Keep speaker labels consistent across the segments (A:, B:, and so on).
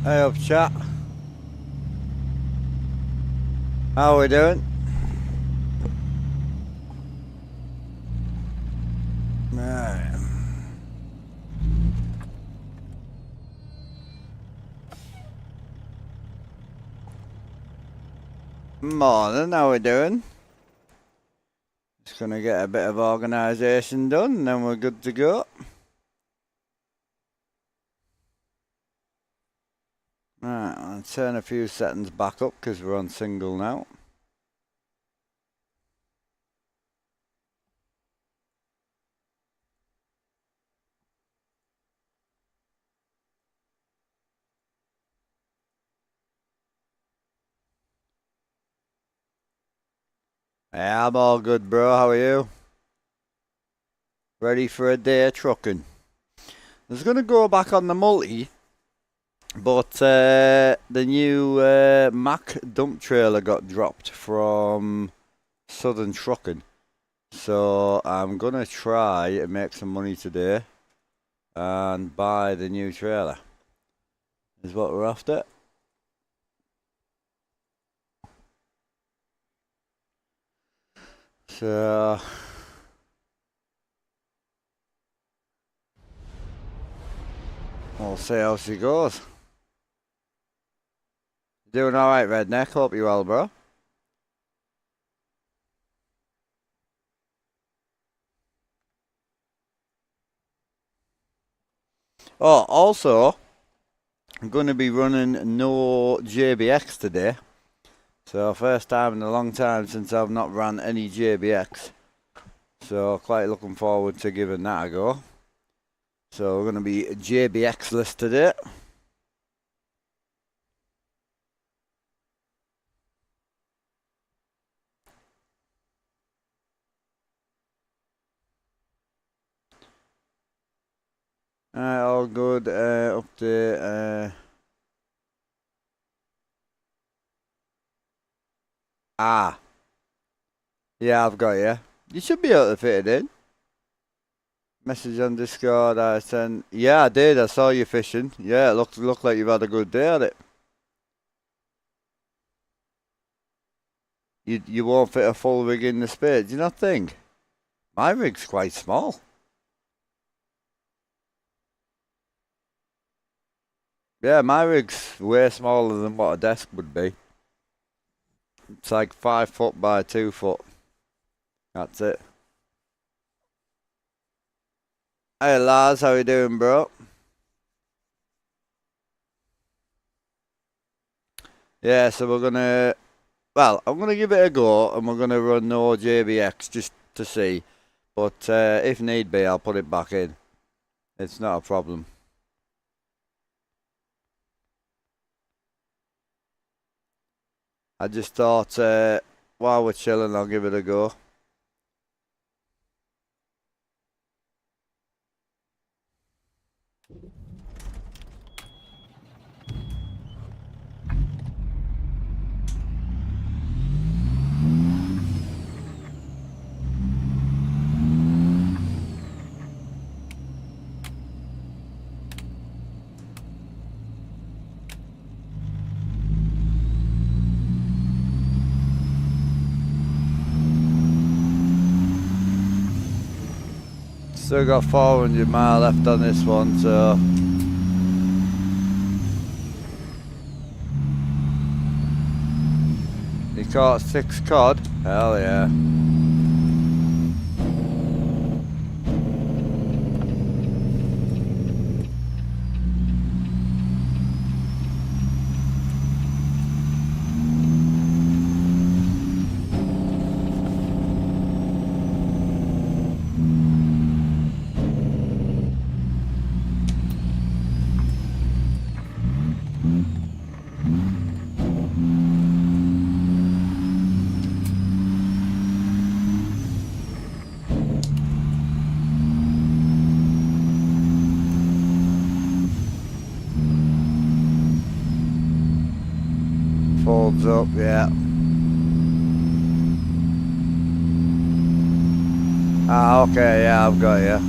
A: Hey up, chat. How we doing? Right. Morning, how we doing? Just gonna get a bit of organisation done and then we're good to go. Right, I'll turn a few settings back up because we're on single now. Yeah, I'm all good, bro. How are you? Ready for a day of trucking? I was gonna go back on the multi, but the new Mack dump trailer got dropped from Southern Trucking. So I'm gonna try and make some money today and buy the new trailer. Is what we're after. So we'll see how she goes. Doing alright, Redneck. Hope you well, bro. Oh, also, I'm going to be running no JBX today. So first time in a long time since I've not run any JBX. So quite looking forward to giving that a go. So we're going to be JBX list today. All good. Update. Yeah, I've got you. You should be able to fit it in. Message on Discord. I sent. Yeah, I did. I saw you fishing. Yeah, it looked like you've had a good day at it. You won't fit a full rig in the spade. Do you not think? My rig's quite small. Yeah, my rig's way smaller than what a desk would be. It's like 5 foot by 2 foot. That's it. Hey Lars, how you doing, bro? Yeah, so we're gonna. Well, I'm gonna give it a go, and we're gonna run no JBX just to see. But if need be, I'll put it back in. It's not a problem. I just thought while we're chilling, I'll give it a go. Still got 400 mile left on this one, so. You caught 6 cod? Hell yeah. Folds up, yeah. Okay, yeah, I've got you.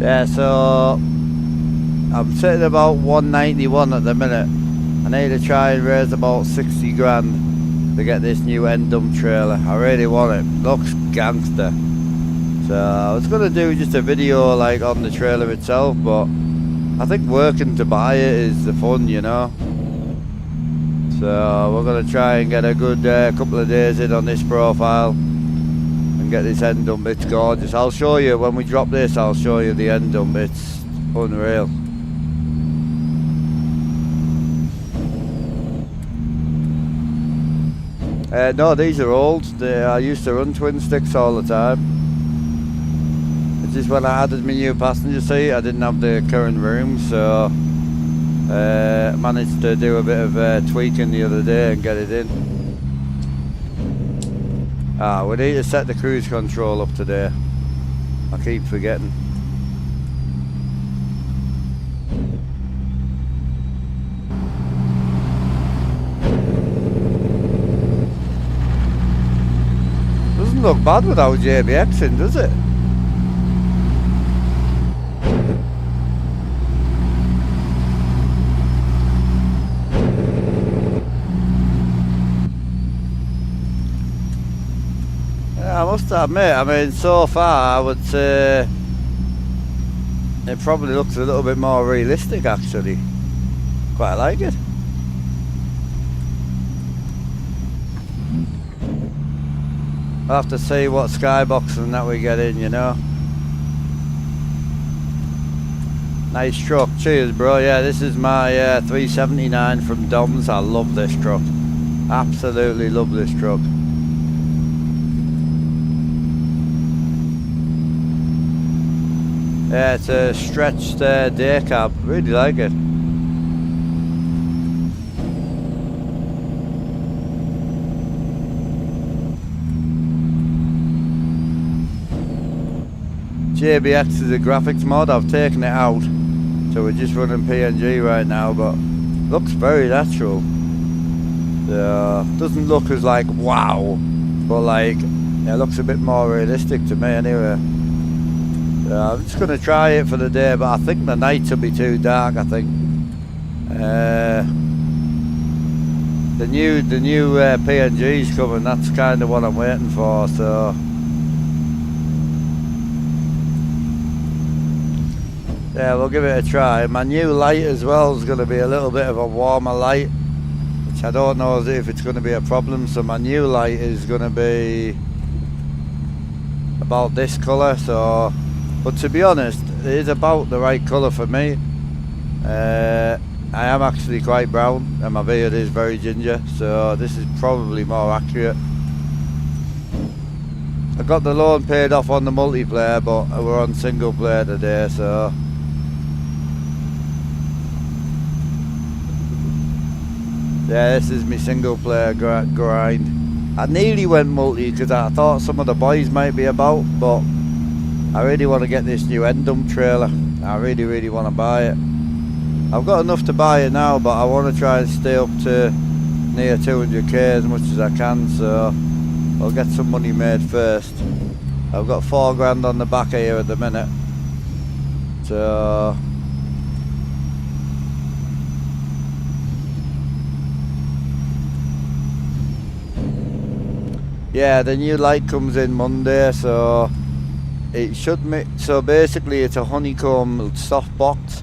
A: Yeah, so I'm sitting about 191 at the minute. I need to try and raise about 60 grand to get this new end dump trailer. I really want it. Looks gangster. So I was gonna do just a video like on the trailer itself, but I think working to buy it is the fun, you know. So we're gonna try and get a good couple of days in on this profile and get this end dump. It's gorgeous. I'll show you when we drop this. I'll show you the end dump. It's unreal. No, these are old. I used to run twin sticks all the time. It's just when I added my new passenger seat, I didn't have the current room, so managed to do a bit of tweaking the other day and get it in. We need to set the cruise control up today. I keep forgetting. Doesn't look bad without JBX in, does it? I must admit, I mean, so far I would say it probably looks a little bit more realistic actually. Quite like it. I'll have to see what skybox and that we get in, you know. Nice truck, cheers bro. Yeah, this is my 379 from Dom's. I love this truck. Absolutely love this truck. Yeah, it's a stretched day cab. Really like it. JBX is a graphics mod. I've taken it out, so we're just running PNG right now, but looks very natural. Doesn't look as like wow, but like it looks a bit more realistic to me anyway. I'm just going to try it for the day, but I think the nights will be too dark. I think the new PNG's coming. That's kind of what I'm waiting for. So yeah, we'll give it a try. My new light as well is going to be a little bit of a warmer light, which I don't know if it's going to be a problem. So my new light is going to be about this colour. So. But to be honest, it is about the right colour for me. I am actually quite brown and my beard is very ginger, so this is probably more accurate. I got the loan paid off on the multiplayer, but we're on single player today, so yeah, this is my single player grind. I nearly went multi because I thought some of the boys might be about, but I really want to get this new end dump trailer. I really want to buy it. I've got enough to buy it now, but I want to try and stay up to near 200k as much as I can, so I'll get some money made first. I've got 4 grand on the back here at the minute, so yeah, the new light comes in Monday, so it should make, so basically it's a honeycomb soft box,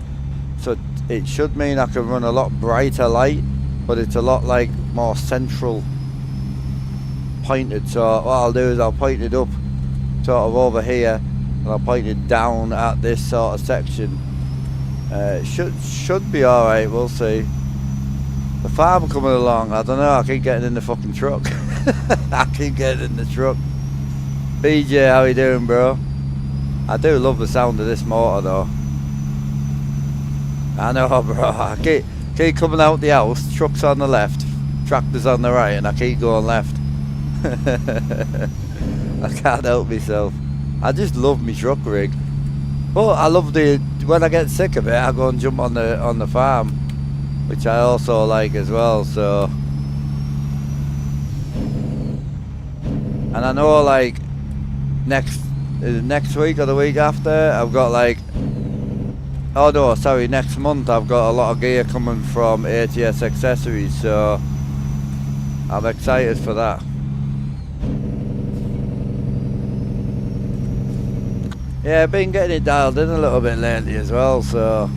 A: so it should mean I can run a lot brighter light, but it's a lot like more central pointed. So what I'll do is I'll point it up sort of over here and I'll point it down at this sort of section. It should be alright, we'll see. The farm coming along, I don't know, I keep getting in the fucking truck. I keep getting in the truck. BJ, how you doing bro? I do love the sound of this motor though. I know bro, I keep coming out the house, truck's on the left, tractor's on the right, and I keep going left. I can't help myself. I just love my truck rig. But I love when I get sick of it, I go and jump on the farm, which I also like as well, so. And I know like next week or the week after, I've got like Oh no, sorry, next month I've got a lot of gear coming from ATS Accessories, so I'm excited for that. Yeah, I've been getting it dialed in a little bit lately as well, so...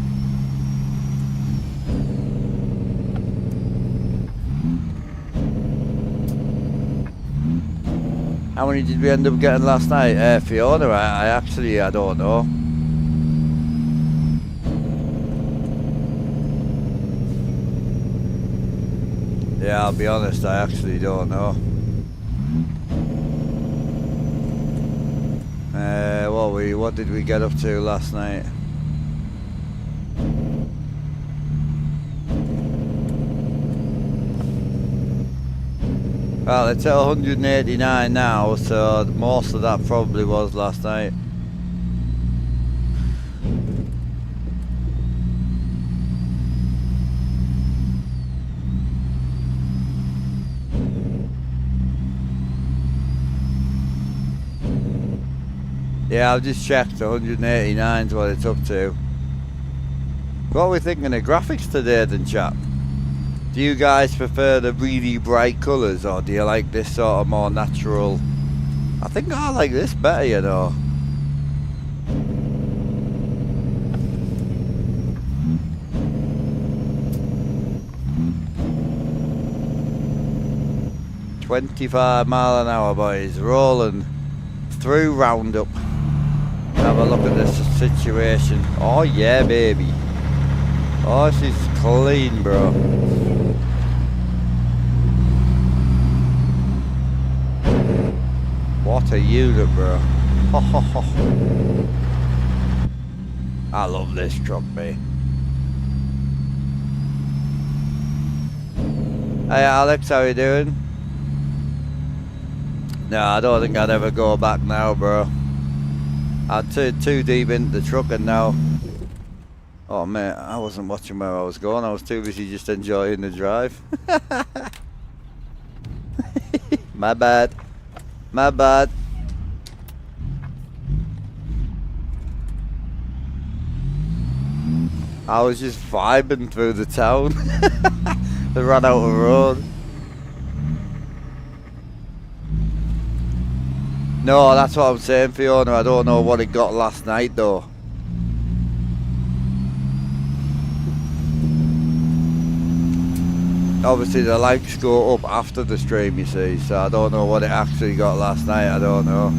A: How many did we end up getting last night? Fiona, I don't know. Yeah, I'll be honest, I actually don't know. What did we get up to last night? Well, it's at 189 now, so most of that probably was last night. Yeah, I've just checked, 189 is what it's up to. What are we thinking of graphics today then, chap? Do you guys prefer the really bright colours, or do you like this sort of more natural? I think I like this better, you know. "25 mile an hour, boys, rolling through Roundup. Have a look at this situation. Oh yeah, baby. Oh, she's clean, bro. What a unit, bro. Ho ho ho. I love this truck, mate. Hey Alex, how you doing? No, I don't think I'd ever go back now, bro. I'm too deep into the trucking now. Oh mate, I wasn't watching where I was going. I was too busy just enjoying the drive. My bad. My bad. I was just vibing through the town. They ran out of road. No, that's what I'm saying, Fiona. I don't know what it got last night though. Obviously the likes go up after the stream, you see, so I don't know what it actually got last night. I don't know.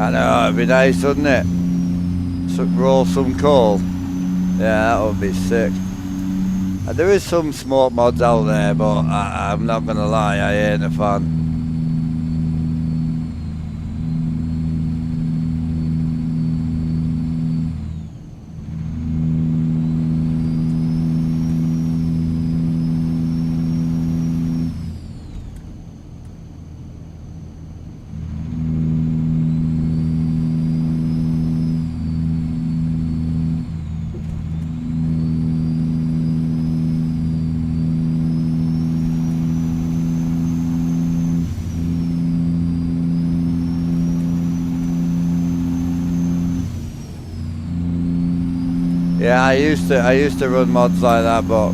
A: I know, it'd be nice, wouldn't it? Roll some coal. Yeah, that would be sick. There is some smoke mods out there, but I'm not gonna lie, I ain't a fan. Yeah, I used to run mods like that, but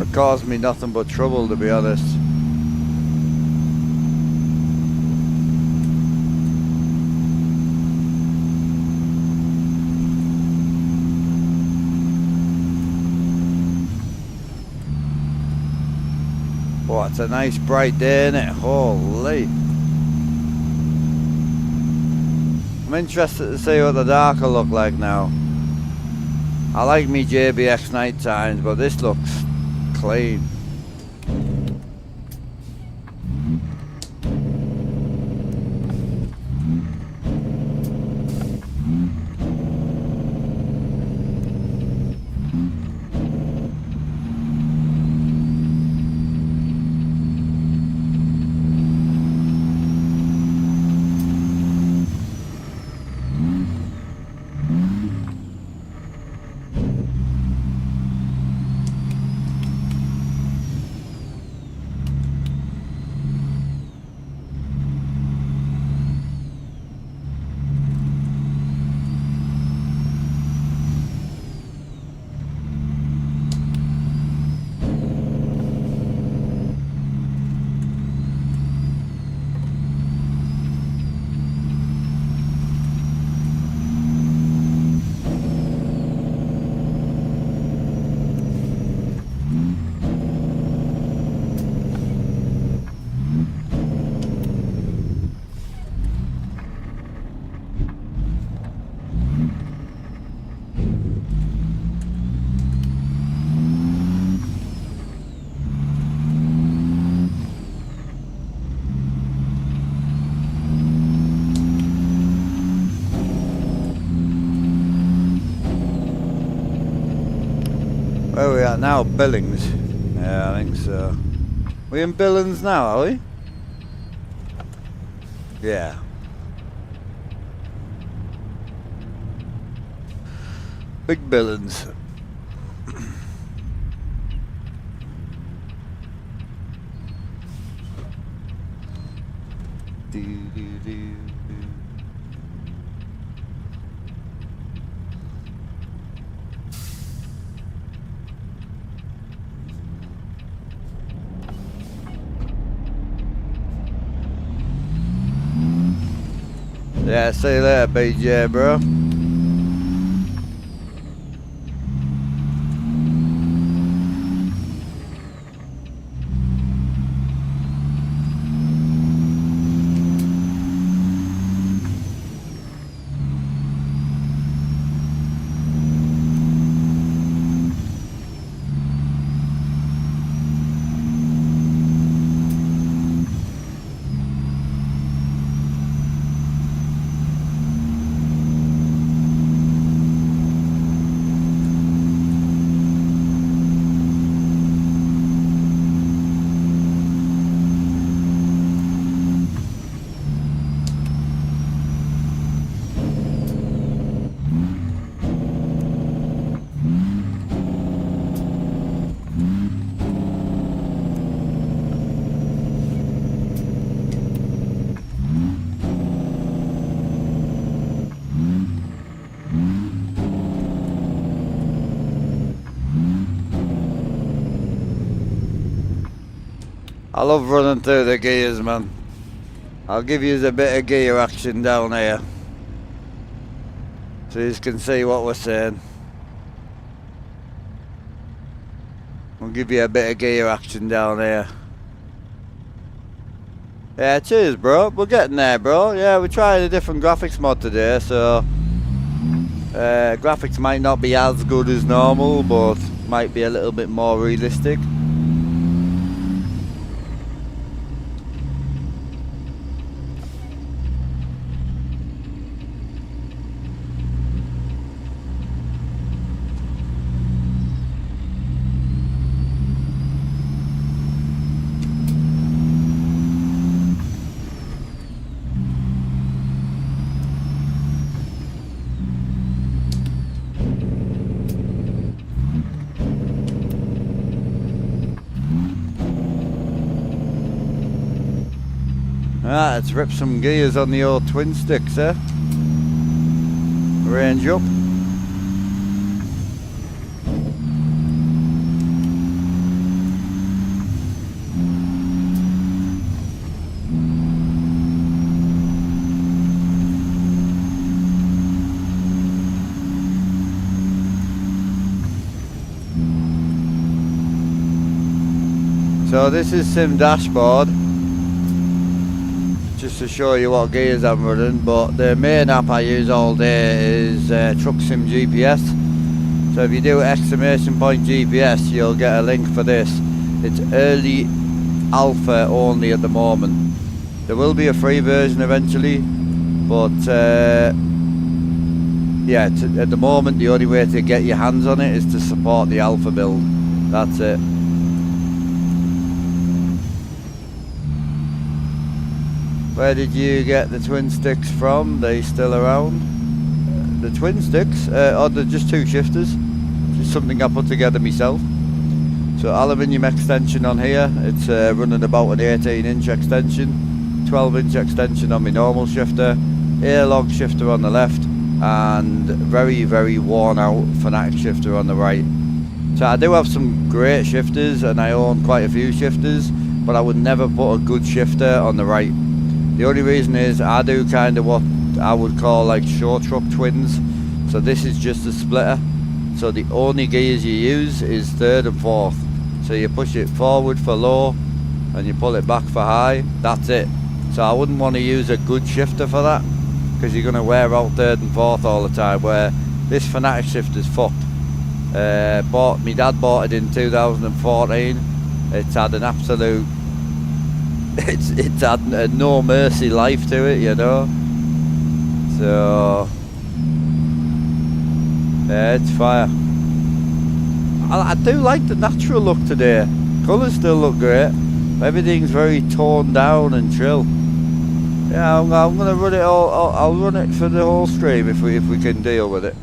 A: it caused me nothing but trouble, to be honest. Oh, it's a nice bright day, isn't it? Holy. I'm interested to see what the dark will look like now. I like me JBX night times, but this looks clean. Where are we at now? Billings? Yeah, I think so. We in Billings now, are we? Yeah. Big Billings. Yeah, see you later, BJ, bro. I love running through the gears, man. I'll give you a bit of gear action down here, so you can see what we're saying. I'll give you a bit of gear action down here. Yeah, cheers, bro. We're getting there, bro. Yeah, we're trying a different graphics mod today, so graphics might not be as good as normal, but might be a little bit more realistic. Right, let's rip some gears on the old twin sticks, eh? Range up. So this is Sim Dashboard, just to show you what gears I'm running, but the main app I use all day is Truck Sim GPS. So if you do exclamation point GPS, you'll get a link for this. It's early alpha only at the moment. There will be a free version eventually, but yeah, at the moment the only way to get your hands on it is to support the alpha build. That's it. Where did you get the twin sticks from? They still around? The twin sticks? Oh, they're just two shifters. Just something I put together myself. So aluminium extension on here. It's running about an 18-inch extension, 12-inch extension on my normal shifter, air-log shifter on the left, and very, very worn-out Fanatic shifter on the right. So I do have some great shifters, and I own quite a few shifters, but I would never put a good shifter on the right. The only reason is I do kind of what I would call like short truck twins. So this is just a splitter. So the only gears you use is third and fourth. So you push it forward for low and you pull it back for high. That's it. So I wouldn't want to use a good shifter for that, because you're going to wear out third and fourth all the time, where this Fanatic shifter's fucked. My dad bought it in 2014. It's had an absolute... It's had a no mercy life to it, you know. So yeah, it's fire. I do like the natural look today. Colours still look great. Everything's very toned down and chill. Yeah, I'm gonna run it all. I'll run it for the whole stream if we can deal with it.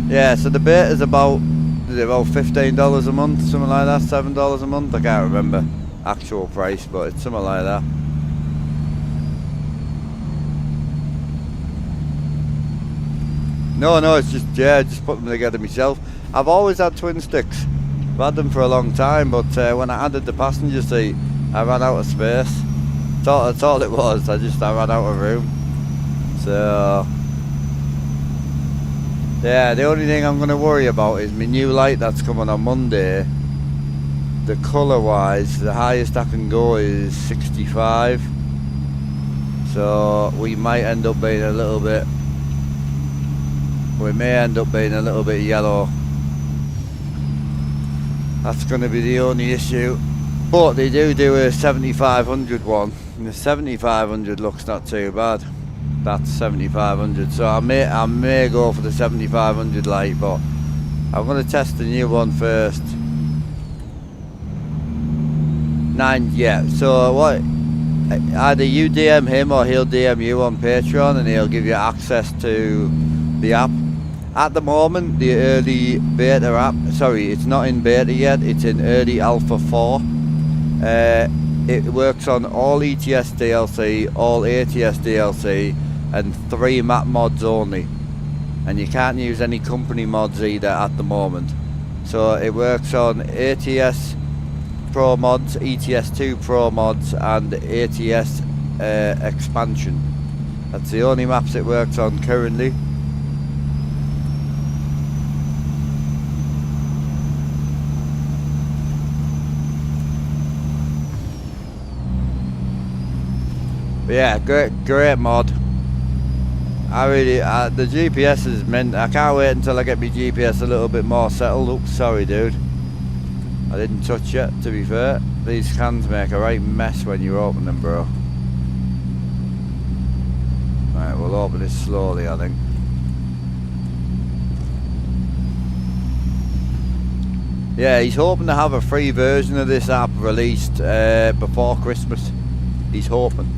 A: Yeah, so the bait is about $15 a month, something like that, $7 a month. I can't remember actual price, but it's something like that. No, it's just just put them together myself. I've always had twin sticks. I've had them for a long time, but when I added the passenger seat, I ran out of space. That's all it was. I ran out of room. So yeah, the only thing I'm going to worry about is my new light that's coming on Monday. The colour wise, the highest I can go is 65. So we might end up being a little bit. We may end up being a little bit yellow. That's going to be the only issue. But they do a 7500 one. And the 7500 looks not too bad. That's 7500. So I may go for the 7500 light, but I'm going to test the new one first. Yeah. So what? Either you DM him or he'll DM you on Patreon, and he'll give you access to the app. At the moment, the early beta app, sorry, it's not in beta yet, it's in early alpha 4. It works on all ETS DLC, all ATS DLC, and 3 map mods only. And you can't use any company mods either at the moment. So it works on ATS Pro mods, ETS2 Pro mods, and ATS expansion. That's the only maps it works on currently. But yeah, great mod. The GPS is meant. I can't wait until I get my GPS a little bit more settled. Oops, sorry dude. I didn't touch it, to be fair. These cans make a right mess when you open them, bro. Right, we'll open this slowly, I think. Yeah, he's hoping to have a free version of this app released before Christmas. He's hoping.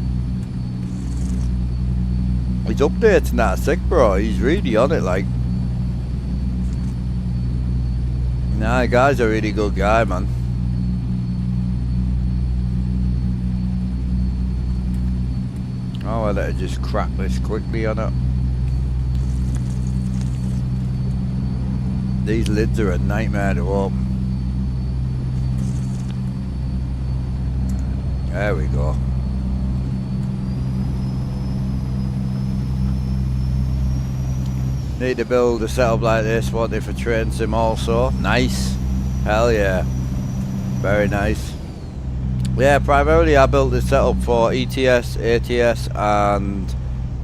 A: He's updating that sick, bro. He's really on it, like. Nah, the guy's a really good guy, man. Oh, well, let's just crack this quickly on it. These lids are a nightmare to open. There we go. Need to build a setup like this, want it for train sim also. Nice. Hell yeah. Very nice. Yeah, primarily I built this setup for ETS, ATS and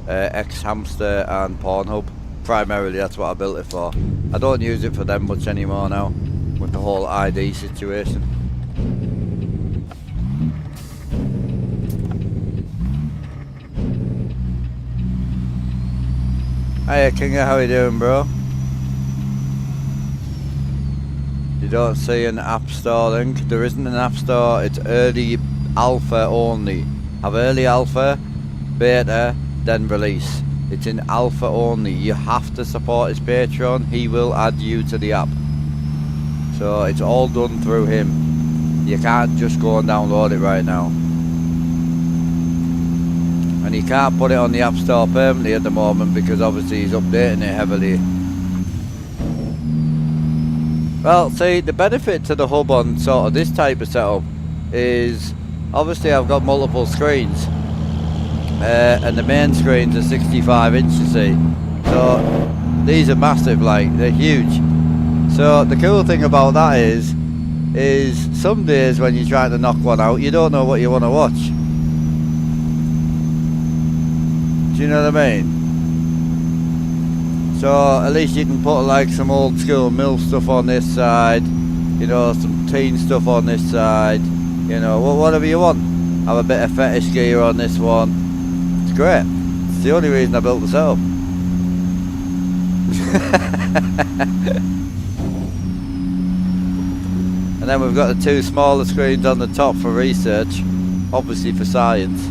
A: X-Hamster and Pornhub. Primarily that's what I built it for. I don't use it for them much anymore now, with the whole ID situation. Hiya Kinga, how you doing, bro? You don't see an app store link. There isn't an app store, it's early alpha only. Have early alpha, beta, then release. It's in alpha only. You have to support his Patreon, he will add you to the app. So it's all done through him. You can't just go and download it right now. And he can't put it on the App Store permanently at the moment because obviously he's updating it heavily. Well, see, the benefit to the hub on sort of this type of setup is obviously I've got multiple screens. And the main screens are 65 inch, you see. So these are massive, like, they're huge. So the cool thing about that is some days when you're trying to knock one out, you don't know what you want to watch. Do you know what I mean? So at least you can put like some old school MILF stuff on this side, you know, some teen stuff on this side, you know, whatever you want. Have a bit of fetish gear on this one. It's great. It's the only reason I built the setup. And then we've got the two smaller screens on the top for research, obviously for science.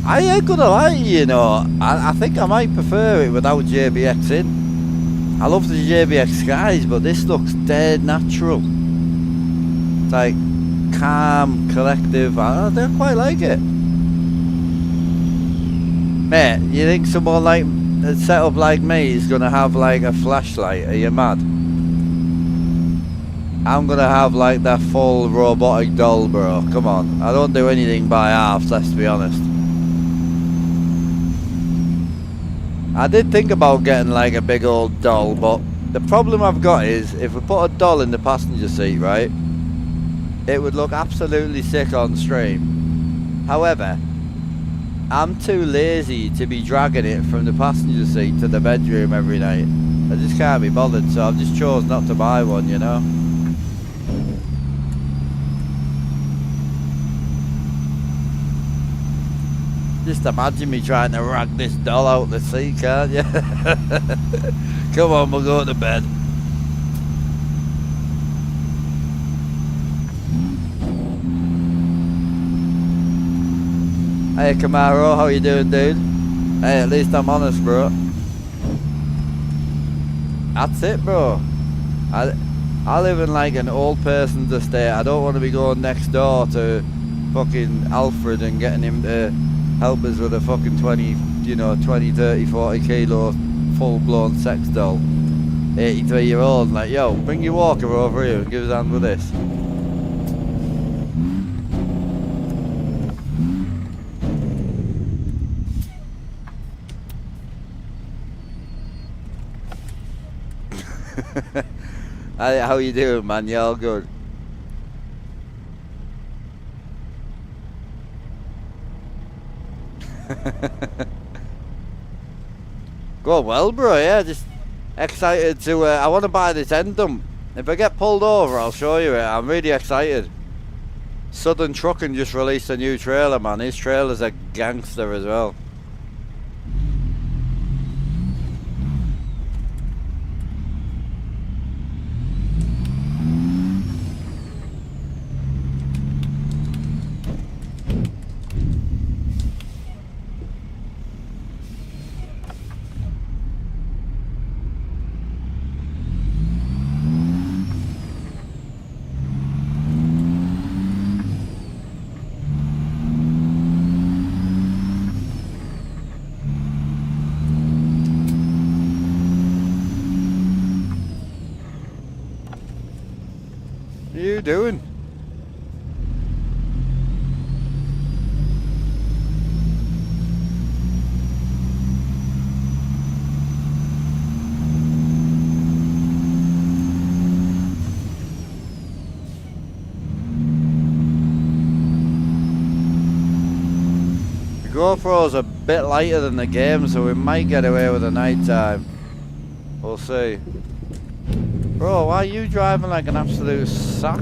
A: I ain't gonna lie, you know, I think I might prefer it without JBX in. I love the JBX skies, but this looks dead natural. It's like calm, collective. I don't quite like it. Mate, you think someone like set up like me is gonna have like a flashlight? Are you mad? I'm gonna have like that full robotic doll, bro. Come on, I don't do anything by halves, let's be honest. I did think about getting like a big old doll, but the problem I've got is if we put a doll in the passenger seat, right, it would look absolutely sick on stream. However, I'm too lazy to be dragging it from the passenger seat to the bedroom every night. I just can't be bothered, so I've just chose not to buy one, you know. Just imagine me trying to rag this doll out the seat, can't you? Come on, we'll go to bed. Hey Camaro, how you doing, dude? Hey, at least I'm honest, bro. That's it, bro. I live in like an old person's estate. I don't want to be going next door to fucking Alfred and getting him to help us with a fucking 20, 30, 40 kilo full-blown sex doll. 83-year-old, like, yo, bring your walker over here and give us a hand with this. How you doing, man? You all good? Going well, bro. Yeah, just excited to. I want to buy this end dump. If I get pulled over, I'll show you it. I'm really excited. Southern Trucking just released a new trailer, man. His trailer's a gangster as well. What are you doing? The GoPro's a bit lighter than the game, so we might get away with the night time. We'll see. Bro, why are you driving like an absolute sack?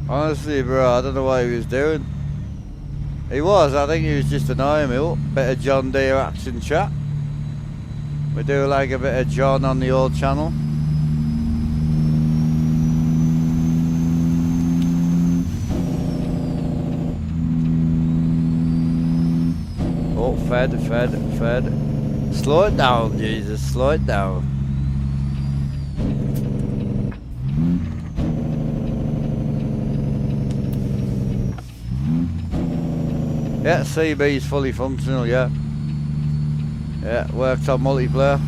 A: Honestly, bro, I don't know what he was doing. I think he was just annoying me up. Bit of John Deere action chat. We do like a bit of John on the old channel. Oh, fed. Slow it down, Jesus, slow it down. Yeah, CB is fully functional, yeah. Yeah, works on multiplayer.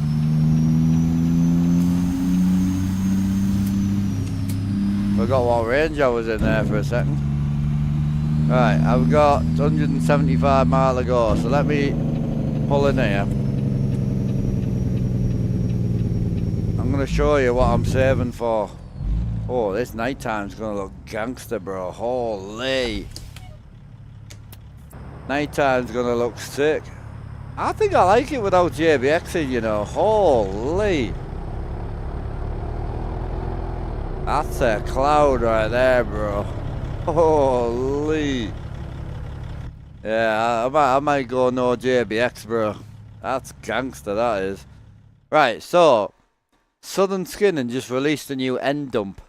A: Forgot what range I was in there for a second. Right, I've got 175 mile to go, so let me pull in here. I'm going to show you what I'm saving for. Oh, this night time's going to look gangster, bro. Holy. Night time's going to look sick. I think I like it without JBXing, you know. Holy. That's a cloud right there, bro. Holy. Yeah, I might go no JBX, bro. That's gangster, that is. Right, so Southern Skinning just released a new end dump.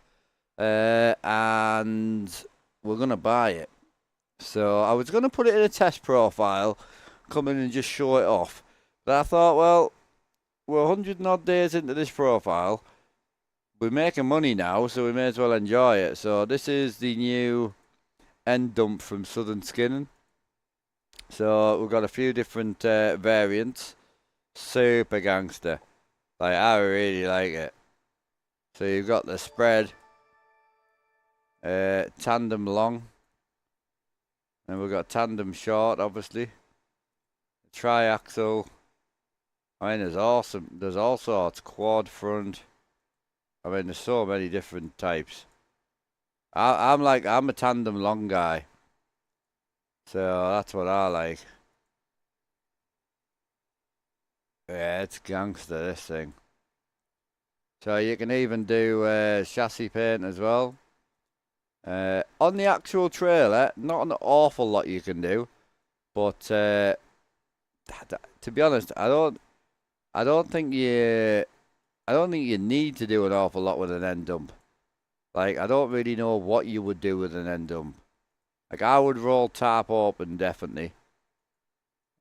A: And we're going to buy it. So I was going to put it in a test profile, come in and just show it off. But I thought, well, we're 100 and odd days into this profile. We're making money now, so we may as well enjoy it. So this is the new end dump from Southern Skinning. So we've got a few different variants. Super gangster. Like, I really like it. So you've got the spread. Tandem long. And we've got tandem short, obviously. Triaxle. I mean, there's awesome. There's all sorts. Quad front. I mean, there's so many different types. I'm a tandem long guy. So that's what I like. Yeah, it's gangster, this thing. So you can even do chassis paint as well. On the actual trailer, not an awful lot you can do. But to be honest, I don't think you need to do an awful lot with an end dump. Like, I don't really know what you would do with an end dump. Like, I would roll tarp open, definitely.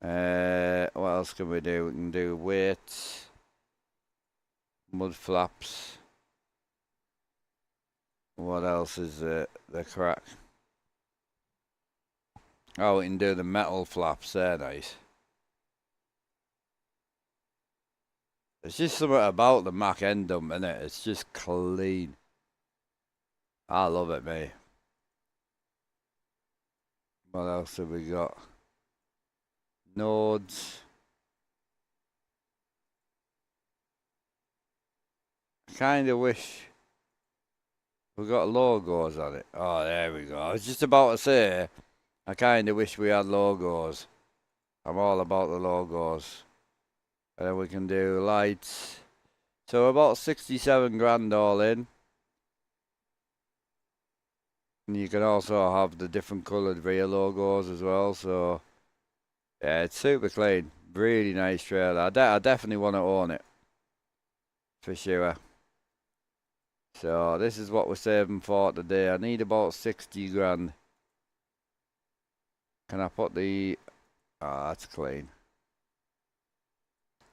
A: What else can we do? We can do weights, mud flaps. What else is the crack? Oh, we can do the metal flaps. They're nice. It's just something about the Mack end dump, innit? It's just clean. I love it, mate. What else have we got? Nodes. Kind of wish we got logos on it. Oh, there we go. I was just about to say, I kind of wish we had logos. I'm all about the logos. And then we can do lights. So about 67 grand all in. And you can also have the different coloured rear logos as well. So yeah, it's super clean. Really nice trailer. I definitely want to own it. For sure. So this is what we're saving for today. I need about 60 grand. Can I put the... Ah, that's clean.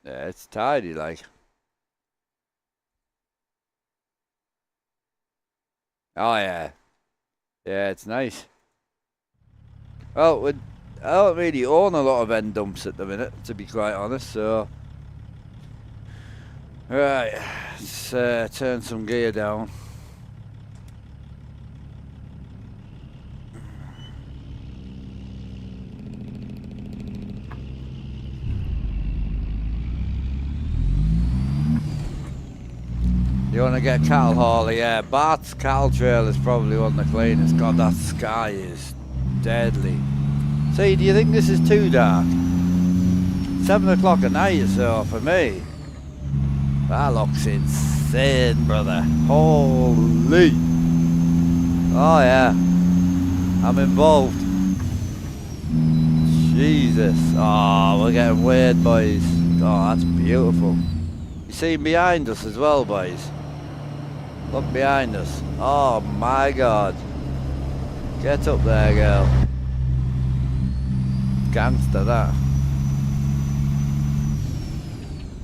A: Yeah, it's tidy, like. Oh, yeah. Yeah, it's nice. Well, I don't really own a lot of end dumps at the minute, to be quite honest, so... Right, let's turn some gear down. You want to get cattle hauler? Yeah, Bart's cattle trail is probably one of the cleanest. God, that sky is deadly. See, do you think this is too dark? 7 o'clock at night or so for me. That looks insane, brother. Holy. Oh, yeah. I'm involved. Jesus. Oh, we're getting weird, boys. Oh, that's beautiful. You see behind us as well, boys? Look behind us. Oh, my God. Get up there, girl. Gangster, that.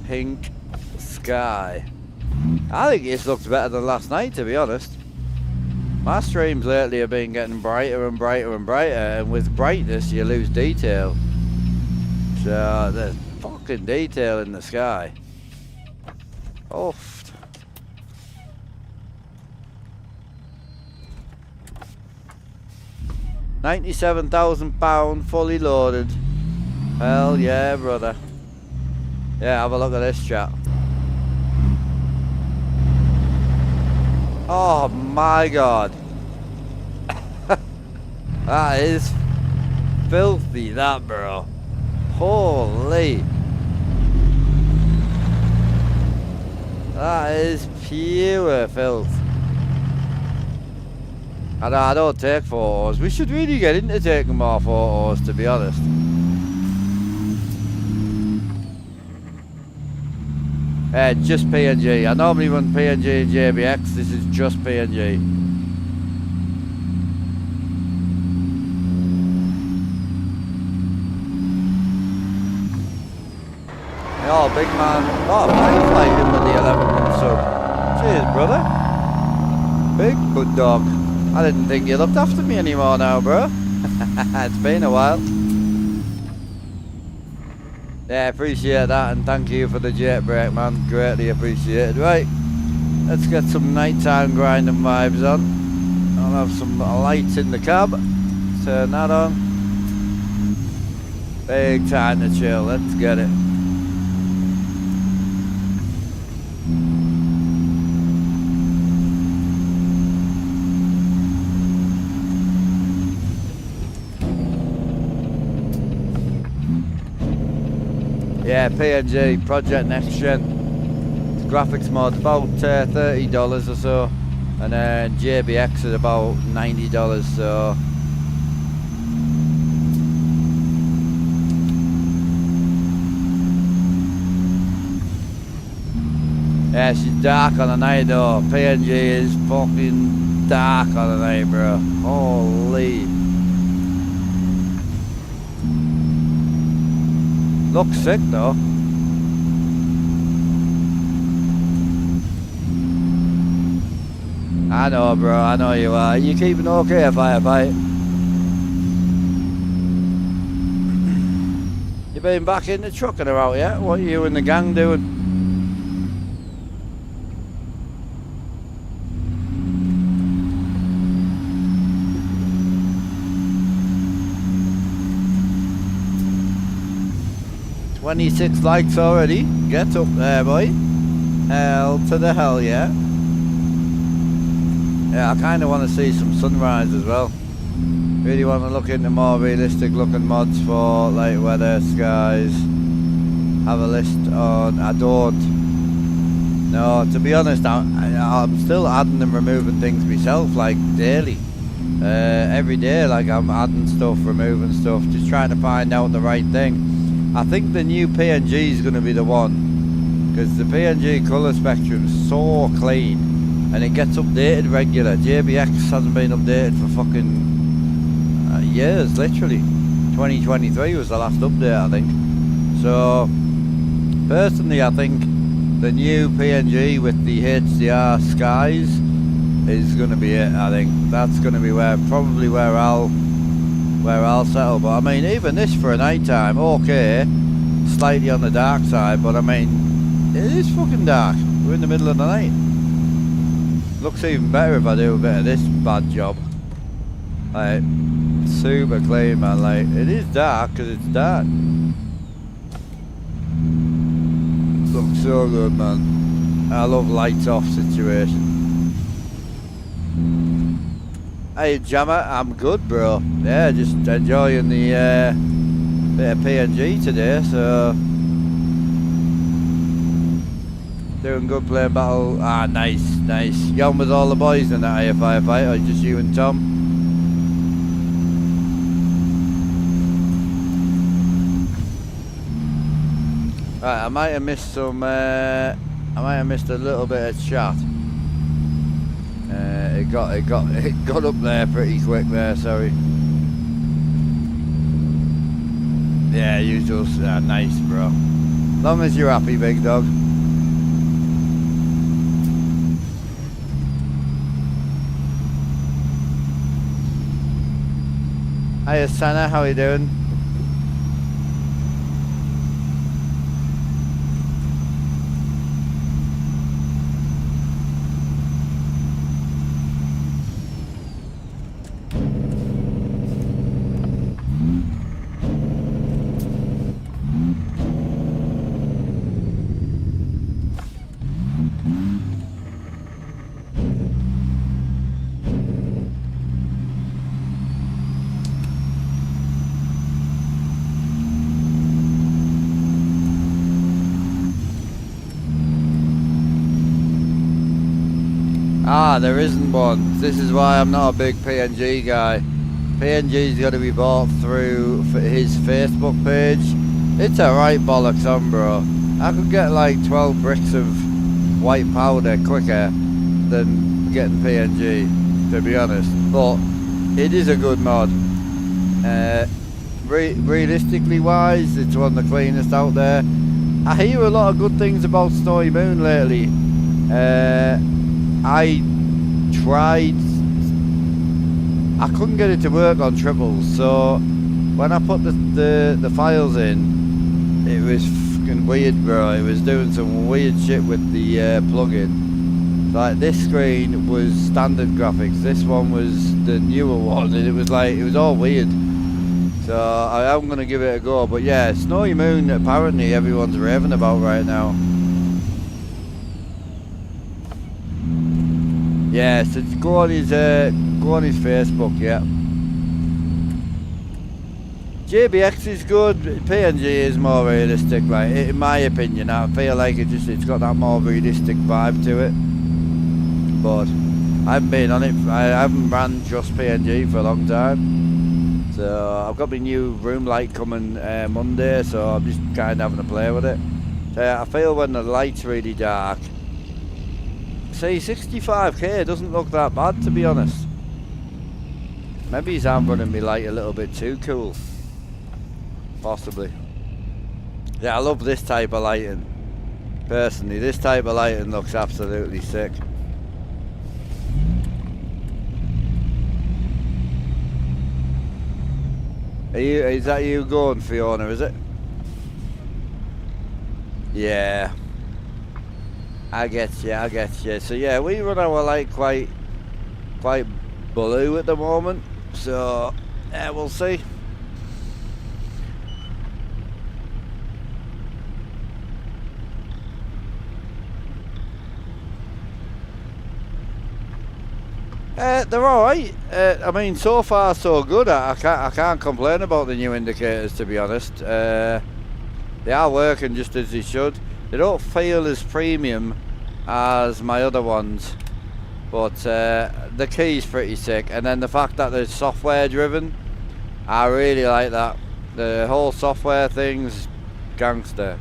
A: Pink sky. I think this looks better than last night, to be honest. My streams lately have been getting brighter and brighter and brighter, and with brightness you lose detail. So there's fucking detail in the sky. Oh. 97,000 pound fully loaded. Hell yeah, brother. Yeah, have a look at this chat. Oh my god. That is filthy, that, bro. Holy. That is pure filth. I don't take photos. We should really get into taking more photos, to be honest. Just PNG. I normally run PNG and JBX. This is just PNG. Oh, big man. Oh, Firefly in with the 11-month sub. Cheers, brother. Big good dog. I didn't think you looked after me anymore now, bro. It's been a while. Yeah, appreciate that, and thank you for the jet break, man. Greatly appreciated. Right, let's get some nighttime grinding vibes on. I'll have some lights in the cab. Turn that on. Big time to chill. Let's get it. Yeah, PNG, Project Next Gen. Graphics mod about $30 or so, and then JBX is about $90. So yeah, she's dark on the night though. PNG is fucking dark on the night, bro. Holy. Looks sick though. I know, bro, I know you are. You keeping okay, Firefight? You been back in the trucking about yet? What are you and the gang doing? $26 likes already. Get up there, boy. Hell to the hell, yeah. Yeah, I kind of want to see some sunrise as well. Really want to look into more realistic looking mods for like weather, skies. Have a list on. I don't. No, to be honest, I'm still adding and removing things myself, like daily. Every day, like I'm adding stuff, removing stuff, just trying to find out the right thing. I think the new PNG is going to be the one, because the PNG colour spectrum is so clean and it gets updated regular. JBX hasn't been updated for fucking years, literally. 2023 was the last update, I think. So personally, I think the new PNG with the HDR skies is going to be it. I think that's going to be probably where I'll settle. But I mean, even this for a night time, okay, slightly on the dark side, but I mean, it is fucking dark. We're in the middle of the night. Looks even better if I do a bit of this bad job. Like, super clean, man. Like, it is dark because it's dark. Looks so good, man. I love lights off situation. Hey Jammer, I'm good, bro. Yeah, just enjoying the bit of PNG today, so doing good, playing battle. Ah, nice, nice. You on with all the boys in that firefight, or just you and Tom? Right, I might have missed some. I might have missed a little bit of chat. It got up there pretty quick there, sorry. Yeah, usual, nice, bro. Long as you're happy, big dog. Hiya Sana, how you doing? Ah, there isn't one. This is why I'm not a big PNG guy. PNG's got to be bought through for his Facebook page. It's a right bollocks on, bro. I could get like 12 bricks of white powder quicker than getting PNG, to be honest. But it is a good mod. Realistically wise, it's one of the cleanest out there. I hear a lot of good things about Snowy Moon lately. I tried, I couldn't get it to work on triples, so when I put the files in, it was fucking weird, bro. It was doing some weird shit with the plugin. Like, this screen was standard graphics, this one was the newer one, and it was like, it was all weird. So I am going to give it a go, but yeah, Snowy Moon apparently everyone's raving about right now. Yeah, so go on his Facebook, yeah. JBX is good, PNG is more realistic, like, in my opinion. I feel like it's got that more realistic vibe to it. But I haven't been on it, I haven't ran just PNG for a long time. So I've got my new room light coming Monday, so I'm just kind of having a play with it. I feel when the light's really dark, see, 65k doesn't look that bad, to be honest. Maybe I'm running me light a little bit too cool. Possibly. Yeah, I love this type of lighting. Personally, this type of lighting looks absolutely sick. Is that you going, Fiona, is it? Yeah. I get you. So yeah, we run our light quite blue at the moment. So yeah, we'll see. They're alright. I mean, so far so good. I can't complain about the new indicators, to be honest. They are working just as they should. They don't feel as premium as my other ones, but the key's pretty sick, and then the fact that they're software driven, I really like that. The whole software thing's gangster.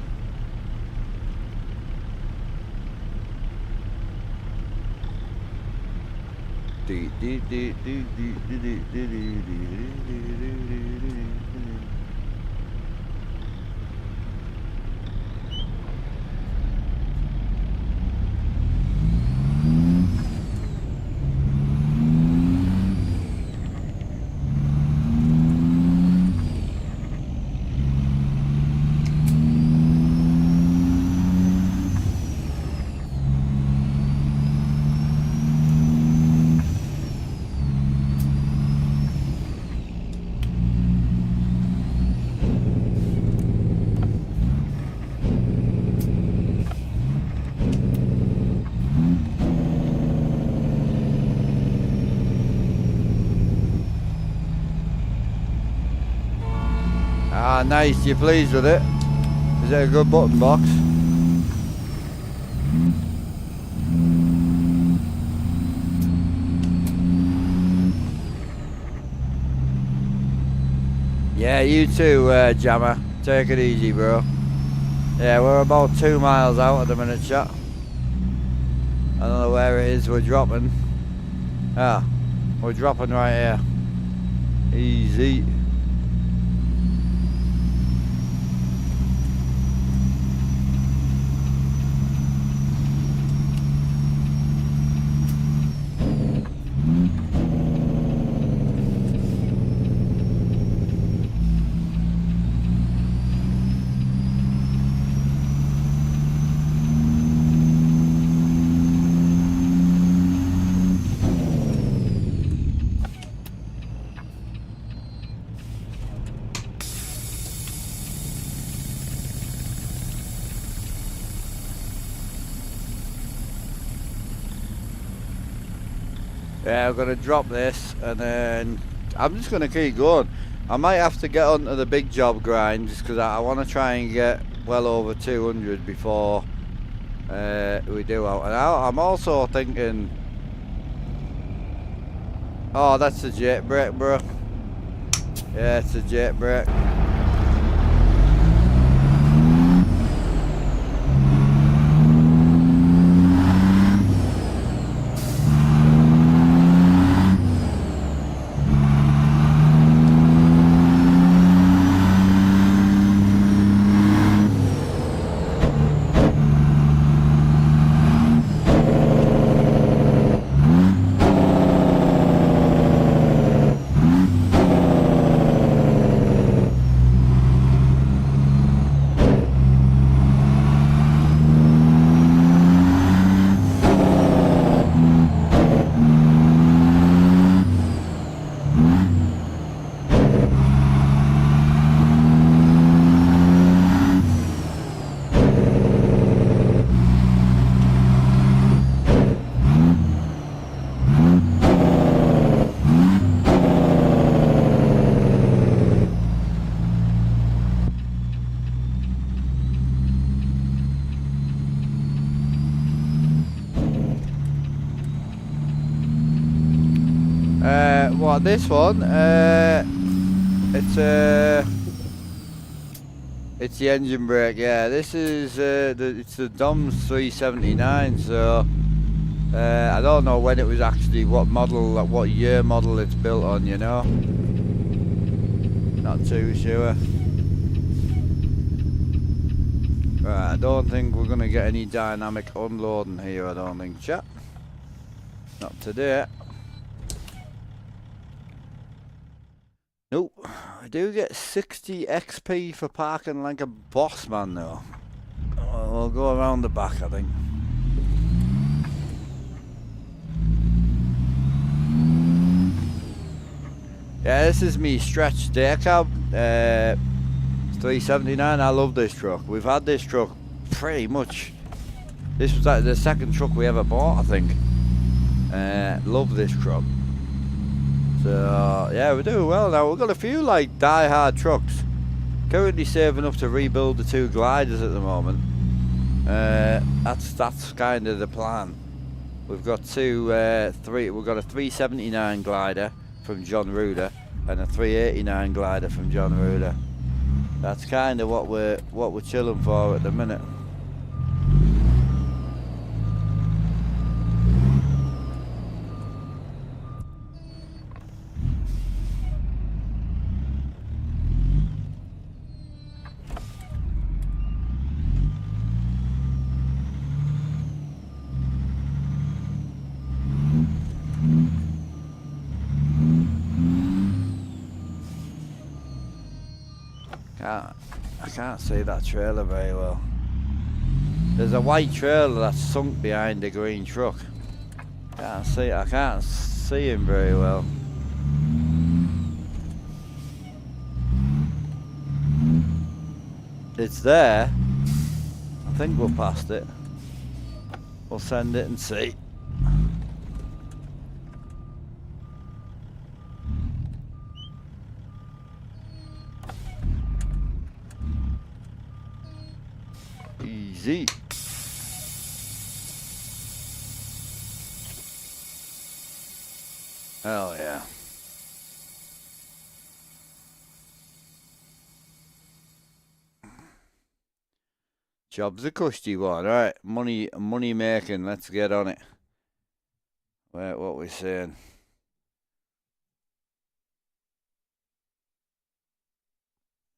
A: Ah, nice. You pleased with it? Is it a good button box? Yeah, you too, Jammer. Take it easy, bro. Yeah, we're about 2 miles out at the minute, chat. I don't know where it is we're dropping. Ah, we're dropping right here. Easy. Yeah, I'm gonna drop this and then I'm just gonna keep going. I might have to get onto the big job grind just because I want to try and get well over 200 before we do out. And I'm also thinking, oh, that's a jet brake, bro. Yeah, it's a jet brake. What, this one? It's the engine brake. Yeah, this is it's the Dom's 379. So I don't know when it was actually, what model, what year model it's built on. You know, not too sure. Right, I don't think we're gonna get any dynamic unloading here. I don't think, chat. Not today. Nope. I do get 60 XP for parking like a boss man though. We'll go around the back, I think. Yeah, this is me stretched day cab. 379. I love this truck. We've had this truck pretty much. This was like the second truck we ever bought, I think. Love this truck. So yeah, we're doing well now. We've got a few like die-hard trucks. Currently saving up to rebuild the 2 gliders at the moment. That's kind of the plan. We've got we've got a 379 glider from John Ruder and a 389 glider from John Ruder. That's kind of what we're chilling for at the minute. I can't see that trailer very well. There's a white trailer that's sunk behind the green truck. I can't see him very well. It's there. I think we're past it. We'll send it and see. Easy. Hell yeah. Job's a cushy one. Alright, money making, let's get on it. Wait, what we saying?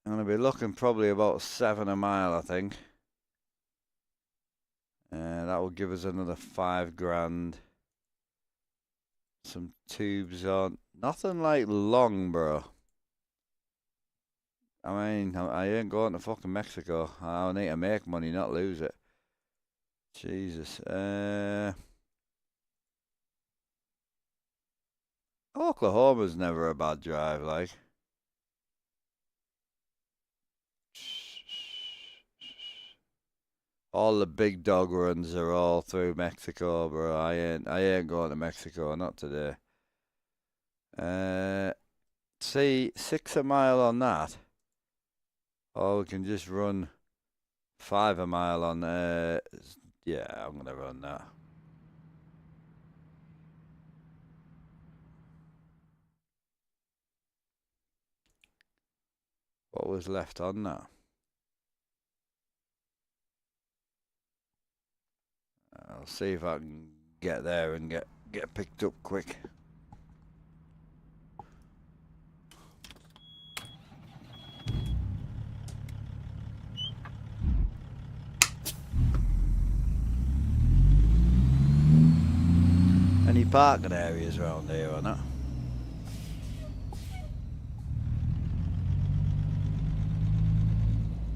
A: I'm gonna be looking probably about 7 a mile, I think. That will give us another 5 grand. Some tubes on. Nothing like long, bro. I mean, I ain't going to fucking Mexico. I need to make money, not lose it. Jesus. Oklahoma's never a bad drive, like. all the big dog runs are all through Mexico, bro. I ain't going to Mexico, not today. See, 6 a mile on that. Or we can just run 5 a mile on yeah, I'm gonna run that. What was left on that? I'll see if I can get there and get picked up quick. Any parking areas around here or not?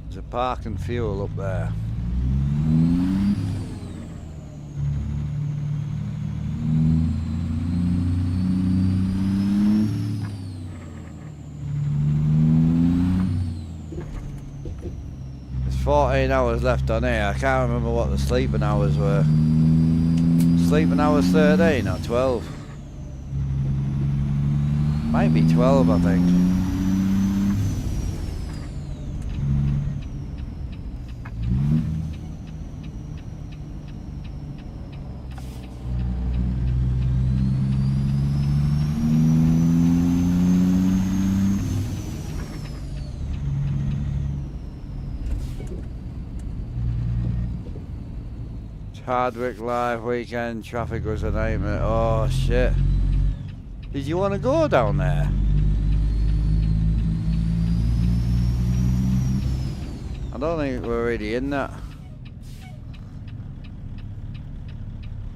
A: There's a park and fuel up there. There's 14 hours left on here. I can't remember what the sleeping hours were. Sleeping hours 13 or 12? Might be 12, I think. Hardwick live weekend, traffic was a nightmare. Oh shit. Did you want to go down there? I don't think we're really in that.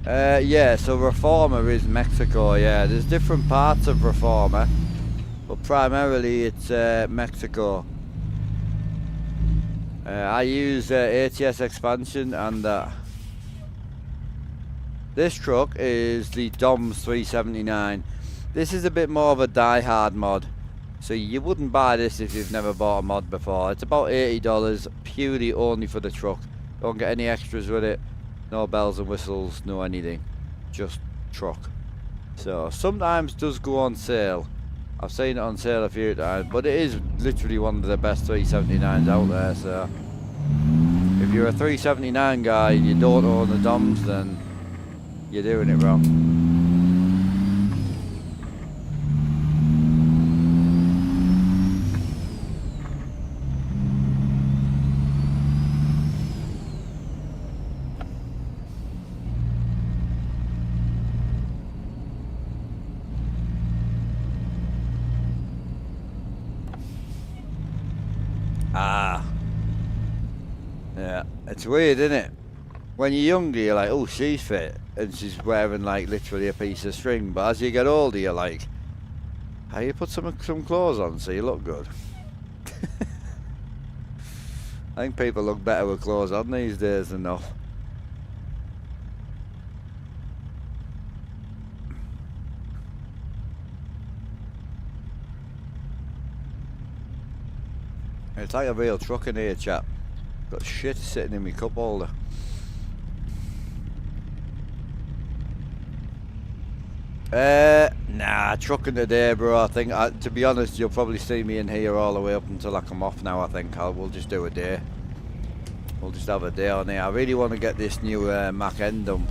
A: Yeah, so Reforma is Mexico, yeah. There's different parts of Reforma, but primarily it's Mexico. I use ATS expansion and this truck is the DOMS 379. This is a bit more of a die-hard mod. So you wouldn't buy this if you've never bought a mod before. It's about $80 purely only for the truck. Don't get any extras with it. No bells and whistles, no anything. Just truck. So sometimes does go on sale. I've seen it on sale a few times, but it is literally one of the best 379s out there. So if you're a 379 guy and you don't own the DOMS, then you're doing it wrong. Yeah, it's weird, isn't it? When you're younger, you're like, oh, she's fit, and she's wearing like literally a piece of string. But as you get older, you're like, how you put some clothes on so you look good? I think people look better with clothes on these days than not. It's like a real truck in here, chap. Got shit sitting in my cup holder. Nah, trucking today, bro. I think, to be honest, you'll probably see me in here all the way up until I come off now. I think we'll just do a day. We'll just have a day on here. I really want to get this new Mac N dump.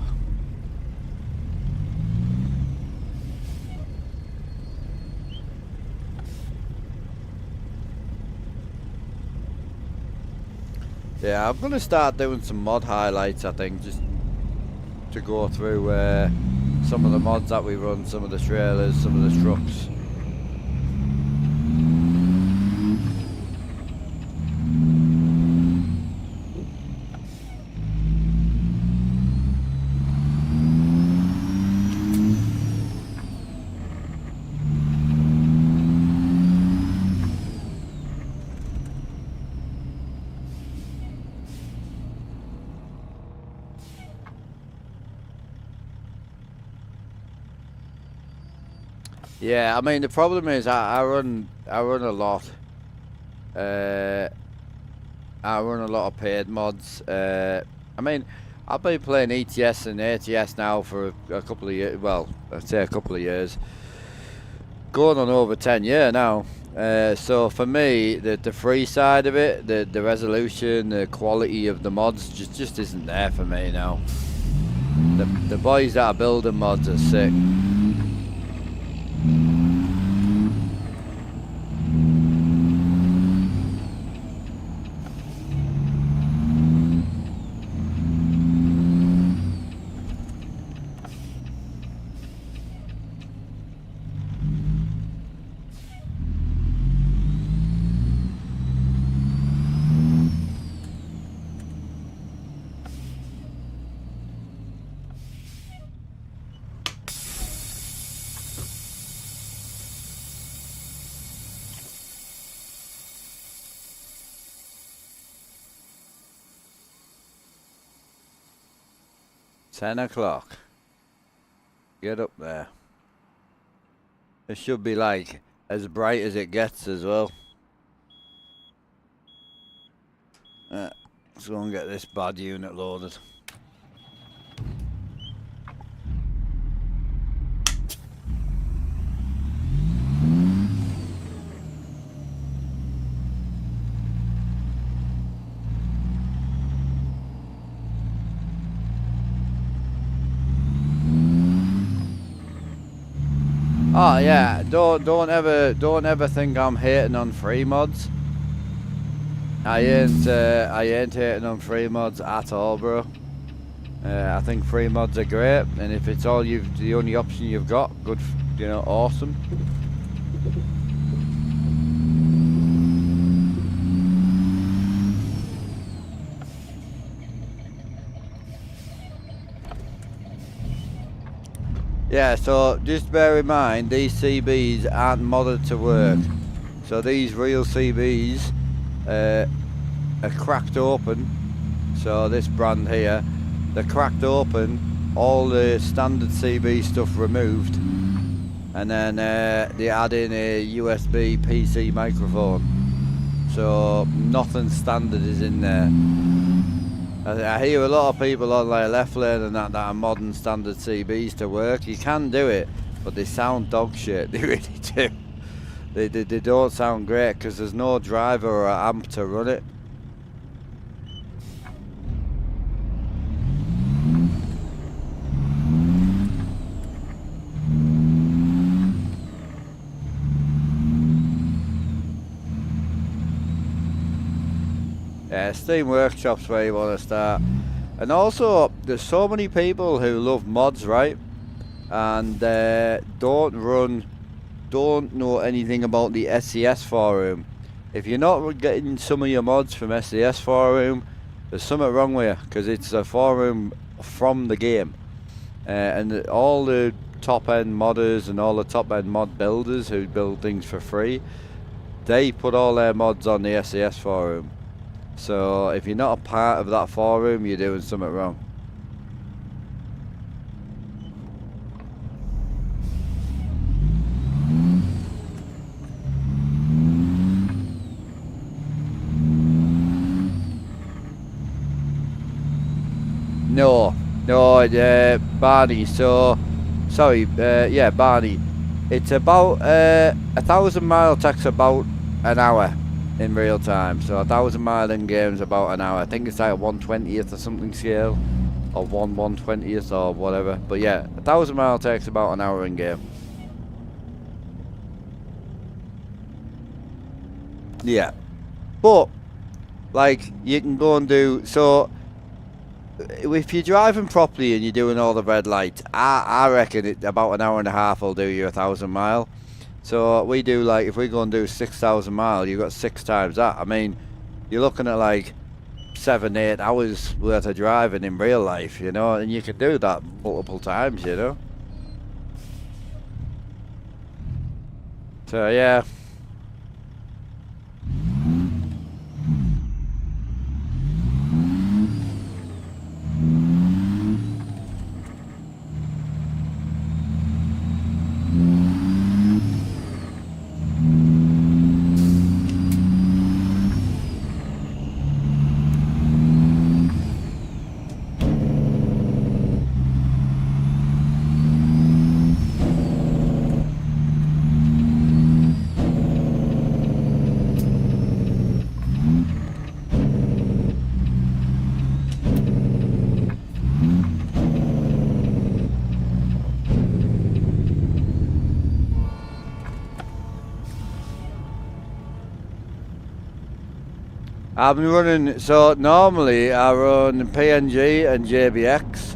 A: Yeah, I'm going to start doing some mod highlights, I think, just to go through some of the mods that we run, some of the trailers, some of the trucks. Yeah, I mean the problem is I run a lot. I run a lot of paid mods. I mean, I've been playing ETS and ATS now for a couple of years. Well, I'd say a couple of years. Going on over 10 years now. So for me, the free side of it, the resolution, the quality of the mods just isn't there for me now. The boys that are building mods are sick. $10. Get up there. It should be like as bright as it gets as well. Let's go and get this bad unit loaded. Oh yeah, don't ever think I'm hating on free mods. I ain't hating on free mods at all, bro. I think free mods are great, and if it's all the only option you've got, good, you know, awesome. Yeah, so just bear in mind, these CBs aren't modded to work. So these real CBs are cracked open. So this brand here, they're cracked open, all the standard CB stuff removed, and then they add in a USB PC microphone. So nothing standard is in there. I hear a lot of people on like left lane and that are modern standard CBs to work. You can do it, but they sound dog shit. They really do. They don't sound great because there's no driver or amp to run it. Yeah, Steam Workshop's where you want to start. And also, there's so many people who love mods, right? And don't know anything about the SES forum. If you're not getting some of your mods from SES forum, there's something wrong with you, because it's a forum from the game. And all the top-end modders and all the top-end mod builders who build things for free, they put all their mods on the SES forum. So if you're not a part of that forum, you're doing something wrong. No, Barney, so, sorry, yeah, Barney. It's about, 1,000 mile takes about an hour in real time. So 1,000 mile in game's about an hour. I think it's like a 1/20th or something scale. Or 1/120th or whatever. But yeah, 1,000 mile takes about an hour in game. Yeah. But, like, you can go and do, so if you're driving properly and you're doing all the red lights, I reckon about an hour and a half will do you 1,000 mile. So we do, like, if we go and do 6,000 mile, you've got 6 times that. I mean, you're looking at like 7-8 hours worth of driving in real life, you know, and you can do that multiple times, you know. So yeah. I've been running, so normally I run PNG and JBX,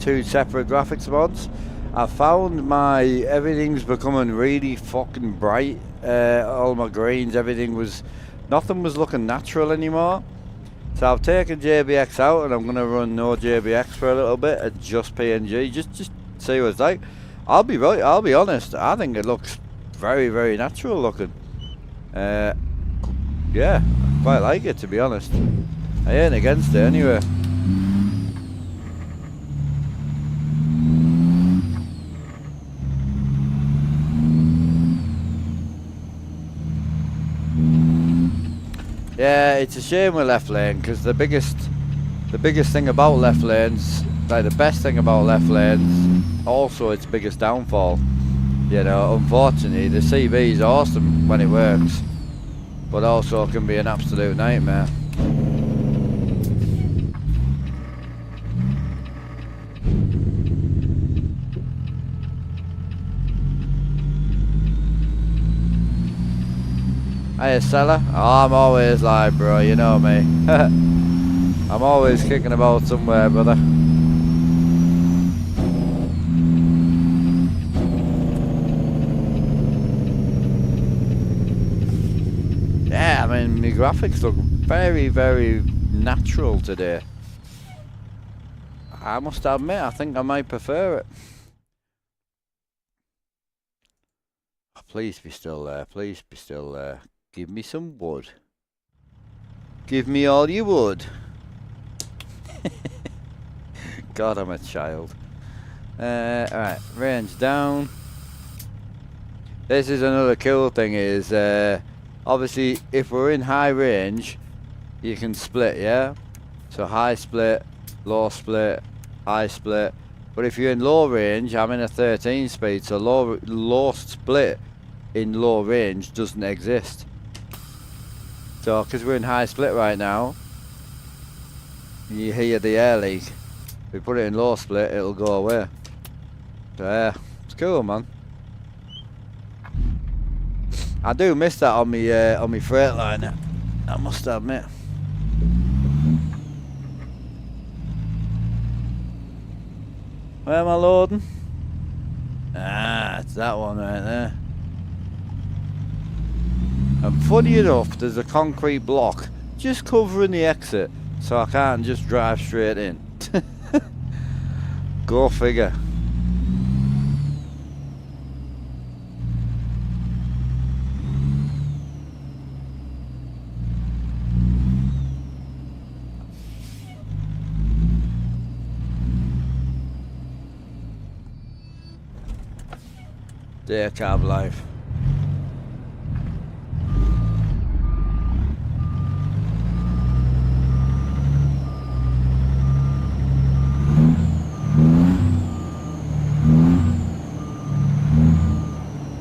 A: two separate graphics mods. I found everything's becoming really fucking bright. All my greens, nothing was looking natural anymore. So I've taken JBX out and I'm gonna run no JBX for a little bit and just PNG, just see what it's like. I'll be honest, I think it looks very, very natural looking. Yeah, I quite like it, to be honest. I ain't against it anyway. Yeah, it's a shame with left lane, because the biggest thing about left lanes, like the best thing about left lanes, also its biggest downfall. You know, unfortunately, the CB is awesome when it works, but also can be an absolute nightmare. Hey, Stella. Oh, I'm always live, bro. You know me. I'm always kicking about somewhere, brother. Yeah, I mean, my graphics look very, very natural today. I must admit, I think I might prefer it. Oh, please be still there. Please be still there. Give me some wood. Give me all you would. God, I'm a child. Alright, range down. This is another cool thing is, obviously, if we're in high range, you can split, yeah? So high split, low split, high split. But if you're in low range, I'm in a 13 speed, so low split in low range doesn't exist. So, because we're in high split right now, you hear the air leak. If we put it in low split, it'll go away. So yeah, it's cool, man. I do miss that on me Freightliner, I must admit. Where am I loading? Ah, it's that one right there. And funny enough, there's a concrete block just covering the exit, so I can't just drive straight in. Go figure. Dear cab life.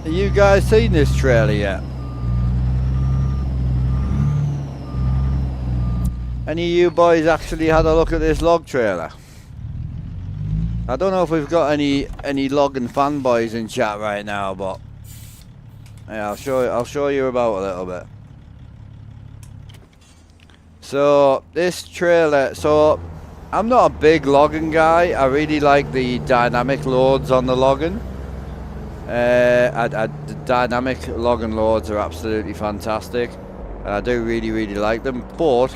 A: Have you guys seen this trailer yet? Any of you boys actually had a look at this log trailer? I don't know if we've got any logging fanboys in chat right now, but yeah, I'll show you about a little bit. So this trailer, so I'm not a big logging guy. I really like the dynamic loads on the logging. The dynamic logging loads are absolutely fantastic. I do really like them, but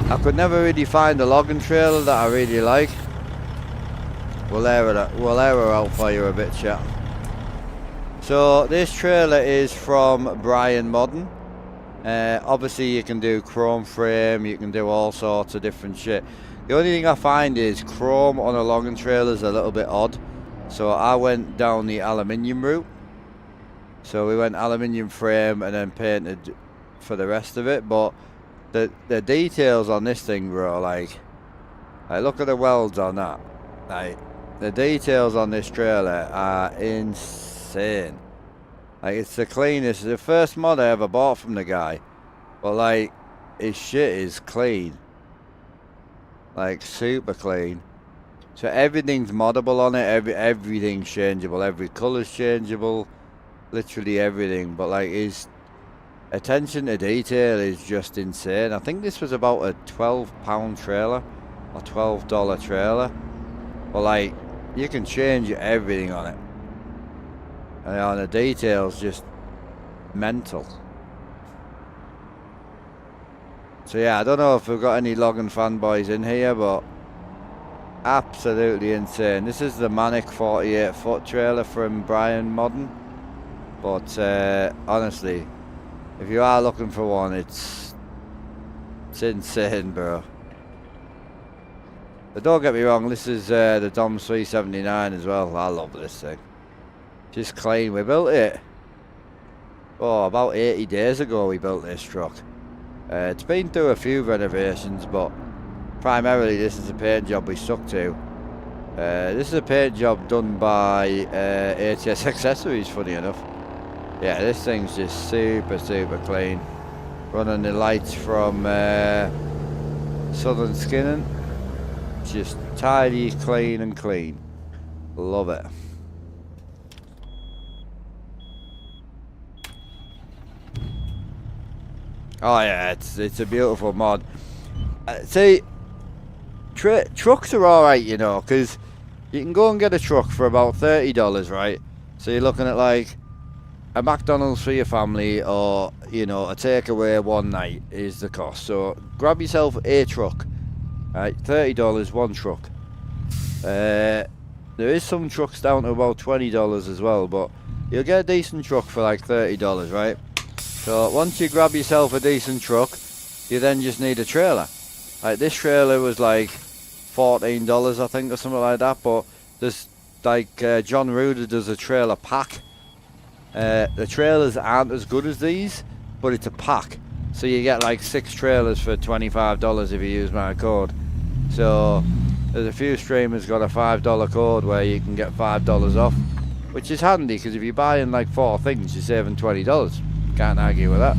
A: I could never really find a logging trailer that I really like. We'll air her out for you a bit, chat. So this trailer is from Brian Modern. Obviously you can do chrome frame, you can do all sorts of different shit. The only thing I find is chrome on a logging trailer is a little bit odd. So I went down the aluminium route. So we went aluminium frame and then painted for the rest of it. But the details on this thing, bro, like look at the welds on that. Like, the details on this trailer are insane. Like, it's the cleanest, the first mod I ever bought from the guy. But like, his shit is clean. Like, super clean. So everything's moddable on it, everything's changeable, every colour's changeable. Literally everything. But like, his attention to detail is just insane. I think this was about a £12 trailer or $12 trailer, but like you can change everything on it, and the details just mental. So yeah, I don't know if we've got any Logan fanboys in here, but absolutely insane. This is the Manic 48-foot trailer from Brian Modern, but honestly, if you are looking for one, it's insane, bro. But don't get me wrong, this is the Dom 379 as well. I love this thing. Just clean. We built it about 80 days ago. We built this truck. It's been through a few renovations, but primarily this is a paint job we stuck to. This is a paint job done by ATS Accessories, funny enough. Yeah, this thing's just super clean. Running the lights from Southern Skinning. Just tidy, clean and clean. Love it. Oh yeah, it's a beautiful mod. See, trucks are alright, you know, because you can go and get a truck for about $30, right? So you're looking at like a McDonald's for your family, or, you know, a takeaway one night is the cost. So grab yourself a truck, right? $30, one truck. There is some trucks down to about $20 as well, but you'll get a decent truck for like $30, right? So once you grab yourself a decent truck, you then just need a trailer. Like this trailer was like $14, I think, or something like that. But there's like John Ruder does a trailer pack. The trailers aren't as good as these, but it's a pack. So you get like 6 trailers for $25 if you use my code. So there's a few streamers got a $5 code where you can get $5 off, which is handy because if you're buying like 4 things, you're saving $20. Can't argue with that.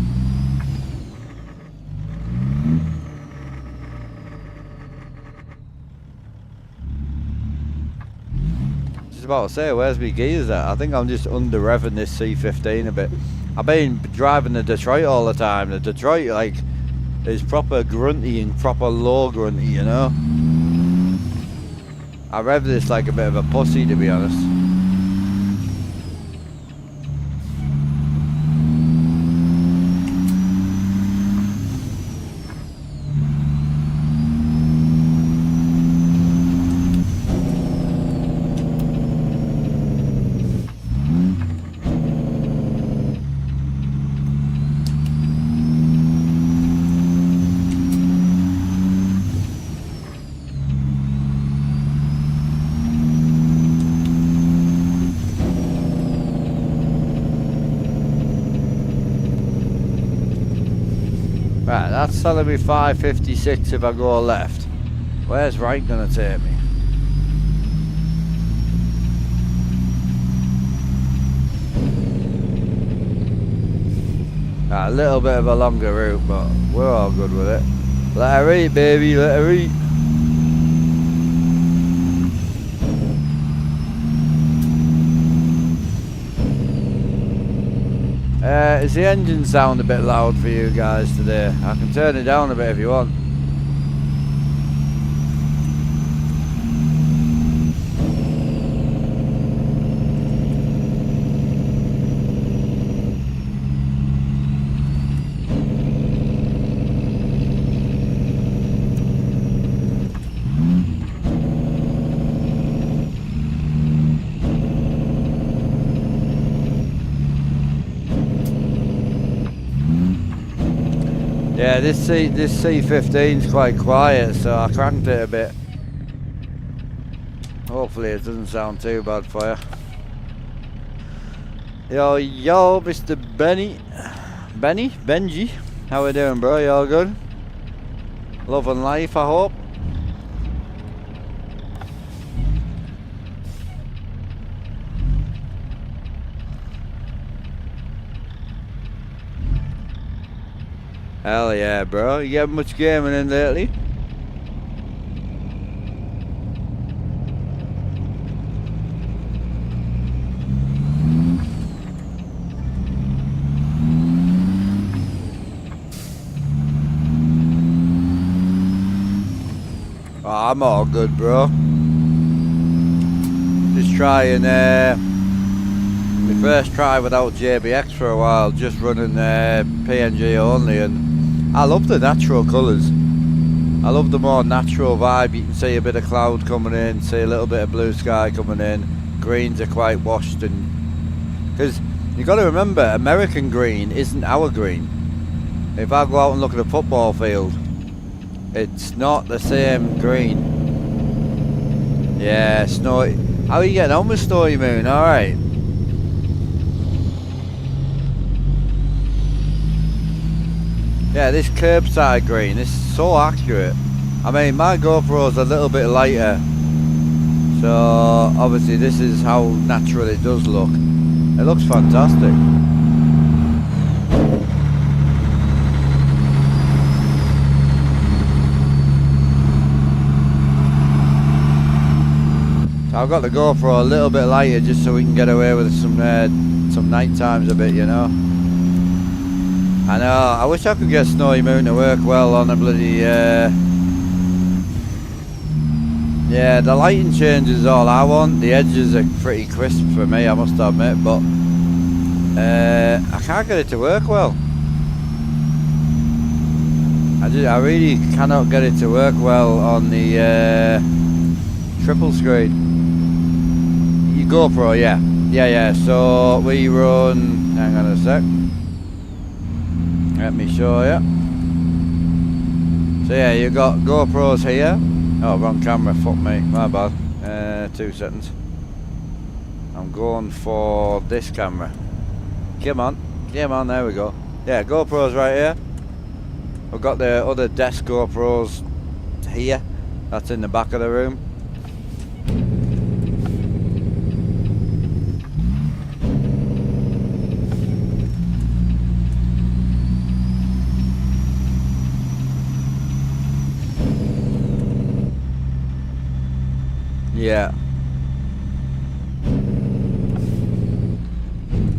A: Just about to say, where's my gears at? I think I'm just under revving this C15 a bit. I've been driving the Detroit all the time. The Detroit like is proper grunty and proper low grunty, you know. I rev this like a bit of a pussy, to be honest. Right, that's telling me 556 if I go left. Where's right gonna take me? Right, a little bit of a longer route, but we're all good with it. Let her eat, baby, let her eat. Is the engine sound a bit loud for you guys today? I can turn it down a bit if you want. Yeah, this C15's quite quiet, so I cranked it a bit. Hopefully it doesn't sound too bad for you. Yo, Mr. Benji, how we doing, bro? You all good? Love and life, I hope. Hell yeah, bro. You getting much gaming in lately? Oh, I'm all good, bro. Just trying my first try without JBX for a while, just running PNG only, and I love the natural colours. I love the more natural vibe. You can see a bit of cloud coming in, see a little bit of blue sky coming in. Greens are quite washed, and because you got to remember, American green isn't our green. If I go out and look at a football field, it's not the same green. Yeah, snowy. How are you getting on with Snowy Moon? All right. Yeah, this curbside green, this is so accurate. I mean, my GoPro's a little bit lighter, so obviously this is how natural it does look. It looks fantastic. So I've got the GoPro a little bit lighter just so we can get away with some night times a bit, you know. I know, I wish I could get Snowy Moon to work well on a bloody, yeah, the lighting change is all I want. The edges are pretty crisp for me, I must admit, but I can't get it to work well. I really cannot get it to work well on the triple screen. Your GoPro, yeah. Yeah, so we run, hang on a sec. Let me show you. So yeah, you got GoPros here. Oh, wrong camera, fuck me, my bad. 2 seconds. I'm going for this camera. Come on, there we go. Yeah, GoPros right here. We've got the other desk GoPros here. That's in the back of the room.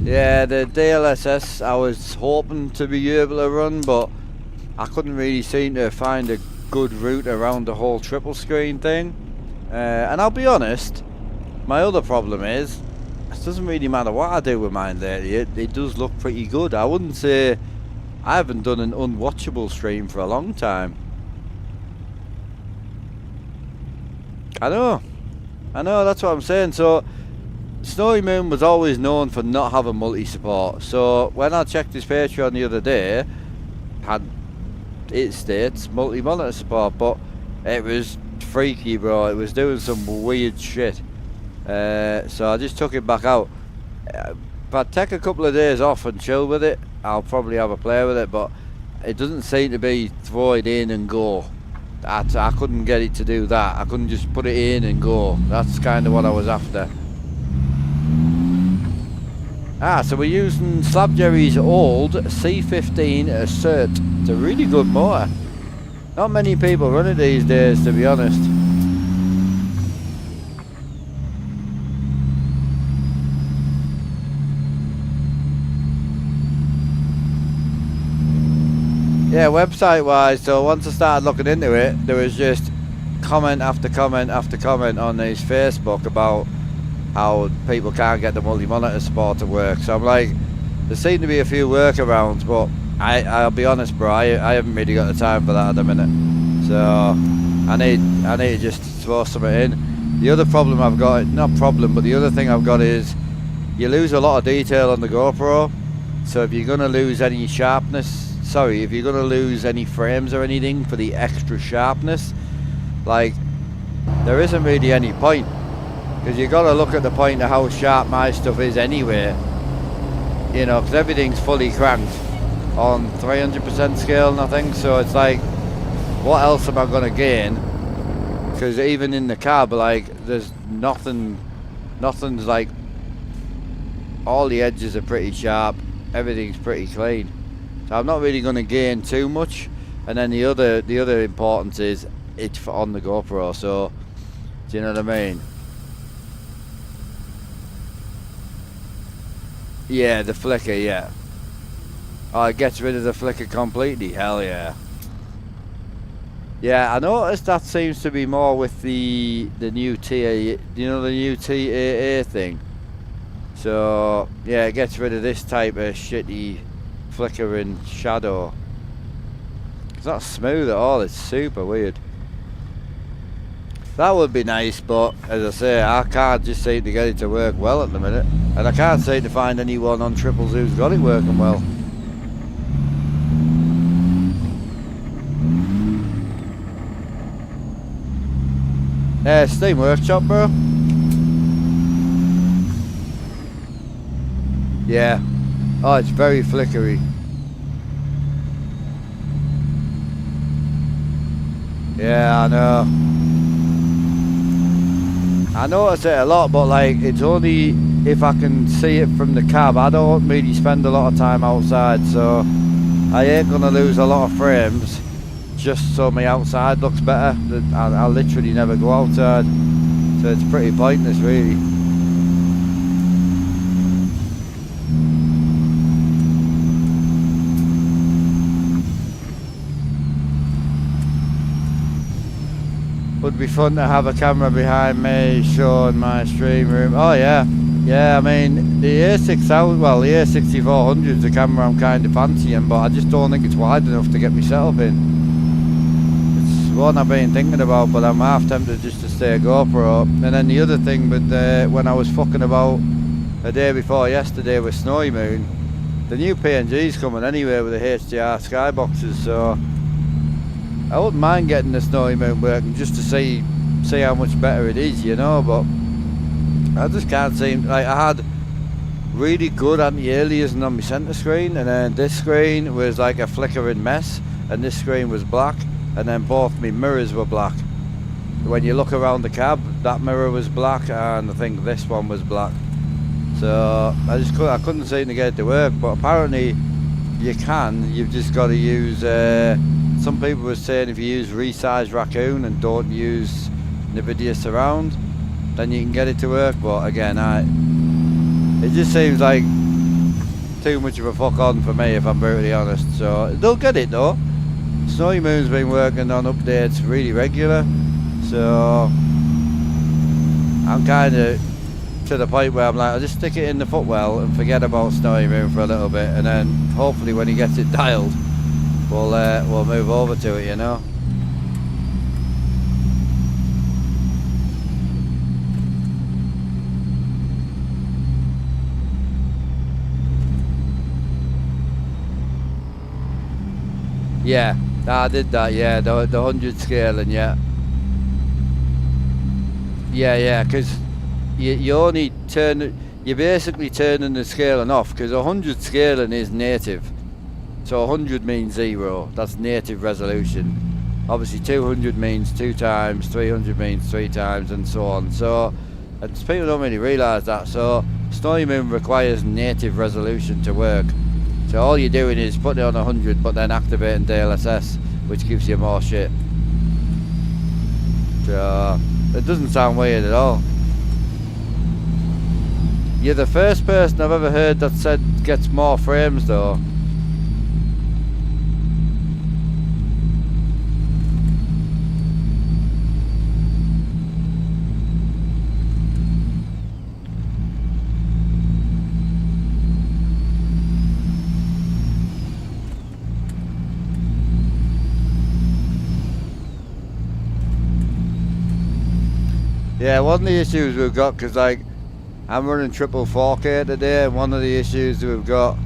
A: Yeah, the DLSS I was hoping to be able to run, but I couldn't really seem to find a good route around the whole triple screen thing. And I'll be honest, my other problem is, it doesn't really matter what I do with mine lately, it does look pretty good. I wouldn't say I haven't done an unwatchable stream for a long time. I know, that's what I'm saying. So Snowy Moon was always known for not having multi-support, so when I checked his Patreon the other day, it states multi-monitor support, but it was freaky, bro. It was doing some weird shit, so I just took it back out. If I take a couple of days off and chill with it, I'll probably have a play with it, but it doesn't seem to be throw it in and go. I couldn't get it to do that. I couldn't just put it in and go. That's kind of what I was after. So we're using Slab Jerry's old C15 Assert. It's a really good motor. Not many people run it these days, to be honest. Yeah, website wise, so once I started looking into it, there was just comment after comment after comment on his Facebook about how people can't get the multi-monitor support to work. So I'm like, there seem to be a few workarounds, but I'll be honest, bro, I haven't really got the time for that at the minute. So I need to just throw something in. The other problem I've got, not problem, but the other thing I've got is you lose a lot of detail on the GoPro. So if you're gonna lose any sharpness, if you're gonna lose any frames or anything for the extra sharpness, like, there isn't really any point, because you got to look at the point of how sharp my stuff is anyway, you know, because everything's fully cranked on 300% scale and I think, so it's like, what else am I going to gain? Because even in the cab, like, there's nothing's like, all the edges are pretty sharp, everything's pretty clean, so I'm not really going to gain too much. And then the other importance is it's on the GoPro, so do you know what I mean? Yeah, the flicker, yeah. Oh, it gets rid of the flicker completely, hell yeah. Yeah, I noticed that seems to be more with the new TA, you know, the new TAA thing. So yeah, it gets rid of this type of shitty flickering shadow. It's not smooth at all. It's super weird. That would be nice, but as I say, I can't just seem to get it to work well at the minute, and I can't seem to find anyone on triples who's got it working well. Steam Workshop, bro. Yeah. Oh, it's very flickery. Yeah, I know. I notice it a lot, but like, it's only if I can see it from the cab. I don't really spend a lot of time outside, so I ain't gonna lose a lot of frames just so my outside looks better. I literally never go outside, so it's pretty pointless really. Would be fun to have a camera behind me showing my stream room. Oh yeah, yeah. I mean, the A6000, well, the A6400 is the camera I'm kind of fancying, but I just don't think it's wide enough to get my setup in. It's one I've been thinking about, but I'm half tempted just to stay a GoPro. And then the other thing, with when I was fucking about a day before yesterday with Snowy Moon, the new PNG's coming anyway with the HDR skyboxes, so I wouldn't mind getting the Snowy Moon working just to see how much better it is, you know, but I just can't seem, like, I had really good anti-aliasing on my centre screen, and then this screen was like a flickering mess, and this screen was black, and then both my mirrors were black. When you look around the cab, that mirror was black, and I think this one was black. So I couldn't seem to get it to work, but apparently you can. You've just got to use, some people were saying if you use resized Raccoon and don't use NVIDIA Surround, then you can get it to work. But again, it just seems like too much of a fuck on for me, if I'm brutally honest. So they'll get it though. Snowy Moon's been working on updates really regular, so I'm kind of to the point where I'm like, I'll just stick it in the footwell and forget about Snowy Moon for a little bit, and then hopefully when he gets it dialed, we'll move over to it, you know. Yeah, I did that. Yeah, the 100 scaling. Yeah, yeah, because you only you're basically turning the scaling off, because 100 scaling is native. So 100 means 0, that's native resolution. Obviously 200 means 2 times, 300 means 3 times, and so on. So, and people don't really realise that. So Snowy Moon requires native resolution to work. So all you're doing is putting it on 100, but then activating DLSS, which gives you more shit. So it doesn't sound weird at all. You're the first person I've ever heard that said gets more frames though. Yeah, one of the issues we've got, because like I'm running triple 4K today, and one of the issues we've got,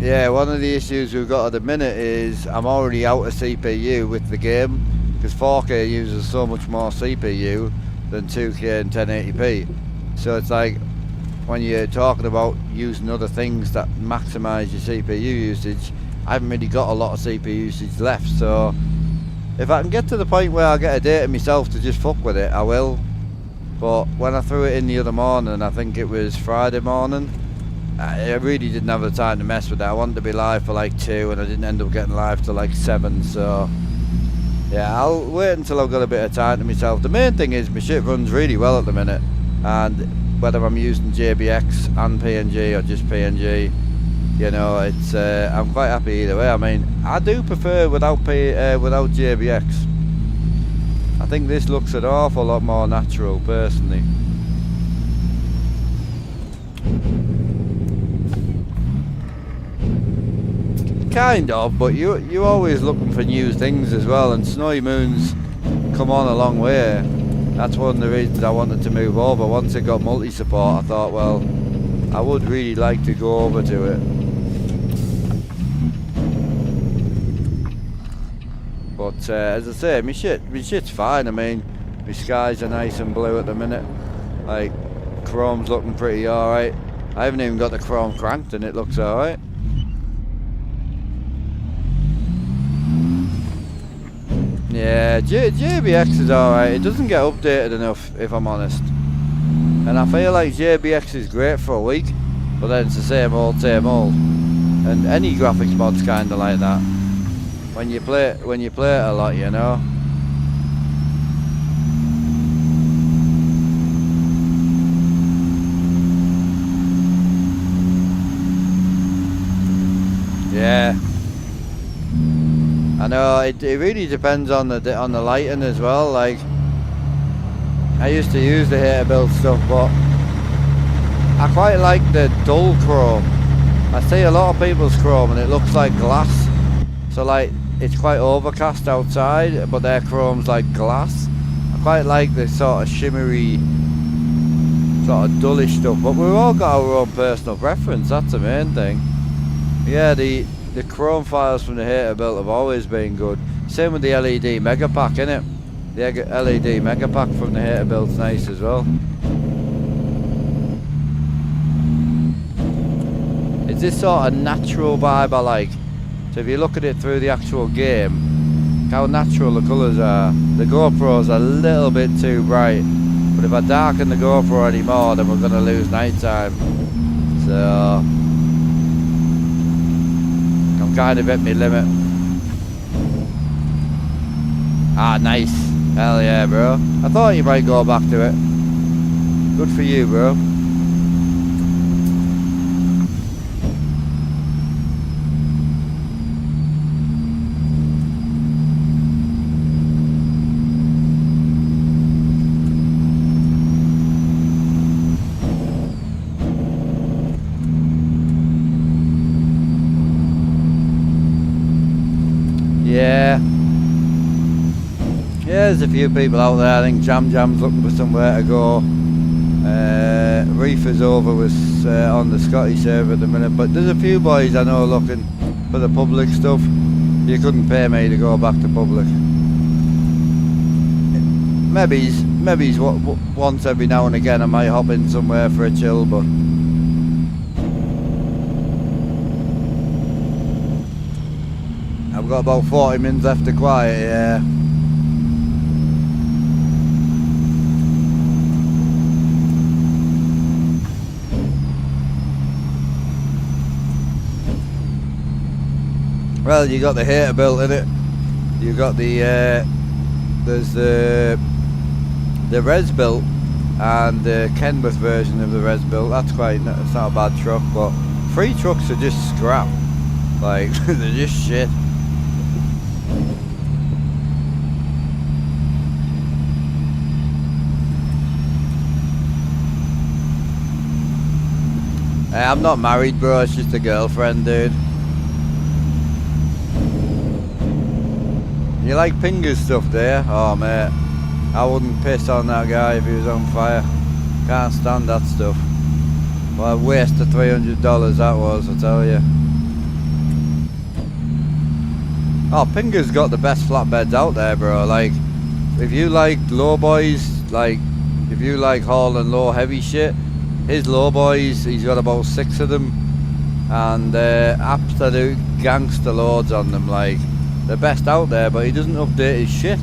A: at the minute is I'm already out of CPU with the game, because 4K uses so much more CPU than 2K and 1080p. So it's like when you're talking about using other things that maximise your CPU usage, I haven't really got a lot of CPU usage left. So if I can get to the point where I get a data myself to just fuck with it, I will. But when I threw it in the other morning, I think it was Friday morning, I really didn't have the time to mess with it. I wanted to be live for like 2, and I didn't end up getting live till like 7. So yeah, I'll wait until I've got a bit of time to myself. The main thing is my shit runs really well at the minute, and whether I'm using JBX and PNG or just PNG, you know, it's I'm quite happy either way. I mean, I do prefer without JBX. I think this looks an awful lot more natural, personally. Kind of, but you're always looking for new things as well, and Snowy Moon's come on a long way. That's one of the reasons I wanted to move over. Once it got multi-support, I thought, well, I would really like to go over to it. But as I say, my shit's fine. I mean, my skies are nice and blue at the minute. Like, chrome's looking pretty alright. I haven't even got the chrome cranked and it looks alright. Yeah, JBX is alright. It doesn't get updated enough, if I'm honest. And I feel like JBX is great for a week, but then it's the same old, same old. And any graphics mod's kinda like that. When you play it a lot, you know. Yeah. I know it really depends on the lighting as well. Like, I used to use the hater build stuff, but I quite like the dull chrome. I see a lot of people's chrome and it looks like glass. So like, it's quite overcast outside, but their chrome's like glass. I quite like the sort of shimmery, sort of dullish stuff. But we've all got our own personal preference. That's the main thing. Yeah, the chrome files from the hater build have always been good. Same with the LED mega pack, innit? The LED mega pack from the hater build's nice as well. It's this sort of natural vibe I like. So if you look at it through the actual game, how natural the colours are. The GoPro's a little bit too bright, but if I darken the GoPro anymore, then we're going to lose nighttime. So kind of at my limit. Ah, nice. Hell yeah, bro. I thought you might go back to it. Good for you, bro. Yeah, there's a few people out there. I think Jam's looking for somewhere to go. Reefer's over with on the Scotty server at the minute, but there's a few boys I know looking for the public stuff. You couldn't pay me to go back to public. Maybe once every now and again I might hop in somewhere for a chill, but I've got about 40 minutes left to quiet, yeah. Well, you got the hater built in it. You got the there's the res built and the Kenworth version of the res built. It's not a bad truck, but 3 trucks are just scrap. Like, they're just shit. I'm not married, bro, it's just a girlfriend, dude. You like Pinger's stuff there? Oh, mate. I wouldn't piss on that guy if he was on fire. Can't stand that stuff. What a waste of $300 that was, I tell you. Oh, Pinger's got the best flatbeds out there, bro. Like, if you like low boys, like, if you like hauling low heavy shit, his low boys, he's got about 6 of them, and absolute gangster loads on them. Like, the best out there, but he doesn't update his shit.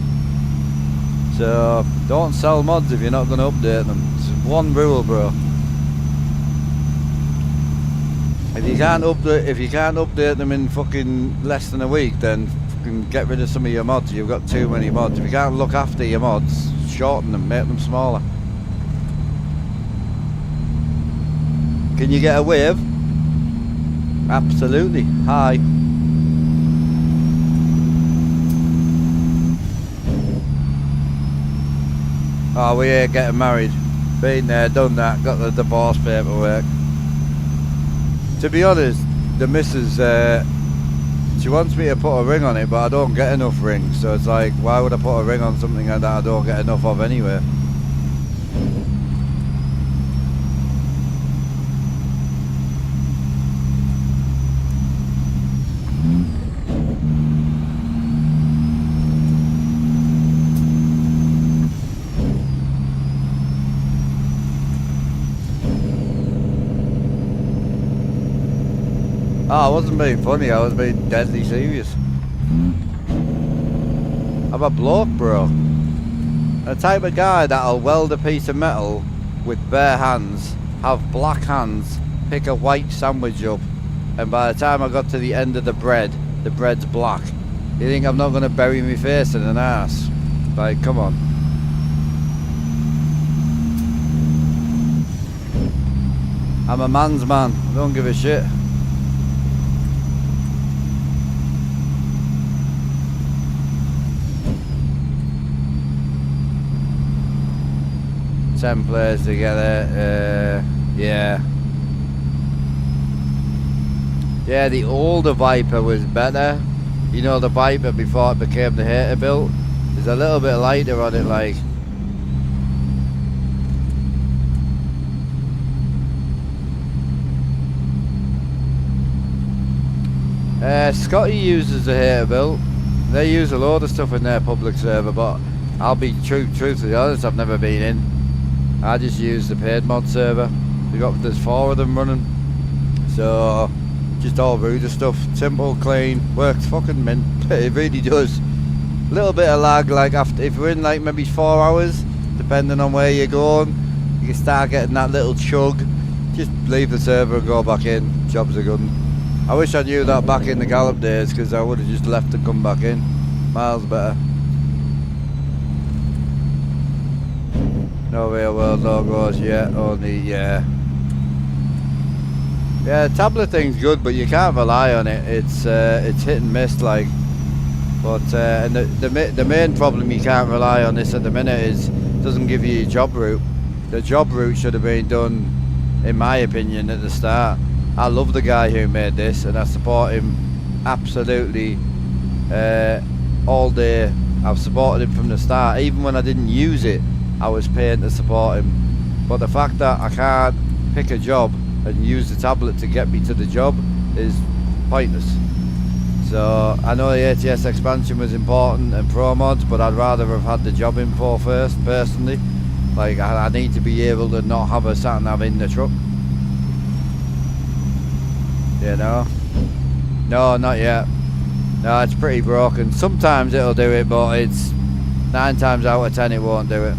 A: So don't sell mods if you're not going to update them. It's one rule, bro. If you can't update them in fucking less than a week, then fucking get rid of some of your mods. You've got too many mods. If you can't look after your mods, shorten them, make them smaller. Can you get a wave? Absolutely. Hi. Oh, we're getting married. Been there, done that, got the divorce paperwork. To be honest, the missus, she wants me to put a ring on it, but I don't get enough rings. So it's like, why would I put a ring on something that I don't get enough of anyway? Oh, I wasn't being funny, I was being deadly serious. I'm a bloke, bro. The type of guy that'll weld a piece of metal with bare hands, have black hands, pick a white sandwich up, and by the time I got to the end of the bread's black. You think I'm not going to bury my face in an arse? Like, come on. I'm a man's man, I don't give a shit. Ten players together, yeah. Yeah, the older Viper was better. You know, the Viper before it became the hater built. There's a little bit lighter on it, like. Scotty uses the hater built. They use a load of stuff in their public server, but I'll be truthfully honest, I've never been in. I just use the paid mod server. There's 4 of them running. So, just all Ruder stuff. Simple, clean, works fucking mint. It really does. A little bit of lag, like after, if we're in like maybe 4 hours, depending on where you're going, you can start getting that little chug. Just leave the server and go back in. Jobs are good. I wish I knew that back in the Gallop days, because I would have just left and come back in. Miles better. No real world logos yet, only, yeah. Yeah, the tablet thing's good, but you can't rely on it. It's hit and miss, like. But and the main problem you can't rely on this at the minute is it doesn't give you your job route. The job route should have been done, in my opinion, at the start. I love the guy who made this, and I support him absolutely all day. I've supported him from the start, even when I didn't use it. I was paying to support him, but the fact that I can't pick a job and use the tablet to get me to the job is pointless. So I know the ATS expansion was important and pro mods, but I'd rather have had the job info first, personally. Like, I need to be able to not have a sat nav in the truck. You know? No, not yet. No, it's pretty broken. Sometimes it'll do it, but it's 9 times out of 10 it won't do it.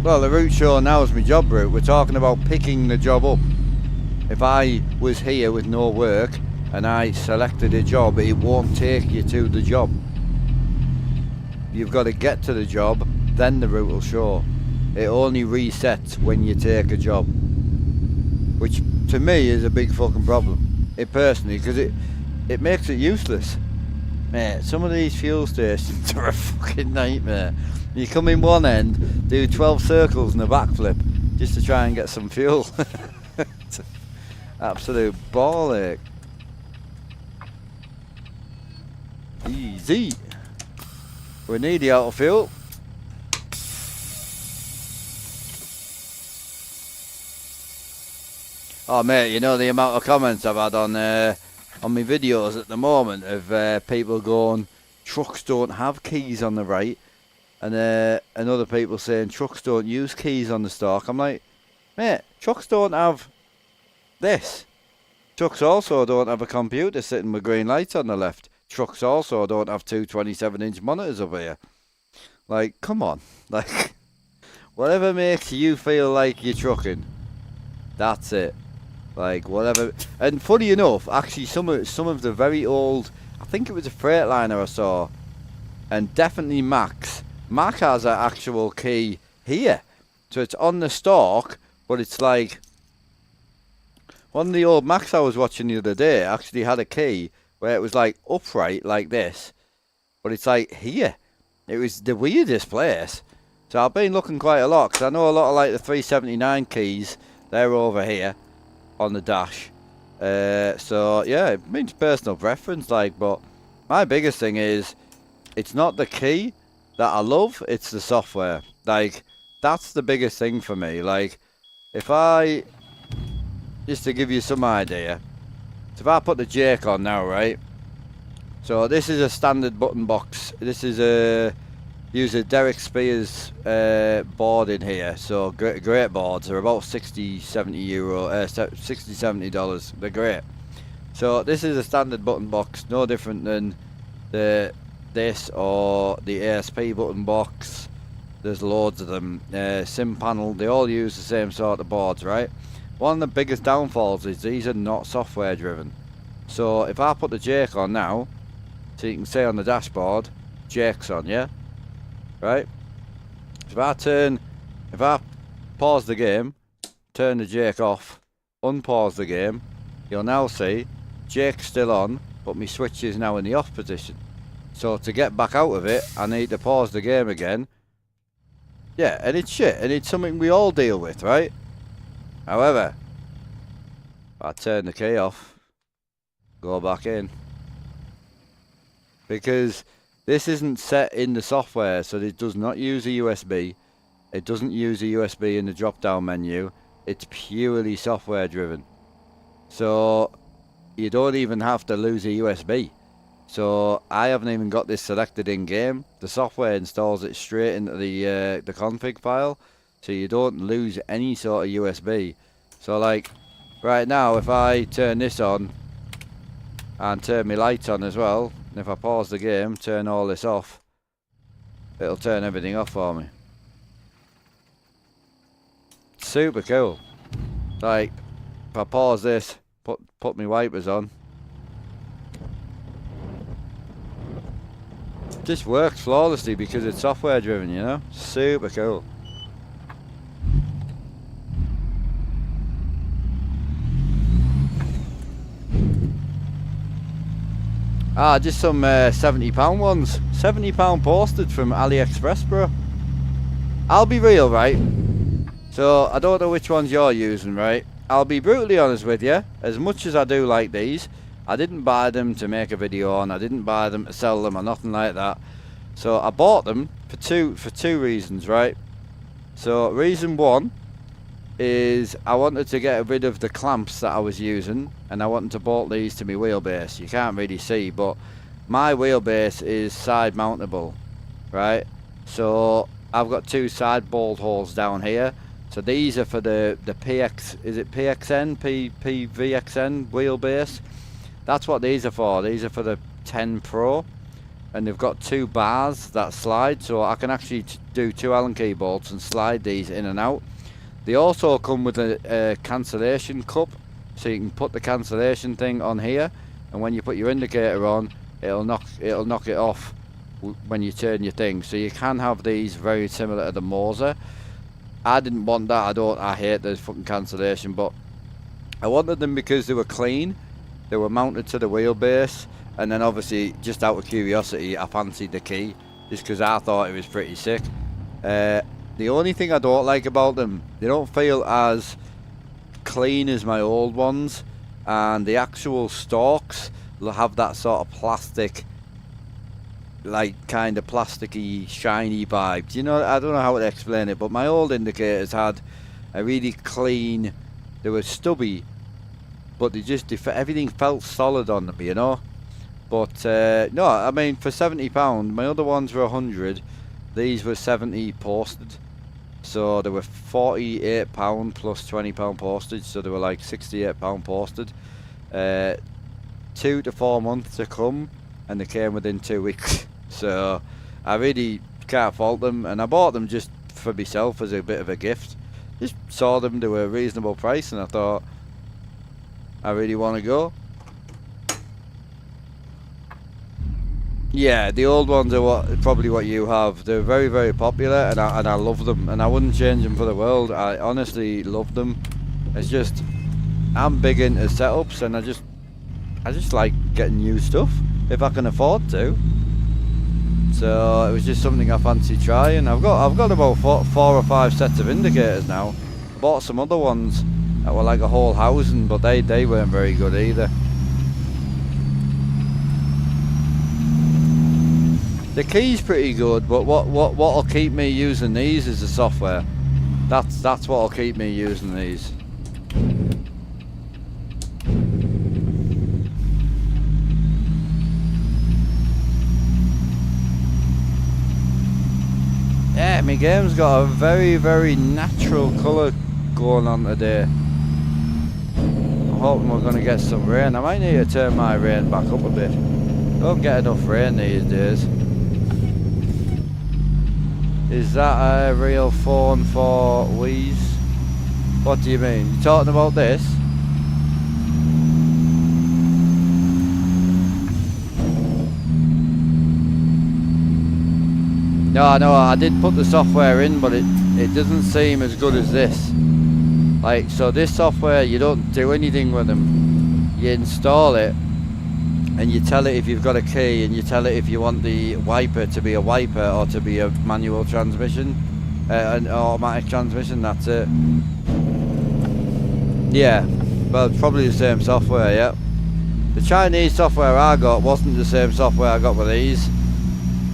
A: Well, the route shown now is my job route. We're talking about picking the job up. If I was here with no work and I selected a job, it won't take you to the job. You've got to get to the job, then the route will show. It only resets when you take a job, which to me is a big fucking problem. It personally, because it makes it useless. Mate, some of these fuel stations are a fucking nightmare. You come in one end, do 12 circles and a backflip just to try and get some fuel. It's an absolute ball ache. Easy. We need the auto fuel. Oh mate, you know the amount of comments I've had on my videos at the moment of people going, trucks don't have keys on the right, and other people saying trucks don't use keys on the stalk. I'm like, mate, trucks don't have this. Trucks also don't have a computer sitting with green lights on the left. Trucks also don't have two 27-inch monitors up here. Like, come on. Like, whatever makes you feel like you're trucking, that's it. like whatever. And funny enough, actually, some of the very old, I think it was a Freightliner I saw, and definitely Max. Mac has an actual key here, so it's on the stalk, but it's like one of the old Macs I was watching the other day actually had a key where it was like upright like this, but it's like here. It was the weirdest place. So I've been looking quite a lot, because I know a lot of like the 379 keys, they're over here on the dash. So yeah, it means personal preference, like, but my biggest thing is, it's not the key that I love, it's the software. Like, that's the biggest thing for me. Like, if I, just to give you some idea, so if I put the Jake on now, right? So this is a standard button box. This is a use a Derek Spears board in here. So great boards. They're about 60-70 euro, $60-70. They're great. So this is a standard button box, no different than this or the ASP button box. There's loads of them. Sim panel. They all use the same sort of boards, right? One of the biggest downfalls is these are not software driven. So if I put the Jake on now, so you can see on the dashboard, Jake's on, yeah? Right? So if I pause the game, turn the Jake off, unpause the game, you'll now see Jake's still on, but my switch is now in the off position. So to get back out of it, I need to pause the game again. Yeah, and it's shit, and it's something we all deal with, right? However, if I turn the key off, go back in. Because this isn't set in the software, so it does not use a USB. It doesn't use a USB in the drop-down menu. It's purely software driven. So you don't even have to lose a USB. So I haven't even got this selected in game. The software installs it straight into the config file, so you don't lose any sort of USB. So like right now, if I turn this on and turn my lights on as well, and if I pause the game, turn all this off, it'll turn everything off for me. Super cool. Like, if I pause this, put my wipers on, just works flawlessly because it's software driven, you know? Super cool. Ah, just some £70 ones. £70 posted from AliExpress, bro. I'll be real, right? So, I don't know which ones you're using, right? I'll be brutally honest with you. As much as I do like these, I didn't buy them to make a video on. I didn't buy them to sell them or nothing like that. So, I bought them for two reasons, right? So, reason one is I wanted to get rid of the clamps that I was using, and I wanted to bolt these to my wheelbase. You can't really see, but my wheelbase is side mountable, right? So I've got two side bolt holes down here. So these are for the PX, is it PXN, PVXN wheelbase? That's what these are for. These are for the 10 Pro, and they've got two bars that slide, so I can actually do two Allen key bolts and slide these in and out. They also come with a cancellation cup, so you can put the cancellation thing on here, and when you put your indicator on, it'll knock it off when you turn your thing. So you can have these very similar to the Moser. I didn't want that. I hate the fucking cancellation, but I wanted them because they were clean. They were mounted to the wheelbase, and then obviously, just out of curiosity, I fancied the key just because I thought it was pretty sick. The only thing I don't like about them, they don't feel as clean as my old ones, and the actual stalks have that sort of plastic, like kind of plasticky, shiny vibe. You know, I don't know how to explain it, but my old indicators had a really clean, they were stubby, but everything felt solid on them, you know. But no, I mean, for £70, my other ones were 100. These were 70 posted. So they were £48 plus £20 postage, so they were like £68 posted. 2 to 4 months to come, and they came within 2 weeks. So I really can't fault them, and I bought them just for myself as a bit of a gift. Just saw them, they were a reasonable price, and I thought, I really want to go. Yeah, the old ones are probably what you have. They're very, very popular, and I love them, and I wouldn't change them for the world. I honestly love them. It's just, I'm big into setups, and I just like getting new stuff if I can afford to. So it was just something I fancy trying. I've got about four or five sets of indicators now. I bought some other ones that were like a whole housing, but they weren't very good either. The key's pretty good, but what'll keep me using these is the software. That's what'll keep me using these. Yeah, my game's got a very, very natural colour going on today. I'm hoping we're going to get some rain. I might need to turn my rain back up a bit. Don't get enough rain these days. Is that a real phone for Wheeze? What do you mean? You talking about this? No, I did put the software in, but it doesn't seem as good as this. Like, so this software, you don't do anything with them. You install it, and you tell it if you've got a key, and you tell it if you want the wiper to be a wiper or to be a manual transmission, an automatic transmission. That's it. Yeah, well, it's probably the same software. Yeah, the Chinese software I got wasn't the same software I got with these.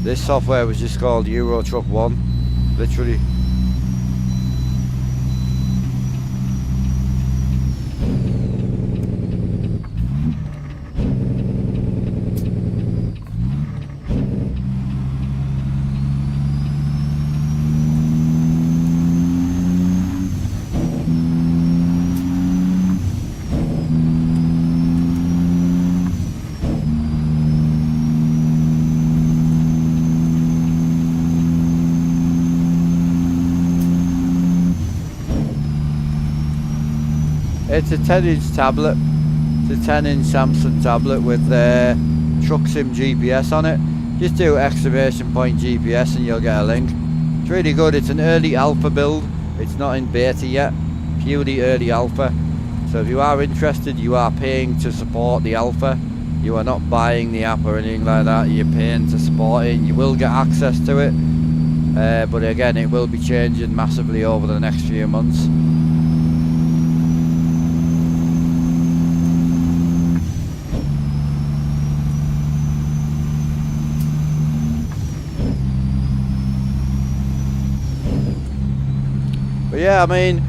A: This software was just called Euro Truck 1, literally. It's a 10-inch tablet. It's a 10-inch Samsung tablet with Truck Sim GPS on it. Just do exclamation point GPS and you'll get a link. It's really good. It's an early alpha build. It's not in beta yet. Purely early alpha. So if you are interested, you are paying to support the alpha. You are not buying the app or anything like that. You're paying to support it. And you will get access to it. But again, it will be changing massively over the next few months. But yeah, I mean,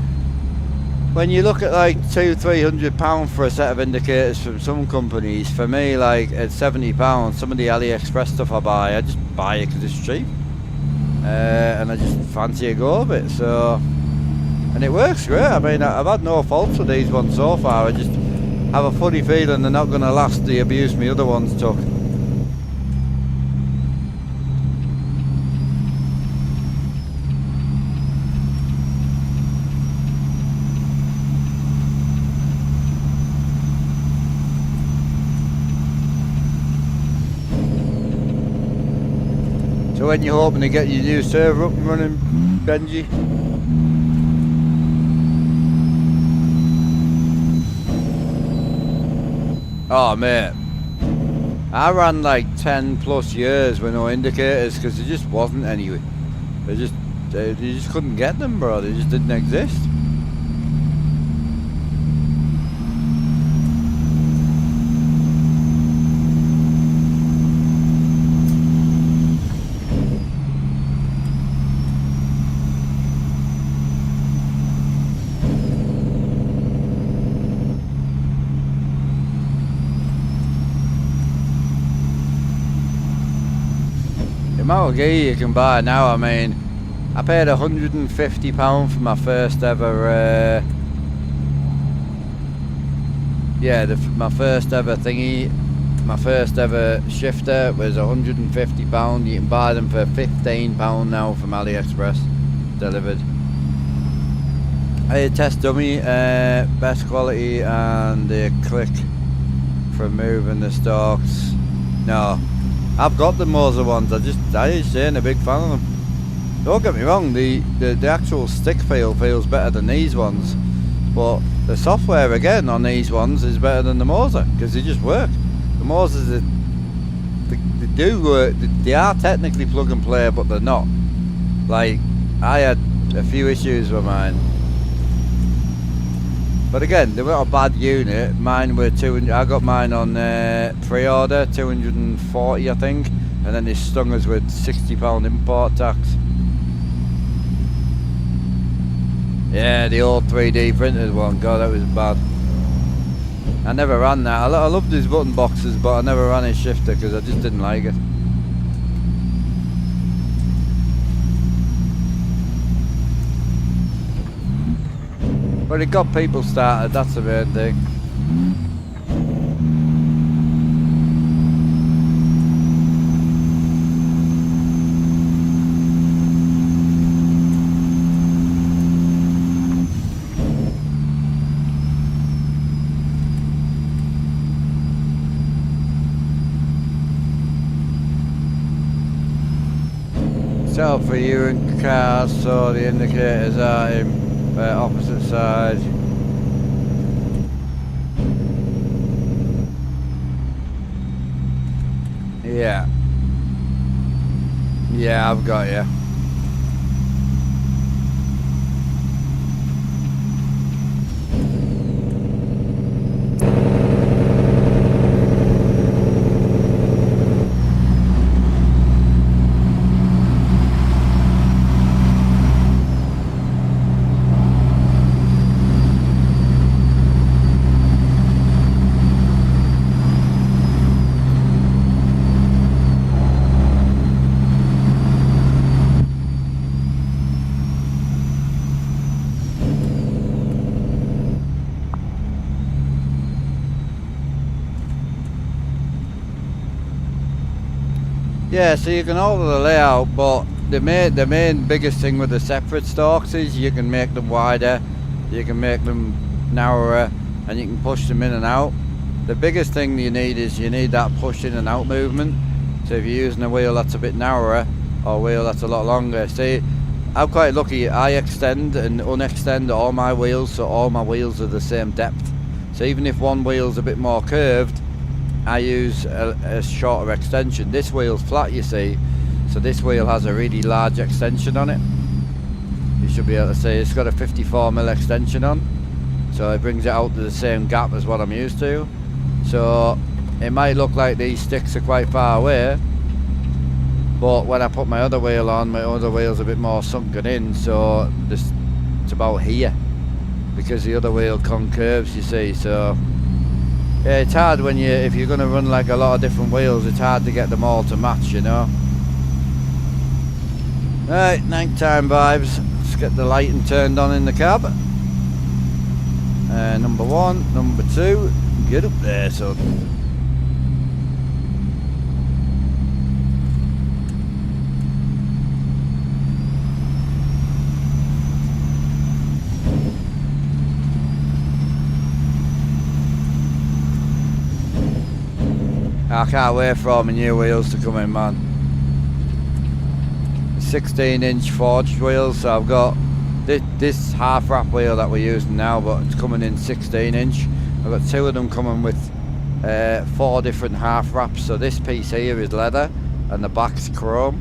A: when you look at like £200-300 for a set of indicators from some companies, for me, like at £70, some of the AliExpress stuff I buy, I just buy it because it's cheap, and I just fancy a go of it. So, and it works great. I mean, I've had no faults with these ones so far. I just have a funny feeling they're not going to last the abuse my other ones took. So when you're hoping to get your new server up and running, Benji? Oh mate, I ran like 10 plus years with no indicators because there just wasn't any. You just couldn't get them, bro. They just didn't exist. The amount of gear you can buy now, I mean, I paid £150 for my first ever, my first ever thingy, my first ever shifter was £150. You can buy them for £15 now from AliExpress, delivered. A test dummy, best quality and the click for moving the stalks. No, I've got the Moser ones. I just ain't a big fan of them. Don't get me wrong, the actual stick feel feels better than these ones, but the software again on these ones is better than the Moser because they just work. The Mosers they do work. They are technically plug and play, but they're not. Like, I had a few issues with mine. But again, they weren't a bad unit. Mine were 200. I got mine on pre-order, 240, I think, and then they stung us with £60 import tax. Yeah, the old 3D printed one. God, that was bad. I never ran that. I loved his button boxes, but I never ran his shifter because I just didn't like it. But it got people started, that's the main thing. So for you in cars, so the indicators are in opposite side. Yeah. Yeah, I've got you. Yeah, so you can alter the layout, but the main biggest thing with the separate stalks is you can make them wider, you can make them narrower, and you can push them in and out. The biggest thing you need is you need that push in and out movement. So if you're using a wheel that's a bit narrower or a wheel that's a lot longer, see, I'm quite lucky. I extend and unextend all my wheels, so all my wheels are the same depth. So even if one wheel's a bit more curved, I use a shorter extension. This wheel's flat, you see, so this wheel has a really large extension on it. You should be able to see it's got a 54mm extension on, so it brings it out to the same gap as what I'm used to. So it might look like these sticks are quite far away, but when I put my other wheel on, my other wheel's a bit more sunken in, so it's about here, because the other wheel concurves, you see. So yeah, it's hard when if you're going to run like a lot of different wheels, it's hard to get them all to match, you know. Right, nighttime vibes. Let's get the lighting turned on in the cab. Number one, number two, get up there, son. I can't wait for all my new wheels to come in, man. 16-inch forged wheels, so I've got this half wrap wheel that we're using now, but it's coming in 16-inch. I've got two of them coming with 4 different half wraps. So this piece here is leather and the back's chrome,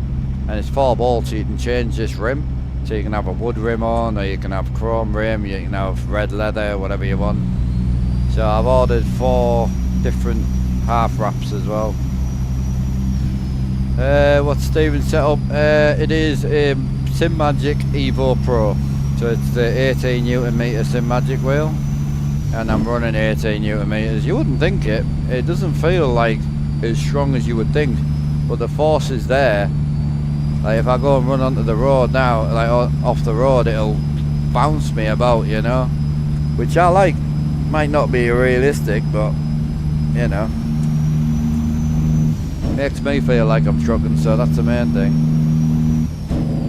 A: and it's 4 bolts, so you can change this rim. So you can have a wood rim on, or you can have chrome rim, you can have red leather, whatever you want. So I've ordered 4 different half wraps as well. What's Steven set up? It is a SimMagic Evo Pro, so it's the 18 Newton meter SimMagic wheel, and I'm running 18 Newton meters. You wouldn't think it. It doesn't feel like as strong as you would think, but the force is there. Like if I go and run onto the road now, like off the road, it'll bounce me about, you know, which I like. Might not be realistic, but you know, makes me feel like I'm trucking, so that's the main thing.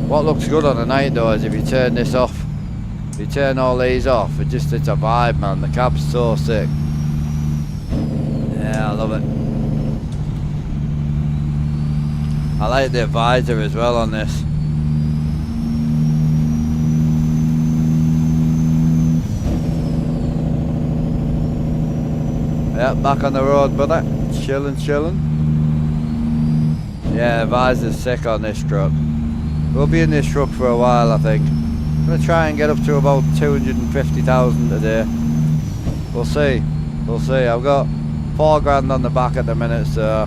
A: What looks good on a night though is if you turn this off You turn all these off, it's a vibe, man. The cab's so sick. Yeah, I love it. I like the visor as well on this. Yep, back on the road, brother. Chilling. Yeah, the visor's sick on this truck. We'll be in this truck for a while, I think. I'm going to try and get up to about 250,000 a day. We'll see. I've got 4 grand on the back at the minute, so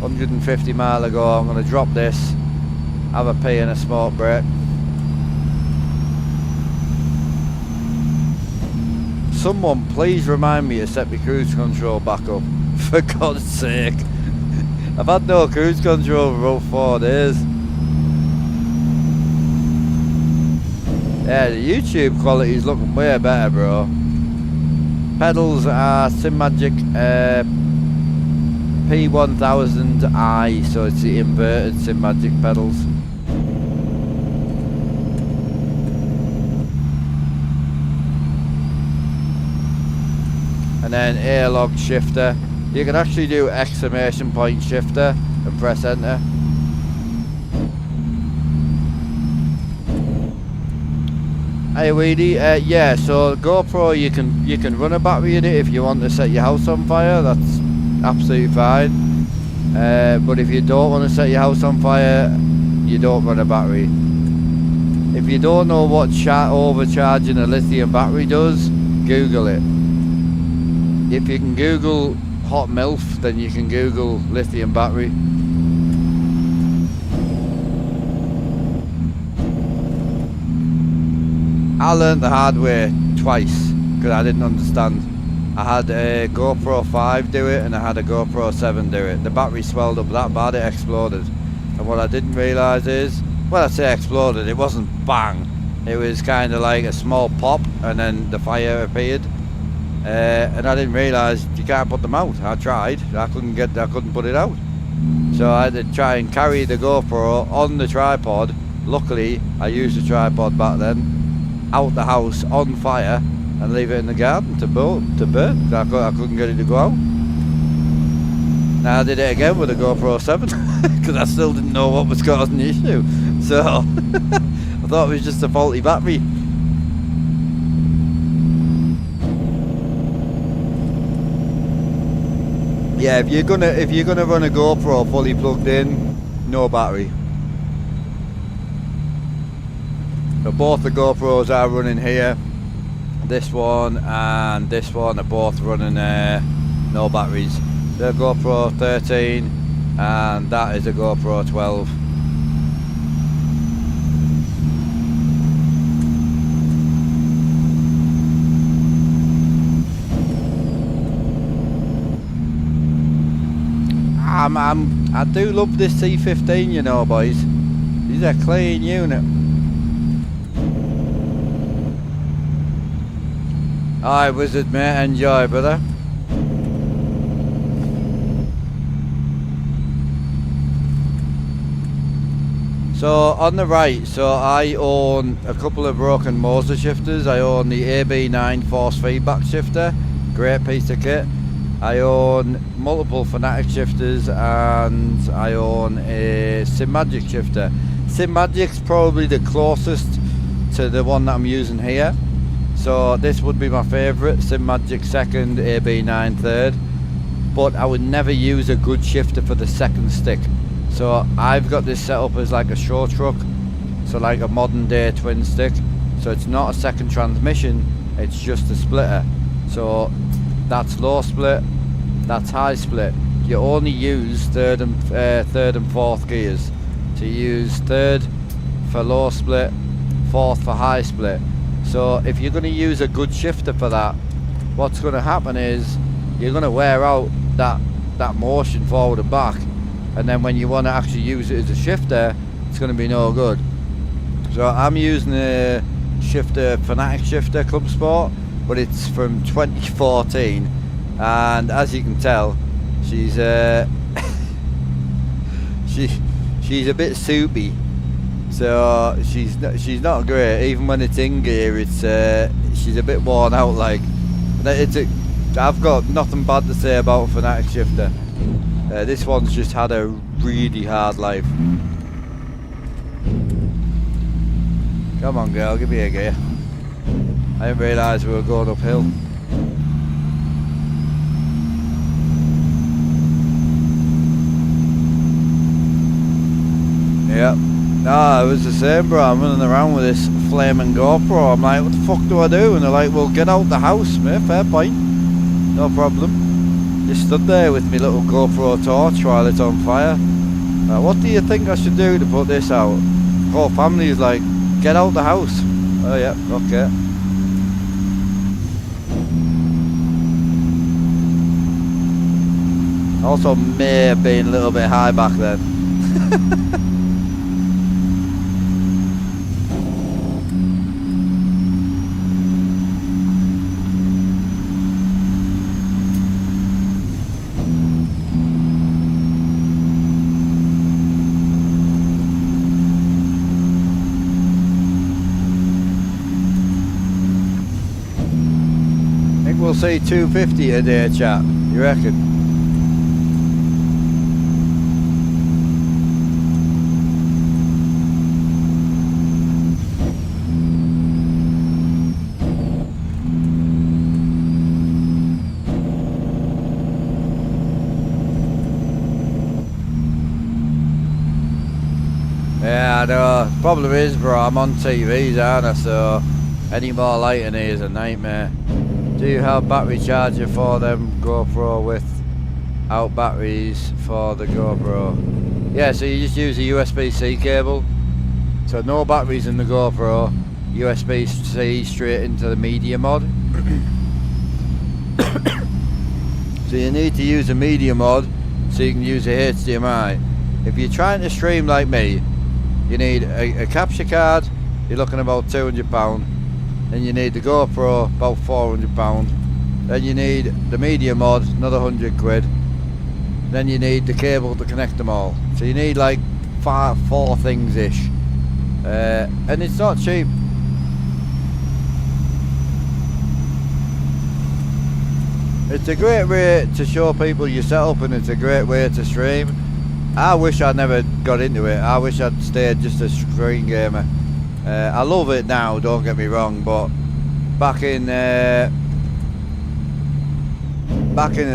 A: 150 mile ago. I'm going to drop this, have a pee and a smoke break. Someone please remind me to set my cruise control back up, for God's sake. I've had no cruise control for about 4 days. Yeah, the YouTube quality is looking way better, bro. Pedals are Simagic P1000i, so it's the inverted Simagic pedals. And then A-log shifter. You can actually do exclamation point shifter and press enter. Hey Weedy, yeah, so GoPro you can run a battery in it if you want to set your house on fire. That's absolutely fine. But if you don't want to set your house on fire, you don't run a battery. If you don't know what overcharging a lithium battery does, Google it. If you can Google hot MILF, then you can Google lithium battery. I learned the hard way twice because I didn't understand. I had a GoPro 5 do it and I had a GoPro 7 do it. The battery swelled up that bad it exploded. And what I didn't realise is, well, I say exploded, it wasn't bang. It was kind of like a small pop and then the fire appeared. And I didn't realise you can't put them out. I tried, I couldn't put it out. So I had to try and carry the GoPro on the tripod. Luckily, I used the tripod back then. Out the house on fire and leave it in the garden to burn. I couldn't get it to go out. Now I did it again with a GoPro 7 because I still didn't know what was causing the issue. So I thought it was just a faulty battery. Yeah, if you're gonna run a GoPro fully plugged in, no battery. So both the GoPros are running here. This one and this one are both running no batteries. The GoPro 13 and that is a GoPro 12. I do love this C15, you know, boys. He's a clean unit. Alright, Wizard mate, enjoy, brother. So on the right, so I own a couple of broken Moser shifters. I own the AB9 force feedback shifter, great piece of kit. I own multiple Fanatic shifters and I own a Simagic shifter. Simagic's probably the closest to the one that I'm using here. So this would be my favourite, Simagic second, AB9 third. But I would never use a good shifter for the second stick. So I've got this set up as like a show truck, so like a modern day twin stick. So it's not a second transmission, it's just a splitter. So that's low split, that's high split. You only use third and fourth gears. So you use third for low split, fourth for high split. So if you're going to use a good shifter for that, what's going to happen is you're going to wear out that motion forward and back, and then when you want to actually use it as a shifter, it's going to be no good. So I'm using a shifter, Fanatic shifter Club Sport, but it's from 2014, and as you can tell, she's she's a bit soupy. So she's not great. Even when it's in gear, it's she's a bit worn out. Like, I've got nothing bad to say about Fanatic Shifter. This one's just had a really hard life. Come on, girl, give me a gear. I didn't realise we were going uphill. Yep. Nah, it was the same, bro. I'm running around with this flaming GoPro. I'm like, what the fuck do I do? And they're like, well, get out the house, mate. Fair point. No problem. Just stood there with my little GoPro torch while it's on fire. What do you think I should do to put this out? The whole family is like, get out the house. Oh, yeah, okay. Also may have been a little bit high back then. We'll see 250 a day, chat. You reckon? Yeah, I know. Problem is, bro, I'm on TVs, aren't I? So any more light in here is a nightmare. Do you have battery charger for them GoPro without batteries for the GoPro? Yeah, so you just use a USB-C cable. So no batteries in the GoPro, USB-C straight into the media mod. So you need to use a media mod so you can use a HDMI. If you're trying to stream like me, you need a capture card, you're looking about £200. Then you need the GoPro, about £400. Then you need the media mod, another 100 quid. Then you need the cable to connect them all. So you need like four things ish. And it's not cheap. It's a great way to show people your setup, and it's a great way to stream. I wish I'd never got into it. I wish I'd stayed just a screen gamer. I love it now, don't get me wrong, but back in the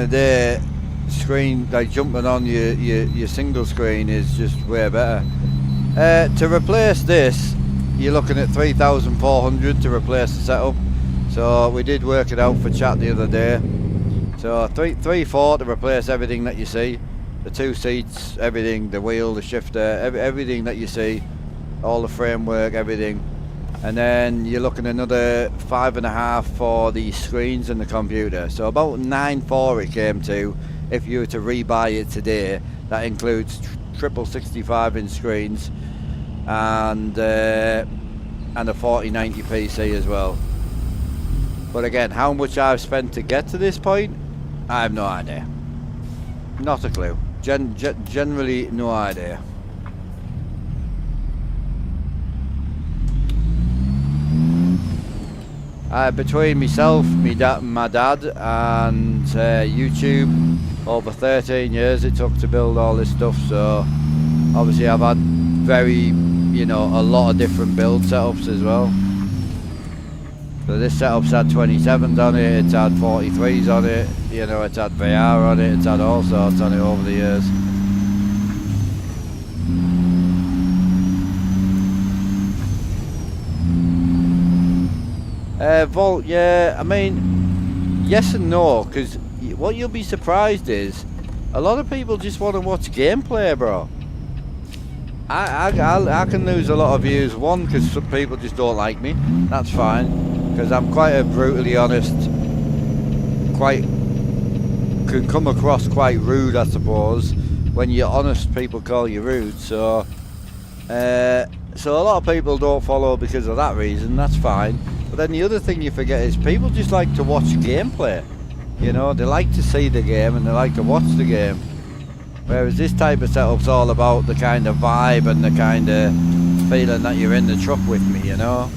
A: day, screen, like jumping on your single screen is just way better. To replace this, you're looking at 3,400 to replace the setup. So we did work it out for chat the other day. So 3,400 to replace everything that you see, the two seats, everything, the wheel, the shifter, everything that you see. All the framework, everything, and then you're looking another 5.5 for the screens and the computer. So about 9,400 it came to if you were to rebuy it today. That includes triple 65-inch screens and a 4090 PC as well. But again, how much I've spent to get to this point, I have no idea. Not a clue. Generally, no idea. Between myself, my dad and YouTube, over 13 years it took to build all this stuff. So obviously I've had a lot of different build setups as well. So this setup's had 27s on it, it's had 43s on it, it's had VR on it, it's had all sorts on it over the years. Volt, yeah, I mean, yes and no, because what you'll be surprised is a lot of people just want to watch gameplay, bro. I can lose a lot of views, one, because some people just don't like me. That's fine, because I'm quite a brutally honest, can come across quite rude, I suppose. When you're honest, people call you rude. So a lot of people don't follow because of that reason. That's fine. But then the other thing you forget is people just like to watch gameplay. They like to see the game and they like to watch the game. Whereas this type of setup's all about the kind of vibe and the kind of feeling that you're in the truck with me, you know.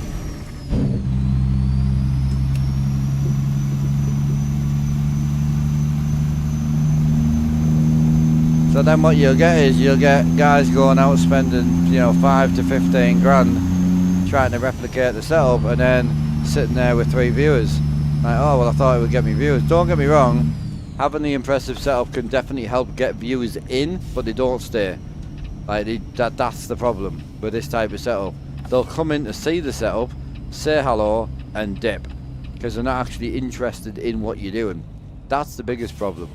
A: So then what you'll get is you'll get guys going out spending, you know, 5 to 15 grand trying to replicate the setup, and then sitting there with 3 viewers. Like, oh well, I thought it would get me viewers. Don't get me wrong, having the impressive setup can definitely help get viewers in, but they don't stay. Like, that's the problem with this type of setup. They'll come in to see the setup, say hello, and dip, because they're not actually interested in what you're doing. That's the biggest problem.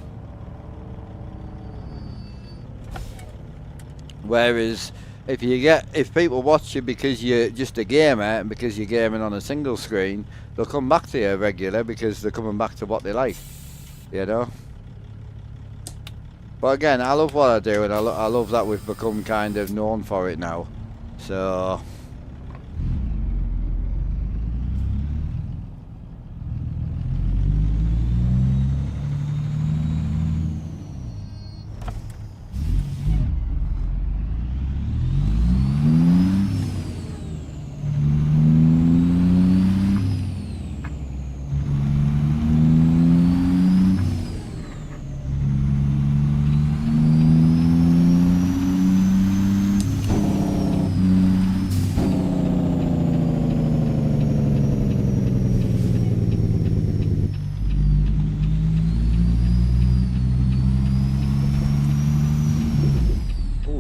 A: Whereas if people watch you because you're just a gamer and because you're gaming on a single screen, they'll come back to you regular because they're coming back to what they like, you know. But again, I love what I do, and I love that we've become kind of known for it now. So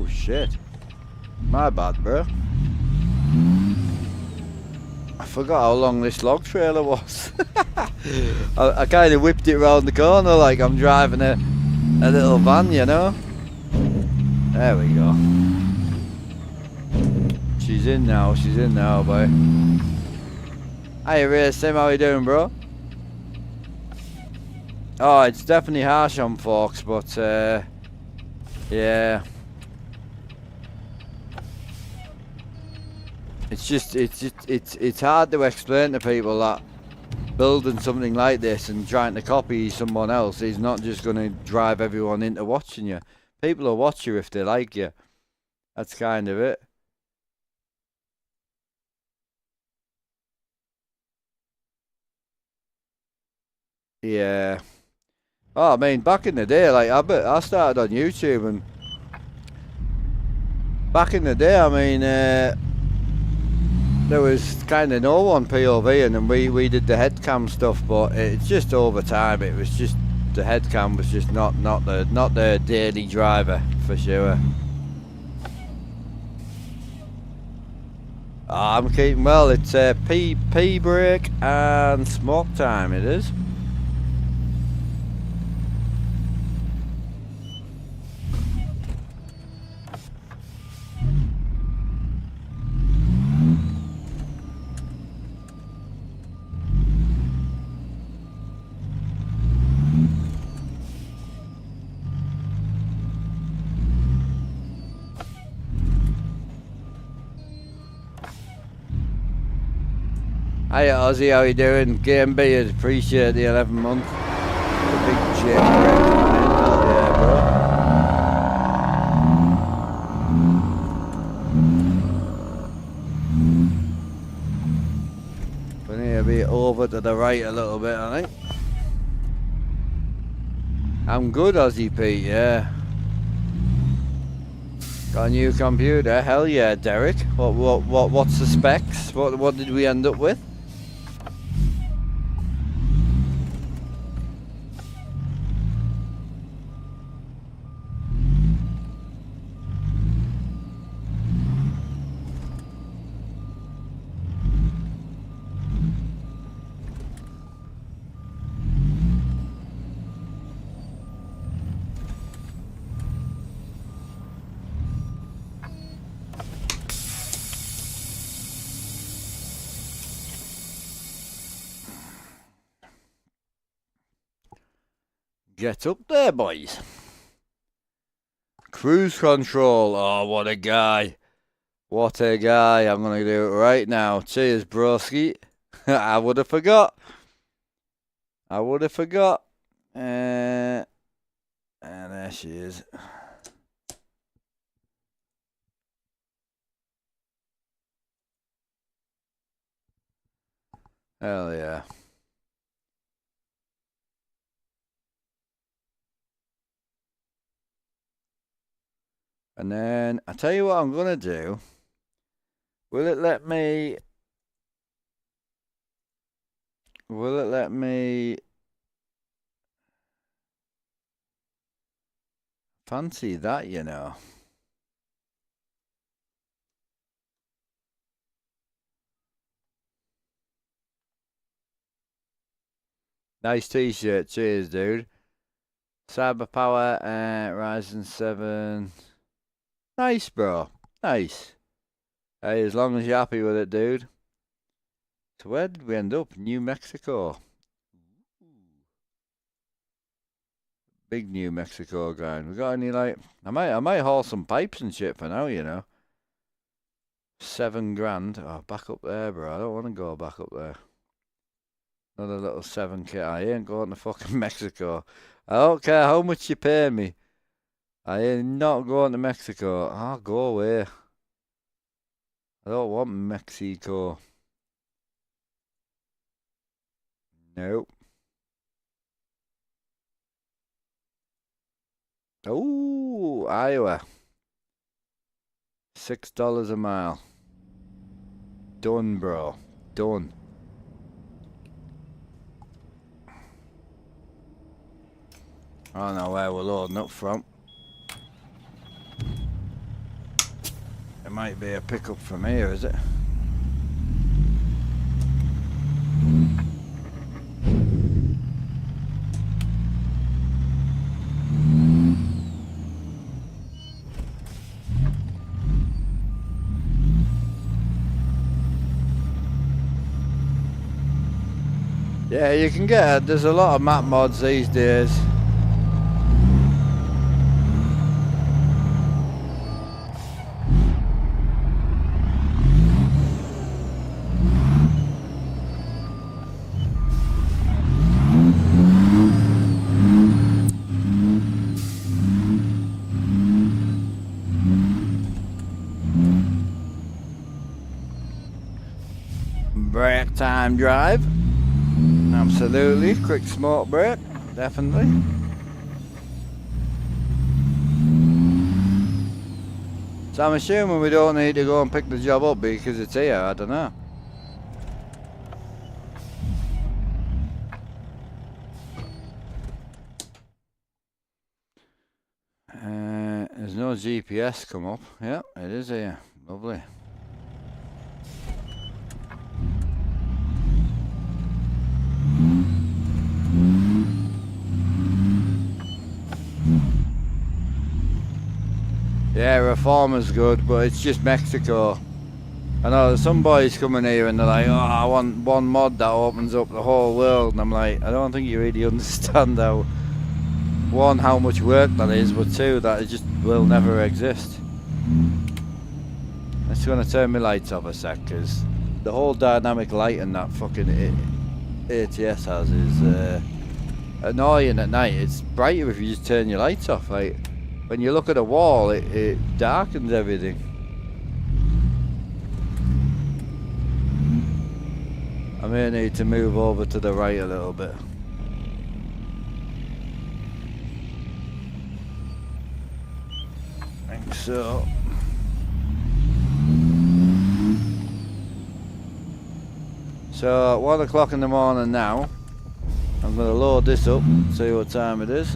A: shit. My bad, bro. I forgot how long this log trailer was. I kind of whipped it around the corner like I'm driving a little van, you know. There we go. She's in now, boy. Hey, Ray Sim, how you doing, bro? Oh, it's definitely harsh on folks, but yeah. It's hard to explain to people that building something like this and trying to copy someone else is not just going to drive everyone into watching you. People will watch you if they like you. That's kind of it. Yeah. Oh, I mean, back in the day, like I started on YouTube, and back in the day, I mean, there was kind of no one POV, and then we did the headcam stuff, but it's just over time. It was just the headcam was just not the daily driver for sure. I'm keeping well. It's pee break and smoke time. It is. Hiya Ozzy, how you doing? Game Beard, appreciate the 11 month. The big check. Hell yeah, bro. We need to be over to the right a little bit, I think. I'm good, Ozzy Pete, yeah. Got a new computer, hell yeah, Derek. What's the specs? What did we end up with? Get up there, boys. Cruise control. Oh, what a guy. What a guy. I'm going to do it right now. Cheers, broski. I would have forgot. And there she is. Hell yeah. And then, I tell you what I'm going to do. Will it let me... Will it let me... Fancy that, you know. Nice t-shirt. Cheers, dude. Cyber Power, Ryzen 7. Nice, bro. Nice. Hey, as long as you're happy with it, dude. So where did we end up? New Mexico. Big New Mexico grind. We got any like... I might haul some pipes and shit for now, you know. 7 grand. Oh, back up there, bro. I don't want to go back up there. Another little 7k. I ain't going to fucking Mexico. I don't care how much you pay me. I ain't not going to Mexico. I'll go away. I don't want Mexico. Nope. Oh, Iowa. $6 a mile. Done, bro. Done. I don't know where we're loading up from. It might be a pickup from here, is it? Yeah, you can get, there's a lot of map mods these days. Break time drive. Absolutely. Quick smoke break. Definitely. So I'm assuming we don't need to go and pick the job up because it's here. I don't know. There's no GPS come up. Yeah, it is here. Lovely. Yeah, Reformer's good, but it's just Mexico. I know there's some boys coming here and they're like, oh, I want one mod that opens up the whole world. And I'm like, I don't think you really understand how, one, how much work that is, but two, that it just will never exist. I'm just going to turn my lights off a sec, because the whole dynamic lighting that fucking ATS has is annoying at night. It's brighter if you just turn your lights off. Like, when you look at a wall, it darkens everything. I may need to move over to the right a little bit. I think so. So, 1 o'clock in the morning now. I'm going to load this up, see what time it is.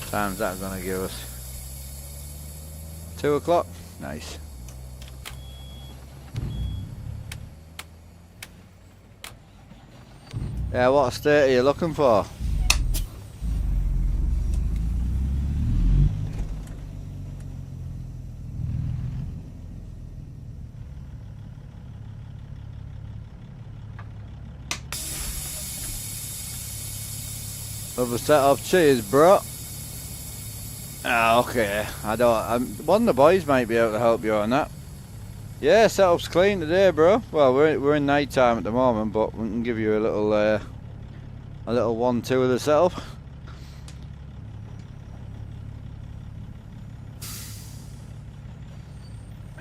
A: Time's that going to give us? 2 o'clock? Nice. Yeah, what state are you looking for? Other setup, cheers, bro. Ah, okay. One of the boys might be able to help you on that. Yeah, setup's clean today, bro. Well, we're in night time at the moment, but we can give you a little 1-2 of the setup.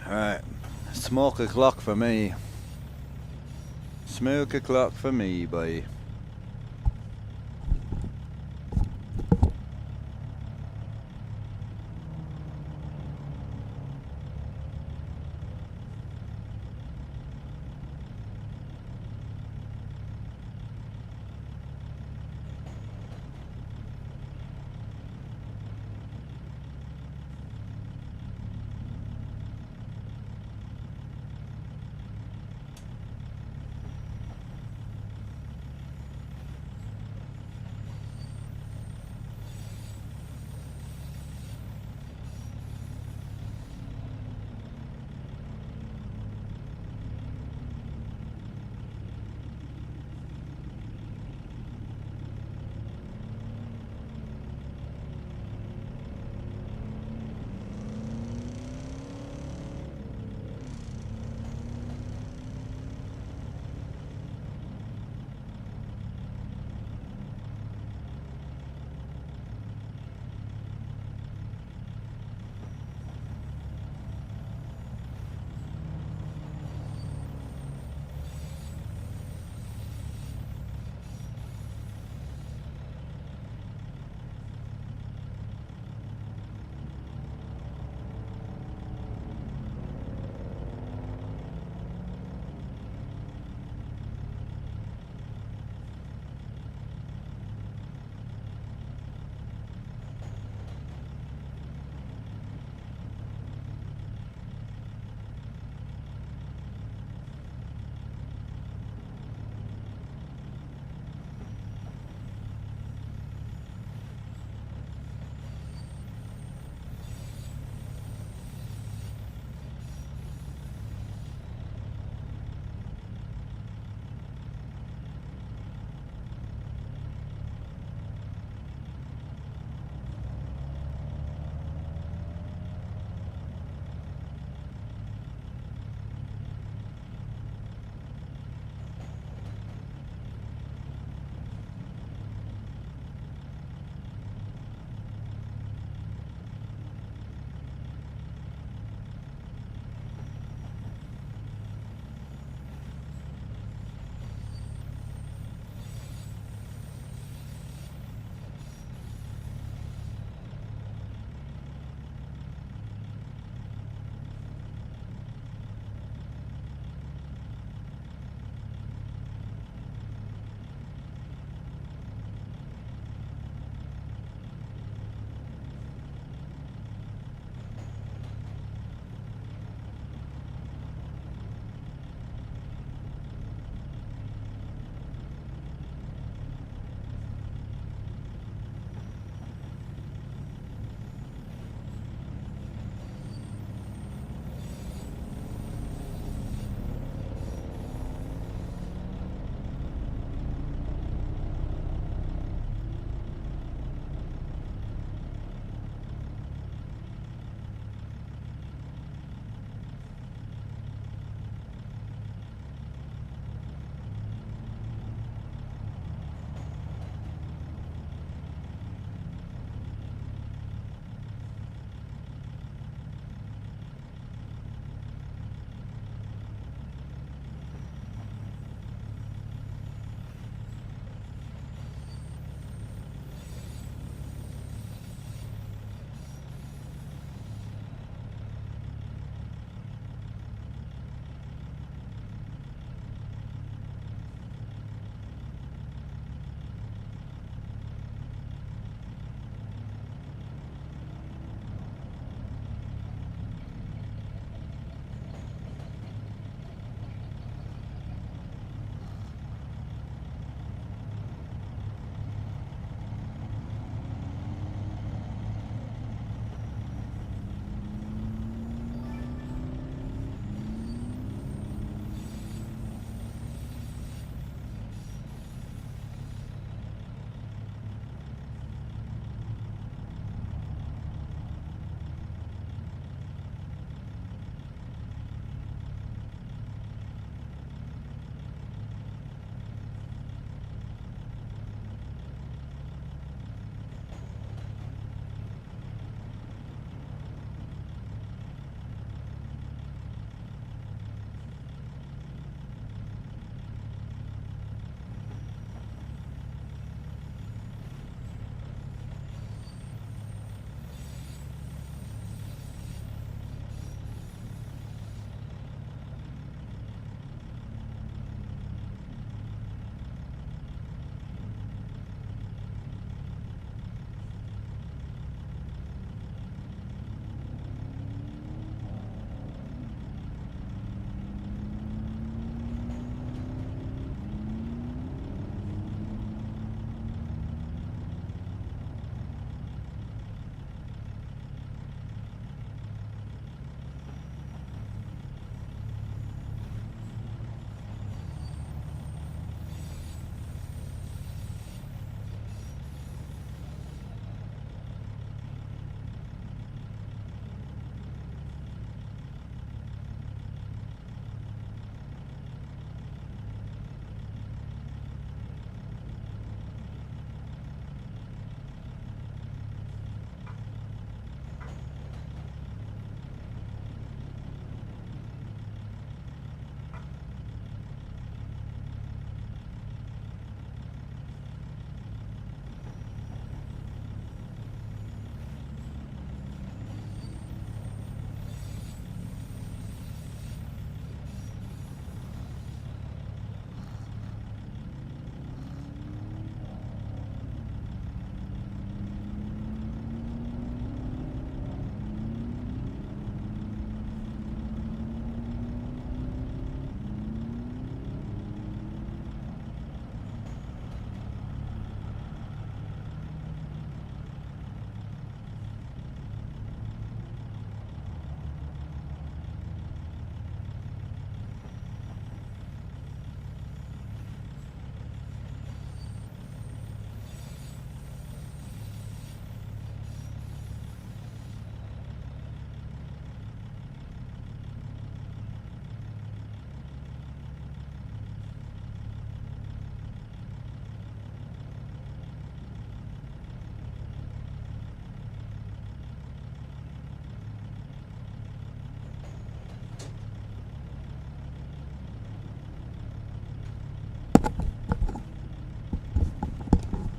A: Alright, smoke o'clock for me. Smoke o'clock for me, boy.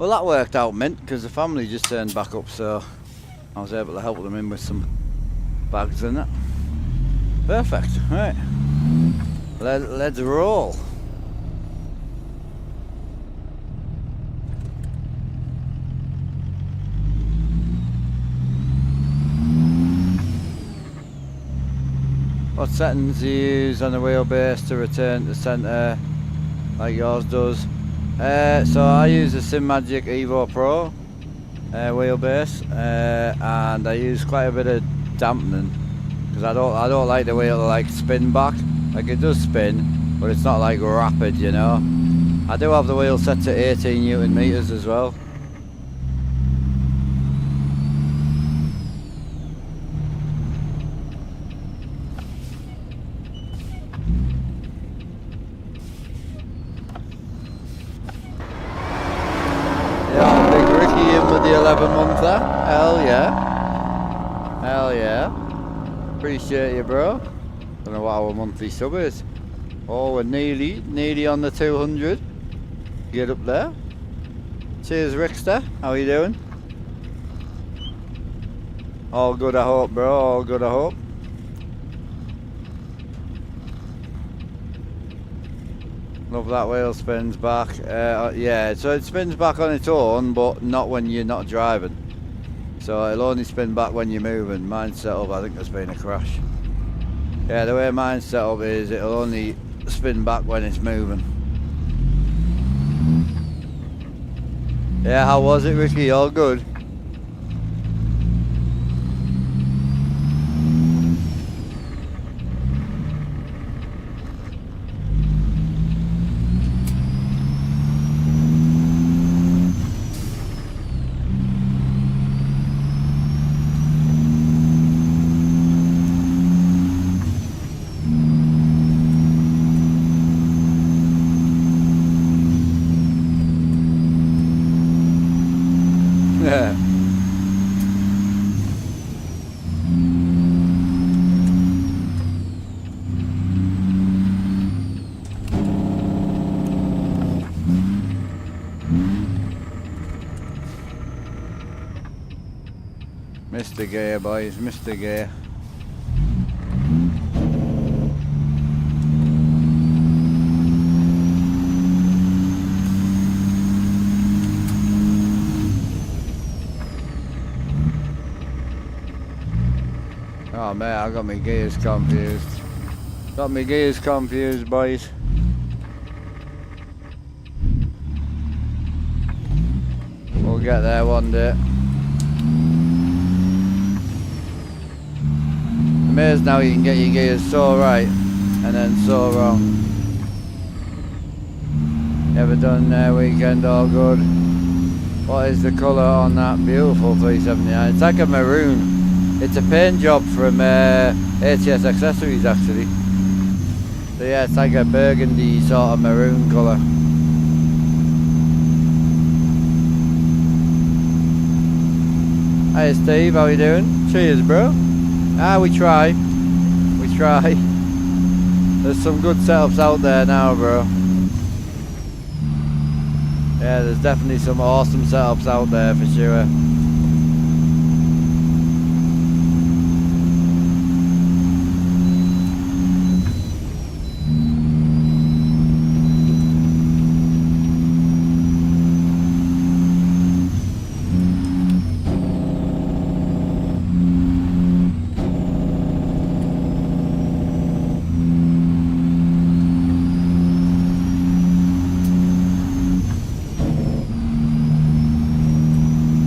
A: Well, that worked out mint because the family just turned back up, so I was able to help them in with some bags and that. Perfect. Right. Let's roll. What settings do you use on the wheelbase to return to centre like yours does? So I use the SimMagic Evo Pro wheelbase, and I use quite a bit of dampening because I don't like the wheel to like spin back. Like it does spin, but it's not like rapid, you know. I do have the wheel set to 18 Newton meters as well. Yeah, Big Ricky in with the 11-monther. Hell yeah. Hell yeah. Appreciate you, bro. Don't know what our monthly sub is. Oh, we're nearly on the 200. Get up there. Cheers, Rickster. How are you doing? All good, I hope, bro. All good, I hope. Love that wheel spins back. Yeah, so it spins back on its own, but not when you're not driving. So it'll only spin back when you're moving. Mine's set up, I think there's been a crash. Yeah, the way mine's set up is it'll only spin back when it's moving. Yeah, how was it, Ricky? All good? Yeah. Mr. Gear, boys, Mr. Gear. Oh man, I got my gears confused. Got my gears confused, boys. We'll get there one day. Amazed now you can get your gears so right and then so wrong. Ever done weekend all good? What is the colour on that beautiful 379? It's like a maroon. It's a paint job from ATS Accessories actually. So yeah, it's like a burgundy sort of maroon colour. Hey Steve, how you doing? Cheers, bro. Ah, we try. We try. There's some good setups out there now, bro. Yeah, there's definitely some awesome setups out there for sure.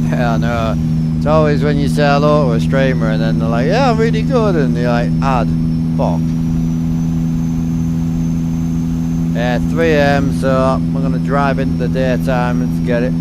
A: Yeah, I know. It's always when you say hello to a streamer and then they're like, yeah, I'm really good, and you're like, ad, fuck. Yeah, 3 AM, so we're gonna drive into the daytime. Let's get it.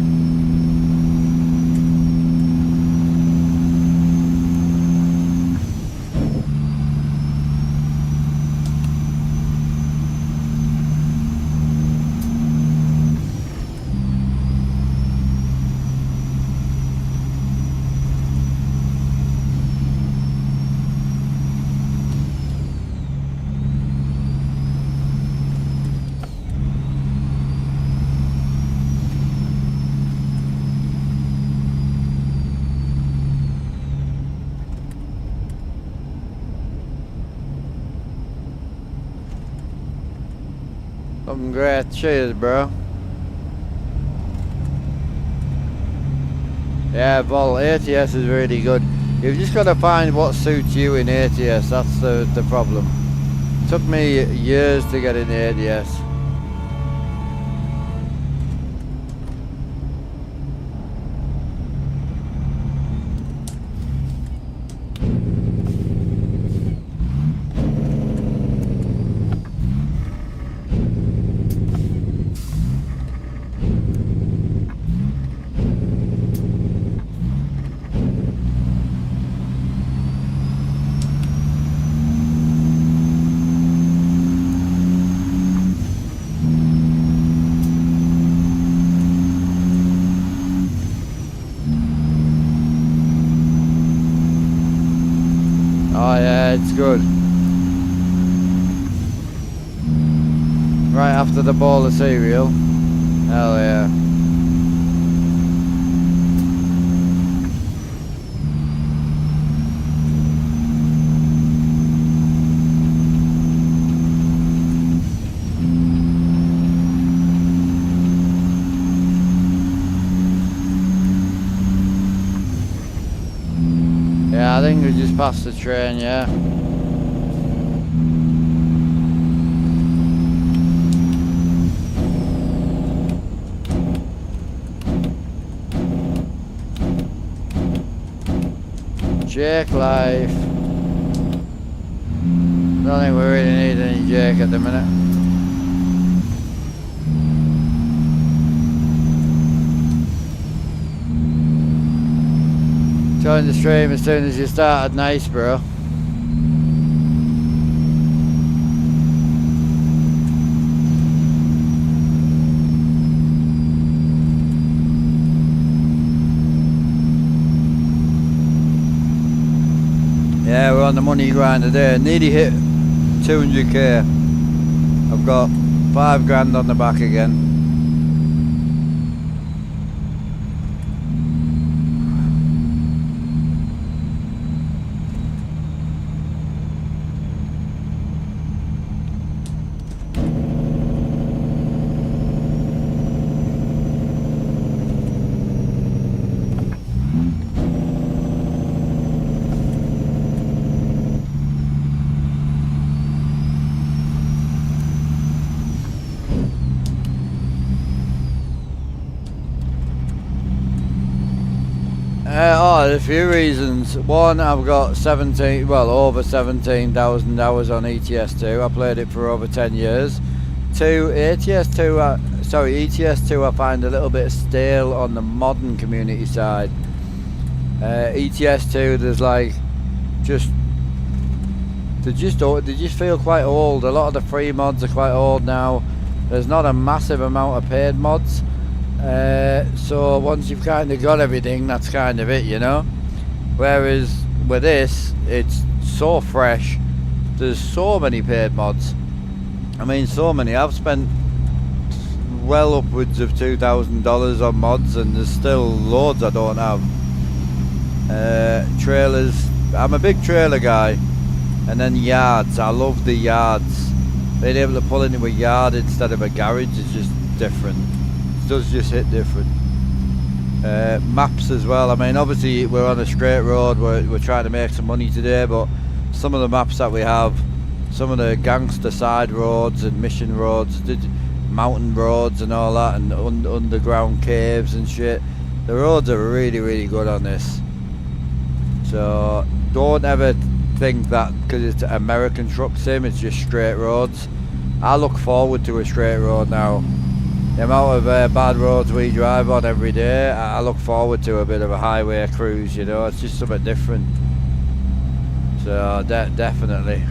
A: Looking great. Cheers, bro. Yeah, Vol, ATS is really good. You've just got to find what suits you in ATS. That's the problem. It took me years to get in ATS. Oh yeah, it's good. Right after the bowl of cereal. Hell yeah. Yeah, I think we just passed the train, yeah. Jake life. Don't think we really need any Jake at the minute. Join the stream as soon as you started. Nice, bro. Yeah, we're on the money grind today. Nearly hit 200k. I've got 5 grand on the back again. There's a few reasons. One, I've got over 17,000 hours on ETS2. I played it for over 10 years. Two, ETS2 I find a little bit stale on the modern community side. ETS2, there's like, they just feel quite old. A lot of the free mods are quite old now. There's not a massive amount of paid mods. So once you've kind of got everything, that's kind of it, you know. Whereas with this, it's so fresh. There's so many paid mods. I mean, so many. I've spent well upwards of $2,000 on mods, and there's still loads I don't have. Trailers. I'm a big trailer guy. And then yards. I love the yards. Being able to pull into a yard instead of a garage is just different. It does just hit different. Maps as well. I mean, obviously we're on a straight road. We're trying to make some money today, but some of the maps that we have, some of the gangster side roads and mission roads, mountain roads and all that, and underground caves and shit. The roads are really, really good on this. So don't ever think that because it's an American truck sim, it's just straight roads. I look forward to a straight road now. The amount of bad roads we drive on every day, I look forward to a bit of a highway cruise, you know. It's just something different. So definitely.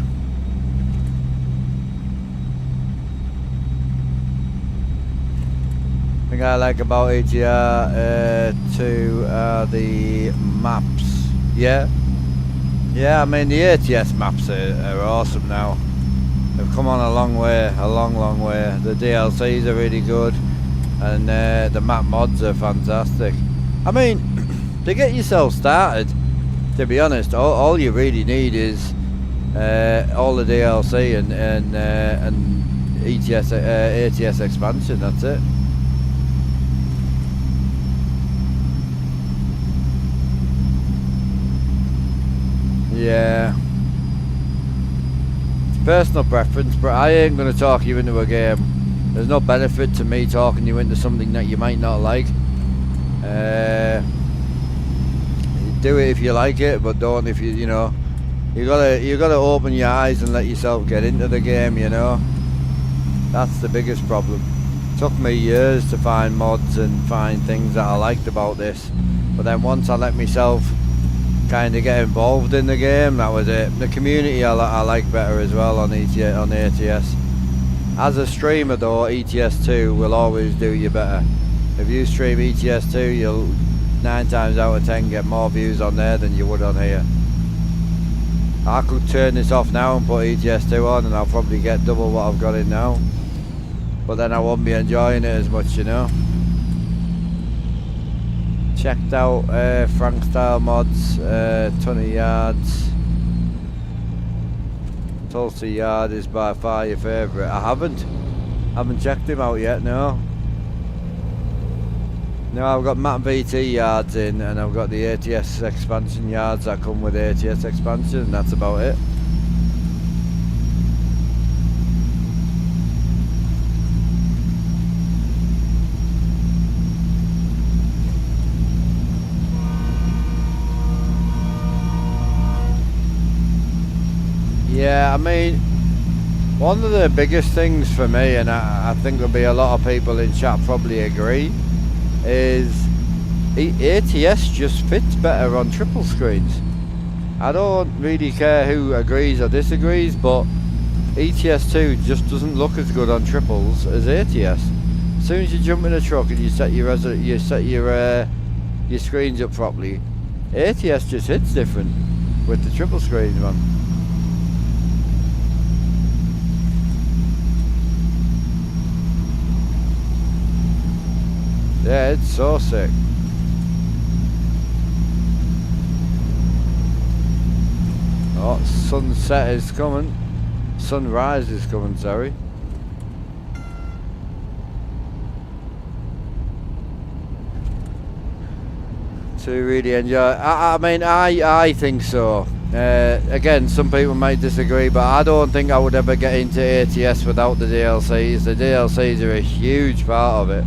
A: The thing I like about ETR2 the maps. Yeah, I mean the ATS maps are awesome now. They've come on a long way, long way. The DLCs are really good, and the map mods are fantastic. I mean, to get yourself started, to be honest, all you really need is all the DLC, and ATS expansion. That's it. Yeah. It's personal preference, but I ain't gonna talk you into a game. There's no benefit to me talking you into something that you might not like. Do it if you like it, but don't if you know. You gotta open your eyes and let yourself get into the game. You know. That's the biggest problem. It took me years to find mods and find things that I liked about this, but then once I let myself kind of get involved in the game, that was it. The community I like better as well on ATS. As a streamer though, ETS2 will always do you better. If you stream ETS2, you'll 9 times out of 10 get more views on there than you would on here. I could turn this off now and put ETS2 on and I'll probably get double what I've got in now, but then I won't be enjoying it as much, you know. Checked out Frank style mods, ton of yards. Tulsa Yard is by far your favourite. I haven't checked him out yet. No, I've got Matt VT yards in, and I've got the ATS expansion yards that come with ATS expansion, and that's about it. Yeah, I mean, one of the biggest things for me, and I think there'll be a lot of people in chat probably agree, is ATS just fits better on triple screens. I don't really care who agrees or disagrees, but ETS2 just doesn't look as good on triples as ATS. As soon as you jump in a truck and you set your screens up properly, ATS just hits different with the triple screens, man. Yeah, it's so sick. Oh, sunset is coming. Sunrise is coming, sorry. To really enjoy. I mean, I think so. Again, some people might disagree, but I don't think I would ever get into ATS without the DLCs. The DLCs are a huge part of it.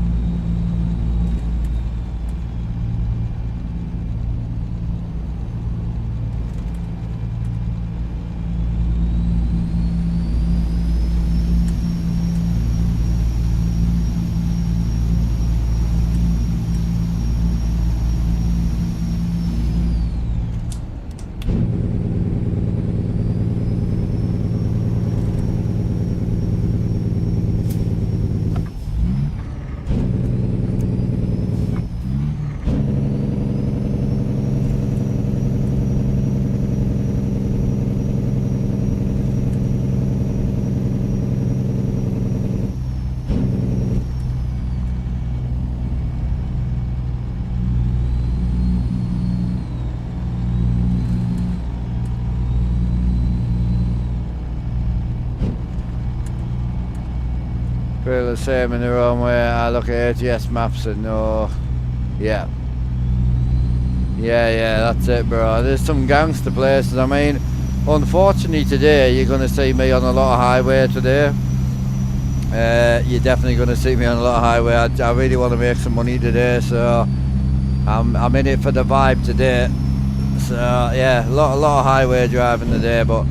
A: Feel the same in their own way. I look at ATS maps and know, yeah, that's it, bro. There's some gangster places. I mean, unfortunately today you're gonna see me on a lot of highway today. You're definitely gonna see me on a lot of highway. I really want to make some money today, so I'm in it for the vibe today. So yeah, a lot of highway driving today, but.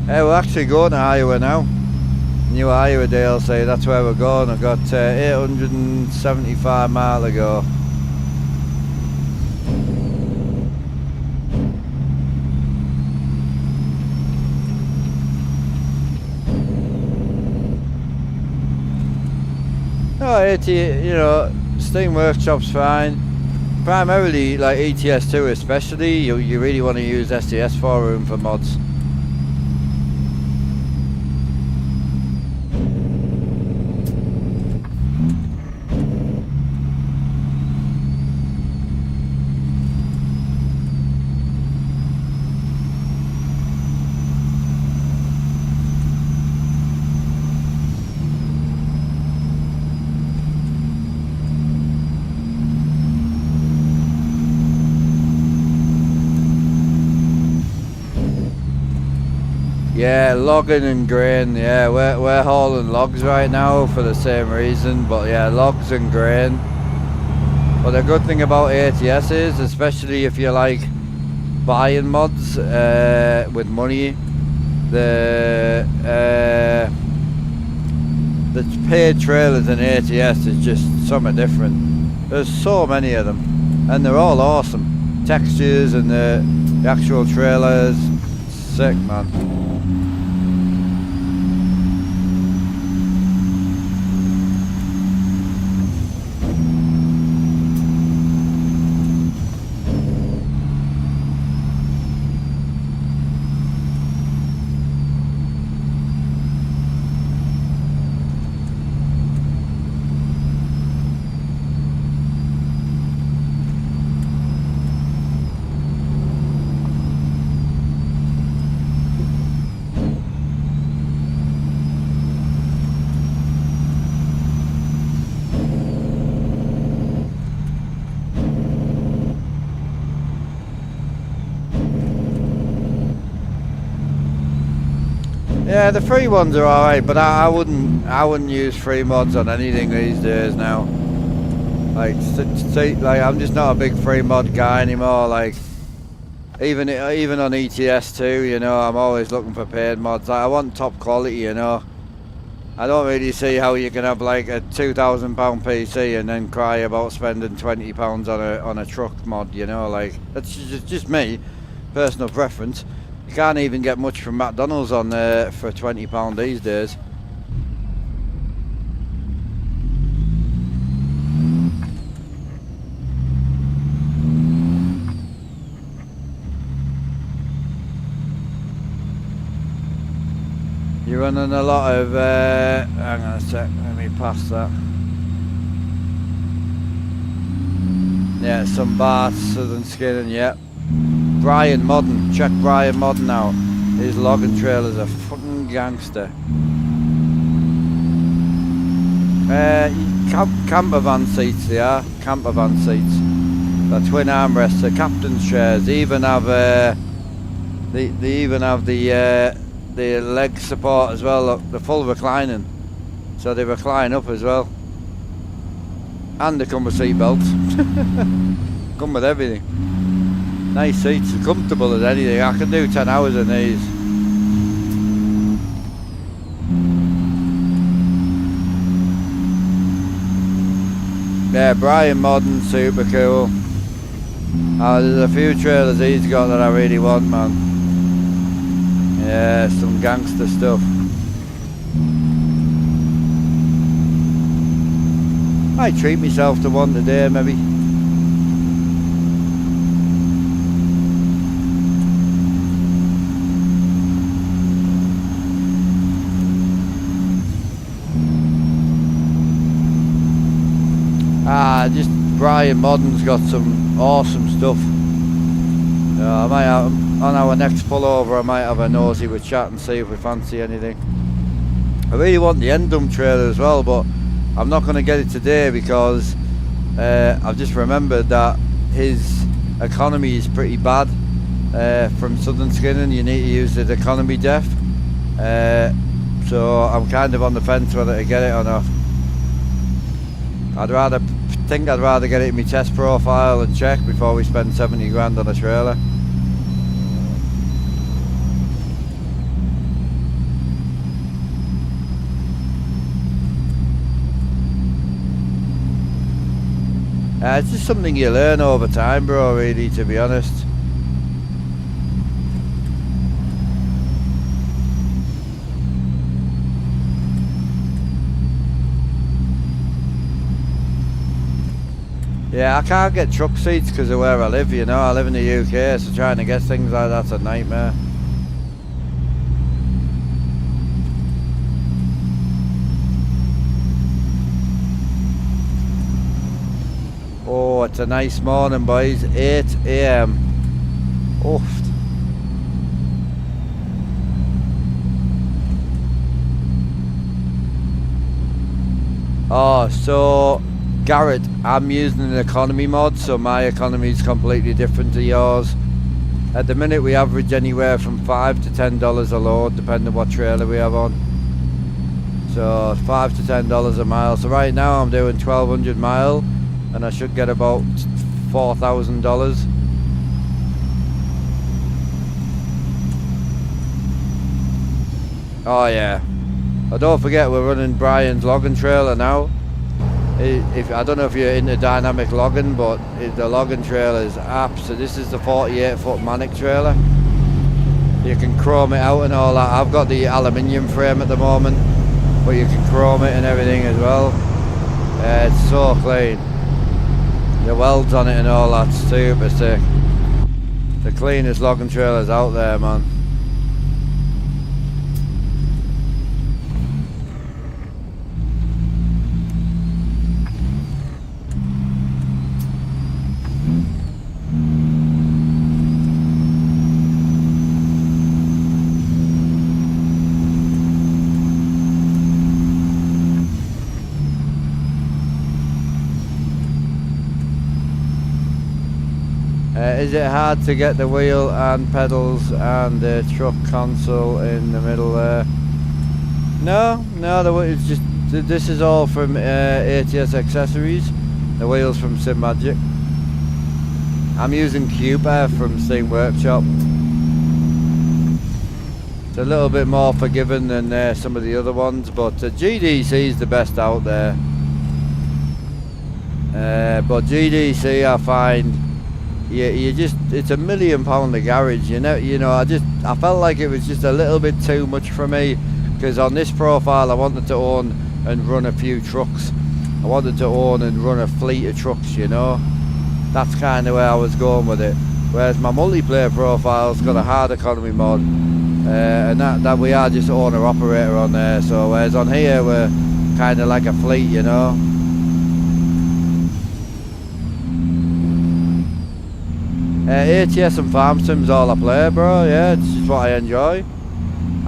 A: Hey, we're actually going to Iowa now. New Iowa DLC, that's where we're going. I've got 875 miles to go. Oh, you know, Steam Workshop's fine. primarily like ETS2 especially, you really want to use SDS forum for mods. Yeah, logging and grain. Yeah, we're hauling logs right now for the same reason. But yeah, logs and grain. But the good thing about ATS is, especially if you like buying mods with money, the paid trailers in ATS is just something different. There's so many of them, and they're all awesome. Textures and the actual trailers, sick, man. Yeah, the free ones are alright, but I wouldn't use free mods on anything these days now. Like I'm just not a big free mod guy anymore. Like even on ETS2, you know, I'm always looking for paid mods. Like, I want top quality, you know. I don't really see how you can have like a £2,000 PC and then cry about spending £20 on a truck mod, you know. Like, that's just me, personal preference. You can't even get much from McDonald's on for £20 these days. You're running a lot of, hang on a sec, let me pass that. Yeah, some Barts, Southern Skinning, yeah. Brian Modern, check Brian Modern out. His logging trailer's a fucking gangster. Camper van seats they are, camper van seats. The twin armrests, the captain's chairs. They even have they even have the leg support as well. Look, the full reclining, so they recline up as well. And they come with seat belts. Come with everything. Nice seats, as comfortable as anything. I can do 10 hours in these. Yeah, Brian Modern, super cool. There's a few trailers he's got that I really want, man. Yeah, some gangster stuff. I treat myself to one today, maybe. Just Brian Modern's got some awesome stuff. I might have, on our next pullover, I might have a nosy with chat and see if we fancy anything. I really want the end dump trailer as well, but I'm not going to get it today because I've just remembered that his economy is pretty bad. From Southern Skinning, you need to use the economy def. So I'm kind of on the fence whether to get it or not. I'd rather get it in my test profile and check before we spend 70 grand on a trailer. It's just something you learn over time, bro, really, to be honest. Yeah, I can't get truck seats because of where I live, you know. I live in the UK, so trying to get things like that's a nightmare. Oh, it's a nice morning, boys. 8 AM. Oof. Oh, so Garrett, I'm using an economy mod, so my economy is completely different to yours. At the minute we average anywhere from $5 to $10 a load, depending on what trailer we have on. So $5 to $10 a mile. So right now I'm doing 1,200 mile, and I should get about $4,000. Oh yeah. Oh, don't forget we're running Brian's logging trailer now. If I don't know if you're into dynamic logging, but the logging trailer is so this is the 48-foot Manic trailer. You can chrome it out and all that. I've got the aluminium frame at the moment, but you can chrome it and everything as well. It's so clean. The welds on it and all that's super sick. The cleanest logging trailers out there, man. Is it hard to get the wheel and pedals and the truck console in the middle there? No, it's just this is all from ATS accessories. The wheels from Sim Magic. I'm using Cooper from Steam Workshop. It's a little bit more forgiving than some of the other ones, but GDC is the best out there. But GDC I find. You just, it's £1 million the garage, you know, I felt like it was just a little bit too much for me, because on this profile I wanted to own and run a few trucks. I wanted to own and run a fleet of trucks, you know. That's kind of where I was going with it. Whereas my multiplayer profile's got a hard economy mod, and that we are just owner operator on there, so whereas on here we're kind of like a fleet, you know. ATS and farm sims all I play, bro. Yeah, it's just what I enjoy.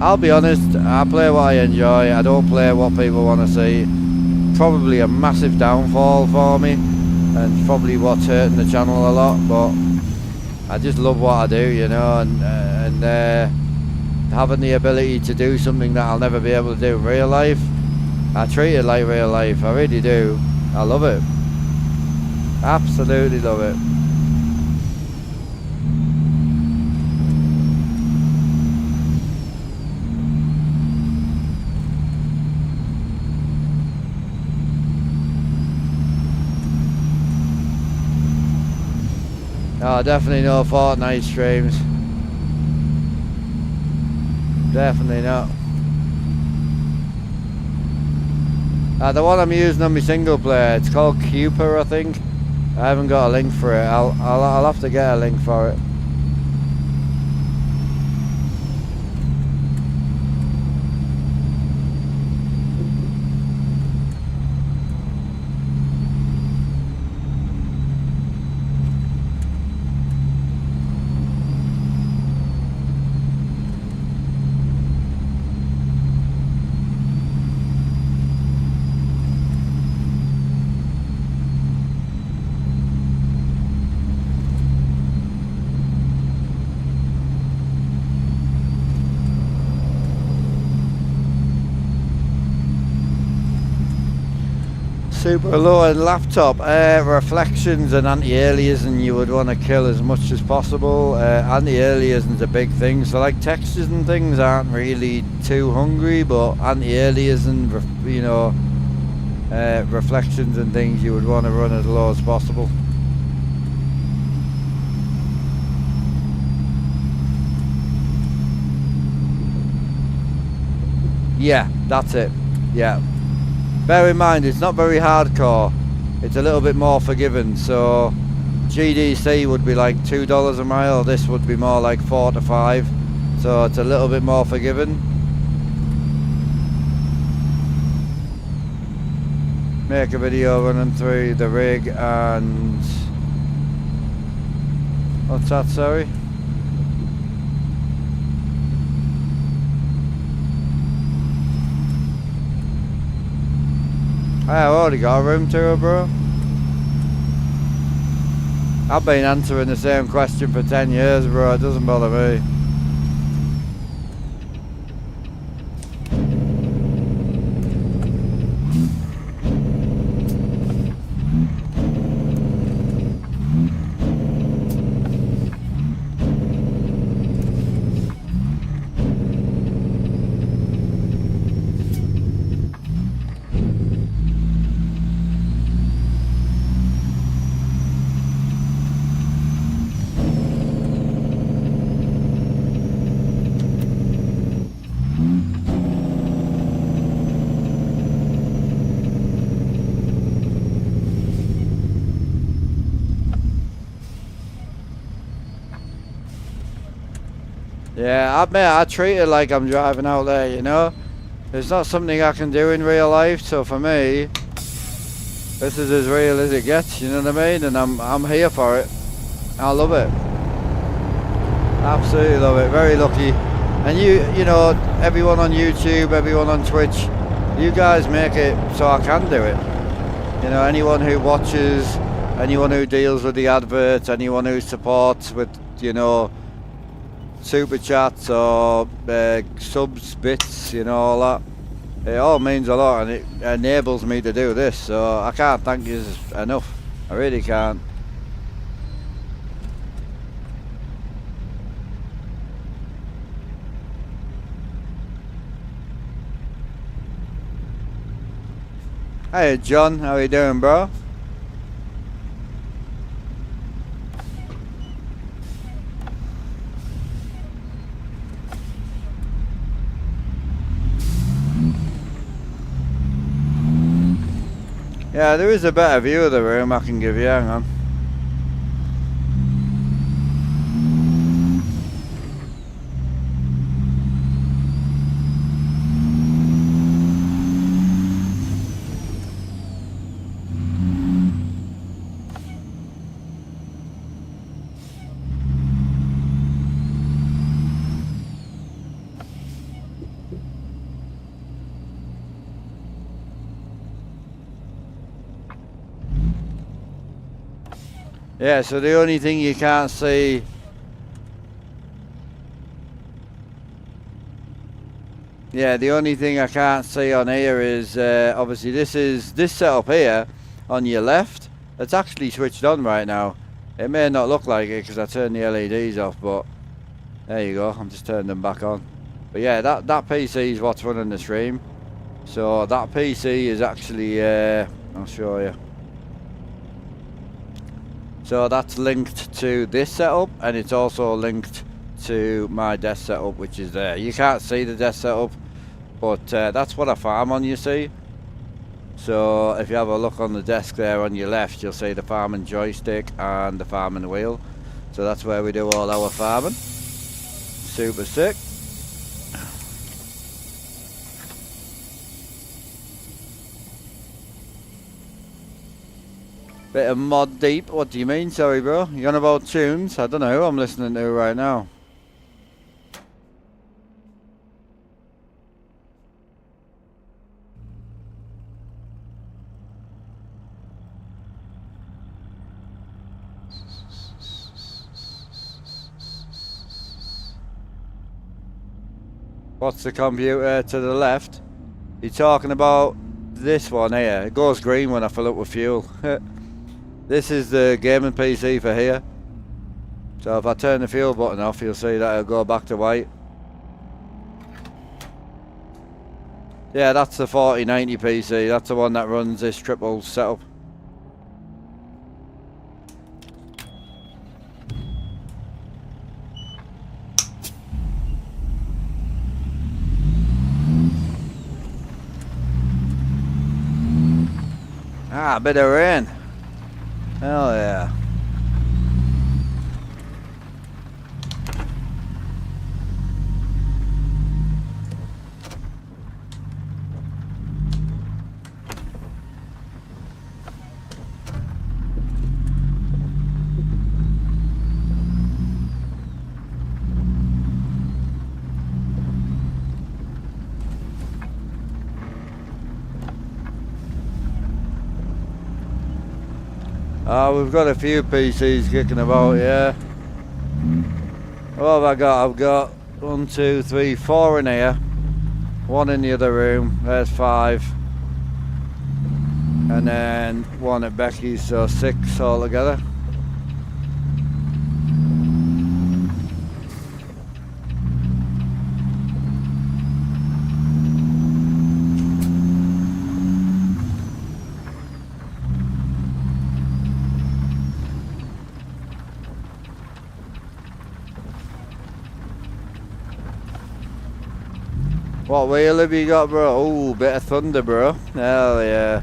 A: I'll be honest, I play what I enjoy. I don't play what people want to see. Probably a massive downfall for me, and probably what's hurting the channel a lot, but I just love what I do, you know, and having the ability to do something that I'll never be able to do in real life, I treat it like real life. I really do. I love it. Absolutely love it. Oh, definitely no Fortnite streams. Definitely not. The one I'm using on my single player, it's called Cooper, I think. I haven't got a link for it. I'll have to get a link for it. Super low end laptop, reflections and anti-aliasing you would want to kill as much as possible. Anti-aliasing is a big thing, so like textures and things aren't really too hungry, but anti-aliasing, you know, reflections and things you would want to run as low as possible. Yeah, that's it. Yeah. Bear in mind, it's not very hardcore. it's a little bit more forgiving. So GDC would be like $2 a mile, this would be more like 4 to 5, so it's a little bit more forgiving. Make a video running through the rig and what's that, sorry? I've already got a room tour, bro. I've been answering the same question for 10 years, bro. It doesn't bother me. Yeah, I admit, I treat it like I'm driving out there, you know? It's not something I can do in real life, so for me, this is as real as it gets, you know what I mean? And I'm here for it. I love it. Absolutely love it, very lucky. And you know, everyone on YouTube, everyone on Twitch, you guys make it so I can do it. You know, anyone who watches, anyone who deals with the adverts, anyone who supports with, you know, super chats or subs, bits, you know, all that. It all means a lot and it enables me to do this, so I can't thank you enough. I really can't. Hey John, how you doing, bro? Yeah, there is a better view of the room I can give you, hang on. Yeah, so the only thing you can't see the only thing I can't see on here is obviously this setup here on your left. It's actually switched on right now. It may not look like it because I turned the LEDs off, but there you go. I'm just turning them back on. But yeah, that PC is what's running the stream. So that PC is actually I'll show you. So that's linked to this setup, and it's also linked to my desk setup, which is there. You can't see the desk setup, but that's what I farm on, you see. So if you have a look on the desk there on your left, you'll see the farming joystick and the farming wheel. So that's where we do all our farming. Super sick. Bit of mod deep. What do you mean? Sorry, bro. You on about tunes? I don't know who I'm listening to right now. What's the computer to the left? You're talking about this one here. It goes green when I fill up with fuel. This is the gaming PC for here. So if I turn the fuel button off, you'll see that it'll go back to white. Yeah, that's the 4090 PC. That's the one that runs this triple setup. Ah, a bit of rain. Hell yeah. Oh, we've got a few PCs kicking about, yeah. What have I got? I've got 1, 2, 3, 4 in here. 1 in the other room. There's 5. And then 1 at Becky's, so 6 altogether. What wheel have you got, bro? Oh, bit of thunder, bro. Hell yeah.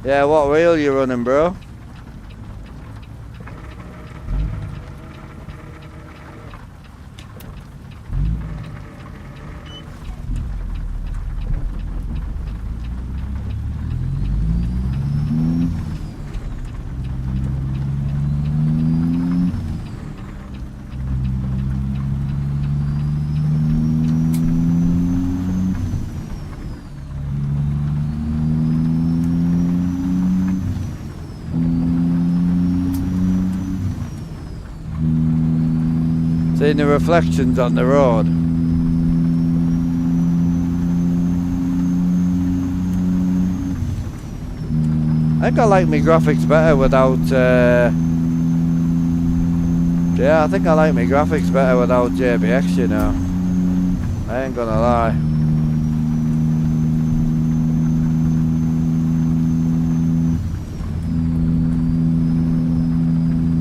A: Yeah, what wheel you running, bro? Seeing the reflections on the road. I think I like my graphics better without yeah, I think I like my graphics better without JPX, you know. I ain't gonna lie.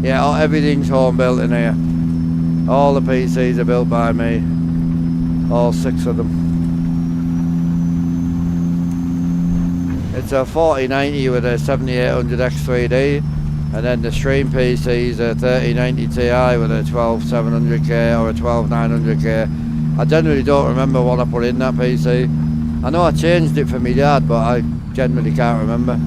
A: Yeah, everything's home built in here. All the PCs are built by me. All 6 of them. It's a 4090 with a 7800X3D, and then the stream PCs are 3090 Ti with a 12700K or a 12900K. I generally don't remember what I put in that PC. I know I changed it for my dad, but I generally can't remember.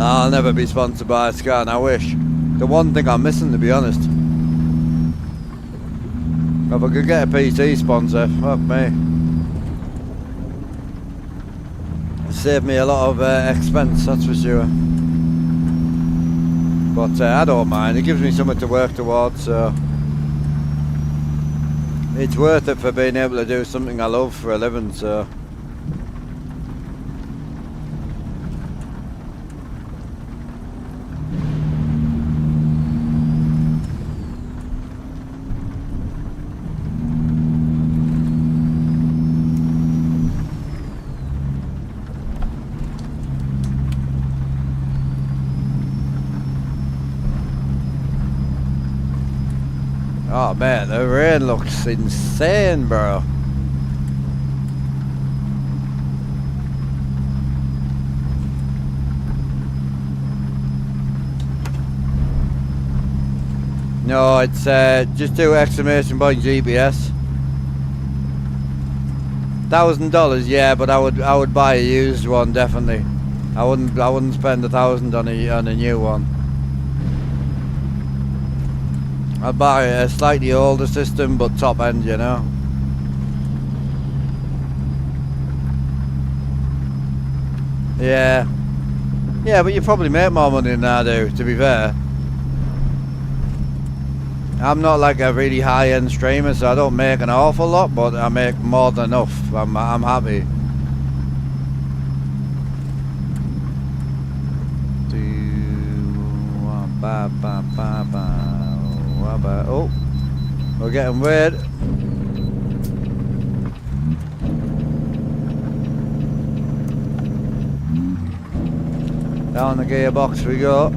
A: I'll never be sponsored by a Scan, I wish. The one thing I'm missing, to be honest. If I could get a PC sponsor, fuck me. It'd save me a lot of expense, that's for sure. But I don't mind, it gives me something to work towards, so... It's worth it for being able to do something I love for a living, so... Oh man, the rain looks insane, bro. No, it's just do exclamation point GPS. $1,000, yeah, but I would buy a used one definitely. I wouldn't spend $1,000 on a new one. I'd buy a slightly older system, but top end, you know. Yeah. Yeah, but you probably make more money than I do, to be fair. I'm not like a really high-end streamer, so I don't make an awful lot, but I make more than enough. I'm happy. Oh, we're getting weird. Down the gearbox we go.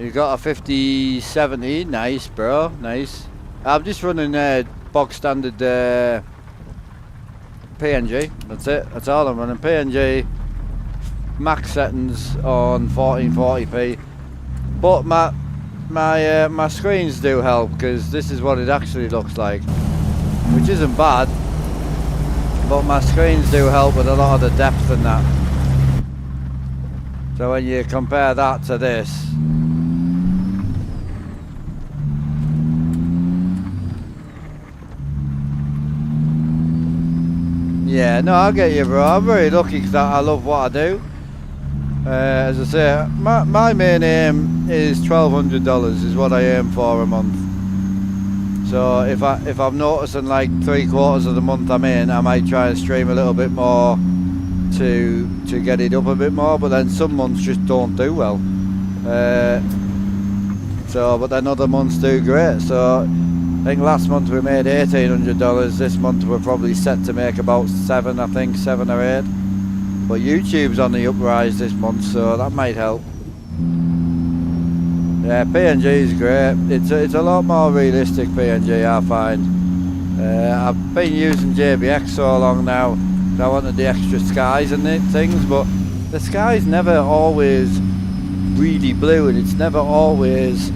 A: You got a 5070, nice bro, nice. I'm just running bog standard PNG, that's it, that's all I'm running, PNG, max settings on 1440p, but my screens do help, because this is what it actually looks like, which isn't bad, but my screens do help with a lot of the depth and that. So when you compare that to this, yeah, no, I get you, bro. I'm very lucky because I love what I do. As I say, my main aim is $1,200 is what I aim for a month. So if I'm noticing like 3/4 of the month I'm in, I might try and stream a little bit more to get it up a bit more. But then some months just don't do well. But then other months do great. So I think last month we made $1,800. This month we're probably set to make about 7, I think, 7 or 8. But YouTube's on the uprise this month, so that might help. Yeah, PNG is great. It's a lot more realistic PNG, I find. I've been using JBX so long now. I wanted the extra skies and things, but the sky's never always really blue, and it's never always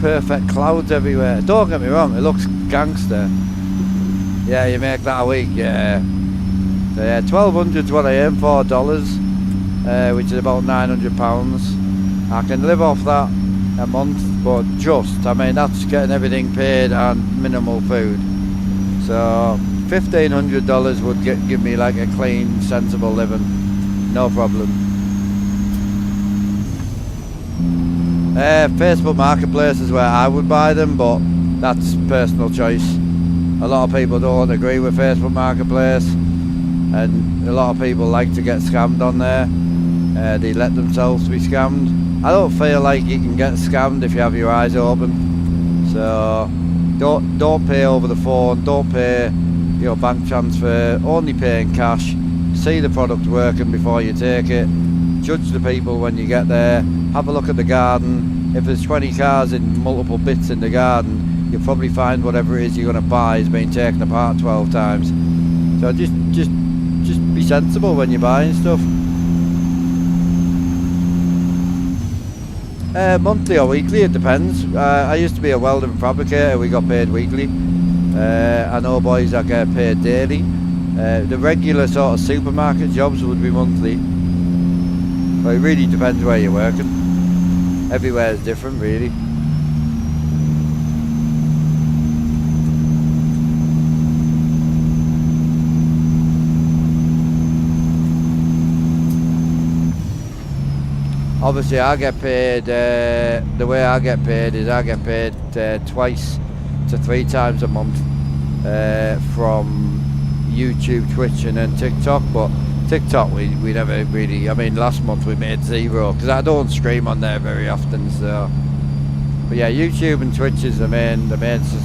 A: perfect clouds everywhere. Don't get me wrong, it looks gangster. Yeah, you make that a week, yeah. So yeah, 1,200 is what I aim for, dollars, which is about £900. I can live off that a month, but I mean, that's getting everything paid and minimal food. So $1,500 would give me like a clean, sensible living, no problem. Facebook Marketplace is where I would buy them, but that's personal choice. A lot of people don't agree with Facebook Marketplace, and a lot of people like to get scammed on there. They let themselves be scammed. I don't feel like you can get scammed if you have your eyes open. So don't pay over the phone, don't pay your bank transfer, only pay in cash. See the product working before you take it. Judge the people when you get there. Have a look at the garden. If there's 20 cars in multiple bits in the garden, you'll probably find whatever it is you're going to buy has been taken apart 12 times. So just be sensible when you're buying stuff. Monthly or weekly, it depends. I used to be a welder and fabricator. We got paid weekly. I know boys that get paid daily. The regular sort of supermarket jobs would be monthly. But it really depends where you're working. Everywhere is different, really. Obviously I get paid, the way I get paid is I get paid 2 to 3 times a month from YouTube, Twitch and then TikTok, but TikTok we never really, I mean last month we made 0 because I don't stream on there very often, so. But yeah, YouTube and Twitch is the main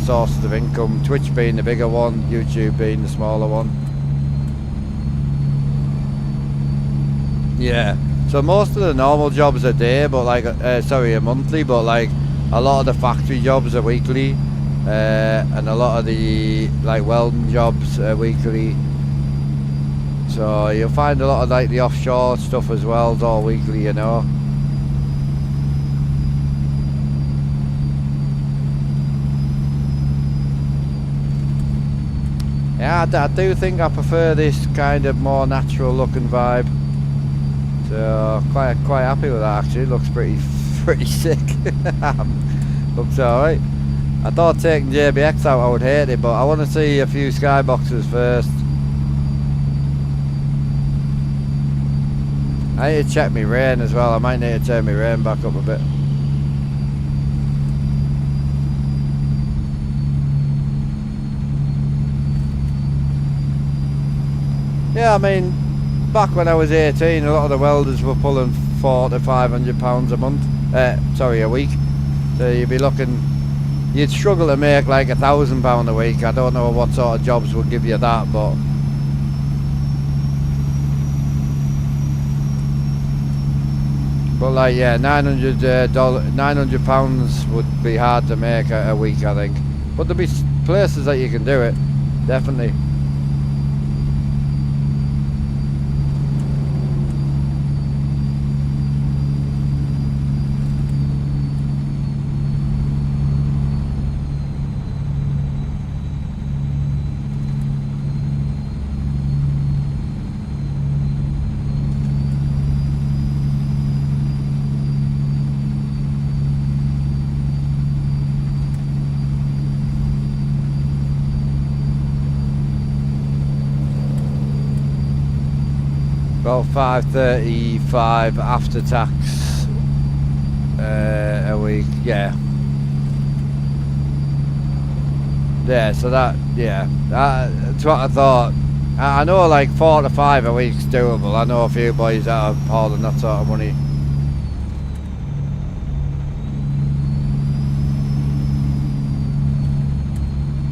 A: source of income, Twitch being the bigger one, YouTube being the smaller one. Yeah. So most of the normal jobs are day, but like, are monthly, but like a lot of the factory jobs are weekly, and a lot of the like welding jobs are weekly. So you'll find a lot of like the offshore stuff as well, it's all weekly, you know. Yeah, I do think I prefer this kind of more natural looking vibe. So quite happy with that actually. It looks pretty sick. Looks alright. I thought taking JBX out I would hate it, but I want to see a few skyboxes first. I need to check my rain as well. I might need to turn my rain back up a bit. Yeah, I mean, back when I was 18, a lot of the welders were pulling £400 to £500 a month. A week. So you'd be looking, you'd struggle to make like £1,000 a week. I don't know what sort of jobs would give you that, but But like, yeah, £900 would be hard to make a week, I think. But there'll be places that you can do it, definitely. About 535 after tax a week, yeah. Yeah, so that, yeah, that's what I thought. I know like 4 to 5 a week's doable. I know a few boys that are hauling that sort of money.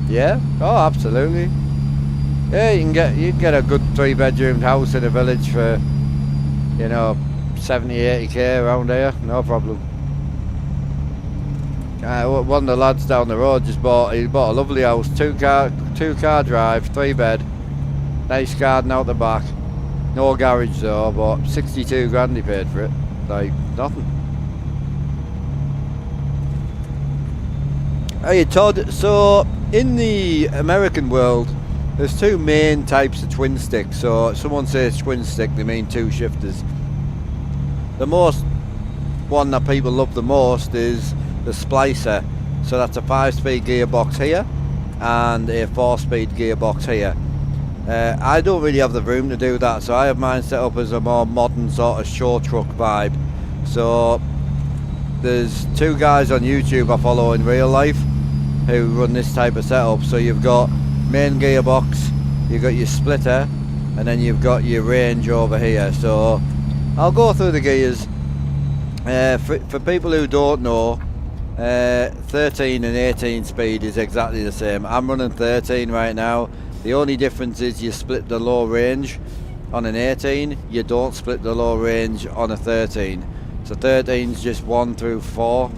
A: Yeah, oh absolutely. Yeah, you can get a good 3-bedroomed house in a village for, you know, 70-80k around here, no problem. One of the lads down the road just bought a lovely house, two car drive, 3-bed, nice garden out the back, no garage though, but 62 grand he paid for it, like nothing. Hey Todd, so in the American world, there's 2 main types of twin stick. So someone says twin stick, they mean 2 shifters. The one that people love the most is the splicer. So that's a 5-speed gearbox here and a 4-speed gearbox here. I don't really have the room to do that, so I have mine set up as a more modern sort of show truck vibe. So there's 2 guys on YouTube I follow in real life who run this type of setup. So you've got main gearbox, you've got your splitter, and then you've got your range over here. So I'll go through the gears. For people who don't know, 13 and 18 speed is exactly the same. I'm running 13 right now. The only difference is you split the low range on an 18, you don't split the low range on a 13. So 13 is just 1 through 4,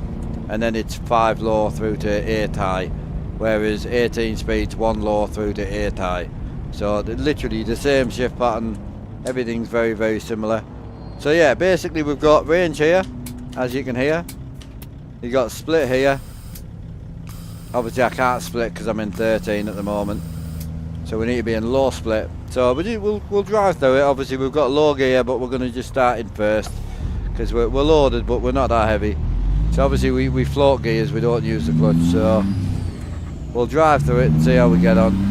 A: and then it's 5 low through to 8 high. Whereas 18 speeds 1 low through to 8 high. So literally the same shift pattern, everything's very, very similar. So yeah, basically we've got range here, as you can hear. You got split here. Obviously I can't split because I'm in 13 at the moment. So we need to be in low split. So we'll drive through it. Obviously we've got low gear, but we're going to just start in first. Because we're loaded, but we're not that heavy. So obviously we float gears, we don't use the clutch. So we'll drive through it and see how we get on.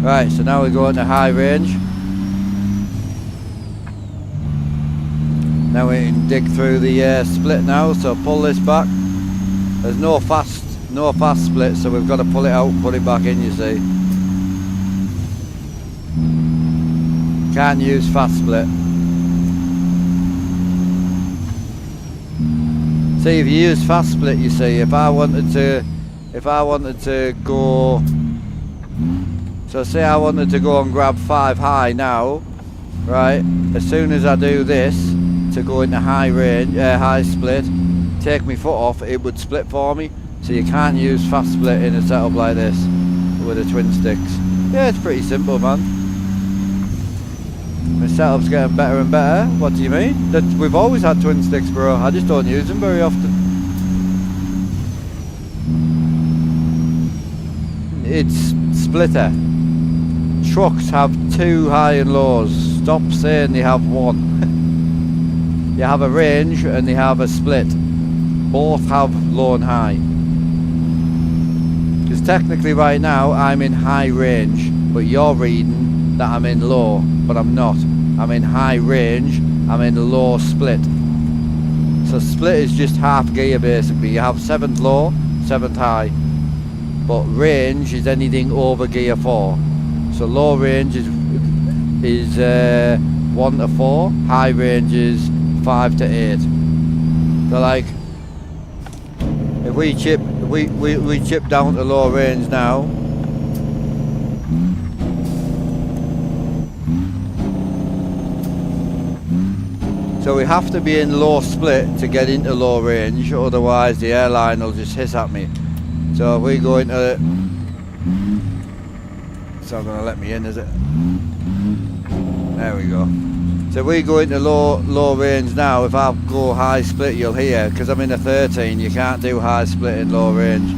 A: Right, so now we go into high range. Now we can dig through the split now, so pull this back. There's no fast split, so we've got to pull it out and put it back in, you see. Can't use fast split. See, if you use fast split, you see, if I wanted to go, so say I wanted to go and grab 5 high now, right? As soon as I do this to go into high range, high split, take my foot off, it would split for me. So you can't use fast split in a setup like this with the twin sticks. Yeah, it's pretty simple, man. The setup's getting better and better. What do you mean? We've always had twin sticks, bro. I just don't use them very often. It's splitter. Trucks have 2 high and lows. Stop saying they have 1. You have a range and they have a split. Both have low and high. Because technically right now I'm in high range, but you're reading that I'm in low, but I'm not. I'm in high range, I'm in low split. So split is just half gear basically. You have 7th low, 7th high. But range is anything over gear 4. So low range is 1 to 4, high range is 5 to 8. So like, if we chip down to low range now, So we have to be in low split to get into low range, otherwise the airline will just hiss at me. So if we go into... It's not going to let me in, is it? There we go. So if we go into low range now, if I go high split, you'll hear, because I'm in a 13, you can't do high split in low range.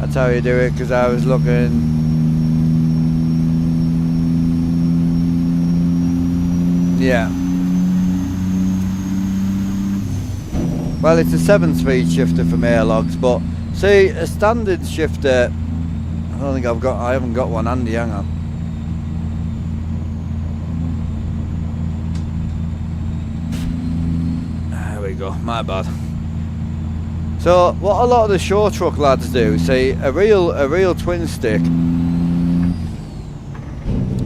A: That's how you do it, because I was looking... Yeah. Well, it's a 7-speed shifter from Airlogs, but see, a standard shifter, I don't think I haven't got one handy, hang on. There we go, my bad. So, what a lot of the shore truck lads do, see, a real twin stick.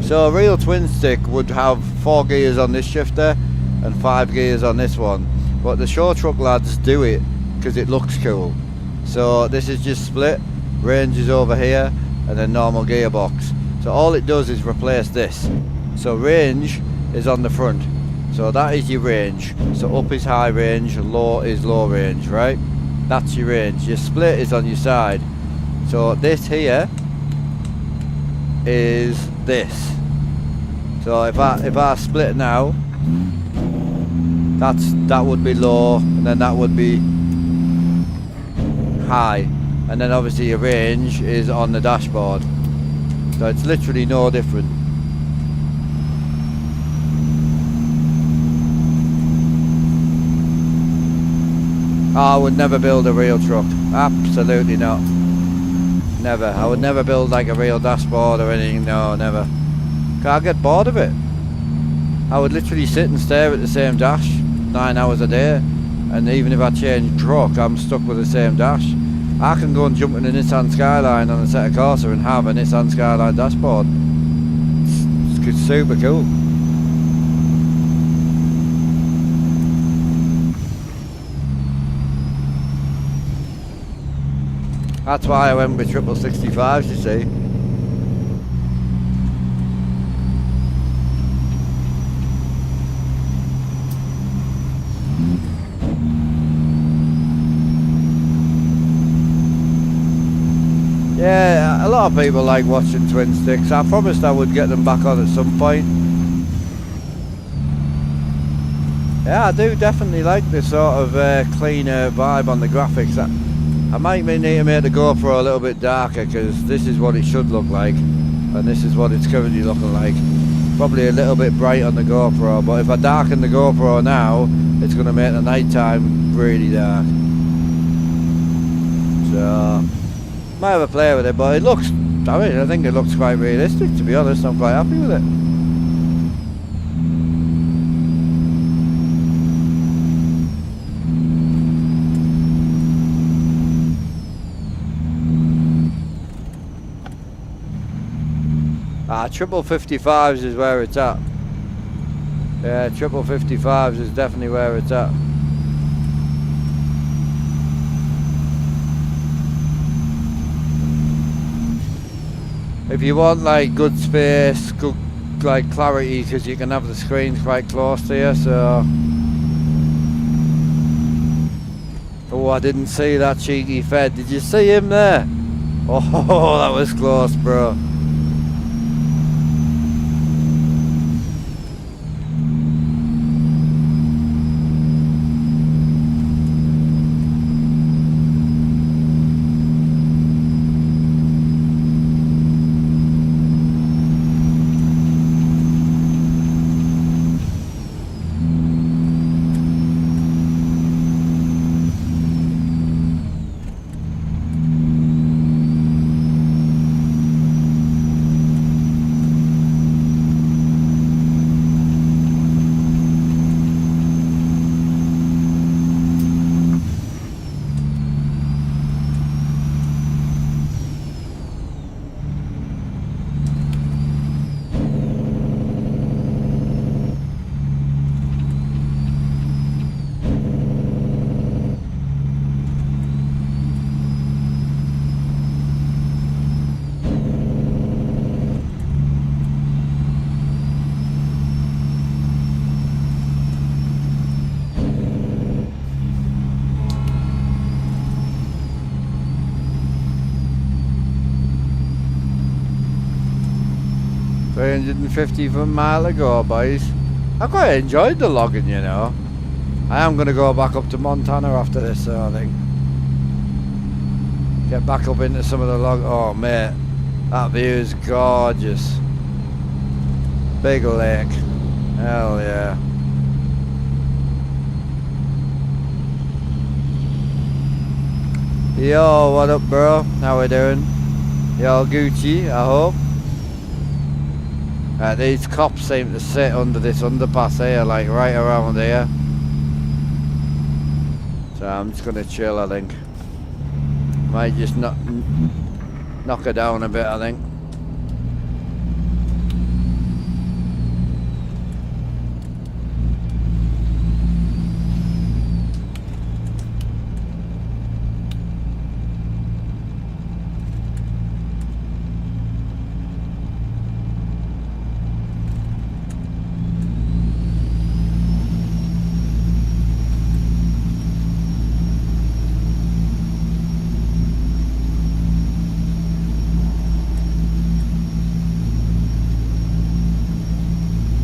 A: So a real twin stick would have 4 gears on this shifter and 5 gears on this one. But the shore truck lads do it because it looks cool. So this is just split, range is over here, and then normal gearbox. So all it does is replace this. So range is on the front. So that is your range. So up is high range, low is low range, right? That's your range. Your split is on your side. So this here is this. So if I split now, that would be low, and then that would be high, and then obviously your range is on the dashboard. So it's literally no different. I would never build a real truck. Absolutely not. Never. I would never build like a real dashboard or anything. No, never. I get bored of it. I would literally sit and stare at the same dash 9 hours a day, and even if I change truck, I'm stuck with the same dash. I can go and jump in a Nissan Skyline on a Setter Corsa and have a Nissan Skyline dashboard. It's super cool. That's why I went with 6565s, you see. Yeah, a lot of people like watching twin sticks. I promised I would get them back on at some point. Yeah, I do definitely like this sort of cleaner vibe on the graphics. I might need to make the GoPro a little bit darker, because this is what it should look like, and this is what it's currently looking like. Probably a little bit bright on the GoPro, but if I darken the GoPro now, it's going to make the night time really dark. So might have a play with it, but it looks, I think it looks quite realistic, to be honest. I'm quite happy with it. Triple 55s is where it's at. Yeah, triple 55s is definitely where it's at. If you want like good space, good like clarity, because you can have the screens quite close to you, so... Oh, I didn't see that cheeky Fed. Did you see him there? Oh, that was close, bro. 350 mile to go, boys. I quite enjoyed the logging, you know. I am going to go back up to Montana after this, so I think. Get back up into some of the log. Oh, mate. That view is gorgeous. Big lake. Hell yeah. Yo, what up, bro? How we doing? You all Gucci, I hope. These cops seem to sit under this underpass here, like right around here. So I'm just gonna chill, I think. Might just knock her down a bit, I think.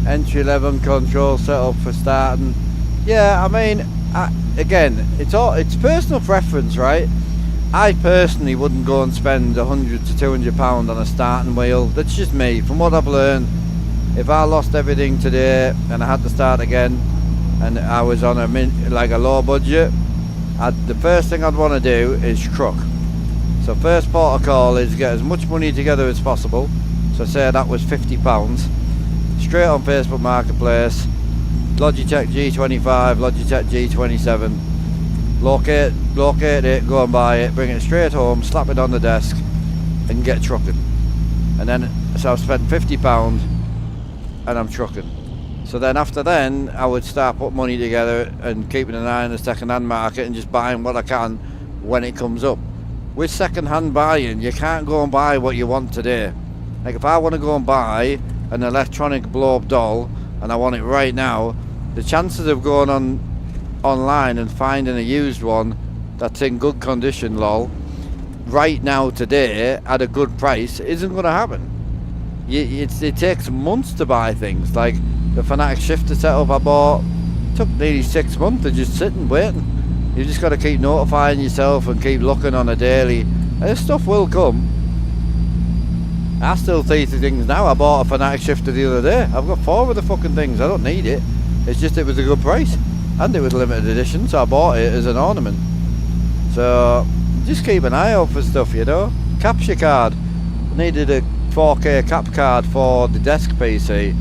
A: Entry 11 control setup for starting. Yeah, I mean, again, it's personal preference, right? I personally wouldn't go and spend £100 to £200 on a starting wheel. That's just me. From what I've learned, if I lost everything today and I had to start again, and I was on a low budget, the first thing I'd want to do is truck. So first port of call is get as much money together as possible. So say that was £50. Straight on Facebook Marketplace, Logitech G25, Logitech G27, locate it, go and buy it, bring it straight home, slap it on the desk and get trucking. And then, so I've spent £50 and I'm trucking. So then after then, I would start putting money together and keeping an eye on the second hand market and just buying what I can when it comes up. With second hand buying, you can't go and buy what you want today. Like if I want to go and buy an electronic blow-up doll and I want it right now, the chances of going online and finding a used one that's in good condition, lol, right now today at a good price isn't going to happen. It takes months to buy things. Like the Fanatic shifter setup I bought took nearly 6 months to just sit and waiting. You just got to keep notifying yourself and keep looking on a daily, and this stuff will come. I still see things now. I bought a Fanatic shifter the other day. I've got 4 of the fucking things. I don't need it. It's just it was a good price. And it was limited edition, so I bought it as an ornament. So, just keep an eye out for stuff, you know. Capture card. I needed a 4K cap card for the desk PC.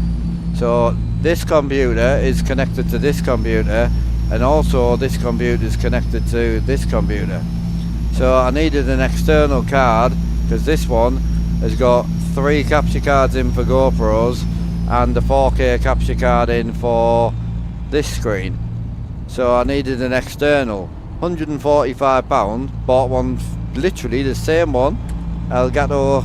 A: So, this computer is connected to this computer. And also, this computer is connected to this computer. So, I needed an external card, because this one has got 3 capture cards in for GoPros and a 4K capture card in for this screen. So I needed an external. £145. Bought one, literally the same one, Elgato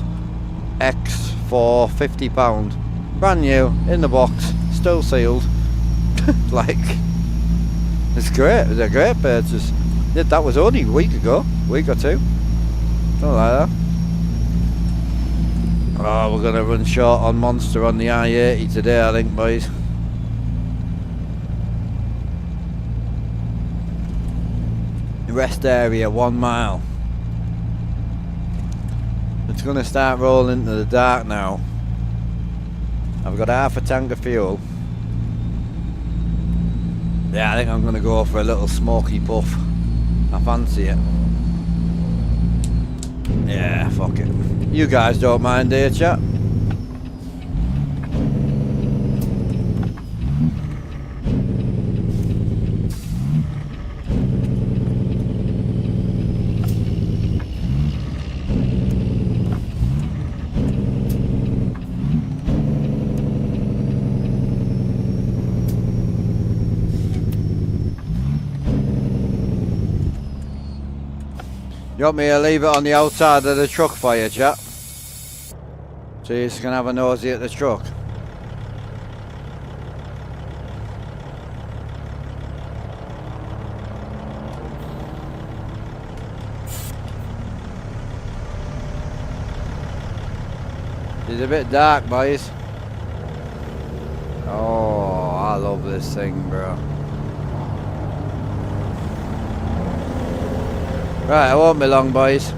A: X for £50. Brand new, in the box, still sealed. Like, it's great. It was a great purchase. That was only a week ago, week or two, something like that. Oh, we're going to run short on Monster on the I-80 today, I think, boys. Rest area, 1 mile. It's going to start rolling into the dark now. I've got half a tank of fuel. Yeah, I think I'm going to go for a little smoky puff. I fancy it. Yeah, fuck it. You guys don't mind, do you, chat? You want me to leave it on the outside of the truck for you, chat? So you can have a nosy at the truck. It's a bit dark, boys. love this thing, bro. Right, I won't be long, boys.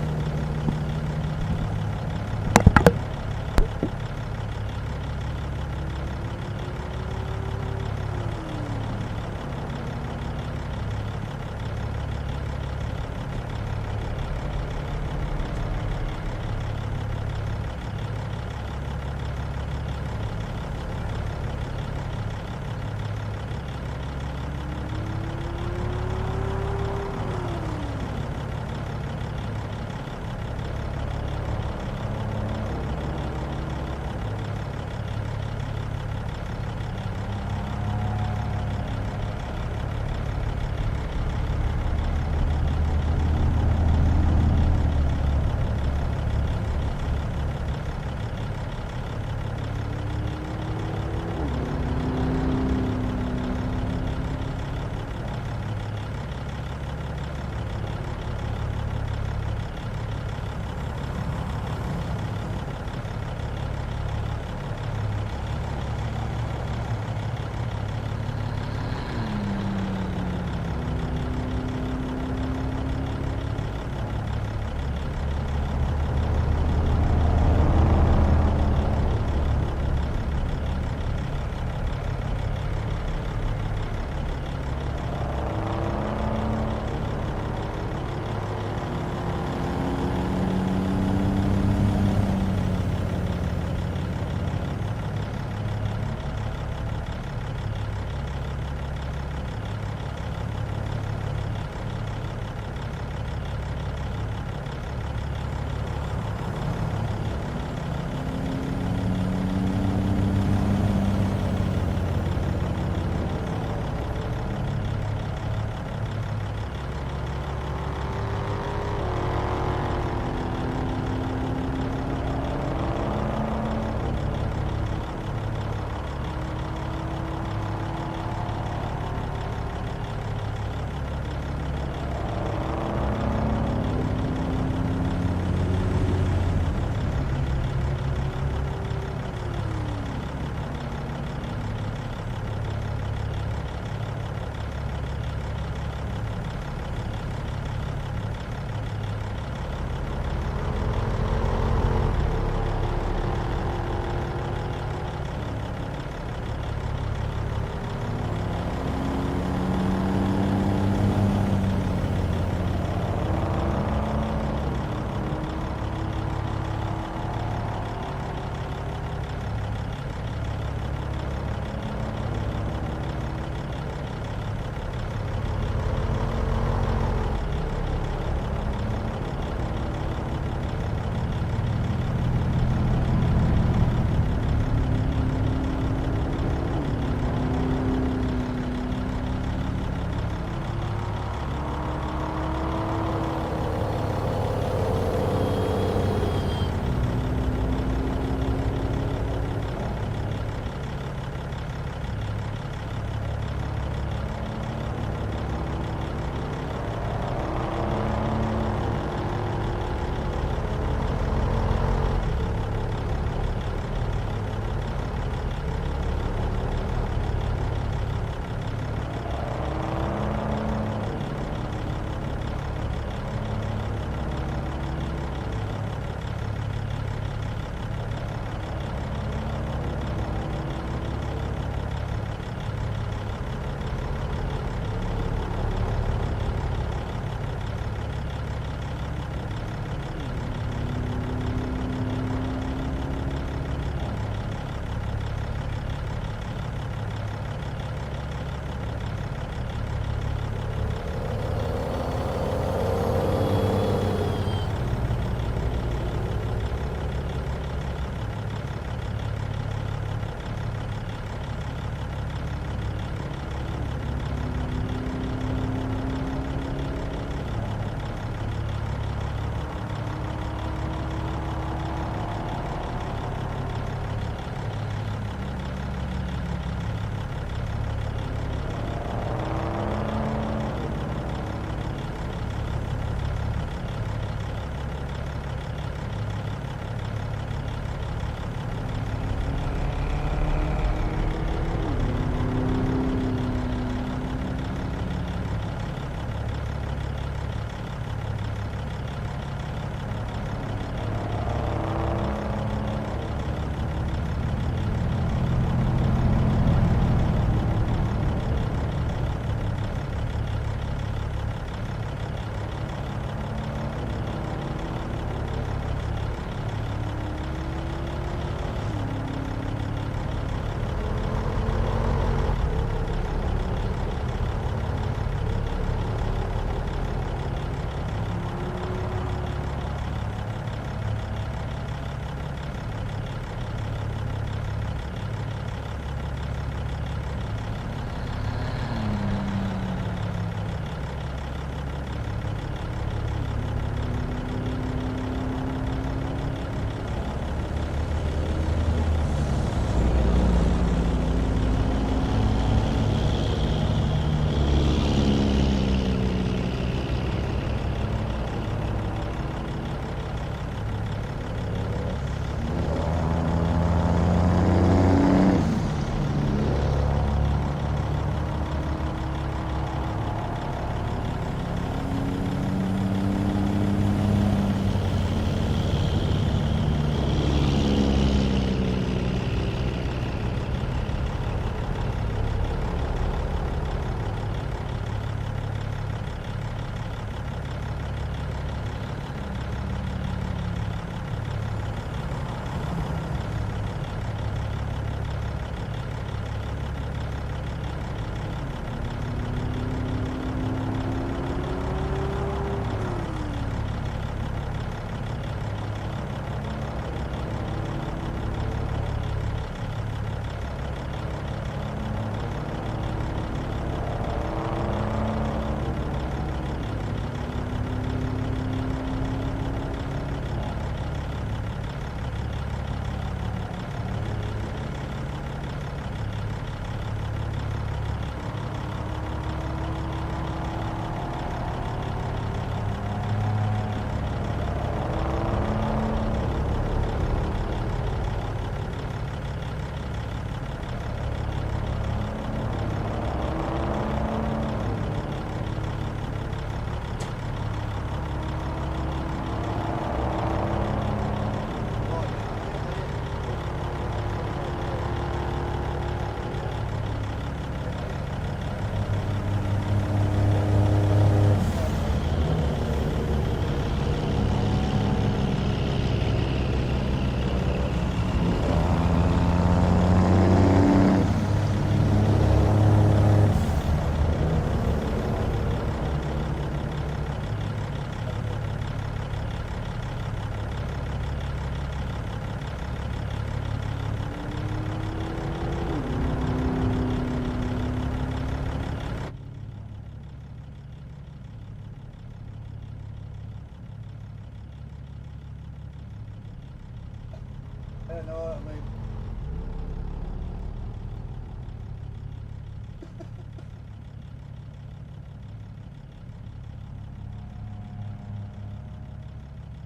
A: Yeah, I know what I mean.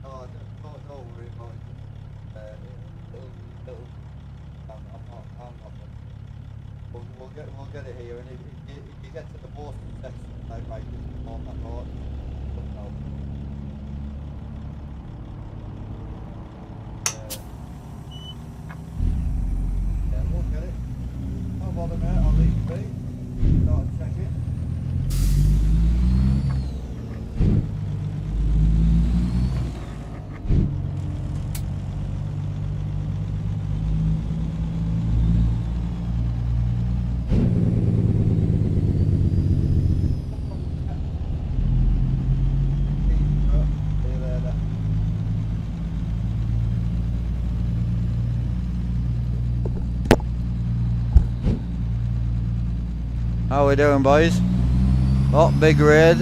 A: Oh, don't worry about it. I'm not. We'll get it here, and if you get to the Boston section, like right on that road, yeah, we'll get it. No bother, mate. I'll leave you be. Start checking. How we doing, boys? Oh, big raid.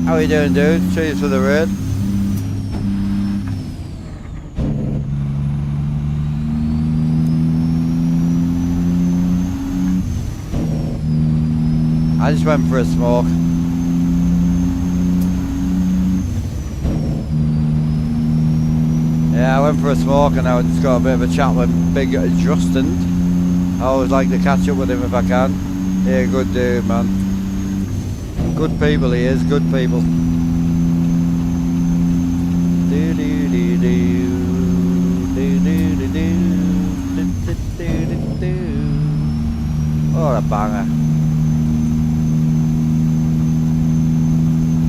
A: How we doing, dude? Cheers for the raid. I just went for a smoke. Yeah, I went for a smoke and I just got a bit of a chat with Big Justin. I always like to catch up with him if I can. Yeah, good dude, man. Good people he is, good people. Do do do do do do do do do do do. What a banger.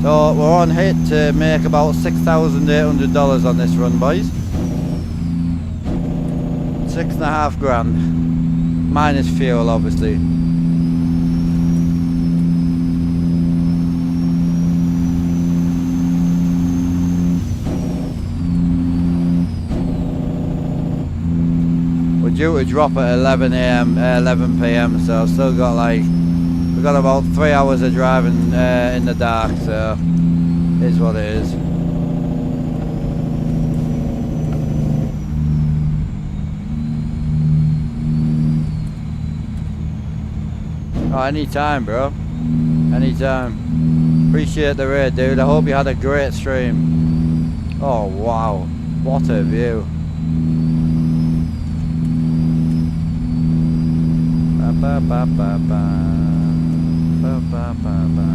A: So we're on hit to make about $6,800 on this run, boys. 6.5 grand. Minus fuel, obviously. Due to drop at 11 p.m. so I've still got we've got about 3 hours of driving in the dark, so it is what it is. Oh, anytime, bro. Anytime. Appreciate the raid, dude. I hope you had a great stream. Oh, wow. What a view. Ba ba ba ba ba ba ba ba.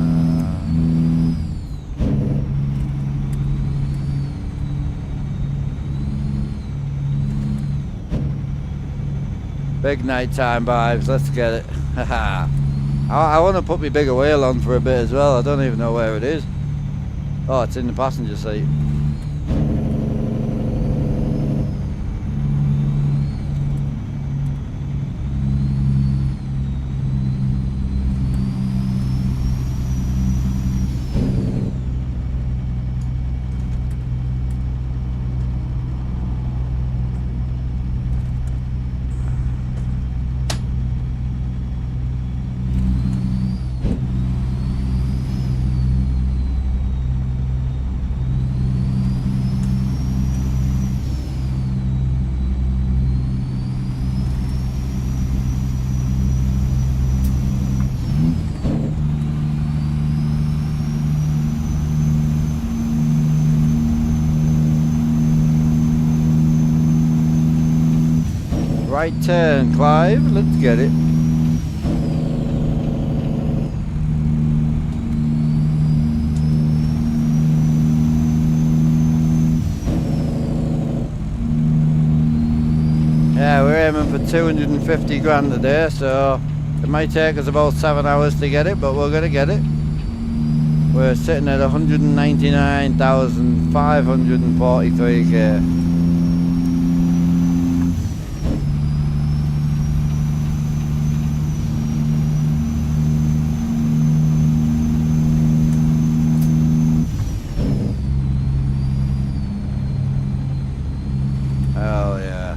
A: Big nighttime vibes, let's get it. Haha. I want to put my bigger wheel on for a bit as well. I don't even know where it is. Oh, it's in the passenger seat. Right turn, Clive. Let's get it. Yeah, we're aiming for 250 grand a day, so it might take us about 7 hours to get it, but we're gonna get it. We're sitting at 199,543k. Oh yeah.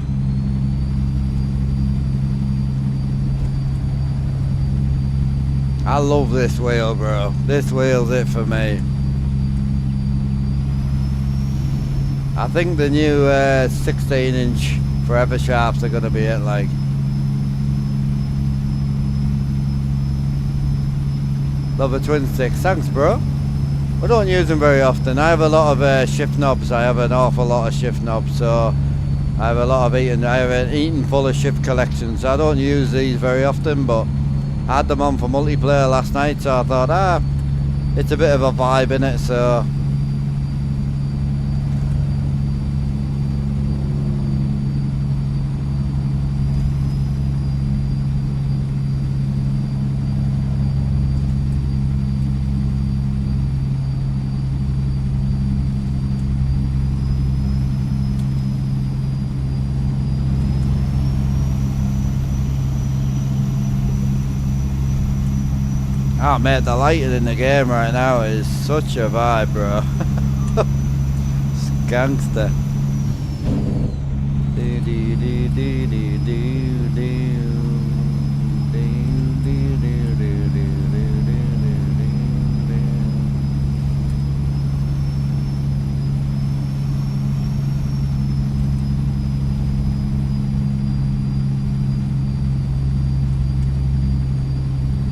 A: I love this wheel, bro. This wheel's it for me. I think the new 16-inch forever sharps are gonna be it, like. Love the twin sticks, thanks bro. I don't use them very often. I have a lot of shift knobs. I have an awful lot of shift knobs, so I have a lot of eating. I have an eating full of shift collections. I don't use these very often, but I had them on for multiplayer last night, so I thought, it's a bit of a vibe in it, so. Oh mate, the lighting in the game right now is such a vibe, bro. It's gangster.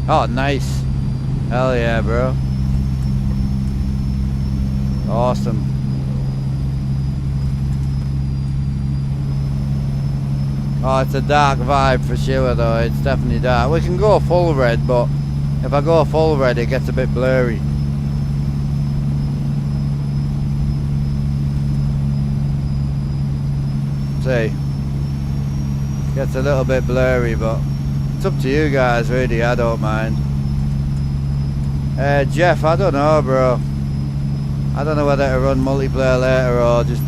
A: Oh, nice. Hell yeah, bro. Awesome. Oh, it's a dark vibe for sure though. It's definitely dark. We can go full red, but if I go full red it gets a bit blurry. See, gets a little bit blurry, but it's up to you guys really. I don't mind. Jeff, I don't know, bro. I don't know whether to run multiplayer later or just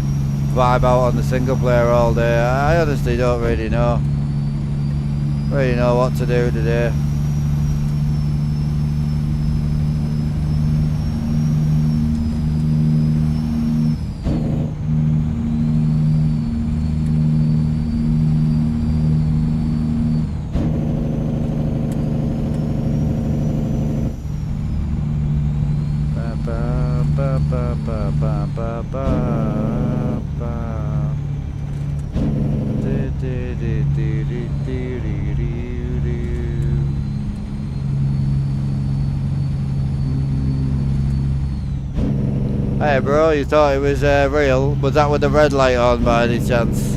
A: vibe out on the single player all day. I honestly don't really know. Really know what to do today. Hey bro, you thought it was real? Was that with the red light on by any chance?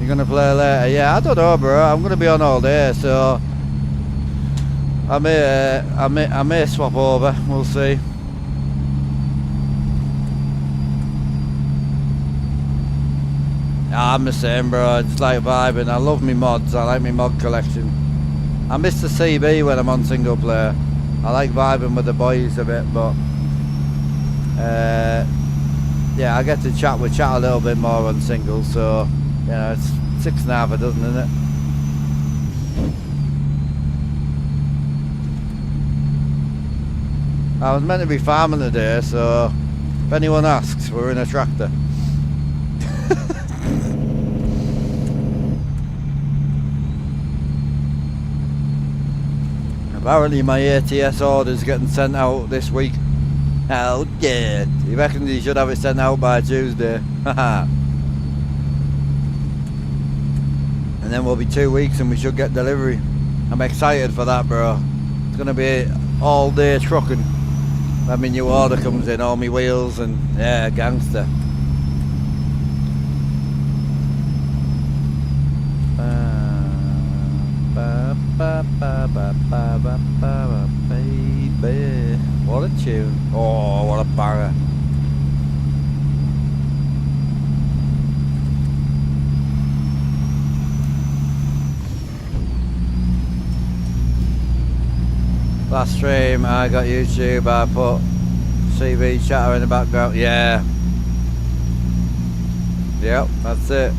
A: You gonna play later? Yeah, I don't know bro, I'm gonna be on all day, so I may swap over, we'll see. I'm the same bro, it's like vibing. I love me mods, I like my mod collection. I miss the CB when I'm on single player. I like vibing with the boys a bit, but yeah, I get to chat a little bit more on single, so you know, it's 6.5 a dozen, isn't it? I was meant to be farming today, so if anyone asks, we're in a tractor. Apparently my ATS order's getting sent out this week. Hell yeah! You reckon you should have it sent out by Tuesday? Haha. And then we'll be 2 weeks and we should get delivery. I'm excited for that, bro. It's gonna be all day trucking. When my new order comes in, all my wheels and yeah, gangster. Baby, what a tune! Oh, what a banger! Last stream I got YouTube, I put CV chatter in the background. Yeah. Yep, that's it.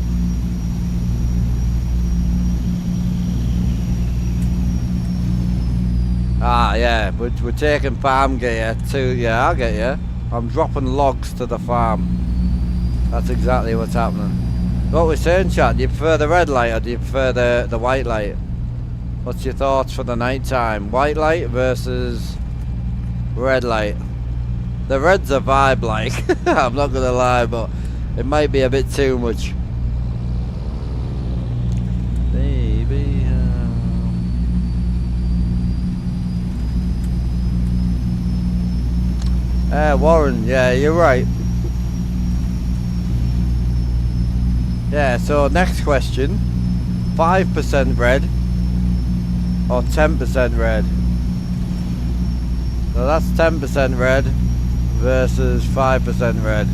A: Ah, yeah, we're taking farm gear to, yeah, I get you. I'm dropping logs to the farm. That's exactly what's happening. What we're saying, chat, do you prefer the red light or do you prefer the white light? What's your thoughts for the night time? White light versus red light? The red's a vibe, like. I'm not gonna lie, but it might be a bit too much. Baby, Warren, yeah, you're right. Yeah, so next question. 5% red or 10% red? So that's 10% red versus 5% red.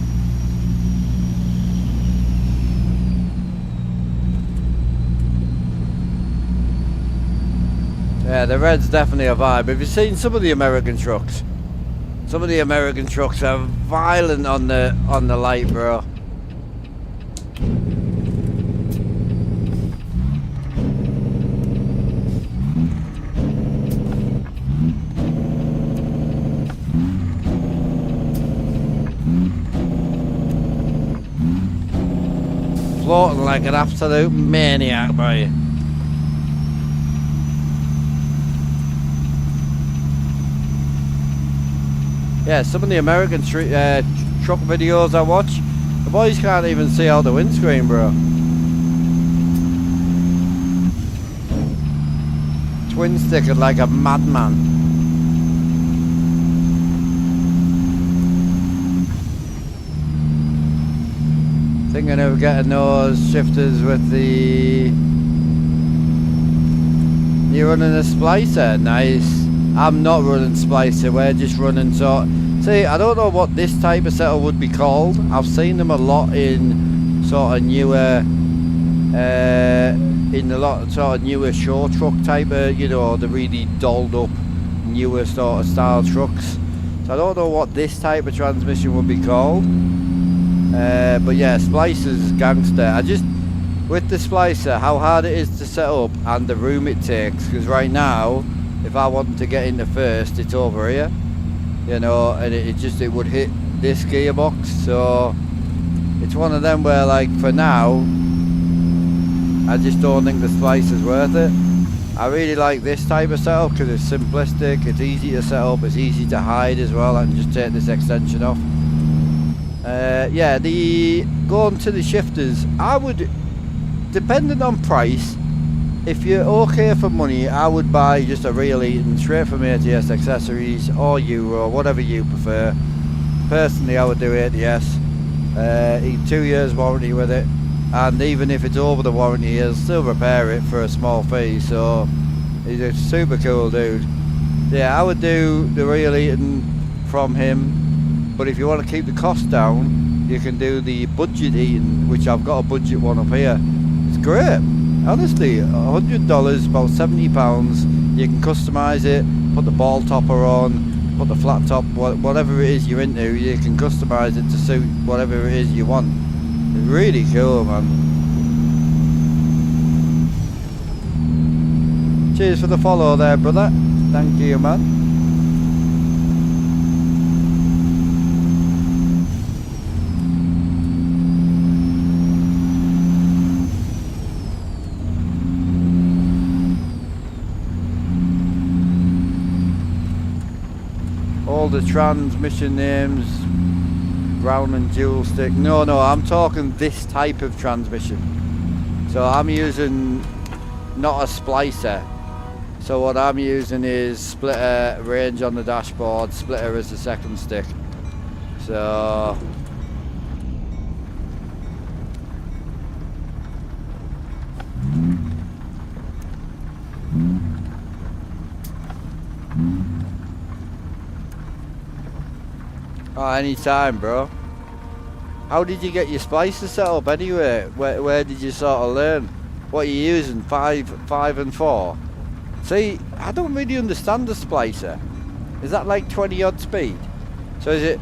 A: Yeah, the red's definitely a vibe. Have you seen some of the American trucks? Some of the American trucks are violent on the light, bro. Floating like an absolute maniac, boy. Yeah, some of the American truck videos I watch, the boys can't even see out the windscreen, bro. Twin stickered like a madman. Thinking of getting those shifters with the... You're running a splicer, nice. I'm not running splicer, we're just running sort. See, I don't know what this type of setup would be called. I've seen them a lot in sort of newer, in a lot of sort of newer show truck type of, you know, the really dolled up newer sort of style trucks. So I don't know what this type of transmission would be called. But yeah, splicer's gangster. I just, with the splicer, how hard it is to set up and the room it takes, because right now, if I wanted to get into first, it's over here, you know, and it would hit this gearbox. So it's one of them where, like, for now, I just don't think the splicer's worth it. I really like this type of setup because it's simplistic, it's easy to set up, it's easy to hide as well. I can just take this extension off. Yeah, going to the shifters, I would, depending on price, if you're okay for money, I would buy just a real Eaton straight from ATS Accessories or Euro, whatever you prefer. Personally, I would do ATS. 2 years warranty with it, and even if it's over the warranty, he'll still repair it for a small fee. So he's a super cool dude. Yeah, I would do the real Eaton from him. But if you want to keep the cost down, you can do the budget Eaton, which I've got a budget one up here. It's great. Honestly, $100, about £70. You can customise it, put the ball topper on, put the flat top, whatever it is you're into, you can customise it to suit whatever it is you want. It's really cool, man. Cheers for the follow there, brother. Thank you, man. All the transmission names, Brown and dual stick. No, I'm talking this type of transmission. So I'm using not a splicer. So what I'm using is splitter, range on the dashboard, splitter as the second stick. So anytime, bro. How did you get your splicer set up anyway? Where did you sort of learn? What are you using? 5 and 4? See, I don't really understand the splicer. Is that like 20 odd speed? So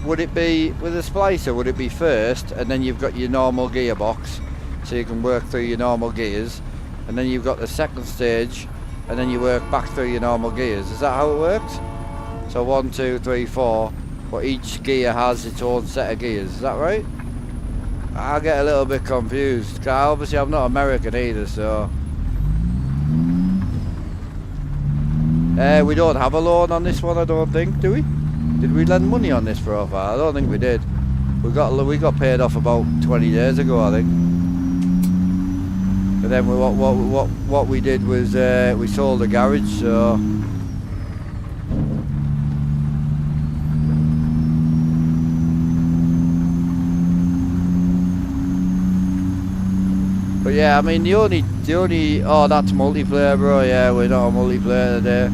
A: would it be, with a splicer, would it be first and then you've got your normal gearbox, so you can work through your normal gears, and then you've got the second stage and then you work back through your normal gears? Is that how it works? So 1, 2, 3, 4, but each gear has its own set of gears, is that right? I get a little bit confused, because obviously I'm not American either, so... we don't have a loan on this one, I don't think, do we? Did we lend money on this profile? I don't think we did. We got paid off about 20 days ago, I think. But then what we did was we sold the garage, so. But yeah, I mean the only oh, that's multiplayer, bro. Yeah, we're not a multiplayer today.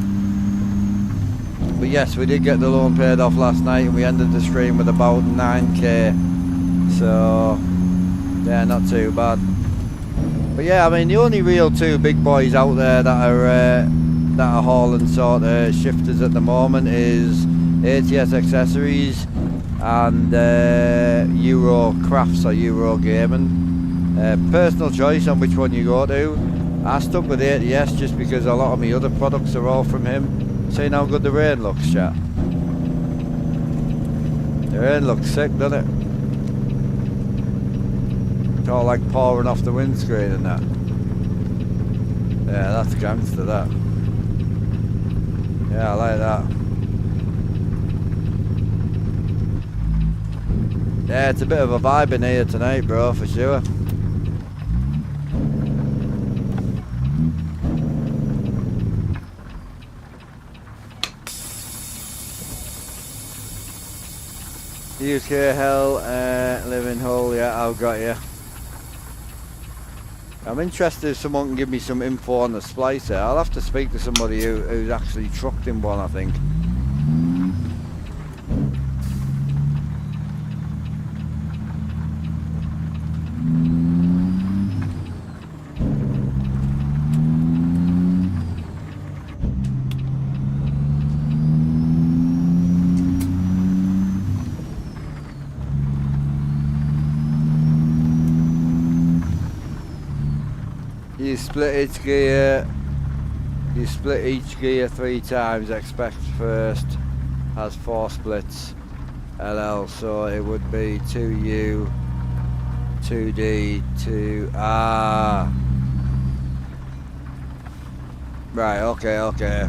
A: But yes, we did get the loan paid off last night, and we ended the stream with about 9k. So yeah, not too bad. But yeah, I mean the only real two big boys out there that are hauling sort of shifters at the moment is ATS Accessories and Euro Crafts or Euro Gaming. Personal choice on which one you go to. I stuck with ATS just because a lot of my other products are all from him. Seeing how good the rain looks, chat. The rain looks sick, doesn't it? It's all like pouring off the windscreen and that. Yeah, that's gangster, that. Yeah, I like that. Yeah, it's a bit of a vibe in here tonight, bro, for sure. UK Hell, Living Hull, yeah, I've got you. I'm interested if someone can give me some info on the splicer. I'll have to speak to somebody who's actually trucked in one, I think. You split each gear 3 times, expect first has 4 splits LL, so it would be 2U, 2D, 2R. Right, okay.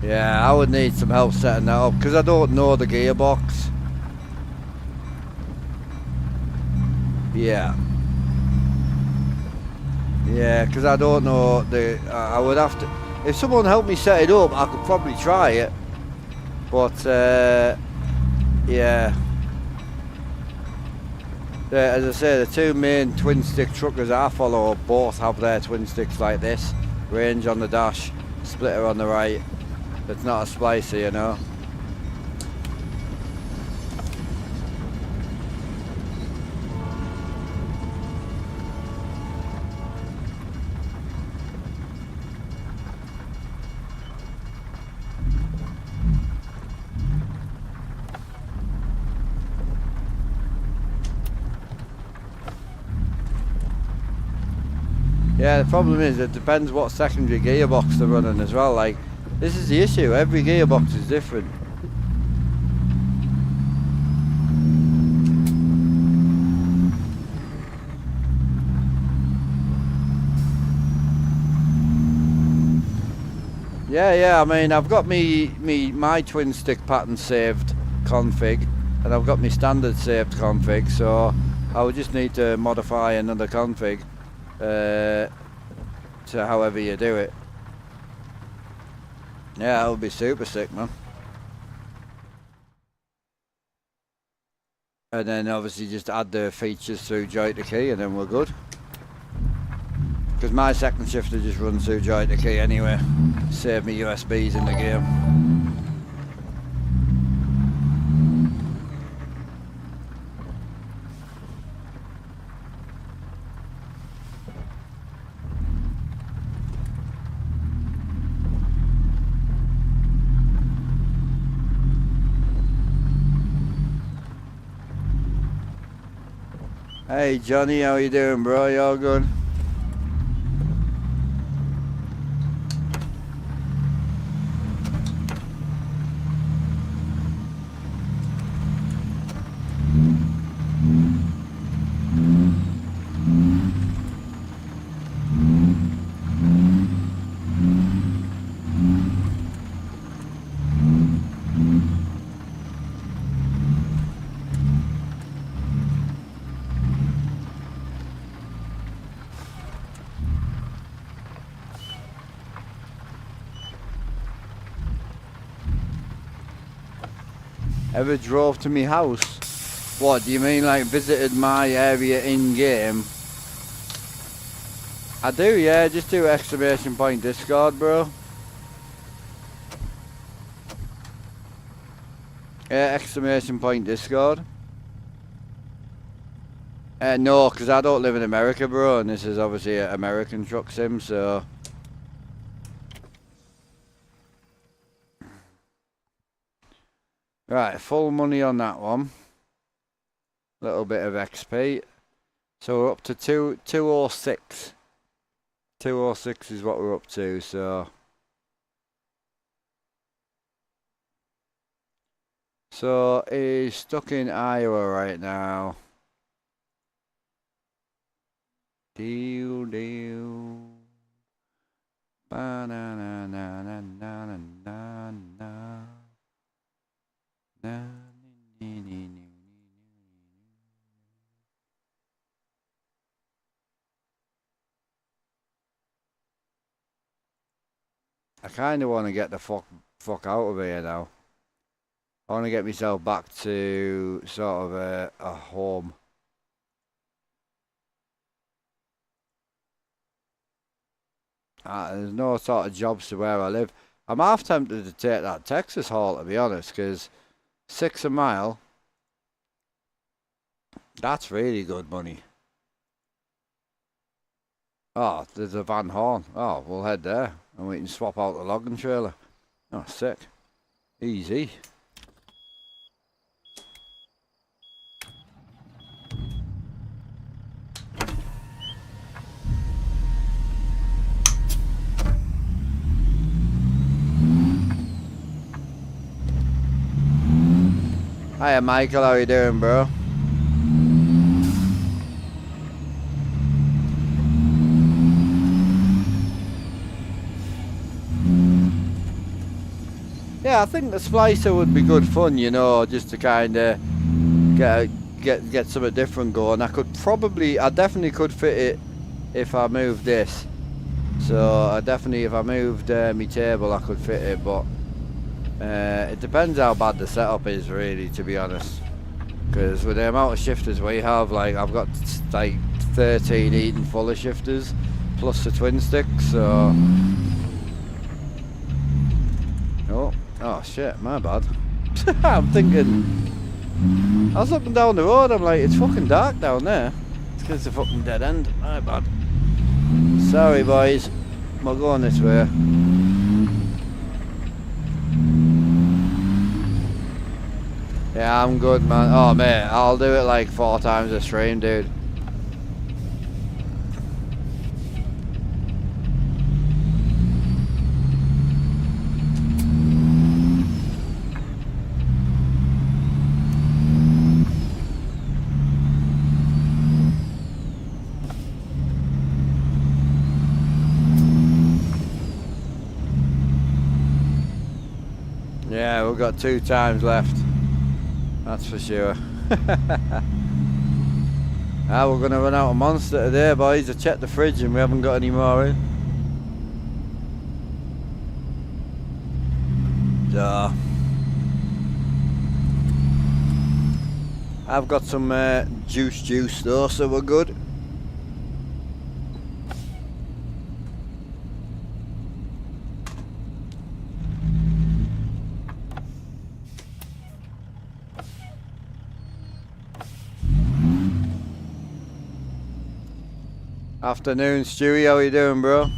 A: Yeah, I would need some help setting that up because I don't know the gearbox. Yeah. Yeah, because I don't know I would have to. If someone helped me set it up, I could probably try it. But yeah. As I say, the two main twin stick truckers I follow both have their twin sticks like this. Range on the dash, splitter on the right. It's not a splicer, you know. Yeah, the problem is it depends what secondary gearbox they're running as well. Like, this is the issue, every gearbox is different. Yeah, I mean, I've got my twin stick pattern saved config, and I've got my standard saved config, so I would just need to modify another config to however you do it. Yeah, that would be super sick, man. And then obviously just add the features through joint to key and then we're good. Because my second shifter just runs through joint to key anyway. Save me USBs in the game. Hey Johnny, how you doing, bro? You all good? Ever drove to me house? What, do you mean like visited my area in-game? I do, yeah, just do exclamation point Discord, bro. Yeah, exclamation point Discord. No, because I don't live in America, bro, and this is obviously an American truck sim, so... Right, full money on that one. Little bit of XP. So we're up to 206. 206 is what we're up to, so... So he's stuck in Iowa right now. Deal. Ba-na-na-na-na-na-na-na. I kind of want to get the fuck out of here now. I want to get myself back to sort of a home. There's no sort of jobs to where I live. I'm half tempted to take that Texas haul, to be honest, because $6 a mile, that's really good money. Oh, there's a Van Horn. Oh, we'll head there and we can swap out the logging trailer. Oh, sick. Easy. Hiya Michael, how you doing, bro? Yeah, I think the splicer would be good fun, you know, just to kind of get something different going. I definitely could fit it if I moved this. So if I moved my table, I could fit it, but it depends how bad the setup is, really, to be honest. Because with the amount of shifters we have, like I've got like 13 Eden Fuller shifters plus the twin stick, so. Oh shit, my bad. I'm thinking, I was looking down the road, I'm like, it's fucking dark down there. It's because it's a fucking dead end, my bad. Sorry boys, we're going this way. Yeah, I'm good, man. Oh mate, I'll do it like 4 times a stream, dude. Yeah, we've got 2 times left. That's for sure. We're going to run out of Monster today, boys. I checked the fridge and we haven't got any more in. So, I've got some juice though, so we're good. Afternoon, Stewie. How you doing, bro?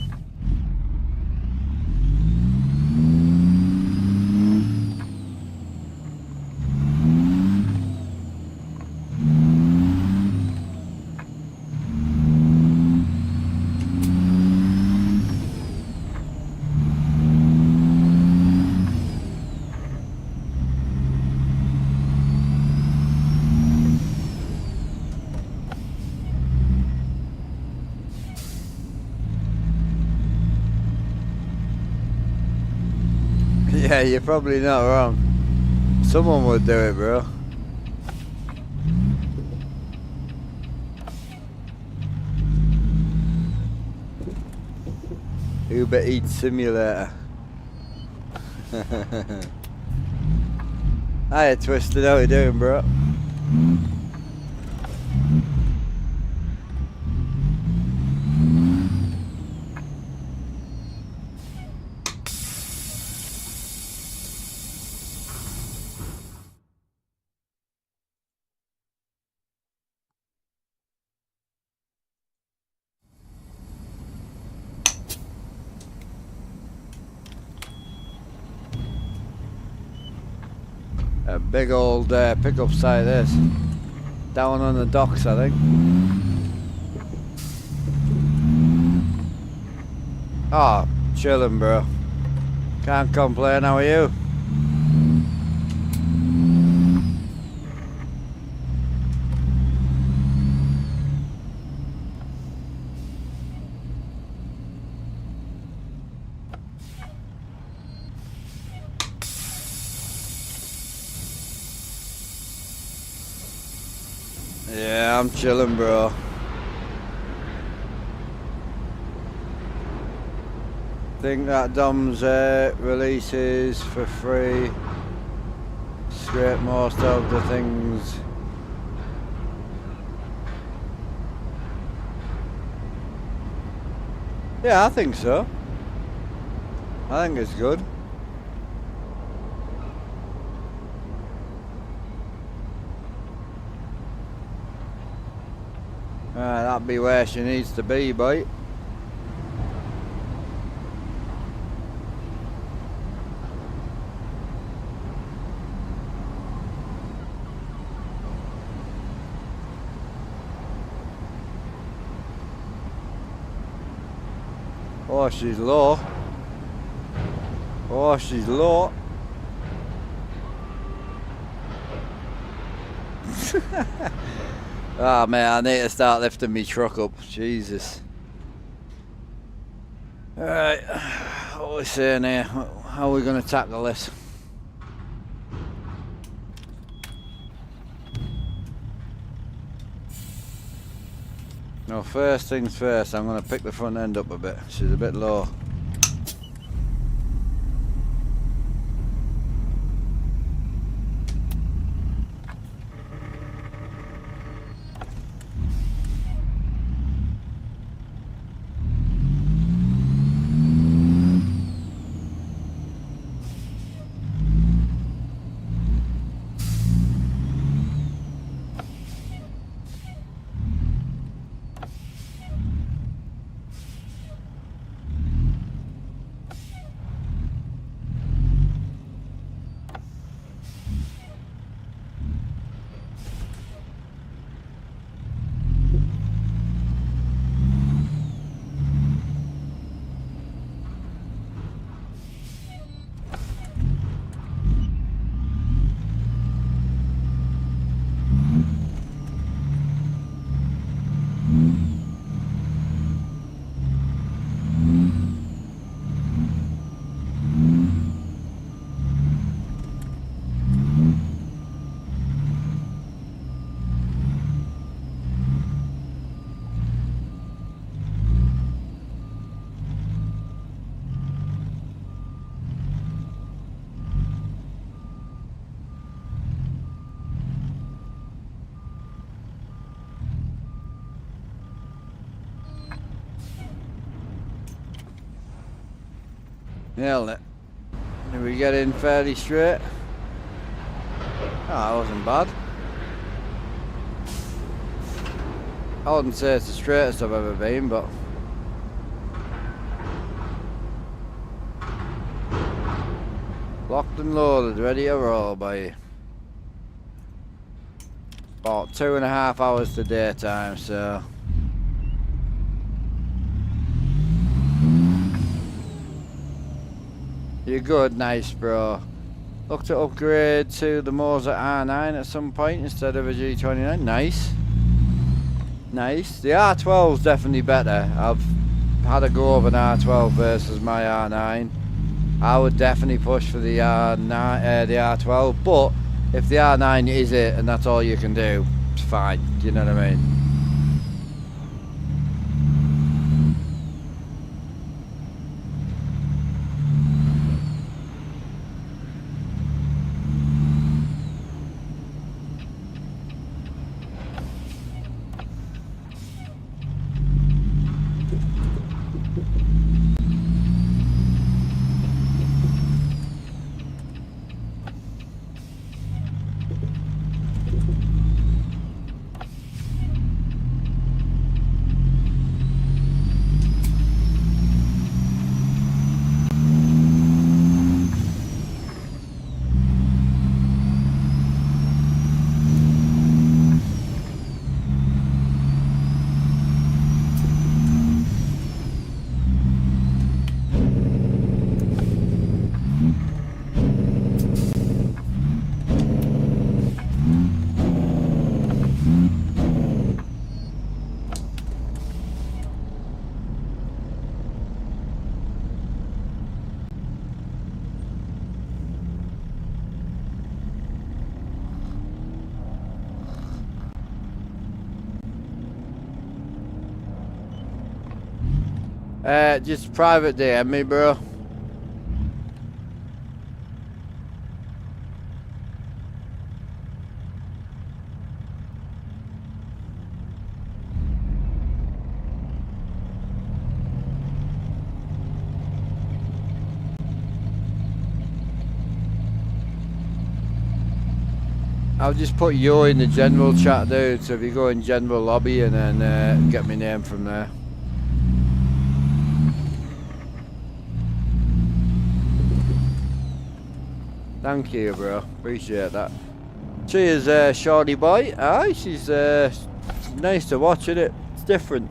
A: Yeah, you're probably not wrong. Someone would do it, bro. Uber Eats Simulator. Hiya, Twisted. How you doing, bro? A big old pickup site this. Down on the docks, I think. Oh, chillin', bro. Can't complain. How are you? Yeah, I'm chillin', bro. Think that Dom's releases for free. Scrape most of the things. Yeah, I think so. I think it's good. That'd be where she needs to be, boy. Oh, she's low. Oh, she's low. Ah, man, I need to start lifting me truck up. Jesus. Alright, what are we saying here? How are we going to tackle this? No, first things first, I'm going to pick the front end up a bit. She's a bit low. Nailed it. Did we get in fairly straight? Oh, that wasn't bad. I wouldn't say it's the straightest I've ever been, but locked and loaded, ready to roll, boy. About 2.5 hours to daytime, so you're good, nice, bro. Look to upgrade to the Moser R9 at some point instead of a G29. Nice. Nice. The R12's definitely better. I've had a go of an R12 versus my R9. I would definitely push for the R9, the R12. But if the R9 is it and that's all you can do, it's fine. You know what I mean? Just private DM me, bro. I'll just put you in the general chat, dude. So if you go in general lobby and then get my name from there. Thank you, bro. Appreciate that. Cheers, shorty boy. Aye, she's nice to watch, isn't it? It's different.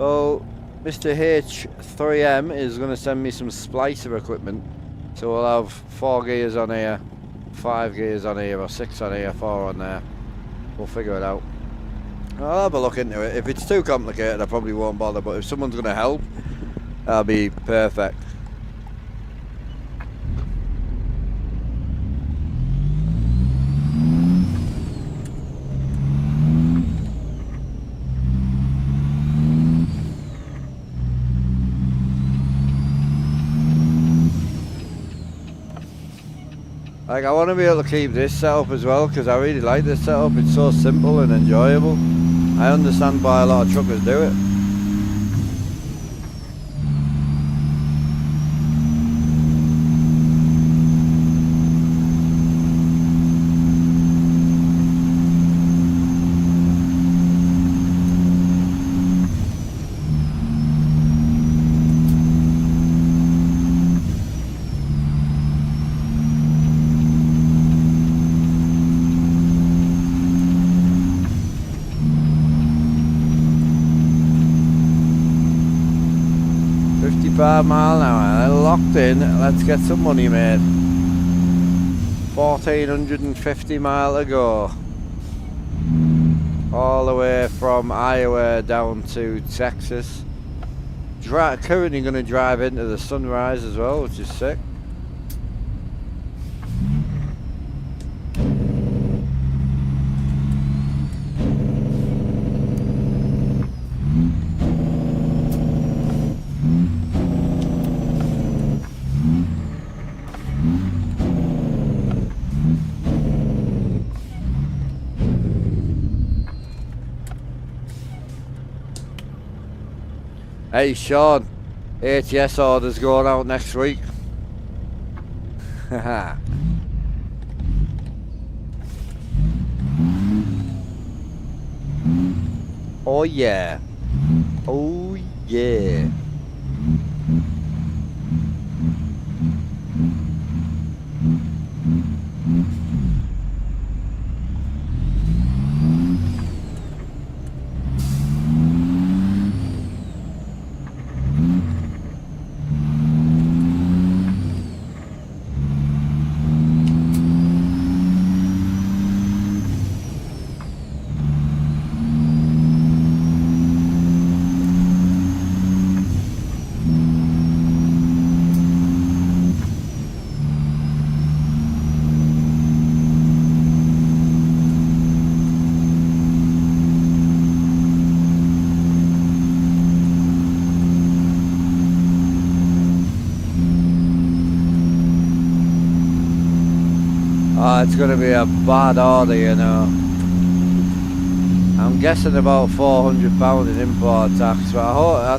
A: Oh, Mr. H3M is going to send me some splicer equipment. So we'll have 4 gears on here, 5 gears on here, or 6 on here, 4 on there. We'll figure it out. I'll have a look into it. If it's too complicated, I probably won't bother. But if someone's going to help, that'll be perfect. Like, I want to be able to keep this setup as well, because I really like this setup. It's so simple and enjoyable. I understand why a lot of truckers do it. Mile an hour, locked in. Let's get some money made. 1450 mile to go, all the way from Iowa down to Texas. Currently going to drive into the sunrise as well, which is sick. Hey Sean, ATS orders going out next week. Oh yeah. Oh yeah. It's going to be a bad order, you know. I'm guessing about £400 in import tax, but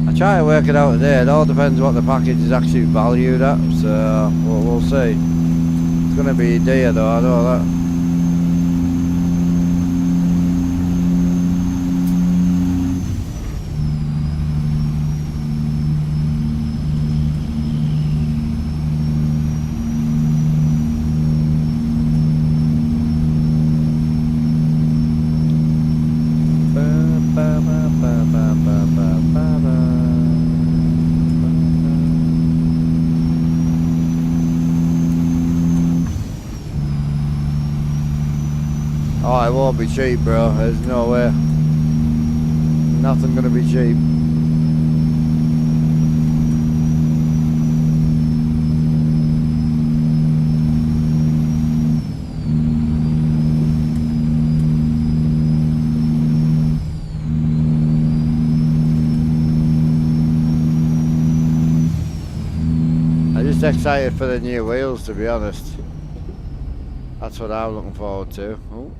A: I try to work it out today. It all depends what the package is actually valued at, so we'll see. It's going to be dear though, I know that. Oh, it won't be cheap, bro. There's no way. Nothing gonna be cheap. excited for the new wheels, to be honest. That's what I'm looking forward to. Oh.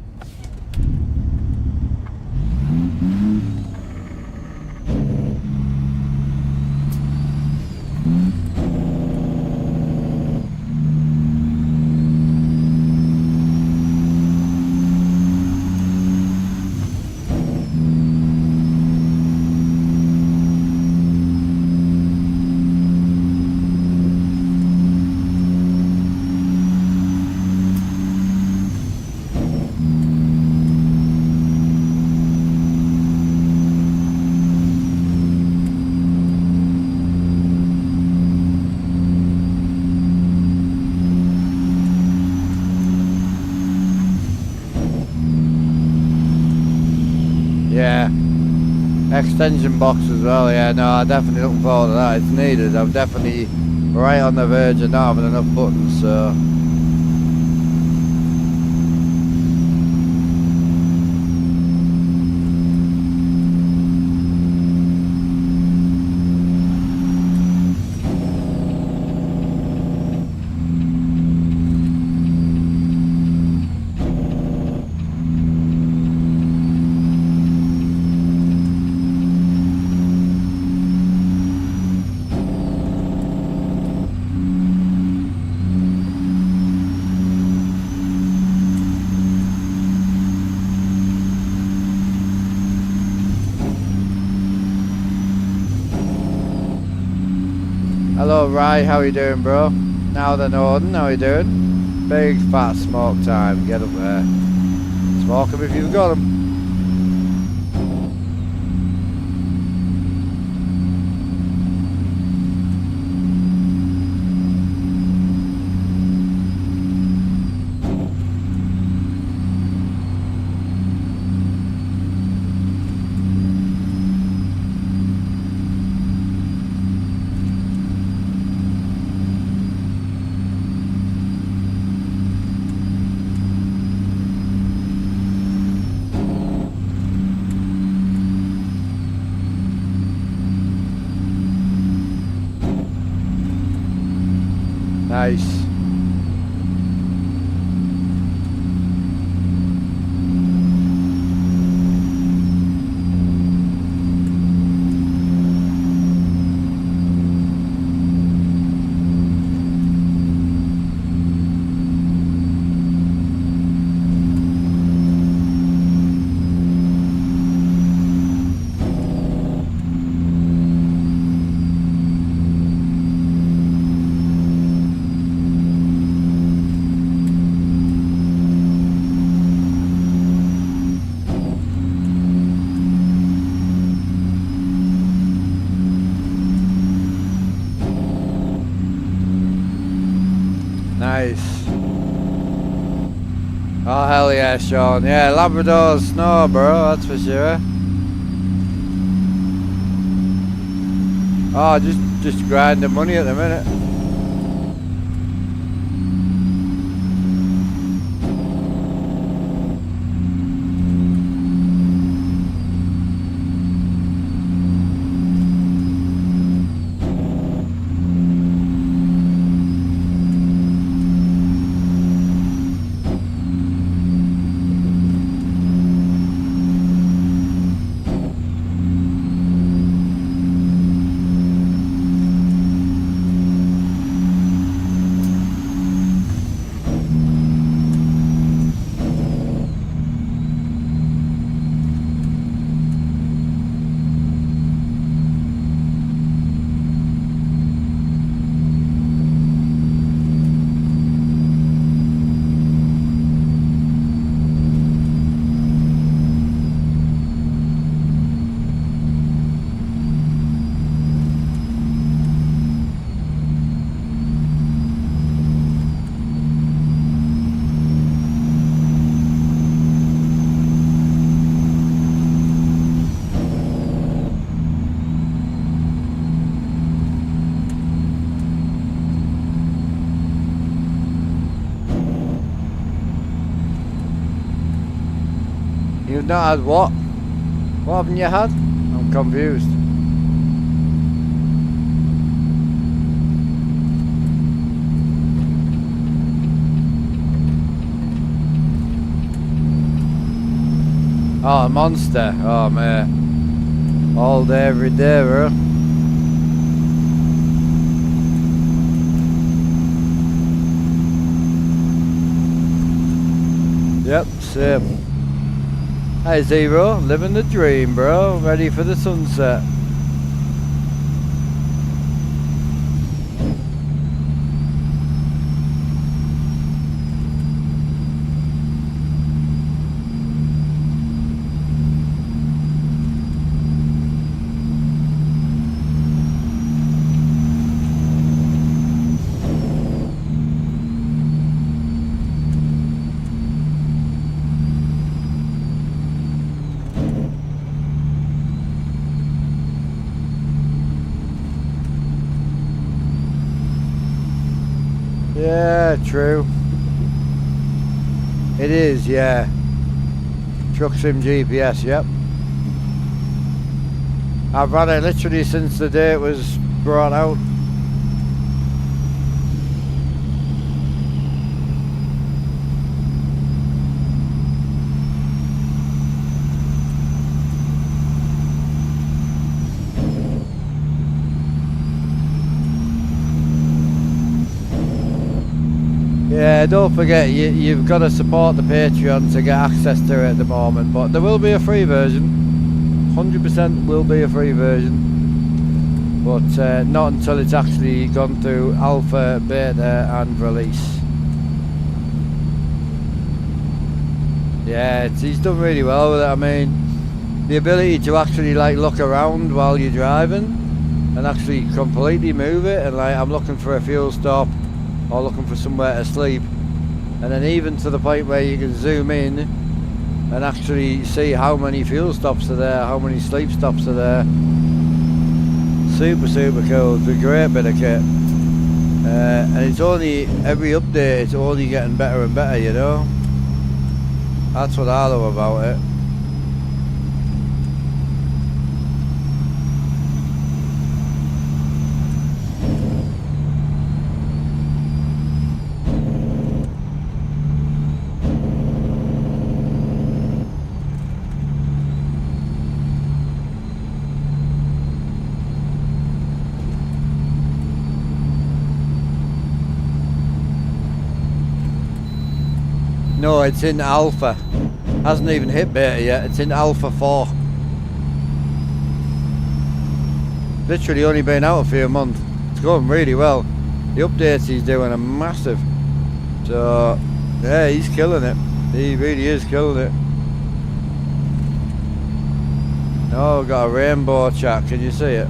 A: Yeah, extension box as well. Yeah, no, I'm definitely looking forward to that. It's needed. I'm definitely right on the verge of not having enough buttons, so. Hello Rye, how you doing bro? Now the Norden, how you doing? Big fat smoke time, get up there. Smoke 'em if you've got 'em. Nice. Nice. Oh hell yeah, Sean. Yeah, Labrador snow, bro, that's for sure. Oh, just grinding money at the minute. You've not had what? What haven't you had? I'm confused. Oh, a monster. Oh, man. All day, every day, bro. Yep, same. Hey, Zero. Living the dream, bro. Ready for the sunset. Yeah, true. It is, yeah. Truck Sim GPS, yep. I've had it literally since the day it was brought out. Yeah, don't forget, you've got to support the Patreon to get access to it at the moment, but there will be a free version. 100% will be a free version, but not until it's actually gone through alpha, beta and release. Yeah, he's done really well with it. I mean, the ability to actually like look around while you're driving and actually completely move it, and like I'm looking for a fuel stop or looking for somewhere to sleep, and then even to the point where you can zoom in and actually see how many fuel stops are there, how many sleep stops are there. Super cool. It's a great bit of kit, and it's only every update it's only getting better and better, you know. That's what I love about it. No, it's in alpha. Hasn't even hit beta yet. It's in alpha 4. Literally only been out a few months. It's going really well. The updates he's doing are massive. So yeah, he's killing it. He really is killing it. Oh, got a rainbow chat. Can you see it?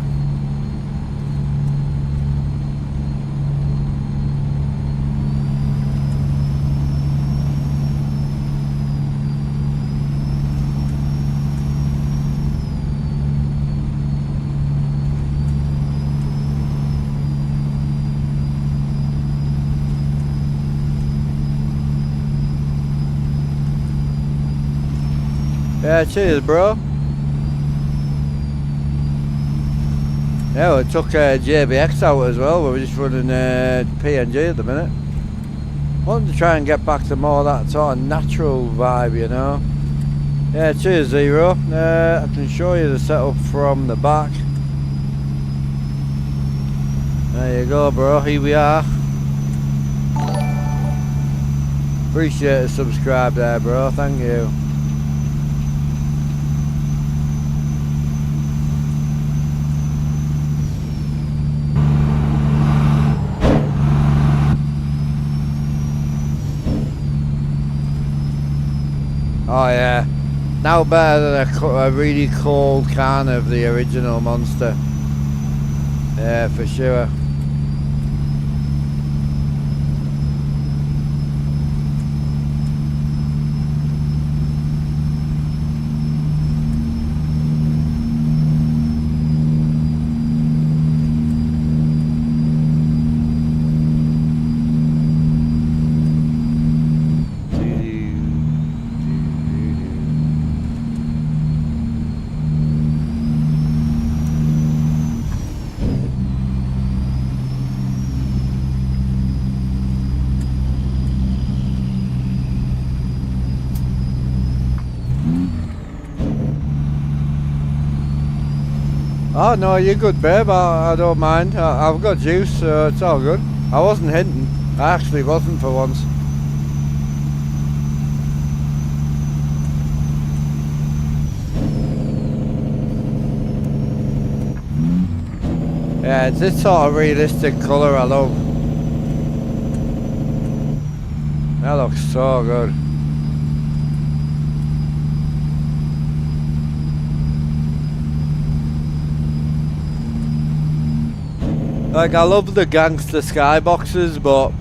A: Yeah, cheers, bro. Yeah, we took JBX out as well. We're just running PNG at the minute. Wanting to try and get back to more of that sort of natural vibe, you know. Yeah, cheers, Zero. I can show you the setup from the back. There you go, bro. Here we are. Appreciate the subscribe there, bro. Thank you. Oh yeah, now better than a really cold can of the original Monster. Yeah, for sure. Oh no, you're good, babe. I don't mind. I've got juice, so it's all good. I wasn't hinting. I actually wasn't for once. Yeah, it's this sort of realistic colour I love. That looks so good. Like, I love the gangster skyboxes, but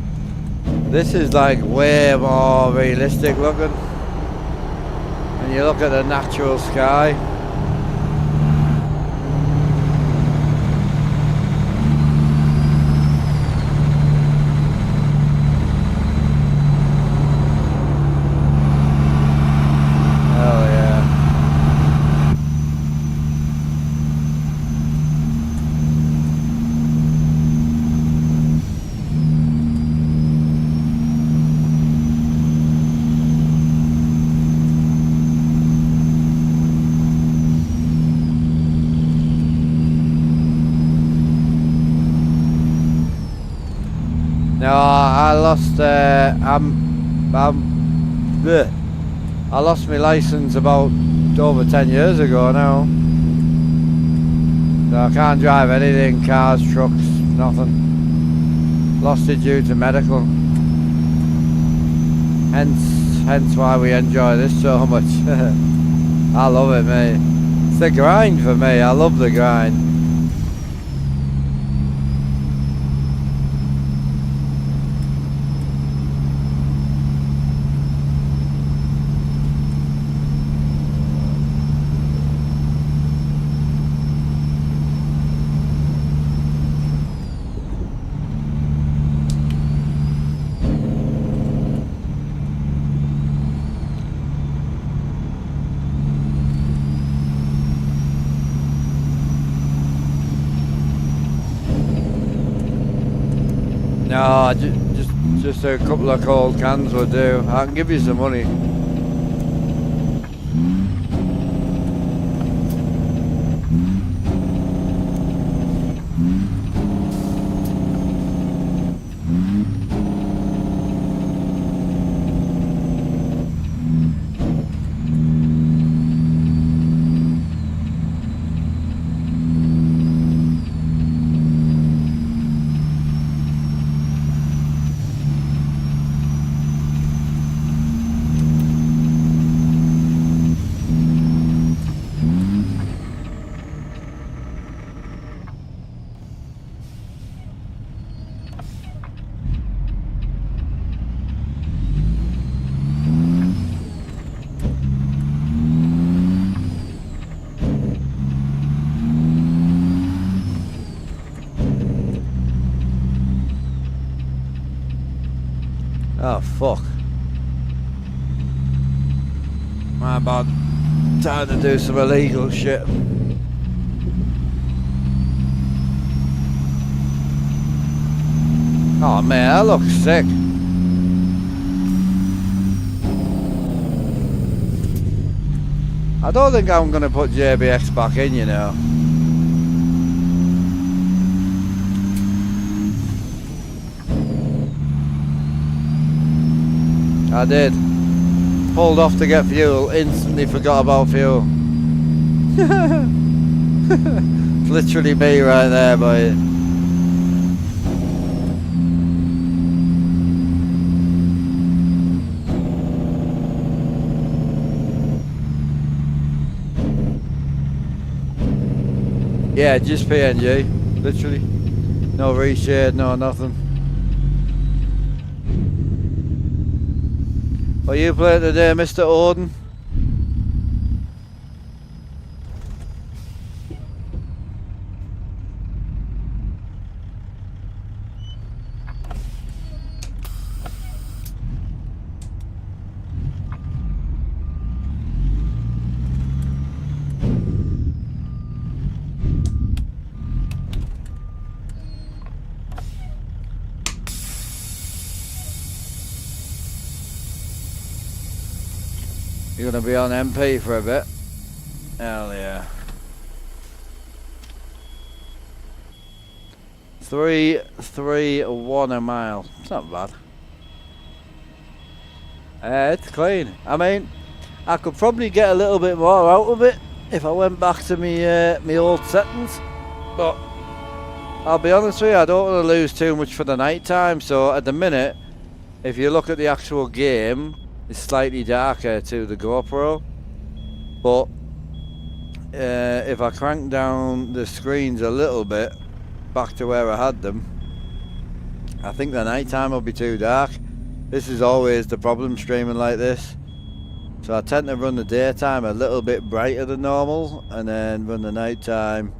A: this is like way more realistic looking. And you look at the natural sky. No, I lost. I lost my license about over 10 years ago now. So I can't drive anything, cars, trucks, nothing. Lost it due to medical. Hence why we enjoy this so much. I love it, mate. It's the grind for me. I love the grind. No, just a couple of cold cans will do. I can give you some money. Oh fuck. My bad. Time to do some illegal shit. Oh man, that looks sick. I don't think I'm gonna put JBX back in, you know. I did. Pulled off to get fuel, instantly forgot about fuel. It's literally me right there, boy. Yeah, just PNG, literally. No reshade, no nothing. What are you playing today, Mr. Odin? You're gonna be on MP for a bit. Hell yeah. 331 a mile. It's not bad. It's clean. I mean, I could probably get a little bit more out of it if I went back to me old settings, but I'll be honest with you, I don't want to lose too much for the night time. So at the minute, if you look at the actual game, it's slightly darker to the GoPro, but if I crank down the screens a little bit back to where I had them, I think the night time will be too dark. This is always the problem streaming like this. So I tend to run the daytime a little bit brighter than normal and then run the night time.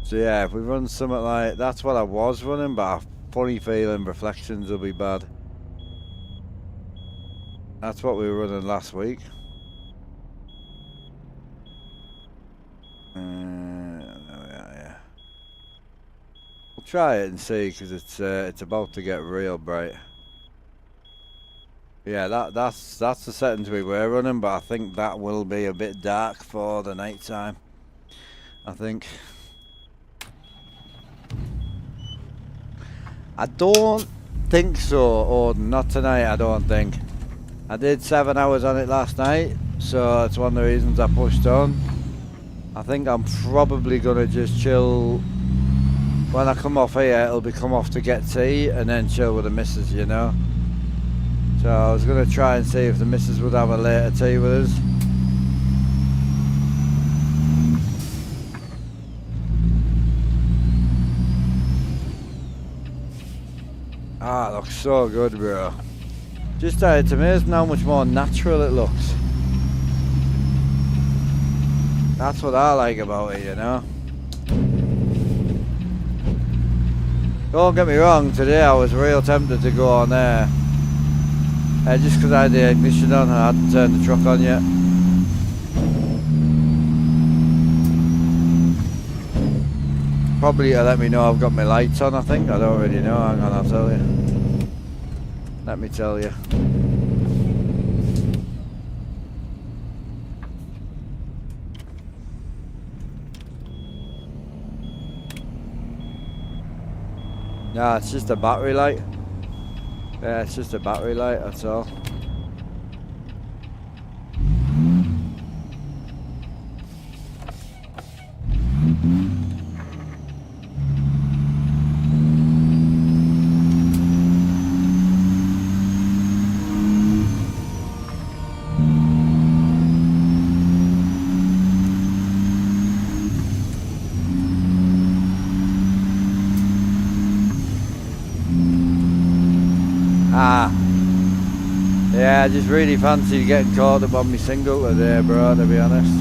A: So yeah, if we run something like, that's what I was running, but I've funny feeling reflections will be bad. That's what we were running last week. Yeah. We'll try it and see, because it's about to get real bright. Yeah, that's the settings we were running, but I think that will be a bit dark for the night time. I think. I don't think so, Odin. Not tonight, I don't think. I did 7 hours on it last night, so it's one of the reasons I pushed on. I think I'm probably gonna just chill. When I come off here, it'll be come off to get tea and then chill with the missus, you know. So I was going to try and see if the missus would have a later tea with us. Ah, it looks so good, bro. Just it's amazing how much more natural it looks. That's what I like about it, you know. Don't get me wrong, today I was real tempted to go on there. Just because I had the ignition on and I hadn't turned the truck on yet. Probably let me know I've got my lights on, I think. I don't really know. Hang on, I'll tell you. Let me tell you. Nah, it's just a battery light. Yeah, it's just a battery light, that's all. Yeah, I just really fancied getting caught up on my single today, bro, to be honest.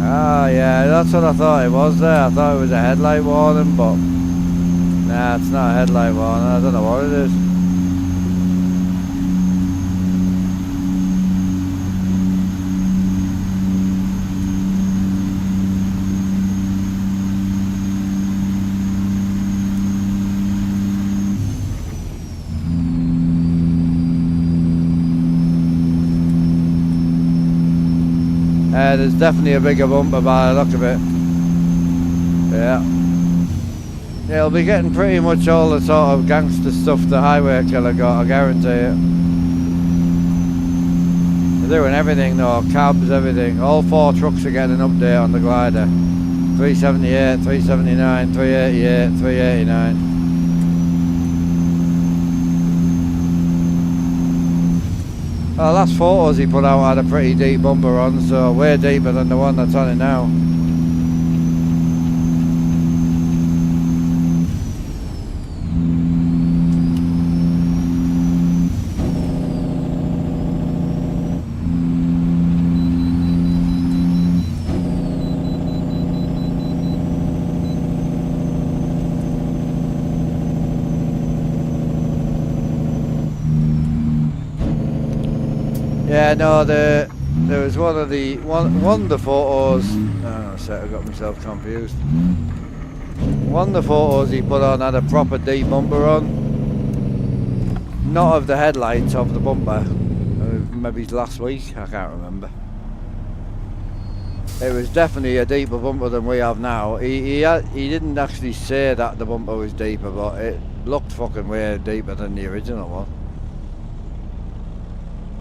A: Ah, yeah, that's what I thought it was there. I thought it was a headlight warning, but nah, it's not a headlight warning. I don't know what it is. There's definitely a bigger bumper by the look of it. Yeah. Yeah, it'll be getting pretty much all the sort of gangster stuff the highway killer got, I guarantee it. They're doing everything though, cabs, everything. All 4 trucks are getting an update on the glider. 378, 379, 388, 389. Well, the last photos he put out had a pretty deep bumper on, so way deeper than the one that's on it now. Yeah, no, there was one of the photos. Oh, sorry, I got myself confused. One of the photos he put on had a proper deep bumper on. not of the headlights, of the bumper. Maybe last week, I can't remember. It was definitely a deeper bumper than we have now. He didn't actually say that the bumper was deeper, but it looked fucking way deeper than the original one.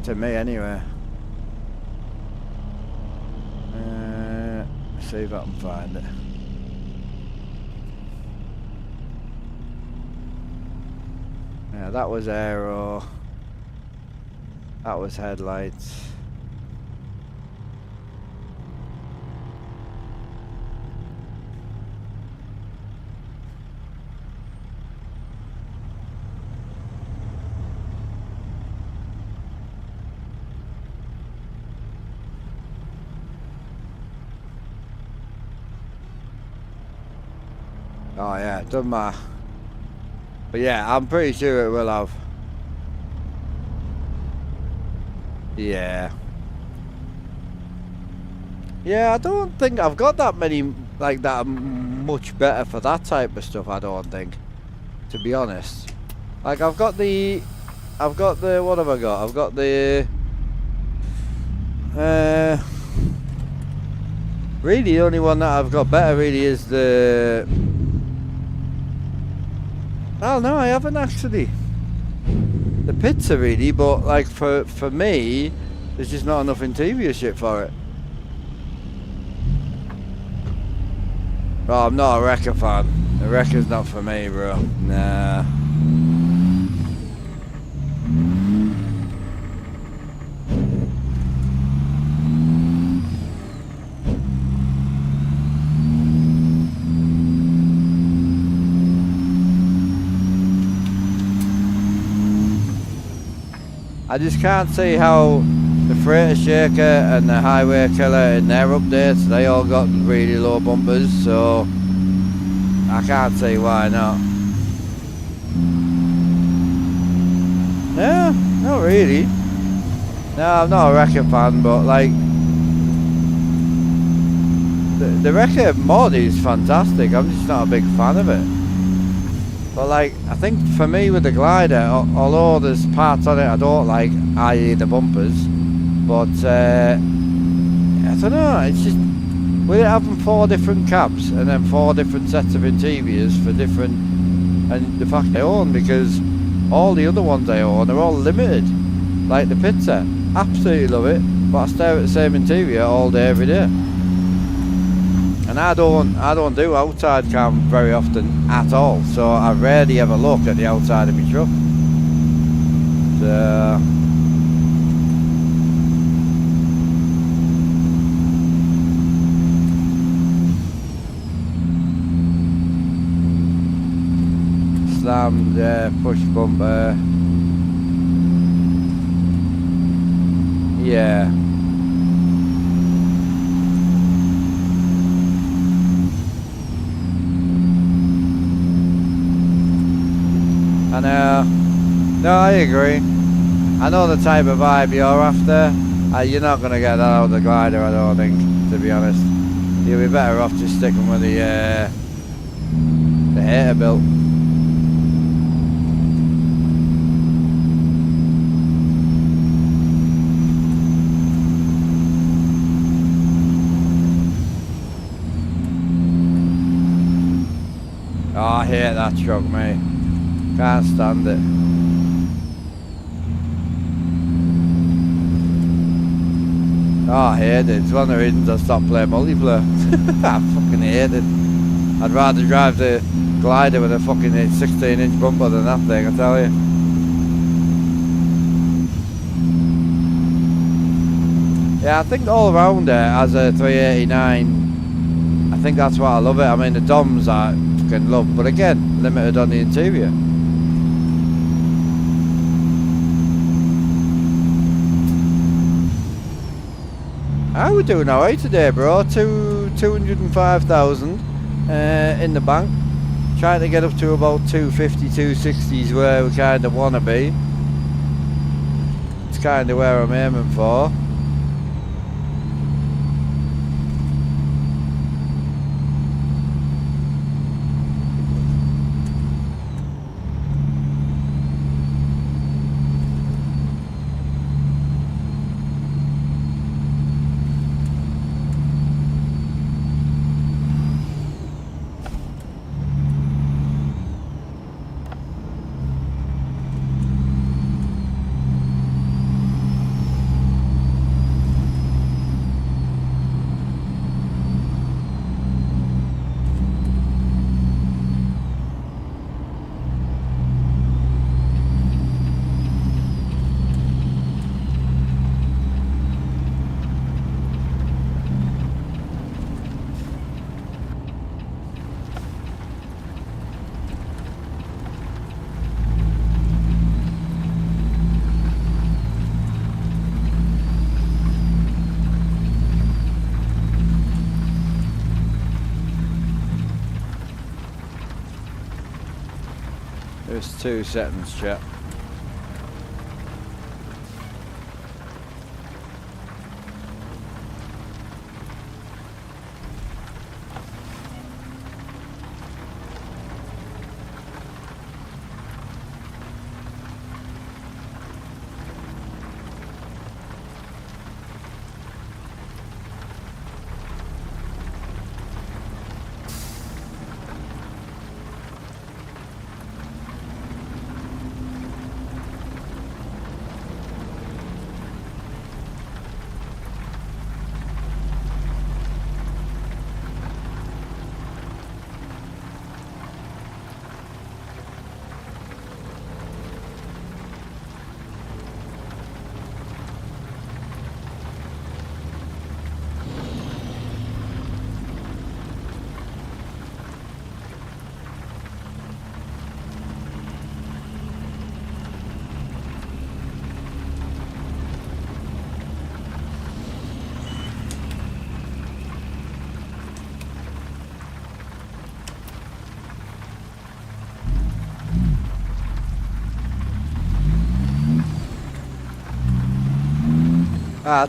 A: To me, anyway. See if I can find it. Yeah, that was aero. That was headlights. Oh yeah, it doesn't matter. But yeah, I'm pretty sure it will have. Yeah. Yeah, I don't think I've got that many, like that much better for that type of stuff, I don't think. To be honest. Like I've got the, what have I got? I've got the, really the only one that I've got better really is the, oh no, I haven't actually. The pizza really, but like for me, there's just not enough interior shit for it. Oh, I'm not a Wrecker fan. The Wrecker's not for me, bro. Nah. I just can't see how the Freighter Shaker and the Highway Killer in their updates, they all got really low bumpers, so I can't see why not. No, not really. No, I'm not a Wrecker fan, but like the Wrecker mod is fantastic. I'm just not a big fan of it. But like, I think for me with the glider, although there's parts on it I don't like, i.e. the bumpers, but I don't know, it's just, with it having 4 different cabs and then 4 different sets of interiors for different, and the fact I own, because all the other ones I own are all limited, like the pizza, absolutely love it, but I stare at the same interior all day every day. And I don't do outside cam very often at all, so I rarely ever look at the outside of my truck. So slammed push bumper. Yeah. I know. No, I agree. I know the type of vibe you're after. You're not going to get that out of the glider, I don't think, to be honest. You'll be better off just sticking with the hater built. Oh, I hate that truck, mate. Can't stand it. Oh, I hate it. It's one of the reasons I stopped playing multiplayer. I fucking hate it. I'd rather drive the glider with a fucking 16-inch bumper than that thing, I tell you. Yeah, I think all around it as a 389, I think that's why I love it. I mean, the DOMs I fucking love, but again, limited on the interior. How we doing alright today, bro? 205,000 in the bank. Trying to get up to about 250, 260s where we kind of want to be. It's kind of where I'm aiming for. Just 2 seconds, chat.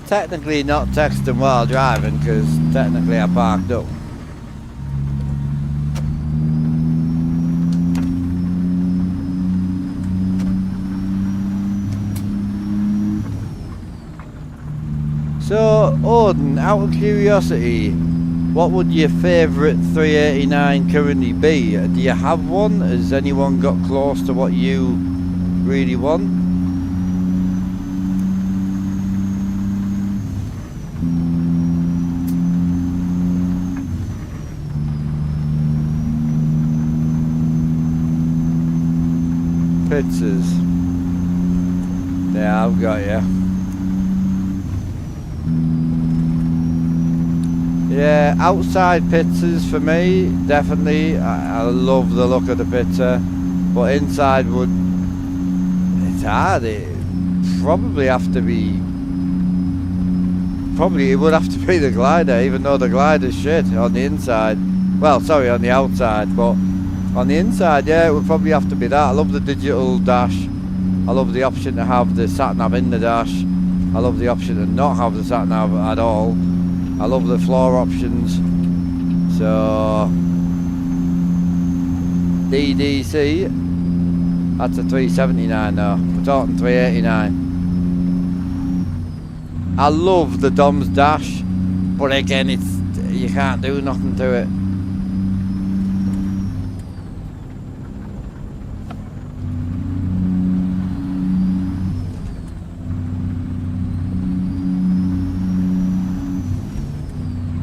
A: Technically not texting while driving because technically I parked up. So, Odin, out of curiosity, what would your favourite 389 currently be? Do you have one? Has anyone got close to what you really want? Pizzas. Yeah, I've got you. Yeah, outside pizzas for me, definitely. I love the look of the pizza, but inside would, it's hard. It probably have to be, it would have to be the glider, even though the glider's shit on the inside. Well, sorry, on the outside, but on the inside, yeah, it would probably have to be that. I love the digital dash. I love the option to have the sat-nav in the dash. I love the option to not have the sat-nav at all. I love the floor options. So, DDC, that's a 379 now. We're talking 389. I love the Dom's dash, but again, you can't do nothing to it.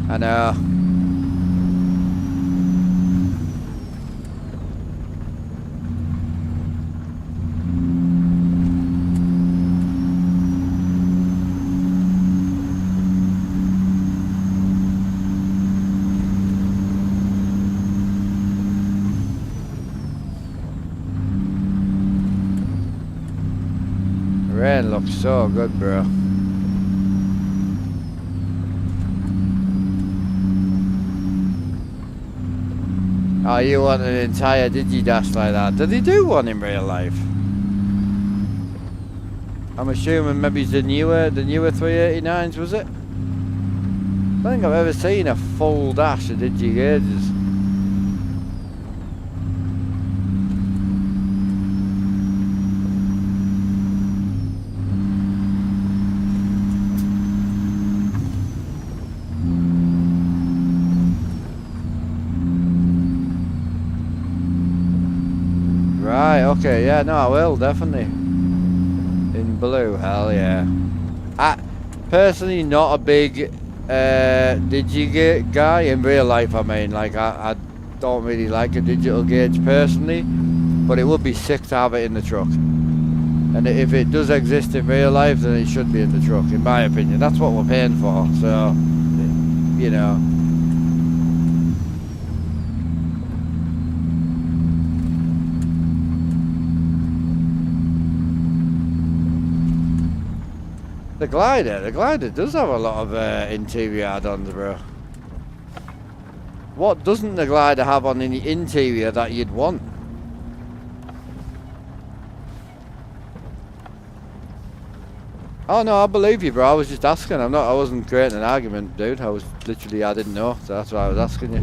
A: I know. The rain looks so good, bro. Oh, you want an entire Digidash like that? Did he do one in real life? I'm assuming maybe it's the newer 389s, was it? I don't think I've ever seen a full dash of Digi-gauges. Right, okay, yeah, no, I will, definitely. In blue, hell yeah. I, personally, not a big Digi guy, in real life, I mean. Like, I don't really like a digital gauge, personally. But it would be sick to have it in the truck. And if it does exist in real life, then it should be in the truck, in my opinion. That's what we're paying for, so, you know. The glider does have a lot of interior add-ons, bro. What doesn't the glider have on the interior that you'd want? Oh no, I believe you, bro. I was just asking. I wasn't creating an argument, dude. I was literally, I didn't know, so that's why I was asking you.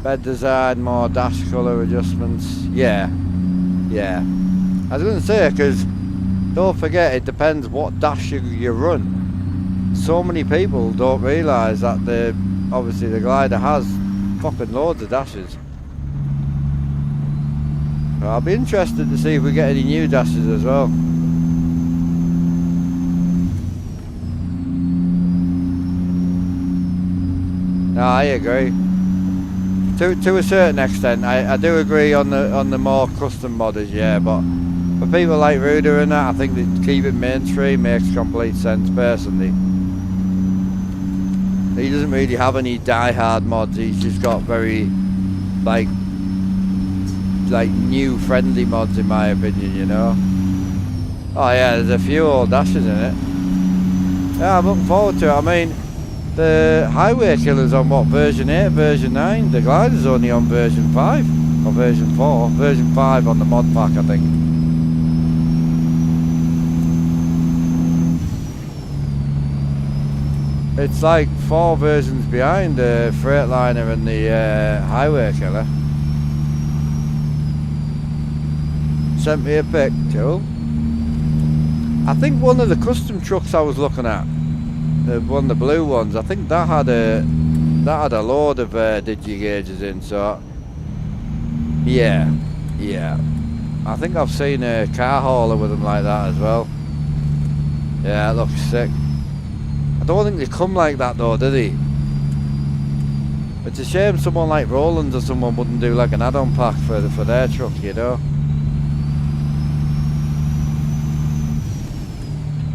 A: Bed design, more dash colour adjustments. Yeah, yeah. I was going to say, because don't forget, it depends what dash you run. So many people don't realise that obviously the glider has fucking loads of dashes. I'll be interested to see if we get any new dashes as well. No, I agree. To a certain extent, I do agree on the more custom modders, yeah, but for people like Ruder and that, I think that keep it mainstream makes complete sense personally. He doesn't really have any die-hard mods, he's just got very like new friendly mods in my opinion, you know. Oh yeah, there's a few old dashes in it. Yeah, I'm looking forward to it. I mean, the highway killer's on what, version 8, version 9? The glider's only on version 5 or version 4, version 5 on the mod pack, I think. It's like 4 versions behind the Freightliner and the highway killer. Sent me a pic, cool. I think one of the custom trucks I was looking at, one of the blue ones, I think that had a load of digi gauges in, so yeah. I think I've seen a car hauler with them like that as well. Yeah, it looks sick. I don't think they come like that though, do they? It's a shame someone like Roland's or someone wouldn't do like an add-on pack for their truck, you know.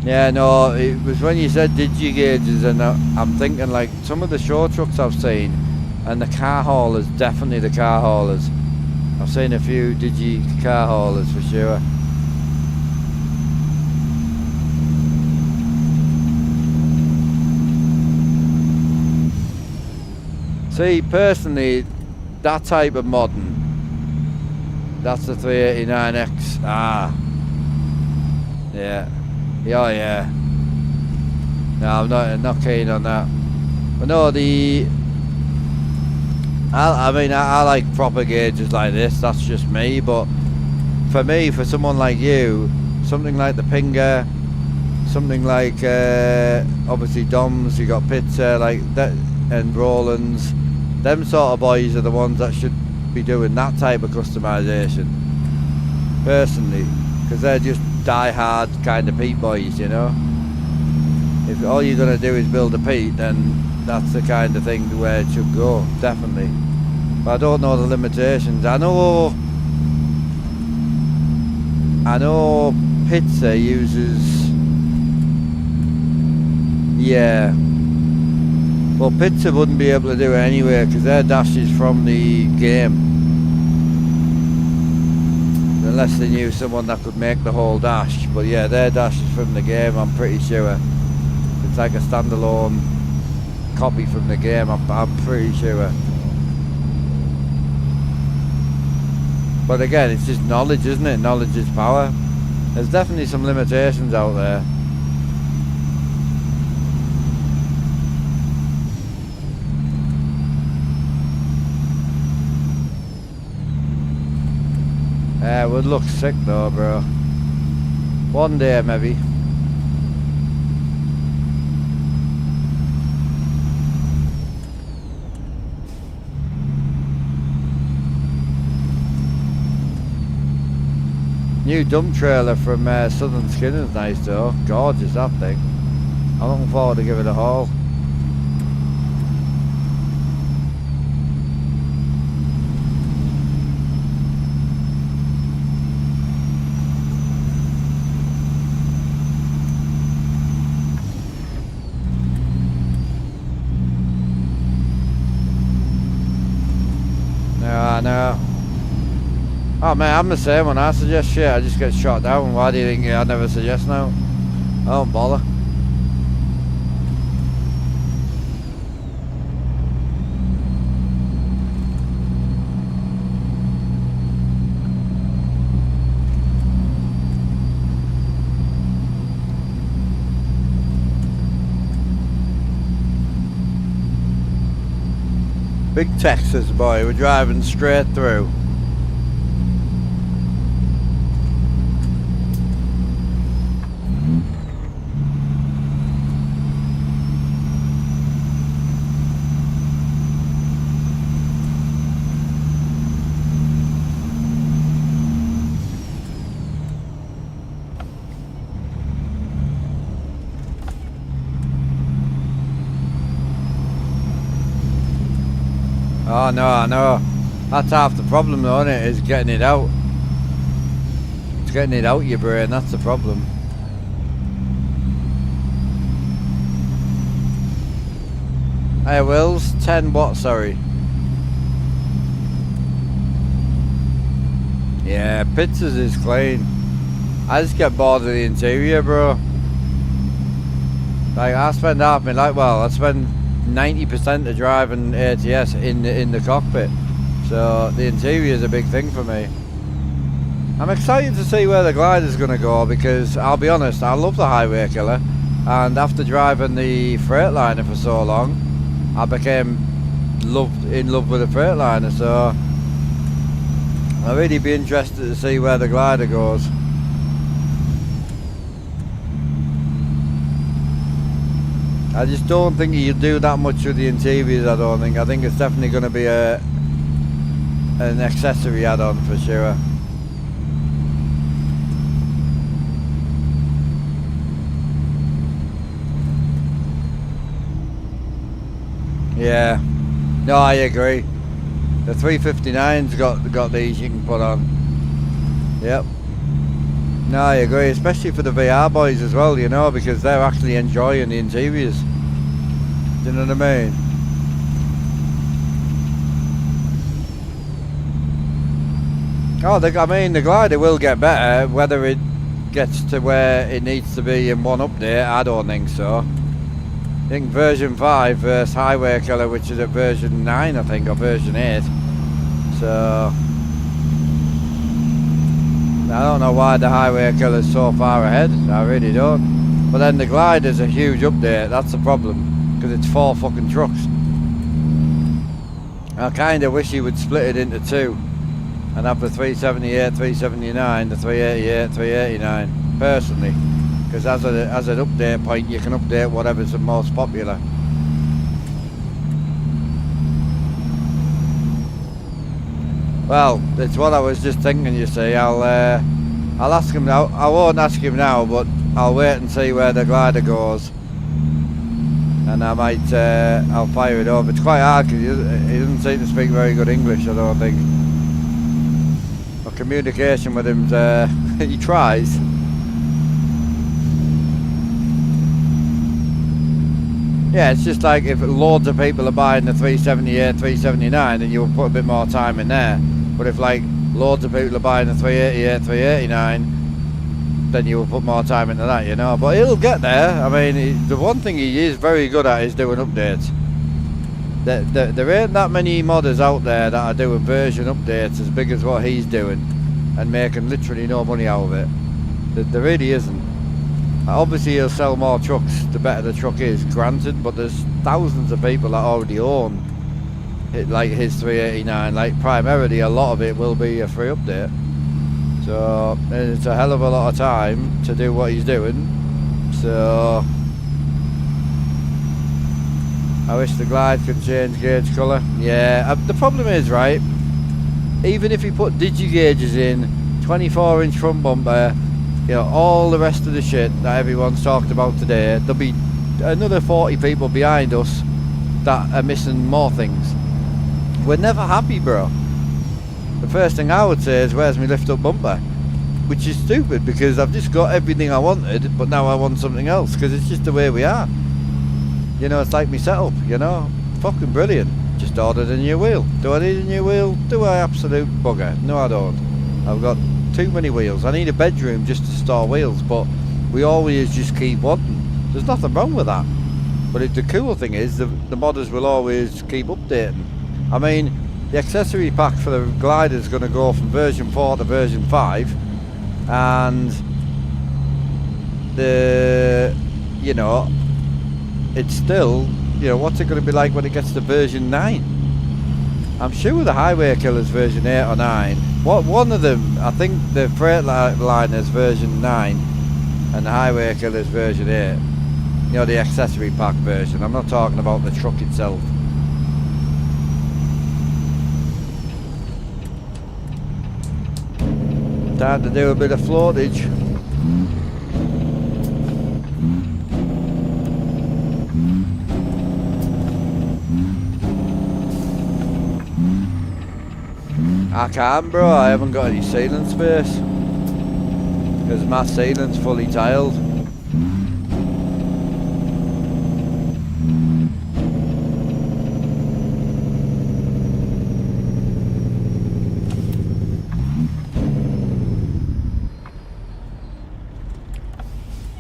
A: Yeah, no, it was when you said digi gauges, and I'm thinking like some of the show trucks I've seen, and the car haulers, definitely the car haulers. I've seen a few digi car haulers for sure. See, personally, that type of modern, that's the 389X. Ah, yeah. Oh yeah. No, I'm not keen on that. But no, I like proper gauges like this. That's just me. But for me, for someone like you, something like the Pinger, something like obviously Doms, you got Pizza like that, and Roland's. Them sort of boys are the ones that should be doing that type of customization. Personally, because they're just die-hard kind of Pete boys, you know. If all you're going to do is build a Pete, then that's the kind of thing where it should go, definitely. But I don't know the limitations. I know Pizza uses, yeah. Well, Pizza wouldn't be able to do it anyway because their dash is from the game. Unless they knew someone that could make the whole dash. But yeah, their dash is from the game, I'm pretty sure. It's like a standalone copy from the game, I'm pretty sure. But again, it's just knowledge, isn't it? Knowledge is power. There's definitely some limitations out there. Yeah, it would look sick though, bro. One day, maybe. New dump trailer from Southern Skinner's nice though. Gorgeous, that thing. I'm looking forward to give it a haul. I know. Oh man, I'm the same when I suggest shit, I just get shot down. Why do you think I never suggest now? Don't bother. Big Texas boy, we're driving straight through. Oh no, I know. That's half the problem though, isn't it? Is getting it out. It's getting it out your brain, that's the problem. Hey Wills, 10 what, sorry? Yeah, pizzas is clean. I just get bored of the interior, bro. Like, I spend half my life, well, I spend 90% of driving ATS in the cockpit, so the interior is a big thing for me. I'm excited to see where the glider's going to go, because I'll be honest, I love the highway killer, and after driving the Freightliner for so long, I became in love with the Freightliner, so I'll really be interested to see where the glider goes. I just don't think you do that much with the interiors, I don't think. I think it's definitely going to be an accessory add-on for sure. Yeah, no, I agree. The 359's got these you can put on. Yep. No, I agree, especially for the VR boys as well, you know, because they're actually enjoying the interiors. Do you know what I mean? Oh, the glider will get better. Whether it gets to where it needs to be in one update, I don't think so. I think version 5 versus Highway Killer, which is at version 9, I think, or version 8. So I don't know why the Highway Killer's so far ahead. I really don't. But then the glider's a huge update. That's the problem, because it's 4 fucking trucks. I kind of wish he would split it into 2 and have the 378, 379, the 388, 389, personally, because as an update point you can update whatever's the most popular. Well, it's what I was just thinking, you see. I'll ask him now. I won't ask him now, but I'll wait and see where the glider goes, and I might I'll fire it over. It's quite hard because he doesn't seem to speak very good English, I don't think. My communication with him's he tries. Yeah, it's just like if loads of people are buying the 378, 379, then you'll put a bit more time in there. But if like loads of people are buying the 388, 389, then you will put more time into that, you know. But he'll get there. I mean, the one thing he is very good at is doing updates. There ain't that many modders out there that are doing version updates as big as what he's doing and making literally no money out of it. There really isn't. Obviously he'll sell more trucks the better the truck is, granted, but there's thousands of people that already own it, like his 389. Like primarily a lot of it will be a free update, so it's a hell of a lot of time to do what he's doing. So I wish the glide could change gauge colour. Yeah, the problem is, right, even if you put digi gauges in, 24-inch front bumper, you know, all the rest of the shit that everyone's talked about today, there'll be another 40 people behind us that are missing more things. We're never happy, bro. The first thing I would say is, where's my lift up bumper? Which is stupid, because I've just got everything I wanted, but now I want something else, because it's just the way we are. You know, it's like me setup, you know, fucking brilliant. Just ordered a new wheel. Do I need a new wheel? Do I? Absolute bugger. No, I don't. I've got too many wheels. I need a bedroom just to store wheels, but we always just keep wanting. There's nothing wrong with that. But the cool thing is, the modders will always keep updating. I mean, the accessory pack for the glider is going to go from version 4 to version 5. And you know, it's still, you know, what's it going to be like when it gets to version 9? I'm sure the Highway Killer's version 8 or 9. One of them, I think the Freightliner's version 9 and the Highway Killer's version 8. You know, the accessory pack version. I'm not talking about the truck itself. Time to do a bit of floatage. I can't, bro. I haven't got any sealing space because my ceiling's fully tiled.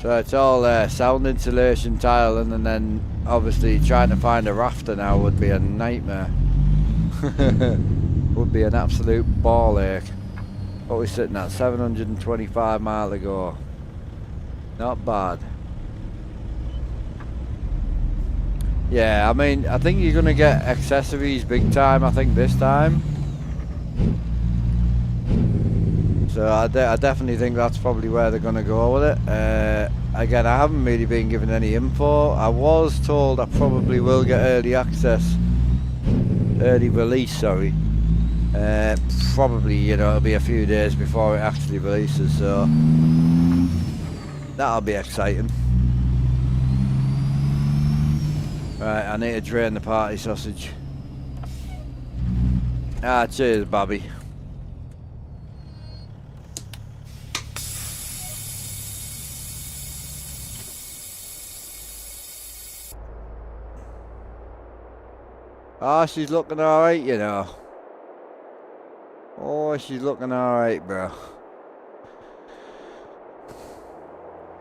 A: So it's all sound insulation tiling, and then obviously trying to find a rafter now would be a nightmare. Would be an absolute ball ache. What are we sitting at? 725 miles ago. Not bad. Yeah, I mean, I think you're going to get accessories big time, I think, this time. So I definitely think that's probably where they're going to go with it. Again, I haven't really been given any info. I was told I probably will get early access. Early release, sorry. Probably, you know, it'll be a few days before it actually releases, so that'll be exciting. Right, I need to drain the party sausage. Ah, cheers, Bobby. Oh, she's looking alright, you know. Oh, she's looking alright, bro.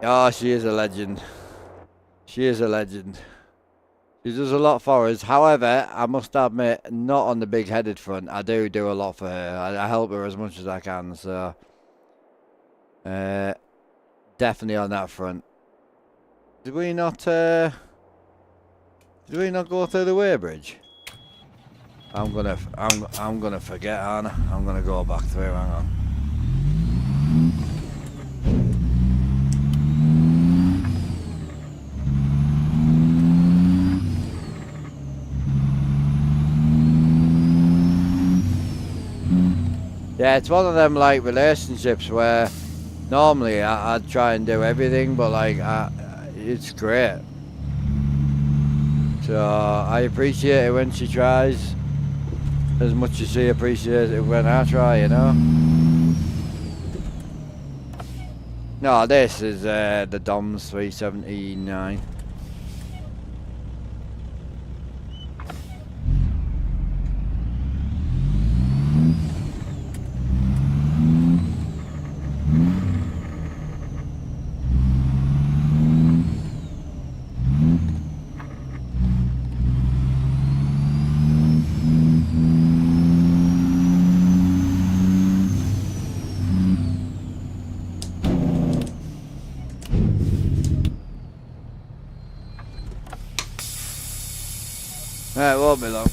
A: Oh, she is a legend. She is a legend. She does a lot for us. However, I must admit, not on the big-headed front. I do a lot for her. I help her as much as I can, so... definitely on that front. Did we not go through the weighbridge? I'm gonna forget, Anna. I'm gonna go back through. Hang on. Yeah, it's one of them like relationships where normally I'd try and do everything, but like it's great. So I appreciate it when she tries as much as she appreciates it when I try, you know. No, this is the Dom's 379. It won't be long.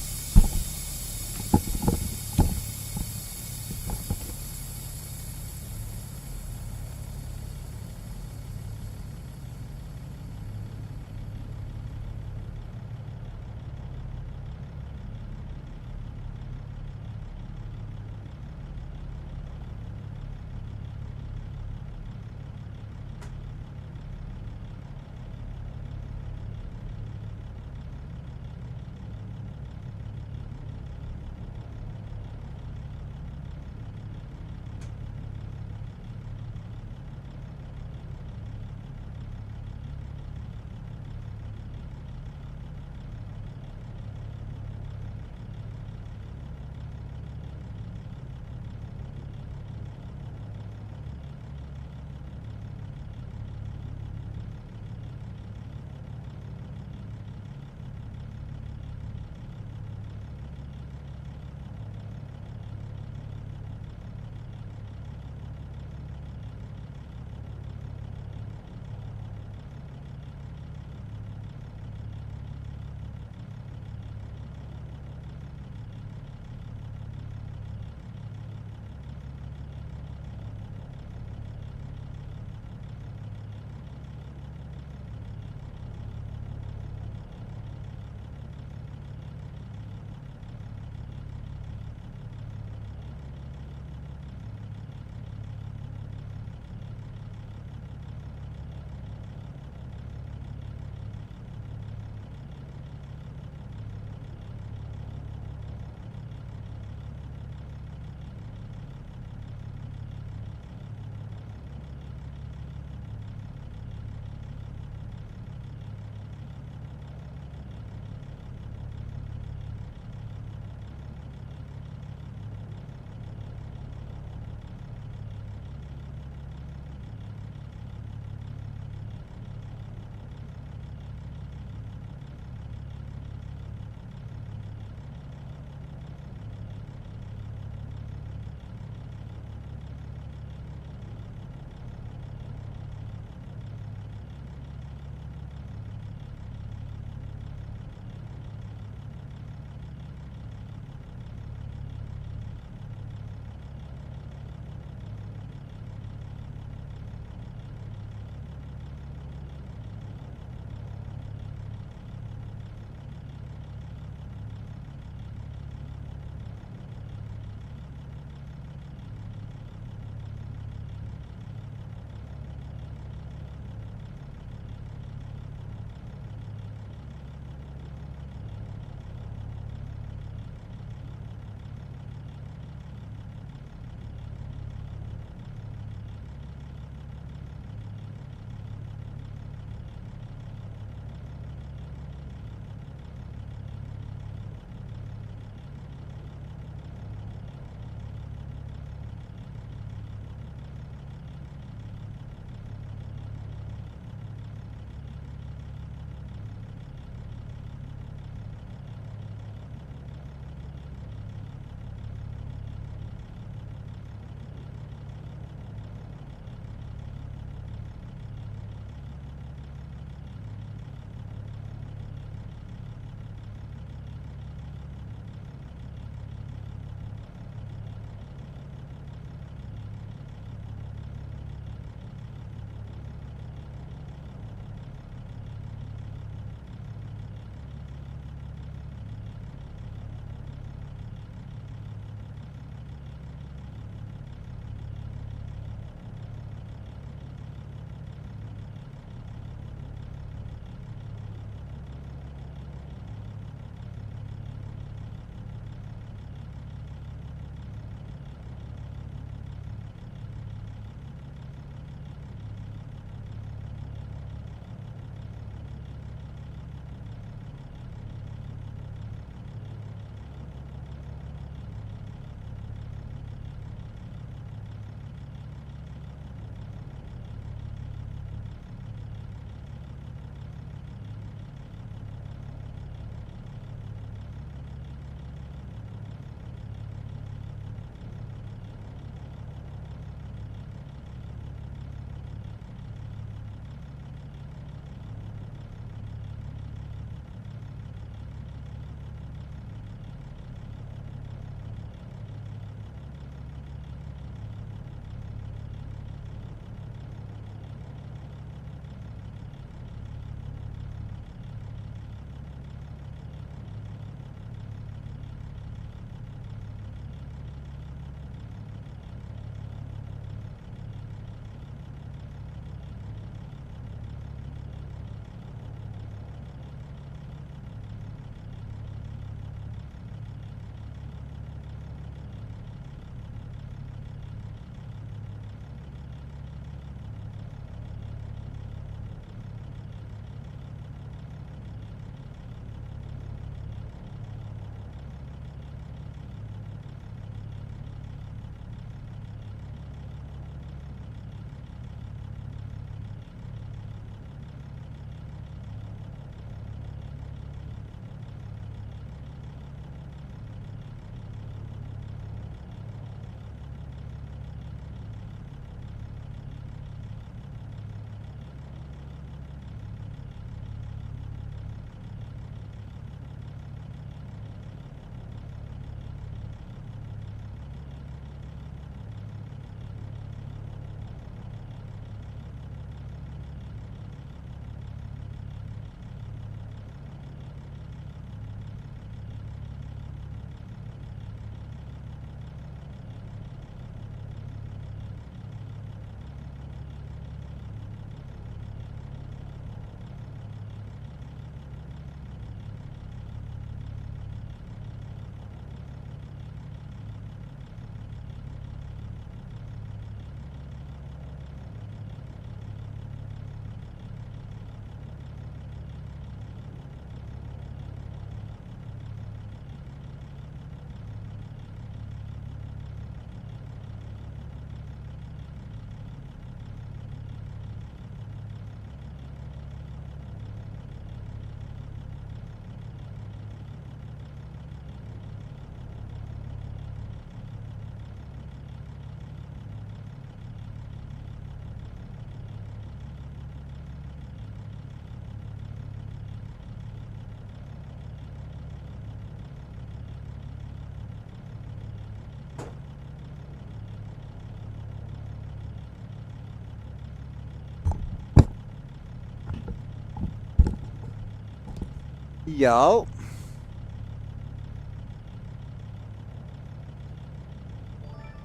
A: Yo.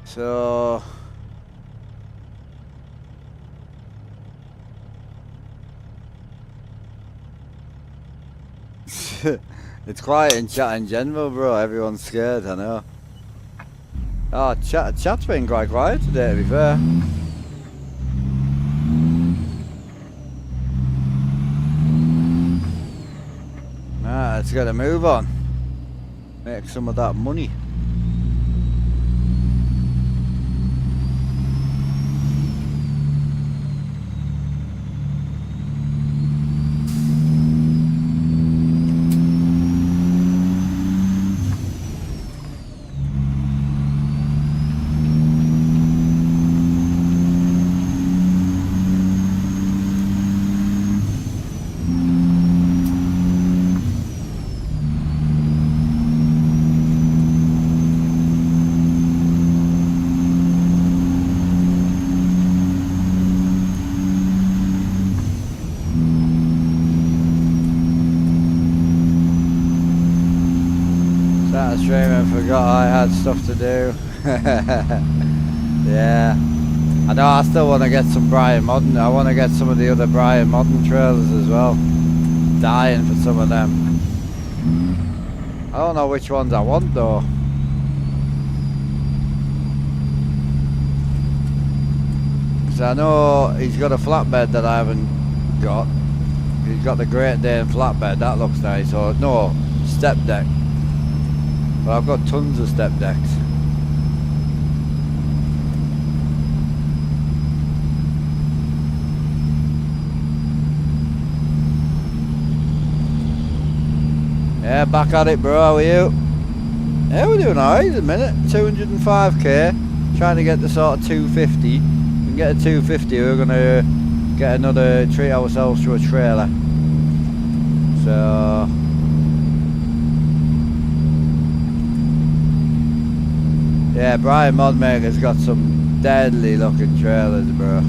A: So it's quiet in chat in general, bro. Everyone's scared, I know. Oh, chat's been quite quiet today, to be fair. Ah, let's get a move on. Make some of that money. Stream and forgot I had stuff to do. Yeah, I know. I still want to get some Brian Modern. I want to get some of the other Brian Modern trailers as well. Dying for some of them. I don't know which ones I want though. Because I know he's got a flatbed that I haven't got. He's got the Great Dane flatbed. That looks nice. Or no, step deck. Well, I've got tons of step decks. Yeah, back at it, bro. How are you? Yeah, we're doing alright at the minute. 205k. Trying to get to sort of 250. If we can get a 250, we're gonna get another, treat ourselves to a trailer. So yeah, Brian Modmaker's got some deadly looking trailers, bro.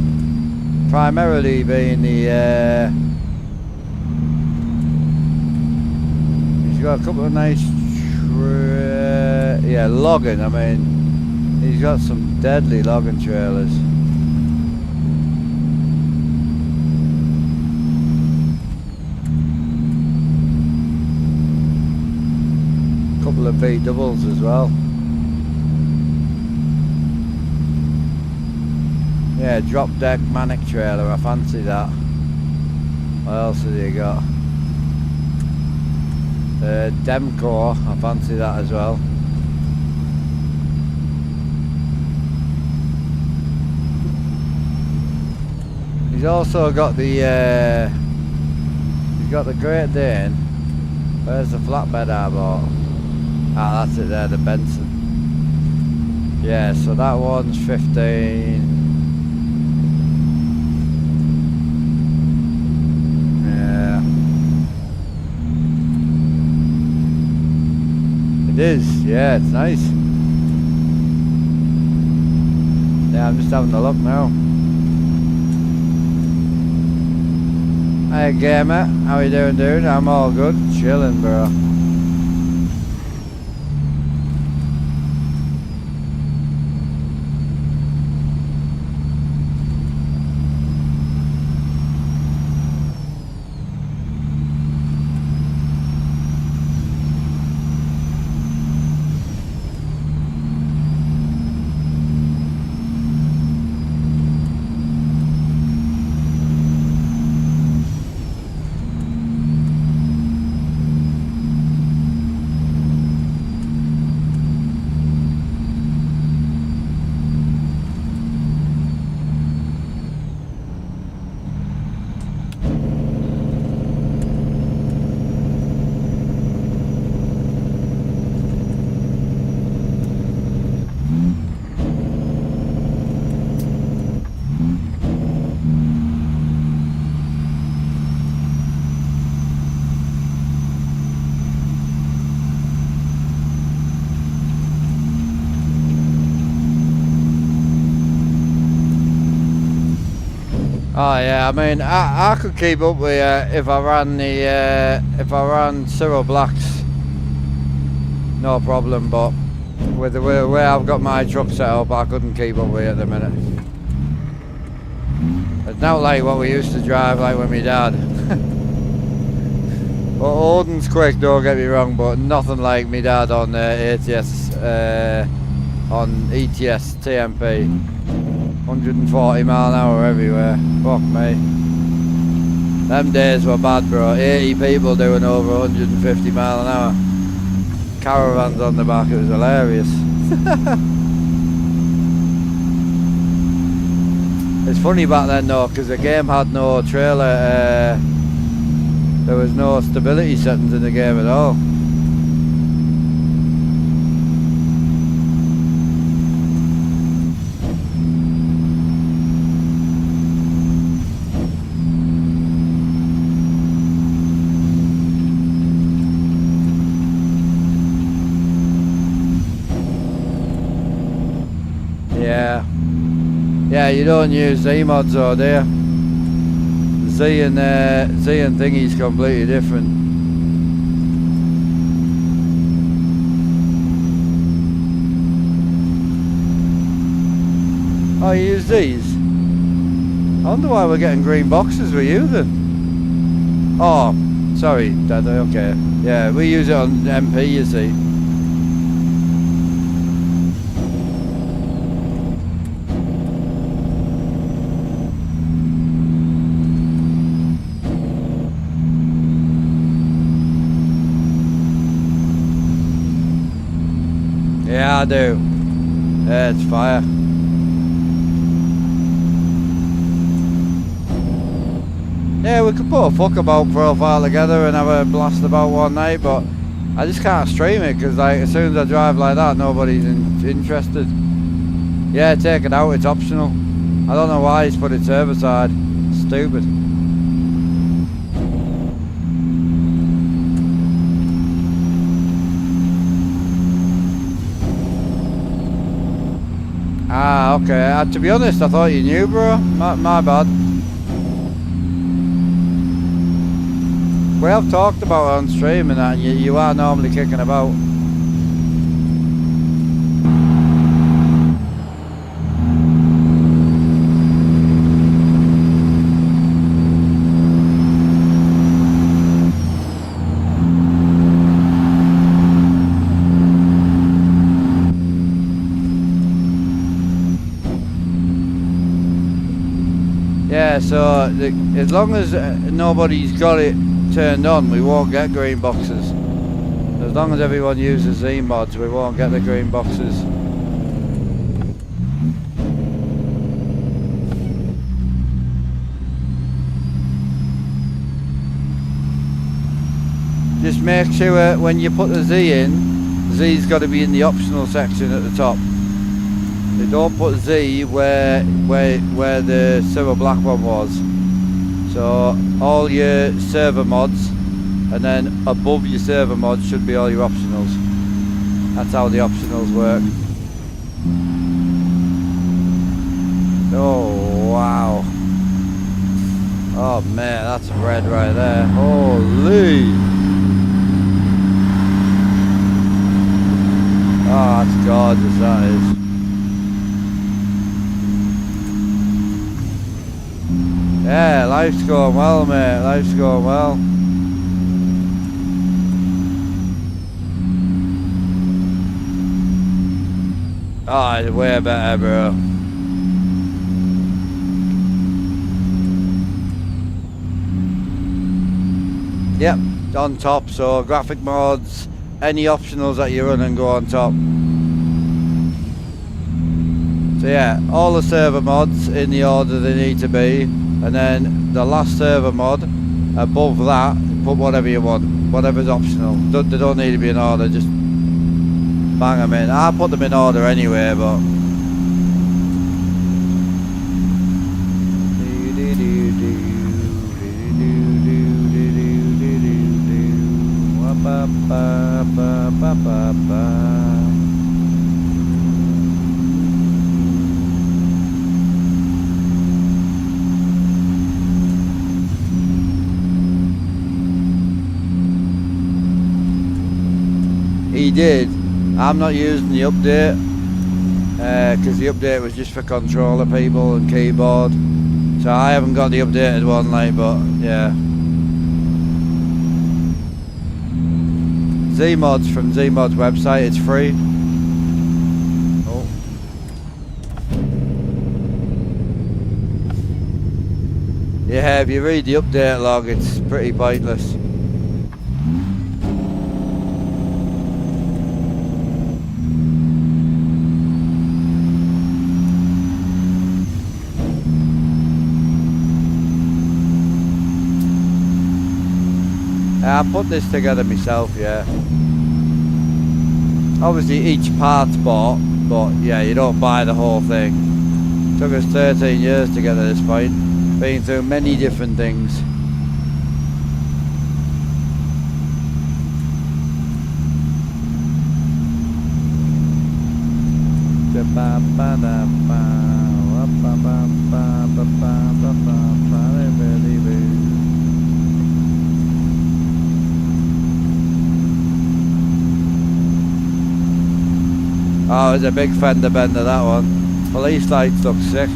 A: Primarily being the he's got a couple of nice logging. I mean, he's got some deadly logging trailers. Couple of V doubles as well. Yeah, drop deck manic trailer, I fancy that. What else have you got? Demcore, I fancy that as well. He's also got the he's got the Great Dane. Where's the flatbed I bought? Ah, that's it there, the Benson. Yeah, so that one's 15. It is, yeah, it's nice. Yeah, I'm just having a look now. Hey gamer, how you doing, dude? I'm all good, chilling, bro. Oh yeah, I mean, I could keep up with if I ran Cyril Blacks, no problem. But with the way I've got my truck set up, I couldn't keep up with it at the minute. It's not like what we used to drive like with my dad. Well, Odin's quick, don't get me wrong, but nothing like me dad on ATS, on ETS TMP. 140 mile an hour everywhere. Fuck me. Them days were bad, bro. 80 people doing over 150 mile an hour. Caravans on the back, it was hilarious. It's funny back then though, because the game had no trailer, there was no stability settings in the game at all. Yeah, you don't use Z mods though, do you? Z and thingy's completely different. Oh, you use these? I wonder why we're getting green boxes with you then. Oh, sorry, Dad, okay. Yeah, we use it on MP, you see. Yeah, I do. Yeah, it's fire. Yeah, we could put a fuck about profile together and have a blast about one night, but I just can't stream it because like as soon as I drive like that, nobody's interested. Yeah, take it out, it's optional. I don't know why he's put it server side. Stupid. Ah, okay. To be honest, I thought you knew, bro. My bad. We have talked about it on stream and that, and you are normally kicking about. Yeah, so as long as nobody's got it turned on, we won't get green boxes. As long as everyone uses Z mods, we won't get the green boxes. Just make sure when you put the Z in, Z's got to be in the optional section at the top. They don't put Z where the Cyril Black one was. So all your server mods, and then above your server mods should be all your optionals. That's how the optionals work. Oh wow. Oh man, that's red right there. Holy. Oh, that's gorgeous, that is. Yeah, life's going well, mate. Life's going well. Oh, it's way better, bro. Yep, on top. So graphic mods, any optionals that you run and go on top. So yeah, all the server mods in the order they need to be. And then the last server mod, above that, put whatever you want, whatever's optional. They don't need to be in order, just bang them in. I put them in order anyway, but... he did. I'm not using the update because the update was just for controller people and keyboard. So I haven't got the updated one, like, but yeah. Zmods from Zmods website, it's free. Oh. Yeah, if you read the update log, it's pretty pointless. I put this together myself, yeah. Obviously each part's bought, but yeah, you don't buy the whole thing. Took us 13 years to get to this point, been through many different things. Oh, it's a big fender bender, that one. Police lights look sick.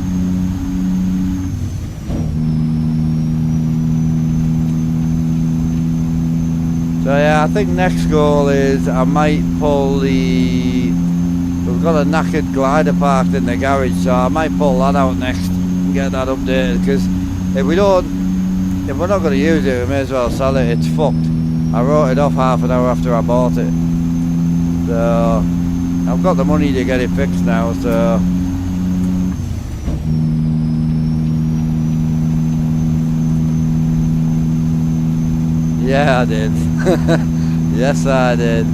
A: So yeah, I think next goal is I might pull the... We've got a knackered glider parked in the garage, so I might pull that out next and get that updated, because if we're not going to use it, we may as well sell it. It's fucked. I wrote it off half an hour after I bought it. So I've got the money to get it fixed now, so... Yeah, I did. Yes, I did.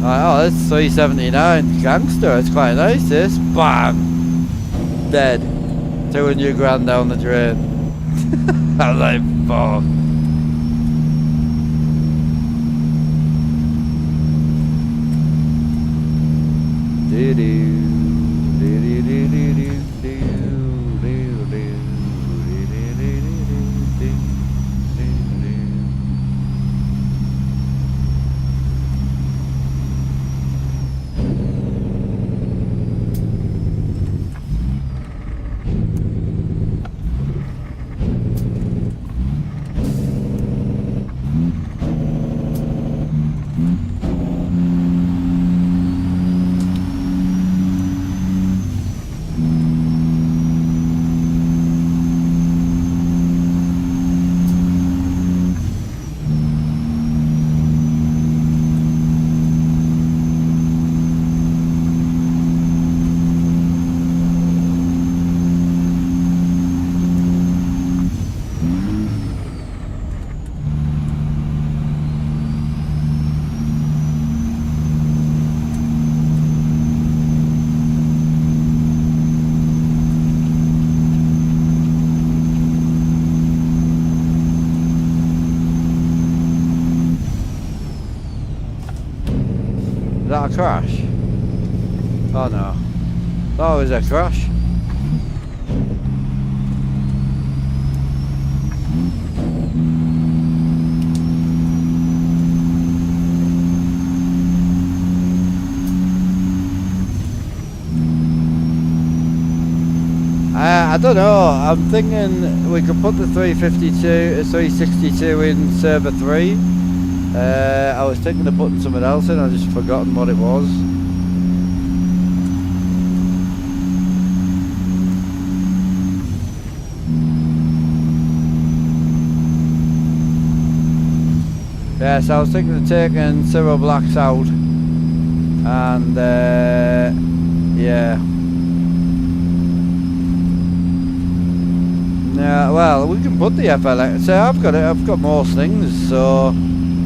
A: Oh, that's 379 gangster. It's quite nice, this. Bam! Dead. 200 grand down the drain. I was like, fuck. Is that a crash? Oh no. That was a crash. I don't know, I'm thinking we could put the 362 in server 3. I was thinking of putting something else in, I've just forgotten what it was. Yeah, so I was thinking of taking Cyril Blacks out and yeah. Yeah, well, we can put the FLX. So I've got most things, so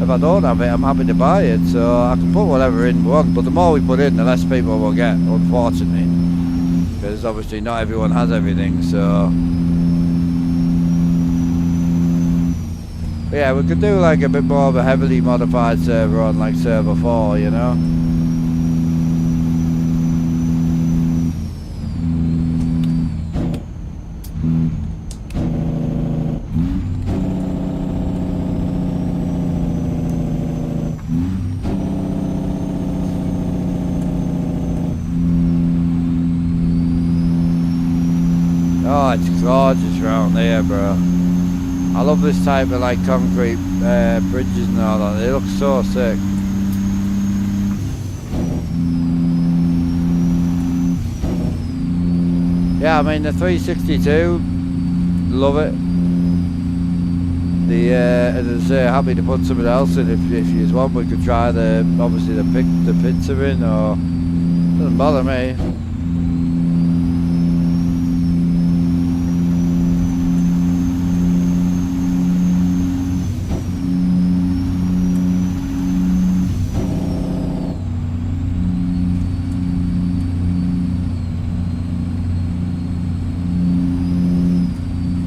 A: if I don't have it, I'm happy to buy it. So I can put whatever in we want, but the more we put in, the less people will get, unfortunately. Because obviously not everyone has everything, so... But yeah, we could do like a bit more of a heavily modified server on like server 4, you know? gorgeous round there, bro. I love this type of like concrete bridges and all that. They look so sick. Yeah, I mean the 362, love it. The as I say, happy to put something else in if you want. We could try obviously the pizza in, or doesn't bother me.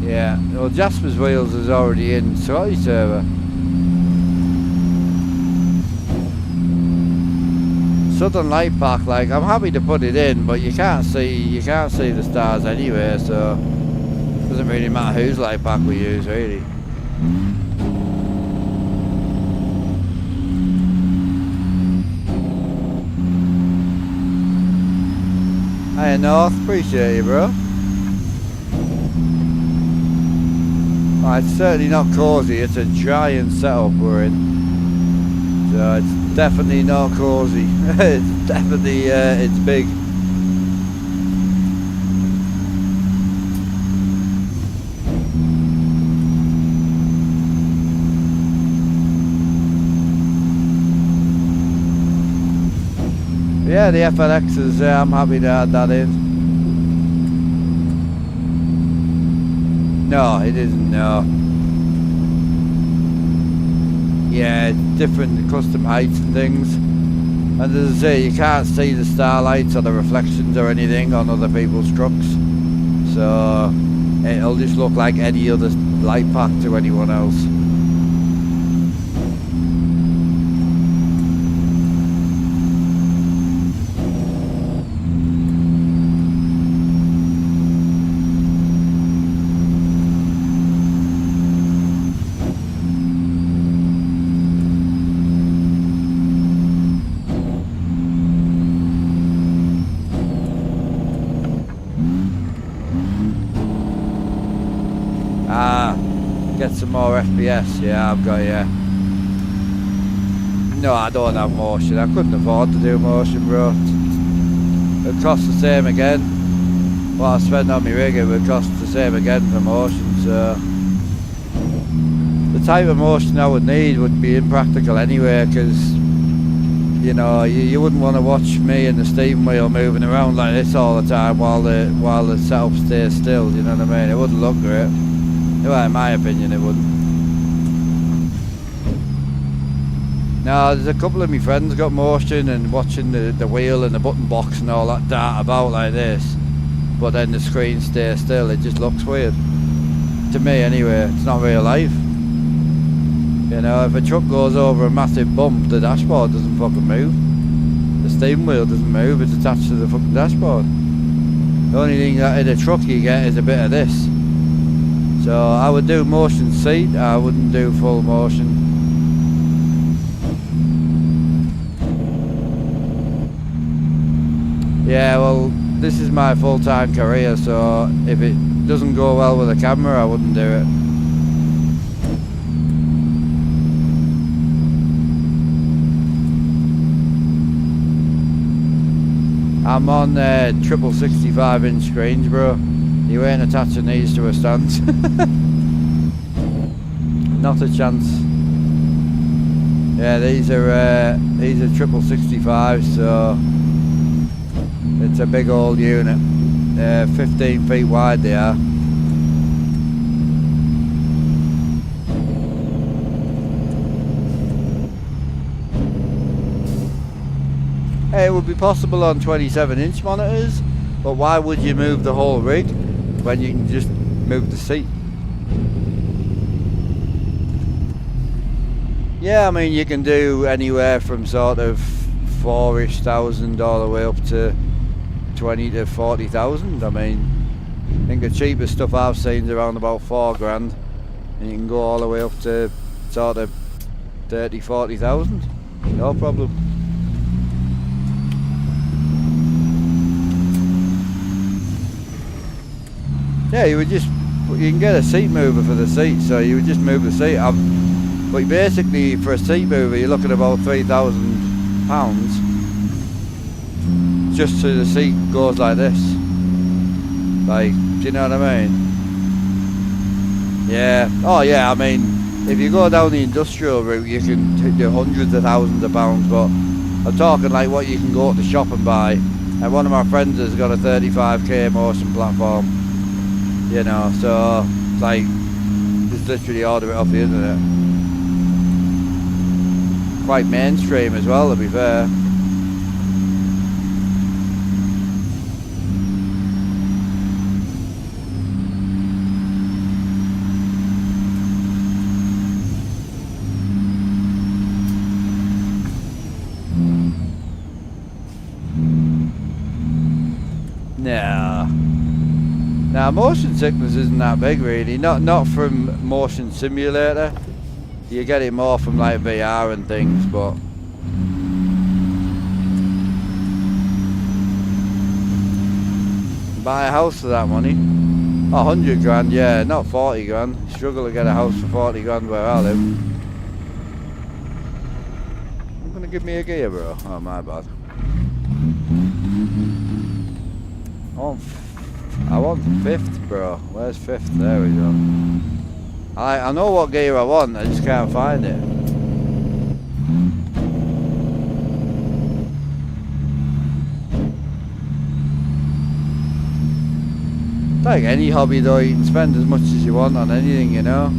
A: Yeah, well, Jasper's wheels is already in Scotty server. Southern Light Pack, like I'm happy to put it in, but you can't see the stars anyway, so it doesn't really matter whose light pack we use, really. Hey North, appreciate you, bro. Oh, it's certainly not cosy, it's a giant setup we're in. So it's definitely not cosy. It's definitely, it's big. Yeah, the FLXs, I'm happy to add that in. No, it isn't, no. Yeah, different custom heights and things. And as I say, you can't see the starlights or the reflections or anything on other people's trucks. So it'll just look like any other light pack to anyone else. Get some more FPS, yeah, I've got you. No, I don't have motion. I couldn't afford to do motion, bro. It costs the same again. What I spent on my rig, it would cost the same again for motion, so the type of motion I would need would be impractical anyway, because you know, you wouldn't want to watch me and the steam wheel moving around like this all the time while the setup stays still, you know what I mean? It wouldn't look great. Well, in my opinion, it wouldn't. Now, there's a couple of my friends got motion and watching the wheel and the button box and all that dart about like this, but then the screen stays still. It just looks weird. To me, anyway. It's not real life. You know, if a truck goes over a massive bump, the dashboard doesn't fucking move. The steering wheel doesn't move. It's attached to the fucking dashboard. The only thing that in a truck you get is a bit of this. So I would do motion seat, I wouldn't do full motion. Yeah, well, this is my full-time career, so if it doesn't go well with the camera, I wouldn't do it. I'm on 65-inch screens, bro. You ain't attaching these to a stand. Not a chance. Yeah, these are 65, so it's a big old unit. 15 feet wide they are. It would be possible on 27-inch monitors, but why would you move the whole rig when you can just move the seat? Yeah, I mean, you can do anywhere from sort of $4,000 all the way up to 20 to 40,000. I mean, I think the cheapest stuff I've seen is around about $4,000, and you can go all the way up to sort of 30, 40,000. No problem. Yeah, you can get a seat mover for the seat, so you would just move the seat. But basically, for a seat mover, you're looking at about £3,000. Just so the seat goes like this. Like, do you know what I mean? Yeah. Oh yeah, I mean, if you go down the industrial route, you can do hundreds of thousands of pounds, but I'm talking like what you can go to the shop and buy. And one of my friends has got a 35k motion platform. You know, so it's like just literally order it off the internet. Quite mainstream as well, to be fair. Now motion sickness isn't that big really, not from motion simulator. You get it more from like VR and things, but buy a house for that money. 100 grand, yeah, not 40 grand. Struggle to get a house for 40 grand where I live. I'm gonna give me a gear, bro. Oh, my bad. I want fifth, bro. Where's fifth? There we go. I know what gear I want, I just can't find it. Like any hobby though, you can spend as much as you want on anything, you know.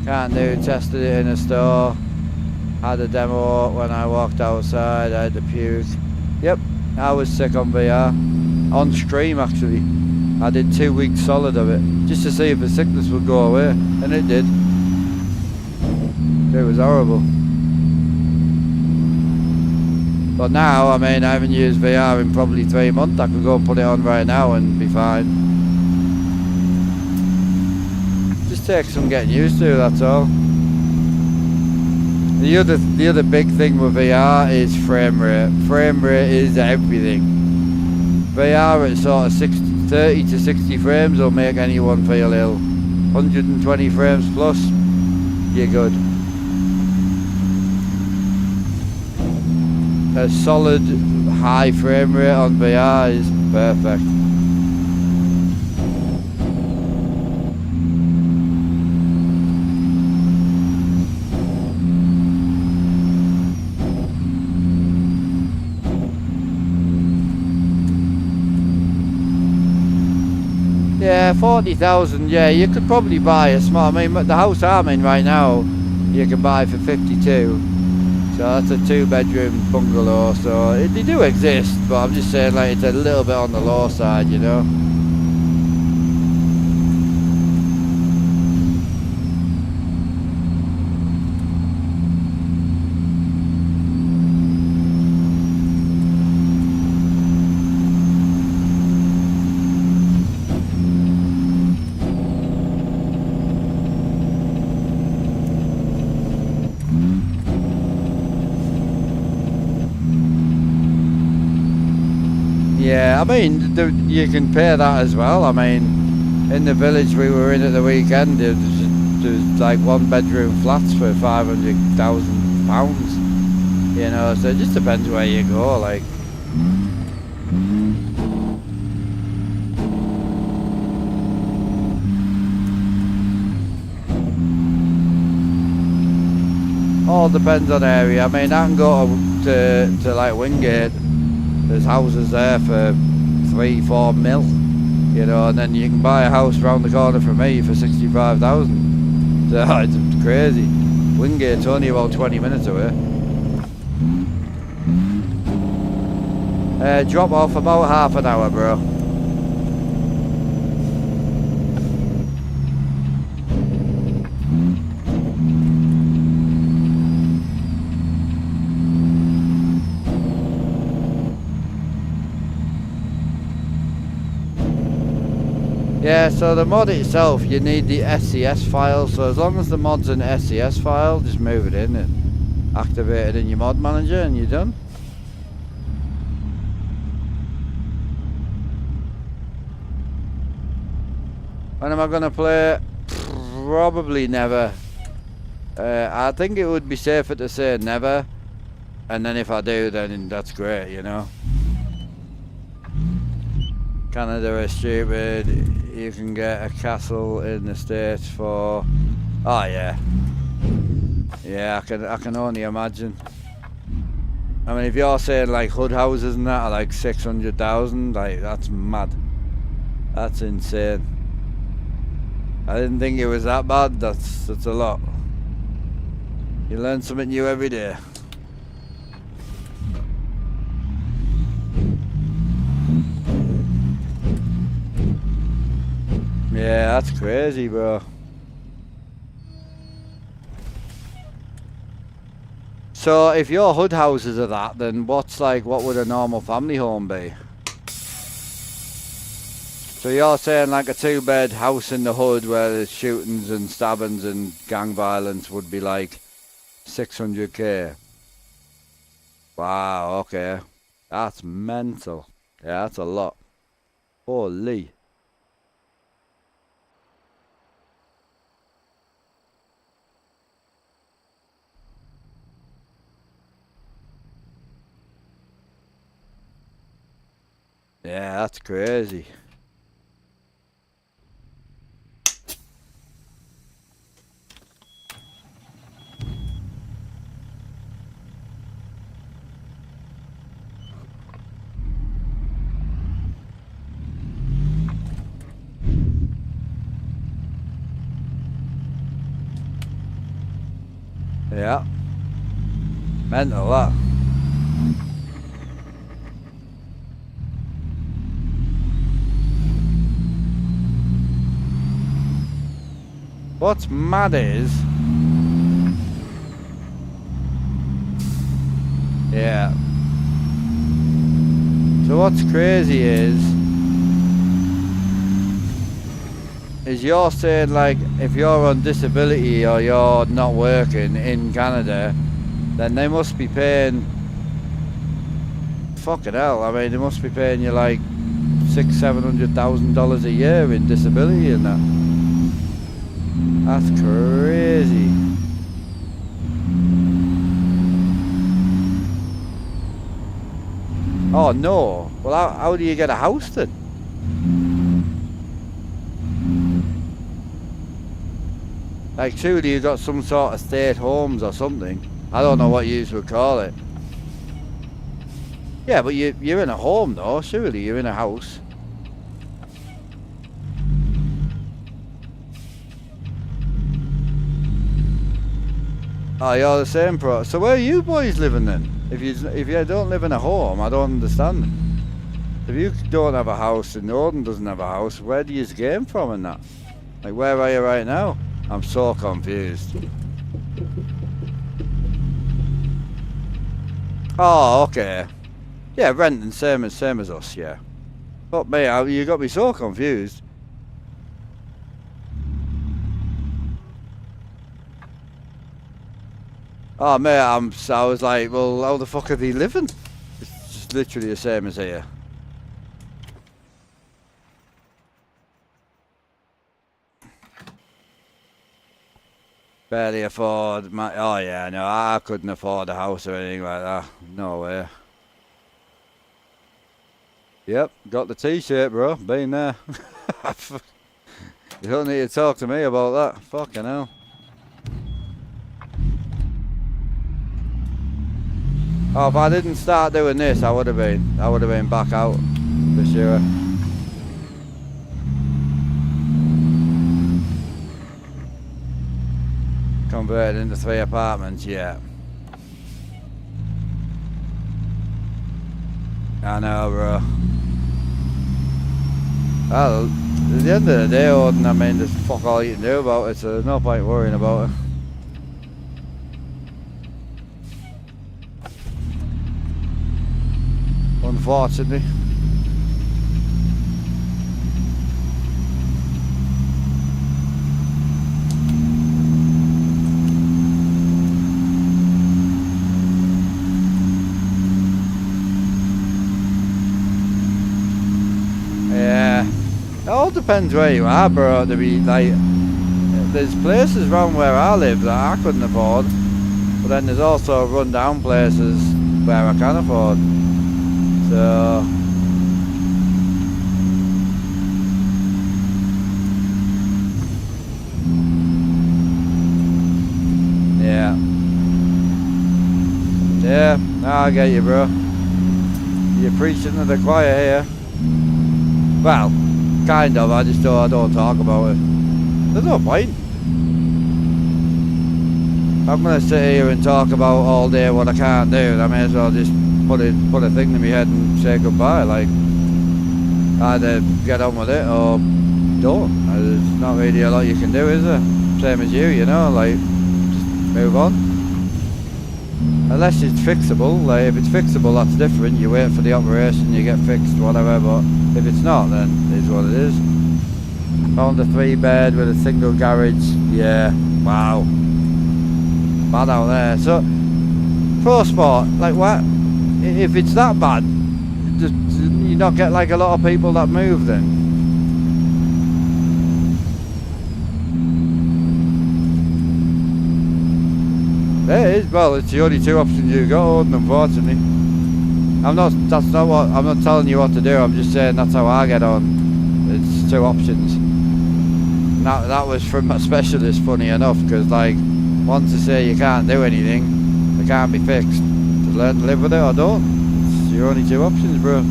A: Can't do, tested it in a store. Had a demo when I walked outside, I had to puke. Yep, I was sick on VR. On stream actually. I did 2 weeks solid of it, just to see if the sickness would go away, and it did. It was horrible. But now, I mean, I haven't used VR in probably 3 months. I could go and put it on right now and be fine. Just takes some getting used to, that's all. The other big thing with VR is frame rate. Frame rate is everything. VR at sort of 30 to 60 frames will make anyone feel ill. 120 frames plus, you're good. A solid high frame rate on VR is perfect. Yeah, 40,000, yeah, you could probably buy a small, I mean, the house I'm in right now, you can buy for 52. So that's a 2-bedroom bungalow, so they do exist, but I'm just saying like it's a little bit on the low side, you know. Yeah, I mean, you can pay that as well. I mean, in the village we were in at the weekend, there's like 1-bedroom flats for £500,000. You know, so it just depends where you go, like. All depends on area. I mean, I can go to like Wingate. There's houses there for 3-4 mil, you know, and then you can buy a house round the corner from me for 65,000. So it's crazy. Wingate's only about 20 minutes away. Drop off about half an hour, bro. Yeah, so the mod itself, you need the SCS file, so as long as the mod's an SCS file, just move it in and activate it in your mod manager and you're done. When am I gonna play? Probably never. I think it would be safer to say never, and then if I do, then that's great, you know. Canada is stupid. You can get a castle in the States for... Oh yeah. Yeah, I can only imagine. I mean, if you're saying like hood houses and that are like 600,000, like that's mad. That's insane. I didn't think it was that bad. That's a lot. You learn something new every day. Yeah, that's crazy, bro. So if your hood houses are that, then what would a normal family home be? So you're saying like a 2-bed house in the hood where there's shootings and stabbings and gang violence would be like 600k? Wow, okay. That's mental. Yeah, that's a lot. Holy. Yeah, that's crazy. Yeah. Mental, that. What's mad is... Yeah. So what's crazy is you're saying like if you're on disability or you're not working in Canada, then they must be paying... Fucking hell, I mean they must be paying you like $600,000-700,000 a year in disability and that. That's crazy. Oh no. Well, how do you get a house then? Like surely you got some sort of state homes or something. I don't know what you would call it. Yeah, but you're in a home though. Surely you're in a house. Oh, you're the same pro. So where are you boys living then? If you don't live in a home, I don't understand. If you don't have a house and Northern doesn't have a house, where do you game from and that? Like where are you right now? I'm so confused. Oh, okay. Yeah, renting same as us, yeah. But mate, you got me so confused. Oh mate, I was like, well, how the fuck are they living? It's just literally the same as here. Barely afford my... Oh yeah, no, I couldn't afford a house or anything like that. No way. Yep, got the t-shirt, bro. Been there. You don't need to talk to me about that. Fucking hell. Oh, if I didn't start doing this, I would have been back out for sure. Converted into 3 apartments, yeah. I know, bro. Well, at the end of the day, Odin, I mean, there's fuck all you can do about it, so there's no point worrying about it. Unfortunately. Yeah. It all depends where you are, bro. To be like, there's places around where I live that I couldn't afford, but then there's also run-down places where I can afford. So yeah, yeah. No, I get you, bro. You're preaching to the choir here. Well, kind of. I don't talk about it. There's no point. I'm gonna sit here and talk about all day what I can't do. I may as well just put a thing to my head and say goodbye. Like, either get on with it or don't. There's not really a lot you can do, is there? Same as you know. Like, just move on. Unless it's fixable. Like, if it's fixable, that's different. You wait for the operation, you get fixed, whatever. But if it's not, then it's what it is. Found a 3-bed with a single garage. Yeah, wow. Bad out there. So, Pro Sport, like what? If it's that bad, just, you not get like a lot of people that move then? It is. Well, it's the only two options you've got, unfortunately. I'm not telling you what to do. I'm just saying that's how I get on. It's 2 options. That was from a specialist, funny enough, because like, once they say you can't do anything, they can't be fixed. To learn to live with it or don't. It's your only 2 options, bro.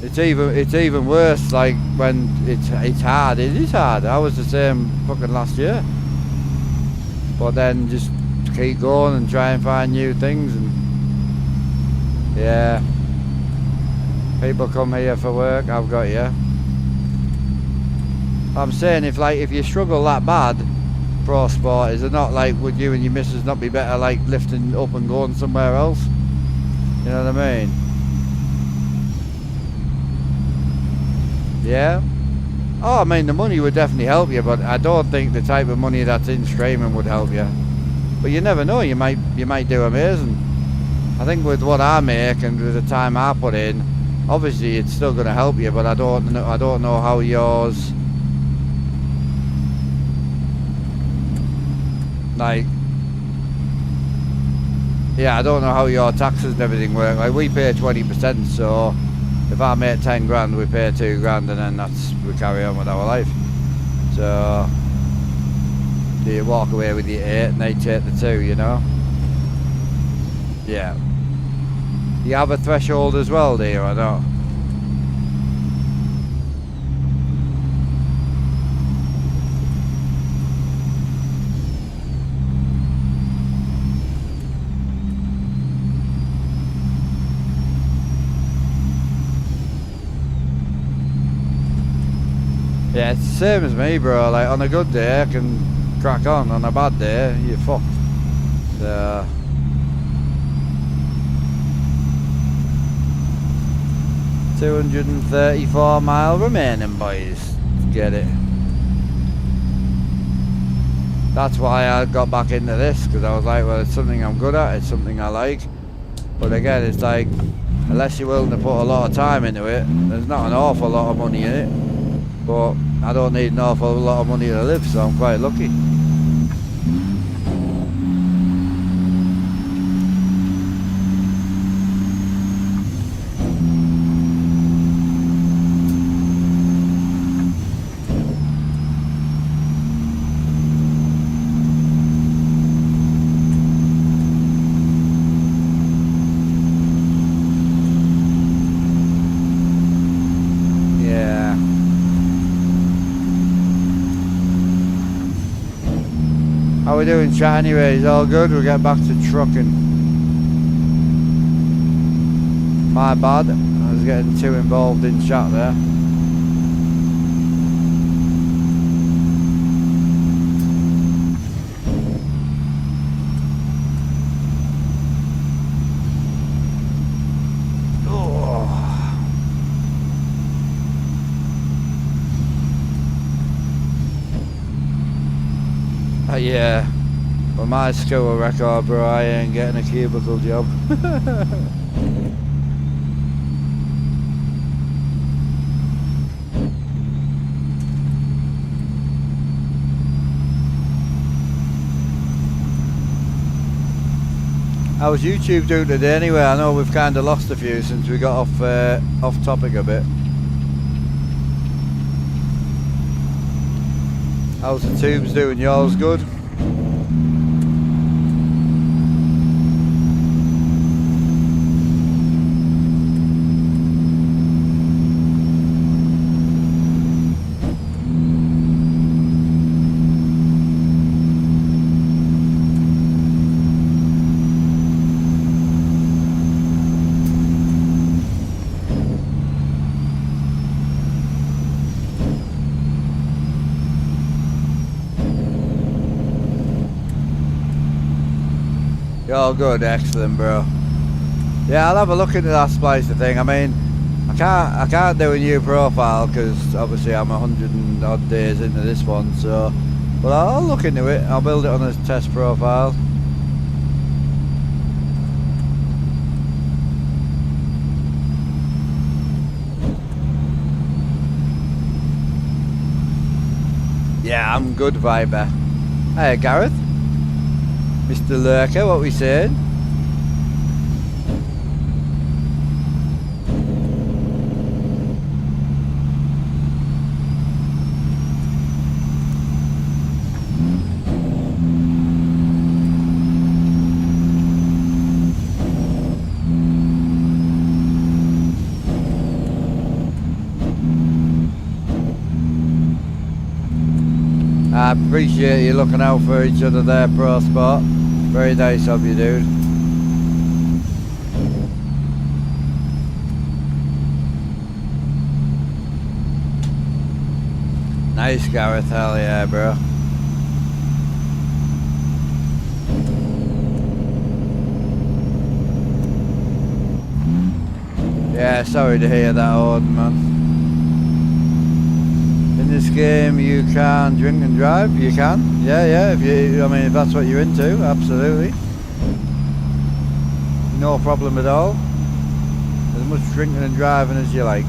A: It's even worse. Like when it's hard. It is hard. I was the same fucking last year. But then just keep going and try and find new things, and yeah, people come here for work. I've got you. I'm saying if you struggle that bad, Pro Sport, is it not like, would you and your missus not be better like lifting up and going somewhere else? You know what I mean? Yeah. Oh, I mean, the money would definitely help you, but I don't think the type of money that's in streaming would help you. But you never know, you might do amazing. I think with what I make and with the time I put in, obviously it's still going to help you, but I don't know how yours, like, yeah, I don't know how your taxes and everything work. Like, we pay 20%, so if I make 10 grand, we pay 2 grand, and then we carry on with our life. So do you walk away with your 8 and they take the 2, you know? Yeah. Do you have a threshold as well, do you, or not? Yeah, it's the same as me, bro. Like, on a good day I can crack on a bad day you're fucked. So 234 mile remaining, boys. Get it. That's why I got back into this, because I was like, well, it's something I'm good at, it's something I like. But again, it's like, unless you're willing to put a lot of time into it, there's not an awful lot of money in it. But I don't need an awful lot of money to live, so I'm quite lucky. How we doing, chat? Anyways, all good. We'll get back to trucking. My bad. I was getting too involved in chat there. Yeah, but my school record, bro, I ain't getting a cubicle job. How's YouTube doing today anyway? I know we've kind of lost a few since we got off topic a bit. How's the tubes doing? Yours good? You're good, excellent, bro. Yeah, I'll have a look into that splicer thing. I mean, I can't do a new profile because obviously I'm 100 and odd days into this one. So, but I'll look into it. I'll build it on a test profile. Yeah, I'm good, Viber. Hey, Gareth. Mr. Lurker, what we saying? I appreciate you looking out for each other there, Pro Sport. Very nice of you, dude. Nice, Gareth. Hell yeah, bro. Yeah, sorry to hear that, Odin, man. In this game, you can drink and drive. You can, yeah. If that's what you're into, absolutely, no problem at all. As much drinking and driving as you like.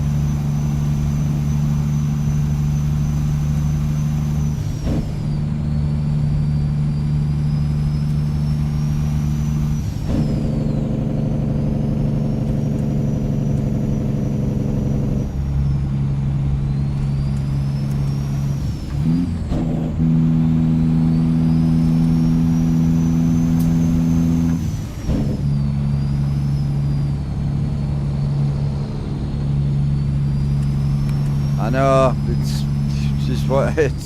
A: I know, it's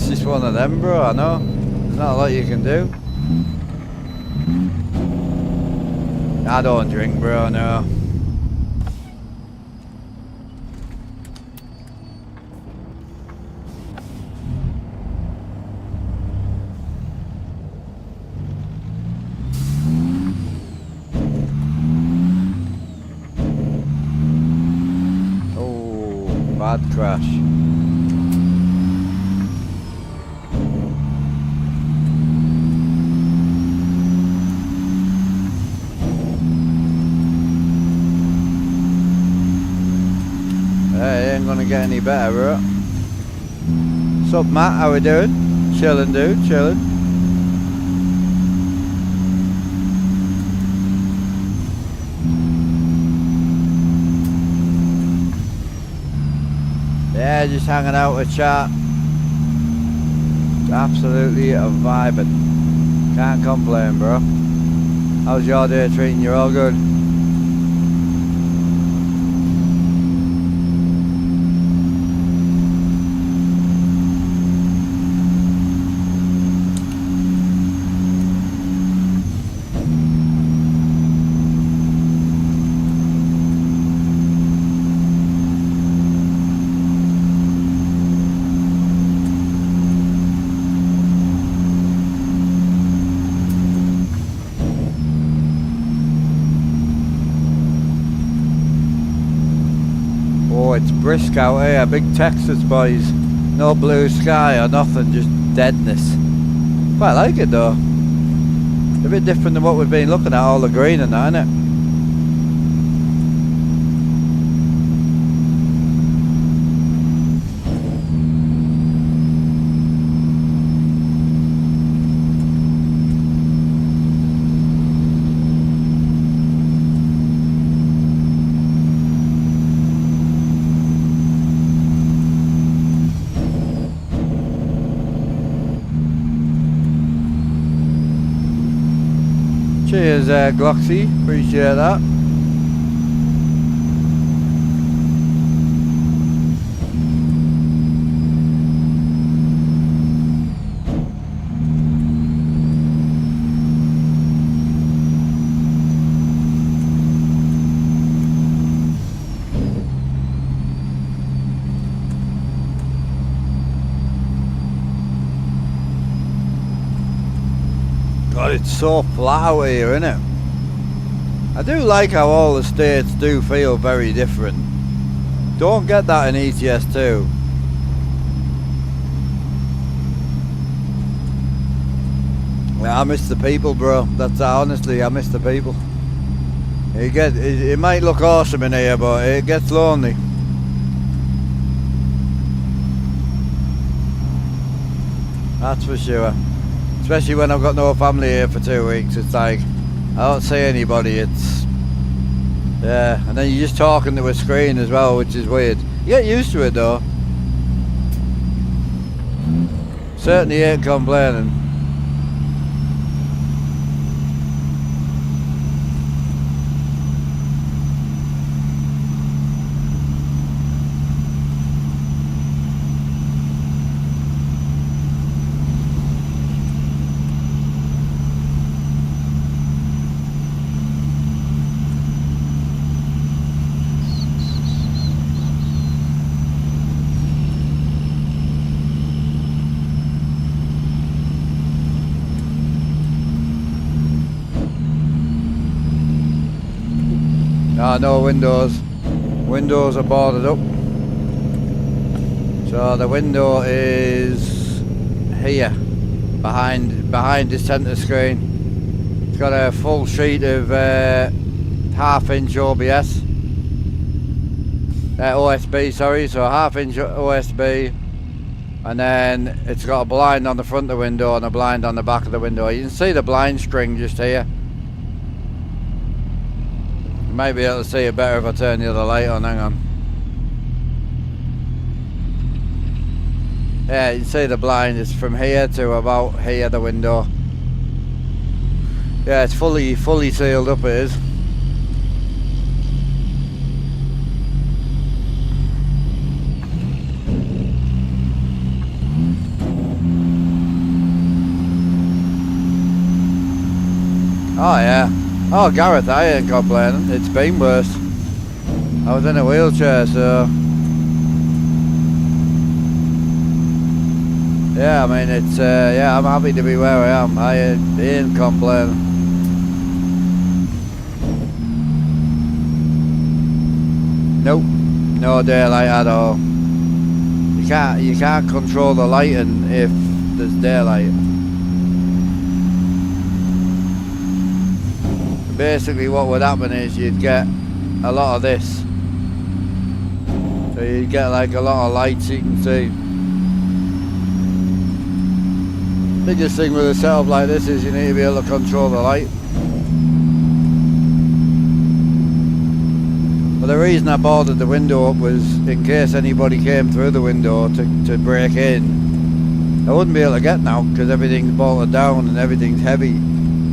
A: just one of them, bro. I know, there's not a lot you can do. I don't drink, bro, no. Oh, bad crash. It ain't gonna get any better, bro. What's up, Matt? How we doing? Chilling, dude, chilling. Yeah, just hanging out with chat. Absolutely a vibing. Can't complain, bro. How's your day treating you? All good? It's brisk out here, big Texas boys. No blue sky or nothing, just deadness. Quite like it though. A bit different than what we've been looking at, all the green and that, innit? Cheers, Gloxy. Appreciate that. God, it's so flat out here, isn't it? I do like how all the states do feel very different. Don't get that in ETS2. Yeah, I miss the people, bro. That's honestly, I miss the people. It might look awesome in here, but it gets lonely. That's for sure. Especially when I've got no family here for 2 weeks. It's like, I don't see anybody. It's, yeah, and then you're just talking to a screen as well, which is weird. You get used to it though. Certainly ain't complaining. No windows. Windows are boarded up. So the window is here, behind the centre screen. It's got a full sheet of half-inch OBS. OSB, sorry. So half-inch OSB, and then it's got a blind on the front of the window and a blind on the back of the window. You can see the blind string just here. Might be able to see it better if I turn the other light on. Hang on. Yeah, you can see the blind is from here to about here, the window. Yeah, it's fully sealed up, it is. Oh yeah. Oh, Gareth, I ain't complaining. It's been worse. I was in a wheelchair, so... Yeah, I mean, it's... yeah, I'm happy to be where I am. I ain't complaining. Nope. No daylight at all. You can't control the lighting if there's daylight. Basically what would happen is you'd get a lot of this. So you'd get like a lot of lights you can see. Biggest thing with a setup like this is you need to be able to control the light. But the reason I boarded the window up was in case anybody came through the window to break in. I wouldn't be able to get now because everything's bolted down and everything's heavy.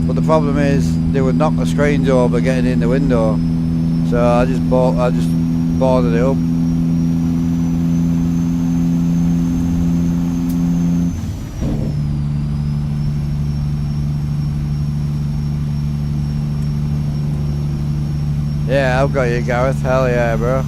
A: But the problem is they would knock the screens over getting in the window, so I just boarded it up. Yeah, I've got you, Gareth. Hell yeah, bro.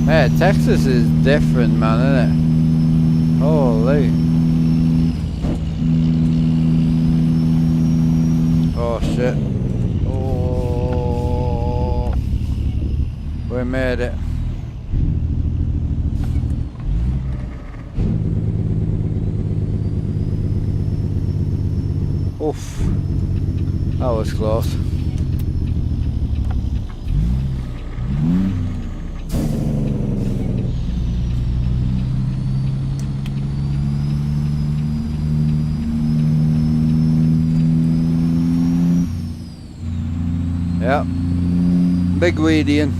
A: Yeah, Texas is different, man, isn't it? Holy. Oh shit. Oh, we made it. Oof. That was close. Yeah. Big weedian.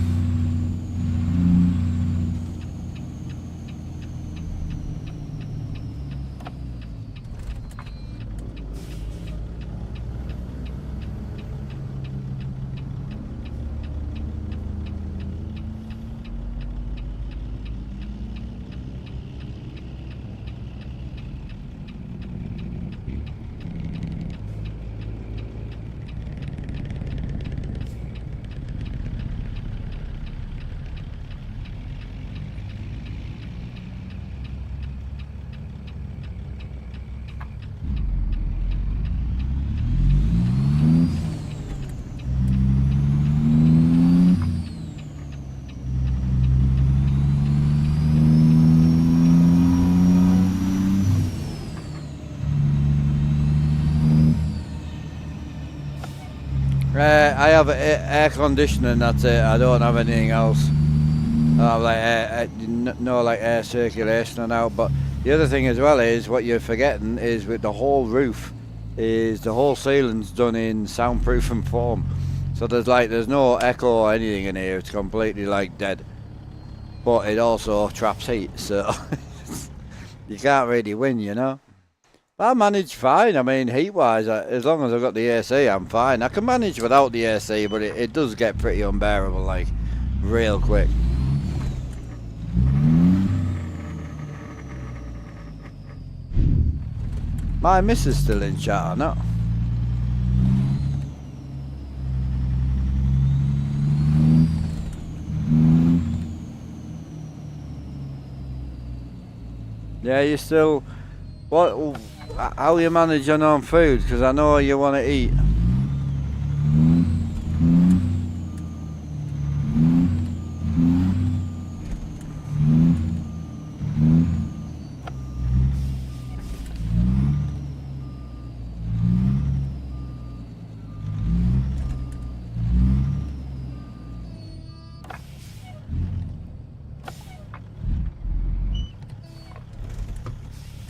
A: I have air conditioning, that's it. I don't have anything else. I have like no like air circulation and out. But the other thing as well is what you're forgetting is with the whole roof is the whole ceiling's done in soundproofing foam. So there's no echo or anything in here. It's completely like dead. But it also traps heat, so you can't really win, you know. I manage fine. I mean, heat-wise, as long as I've got the AC, I'm fine. I can manage without the AC, but it does get pretty unbearable, like, real quick. My missus still in chat or not? Yeah, you still... What? How you managing on food? Because I know you want to eat.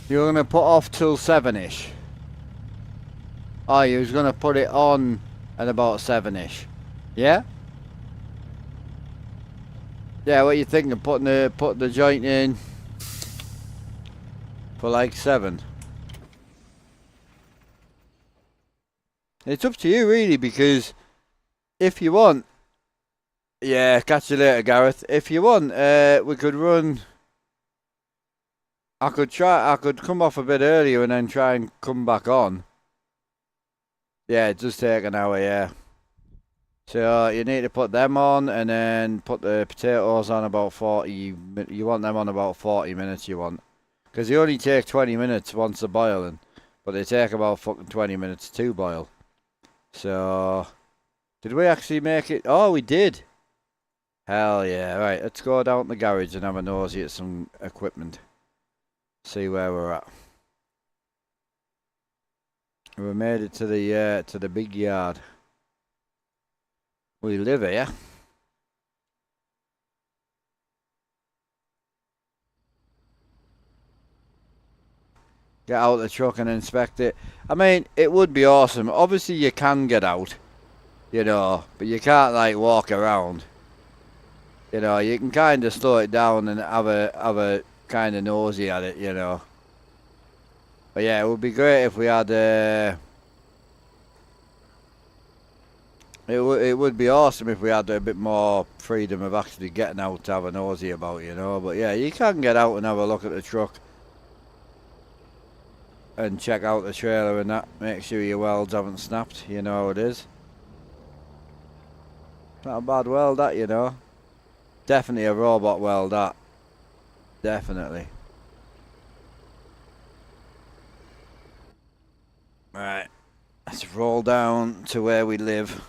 A: You're going to put off till 7ish. Oh, you was going to put it on at about 7ish. Yeah? Yeah, what you thinking? Putting the joint in for like 7? It's up to you really, because if you want... Yeah, catch you later, Gareth. If you want, we could run... I could come off a bit earlier and then try and come back on. Yeah, it does take an hour, yeah. So you need to put them on and then put the potatoes on about 40. You want them on about 40 minutes, you want. Because they only take 20 minutes once they're boiling. But they take about fucking 20 minutes to boil. So... Did we actually make it? Oh, we did. Hell yeah. Right, let's go down to the garage and have a nosy at some equipment. See where we're at. We made it to the big yard. We live here. Get out the truck and inspect it. I mean, it would be awesome. Obviously, you can get out, you know, but you can't like walk around. You know, you can kind of slow it down and have a kind of nosy at it, you know. But yeah, it would be great if we had. It would be awesome if we had a bit more freedom of actually getting out to have a nosy about, you know. But yeah, you can get out and have a look at the truck and check out the trailer and that. Make sure your welds haven't snapped. You know how it is. Not a bad weld, that, you know. Definitely a robot weld, that. Definitely. Right, let's roll down to where we live.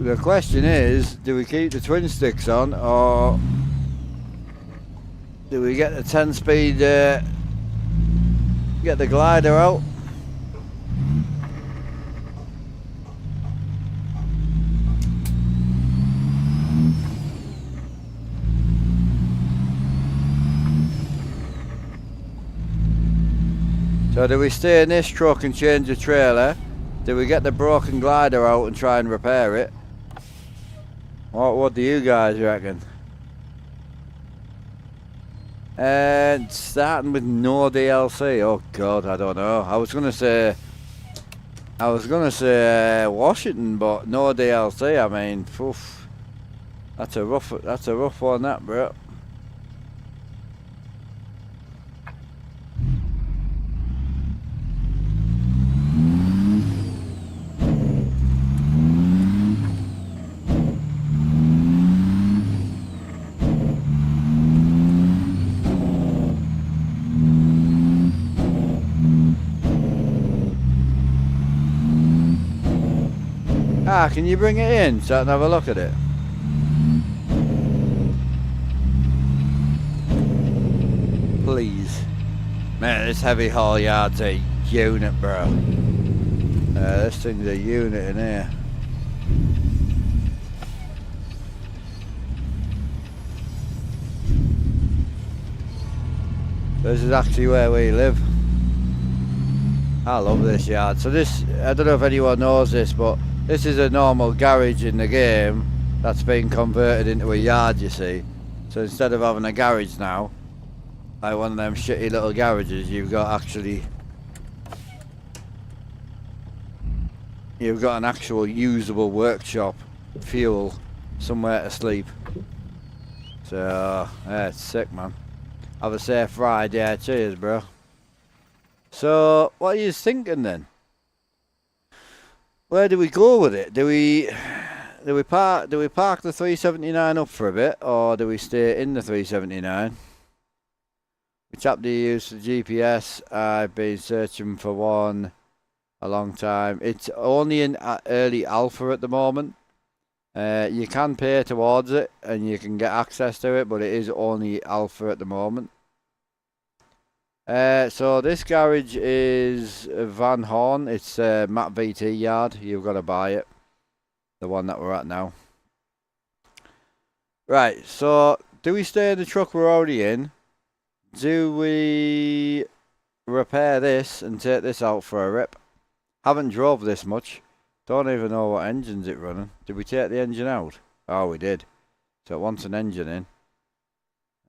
A: The question is, do we keep the twin sticks on, or do we get the 10-speed, get the glider out? So do we stay in this truck and change the trailer? Do we get the broken glider out and try and repair it? What do you guys reckon? And starting with no DLC. Oh god, I don't know. I was gonna say Washington, but no DLC. I mean, oof, that's a rough one, that, bro. Ah, can you bring it in so I can have a look at it? Please. Man, this heavy haul yard's a unit, bro. This thing's a unit in here. This is actually where we live. I love this yard. So this, I don't know if anyone knows this, but this is a normal garage in the game that's been converted into a yard, you see. So instead of having a garage now, like one of them shitty little garages, you've got an actual usable workshop, fuel, somewhere to sleep. So, yeah, it's sick, man. Have a safe ride, yeah, cheers, bro. So, what are you thinking then? Where do we go with it? Do we park the 379 up for a bit, or do we stay in the 379? Which app do you use for GPS? I've been searching for one a long time. It's only in early alpha at the moment. You can pay towards it and you can get access to it, but it is only alpha at the moment. So this garage is Van Horn. It's Matt VT yard. You've got to buy it. The one that we're at now. Right, so do we stay in the truck we're already in? Do we repair this and take this out for a rip? Haven't drove this much. Don't even know what engine's it running. Did we take the engine out? Oh, we did. So it wants an engine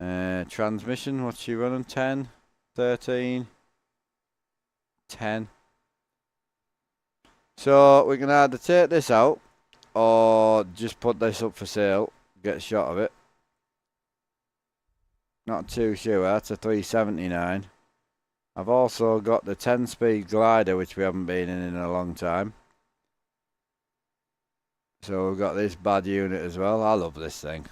A: in. Transmission, what's she running? 10? 13, 10. So we can either take this out or just put this up for sale, get a shot of it. Not too sure, that's a 379. I've also got the 10-speed glider, which we haven't been in a long time. So we've got this bad unit as well. I love this thing.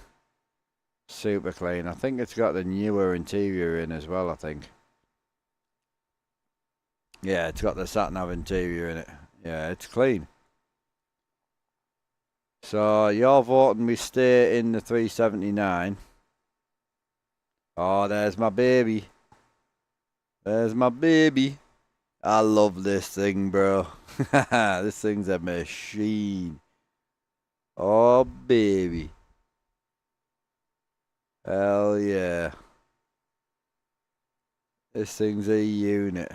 A: Super clean. I think it's got the newer interior in as well, I think. Yeah, it's got the sat-nav interior in it. Yeah, it's clean. So, you're voting we stay in the 379. Oh, there's my baby. There's my baby. I love this thing, bro. This thing's a machine. Oh, baby. Hell yeah. This thing's a unit.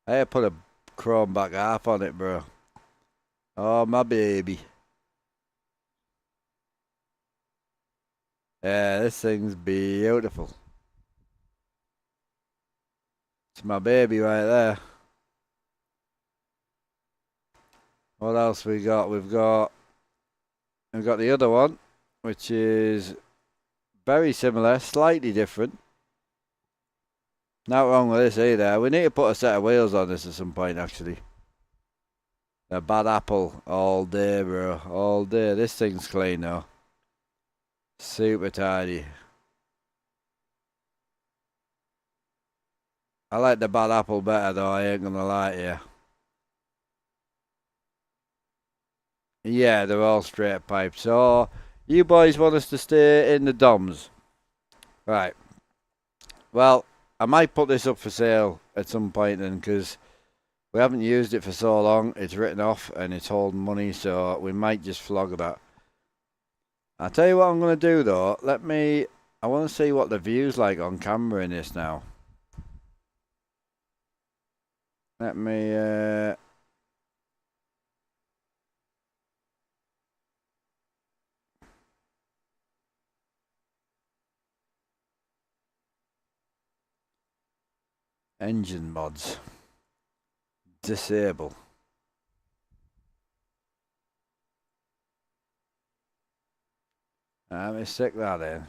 A: I put a chrome back half on it, bro. Oh, my baby. Yeah, this thing's beautiful. It's my baby right there. What else we got? We've got the other one, which is very similar, slightly different. Not wrong with this either. We need to put a set of wheels on this at some point, actually. A bad apple all day, bro. All day. This thing's clean, though. Super tidy. I like the bad apple better, though. I ain't gonna lie to you. Yeah, they're all straight pipe. So, you boys want us to stay in the DOMs? Right. Well, I might put this up for sale at some point then, because we haven't used it for so long. It's written off and it's holding money, so we might just flog that. I'll tell you what I'm going to do though. I want to see what the view's like on camera in this now. Let me, engine mods. Disable. Let me stick that in.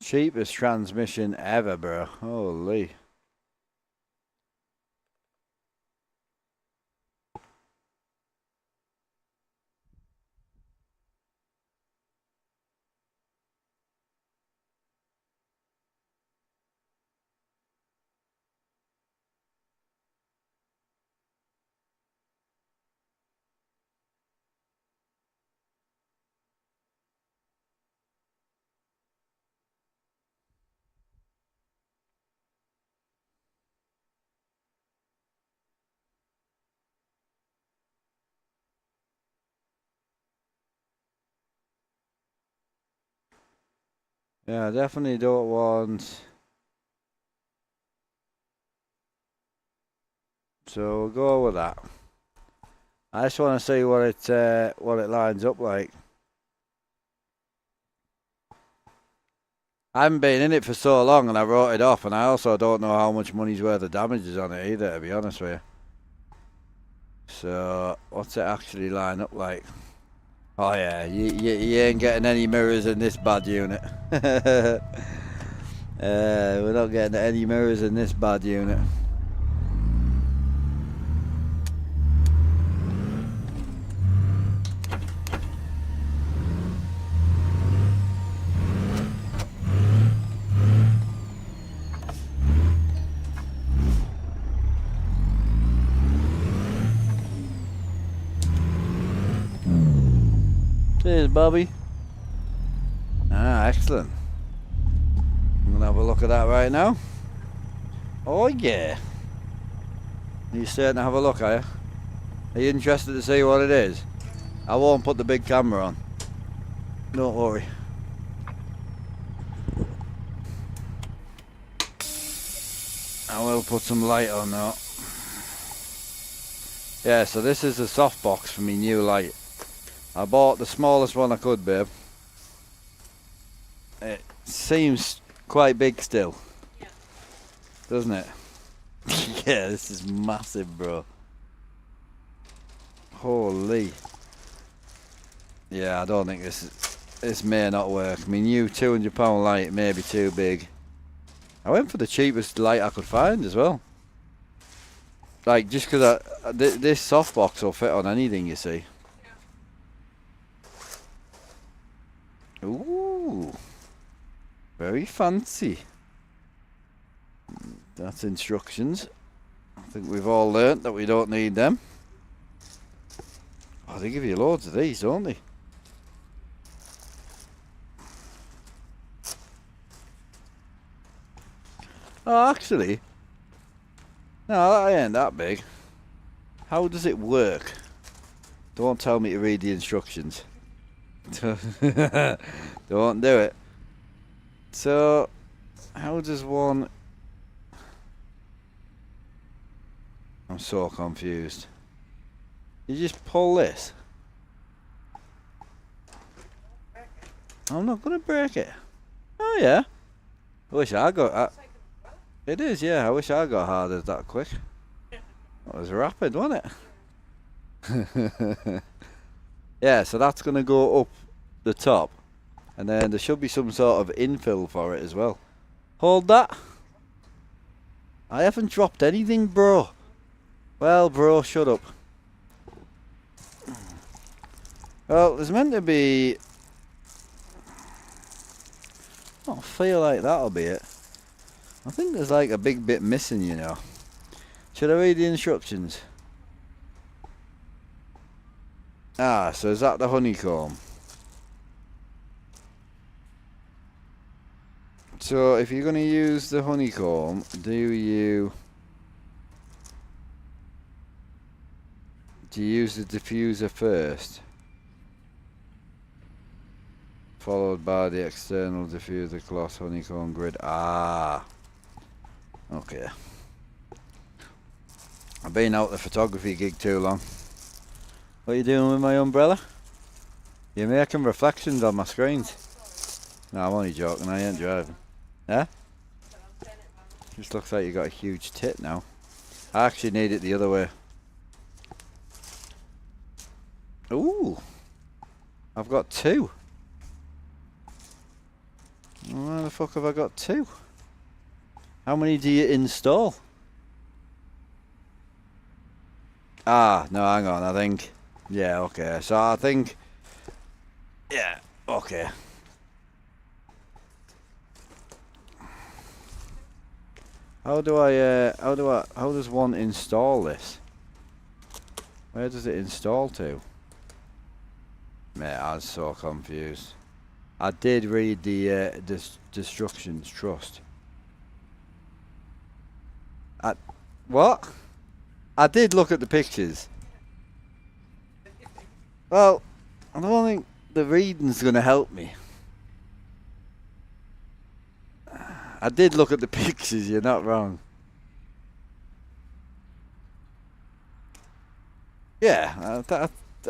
A: Cheapest transmission ever, bro. Holy. Yeah, I definitely don't want. So we'll go with that. I just want to see what it lines up like. I haven't been in it for so long, and I wrote it off, and I also don't know how much money's worth of damage is on it either, to be honest with you. So what's it actually line up like? Oh yeah, you ain't getting any mirrors in this bad unit. We're not getting any mirrors in this bad unit. Cheers, Bobby. Ah, excellent. I'm gonna have a look at that right now. Oh yeah. Are you starting to have a look, are you? Are you interested to see what it is? I won't put the big camera on. Don't worry. I will put some light on that. Yeah, so this is a softbox for me new light. I bought the smallest one I could, babe. It seems quite big still. Yeah. Doesn't it? Yeah, this is massive, bro. Holy. Yeah, I don't think this may not work. I mean, new £200 light may be too big. I went for the cheapest light I could find as well. Like, just because this softbox will fit on anything, you see. Ooh, very fancy. That's instructions. I think we've all learnt that we don't need them. Oh, they give you loads of these, don't they? Oh, actually, no, that ain't that big. How does it work? Don't tell me to read the instructions. Don't do it. So, how does one... I'm so confused. You just pull this? I'm not going to break it. Oh yeah. I wish I got... It is, yeah. I wish I got harder that quick. That was rapid, wasn't it? Yeah, so that's going to go up the top. And then there should be some sort of infill for it as well. Hold that. I haven't dropped anything, bro. Well, bro, shut up. Well, there's meant to be... I don't feel like that'll be it. I think there's like a big bit missing, you know. Should I read the instructions? Ah, so is that the honeycomb? So if you're going to use the honeycomb, do you use the diffuser first? Followed by the external diffuser cloth honeycomb grid. Ah. Okay. I've been out the photography gig too long. What are you doing with my umbrella? You're making reflections on my screens. No, I'm only joking, I ain't driving. Yeah? Just looks like you got a huge tit now. I actually need it the other way. Ooh. I've got two. Where the fuck have I got two? How many do you install? Ah, no, hang on, I think. Yeah, okay. So I think. Yeah, okay. How does one install this? Where does it install to? Mate, I was so confused. I did read the instructions, trust. What? I did look at the pictures. Well, I don't think the reading's gonna help me. I did look at the pictures, you're not wrong. Yeah,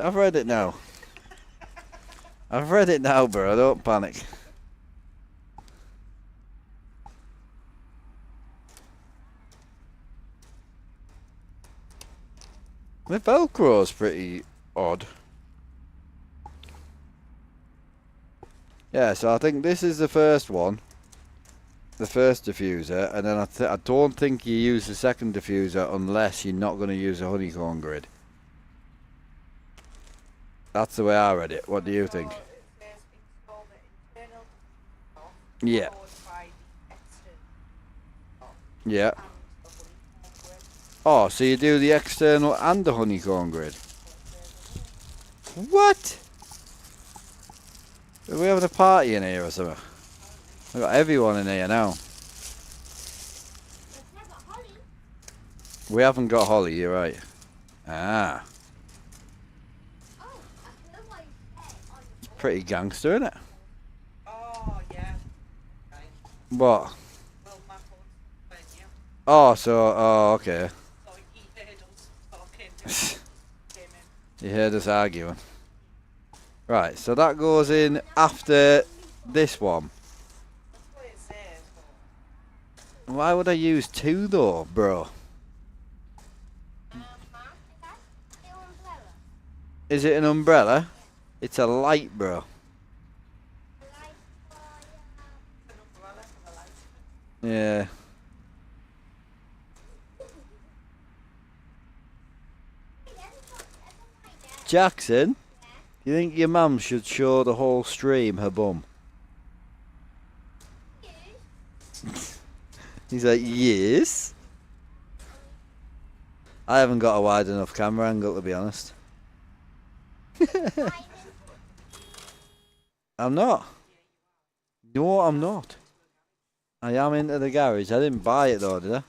A: I've read it now. I've read it now, bro, don't panic. The Velcro's pretty odd. Yeah, so I think this is the first one. The first diffuser, and then I don't think you use the second diffuser unless you're not going to use a honeycomb grid. That's the way I read it. What do you think? Yeah. Yeah. Oh, so you do the external and the honeycomb grid? What? Are we having a party in here or something? I've got everyone in here now. We haven't got Holly, you're right. Ah. It's pretty gangster, isn't it?
B: Oh, yeah. Okay.
A: What?
B: Well, my phone's playing, yeah.
A: Oh, okay.
B: So he heard us talking. Came in.
A: You heard us arguing. Right, so that goes in after this one.
B: That's what it says.
A: Why would I use two though, bro? Is it an umbrella? It's a light, bro.
B: An umbrella for the light.
A: Yeah. Jackson, do you think your mum should show the whole stream her bum? He's like, yes. I haven't got a wide enough camera angle, to be honest. I'm not. No, I'm not. I am into the garage. I didn't buy it though, did I?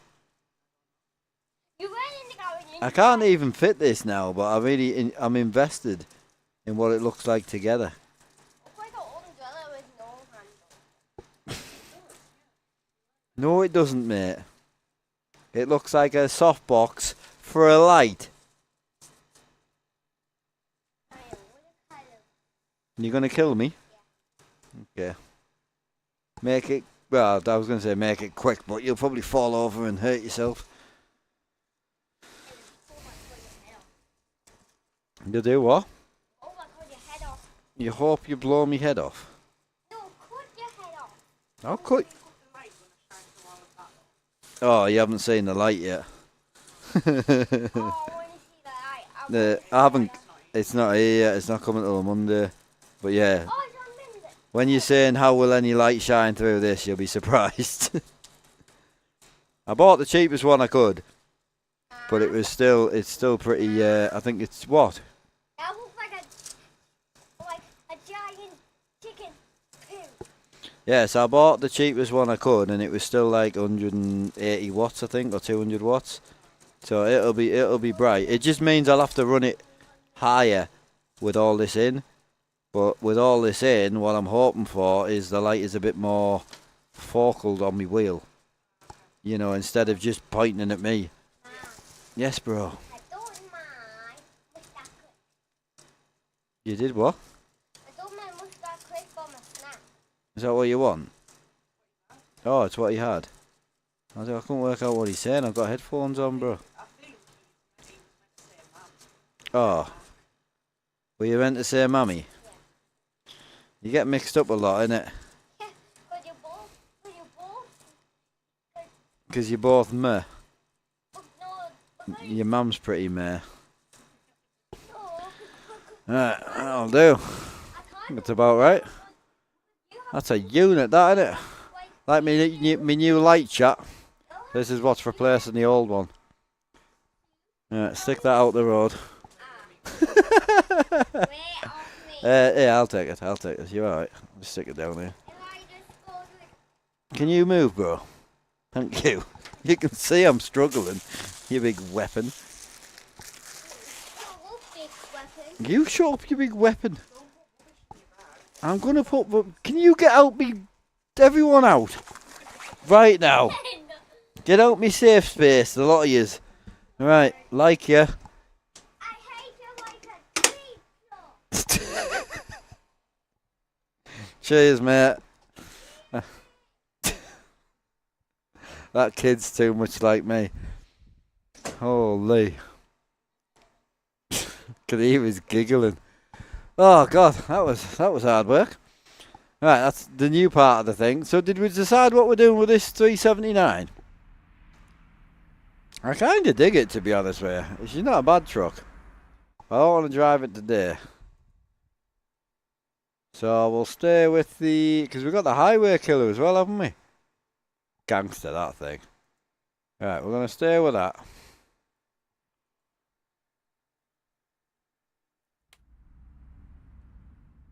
C: You were in the garage.
A: I can't even fit this now, but I'm invested in what it looks like together.
C: It's like an umbrella with no handle.
A: No, it doesn't, mate. It looks like a softbox for a light. You're gonna kill me? Okay. Make it. Well, I was gonna say make it quick, but you'll probably fall over and hurt yourself. You do what?
C: Oh, I cut your head off.
A: You hope you blow me head off.
C: No, cut your head off.
A: I'll cut. Oh, you haven't seen the light yet.
C: Oh, I want to see that.
A: I haven't. It's not here yet. It's not coming till Monday. But yeah,
C: Oh, it's on Monday.
A: when you're saying how will any light shine through this, you'll be surprised. I bought the cheapest one I could, but it's still pretty. I think it's what?
C: That looks like a
A: Yeah, so I bought the cheapest one I could, and it was still like 180 watts, I think, or 200 watts. So it'll be bright. It just means I'll have to run it higher with all this in. But with all this in, what I'm hoping for is the light is a bit more focused on my wheel. You know, instead of just pointing at me. Yes, bro.
C: I don't mind mustache clip.
A: You did what?
C: I don't mind mustache clip for my snack.
A: Is that what you want? Oh, it's what he had. I couldn't work out what he's saying. I've got headphones on, bro. Oh. Were you meant to say mammy?
C: Yeah.
A: You get mixed up a lot, innit?
C: Yeah, but you both,
A: Because you're both meh.
C: but no,
A: Your mum's pretty meh.
C: no,
A: Alright, that'll do.
C: I can't.
A: That's about right.
C: You have
A: That's a unit, that, innit?
C: like,
A: Like me new light chat. This is what's replacing the old one. Alright, stick that out the road.
C: wait off me.
A: Yeah, I'll take it. I'll take it. You're alright. I'll just stick it down here.
C: If I just go to
A: Can you move, bro? Thank you. You can see I'm struggling. You big weapon.
C: oh, big weapon.
A: You shut up, you big weapon. I'm gonna put. Can you get out me? Everyone out. Right now. Get out me safe space, the lot of yous. Right, like ya.
C: I hate you like a tree.
A: Cheers, mate. That kid's too much like me. Holy. Could he was giggling. Oh god, that was hard work. Right, that's the new part of the thing. So did we decide what we're doing with this 379? I kind of dig it, to be honest with you. It's not a bad truck. I don't want to drive it today. So we'll stay with the... Because we've got the highway killer as well, haven't we? Gangster, that thing. Right, we're going to stay with that.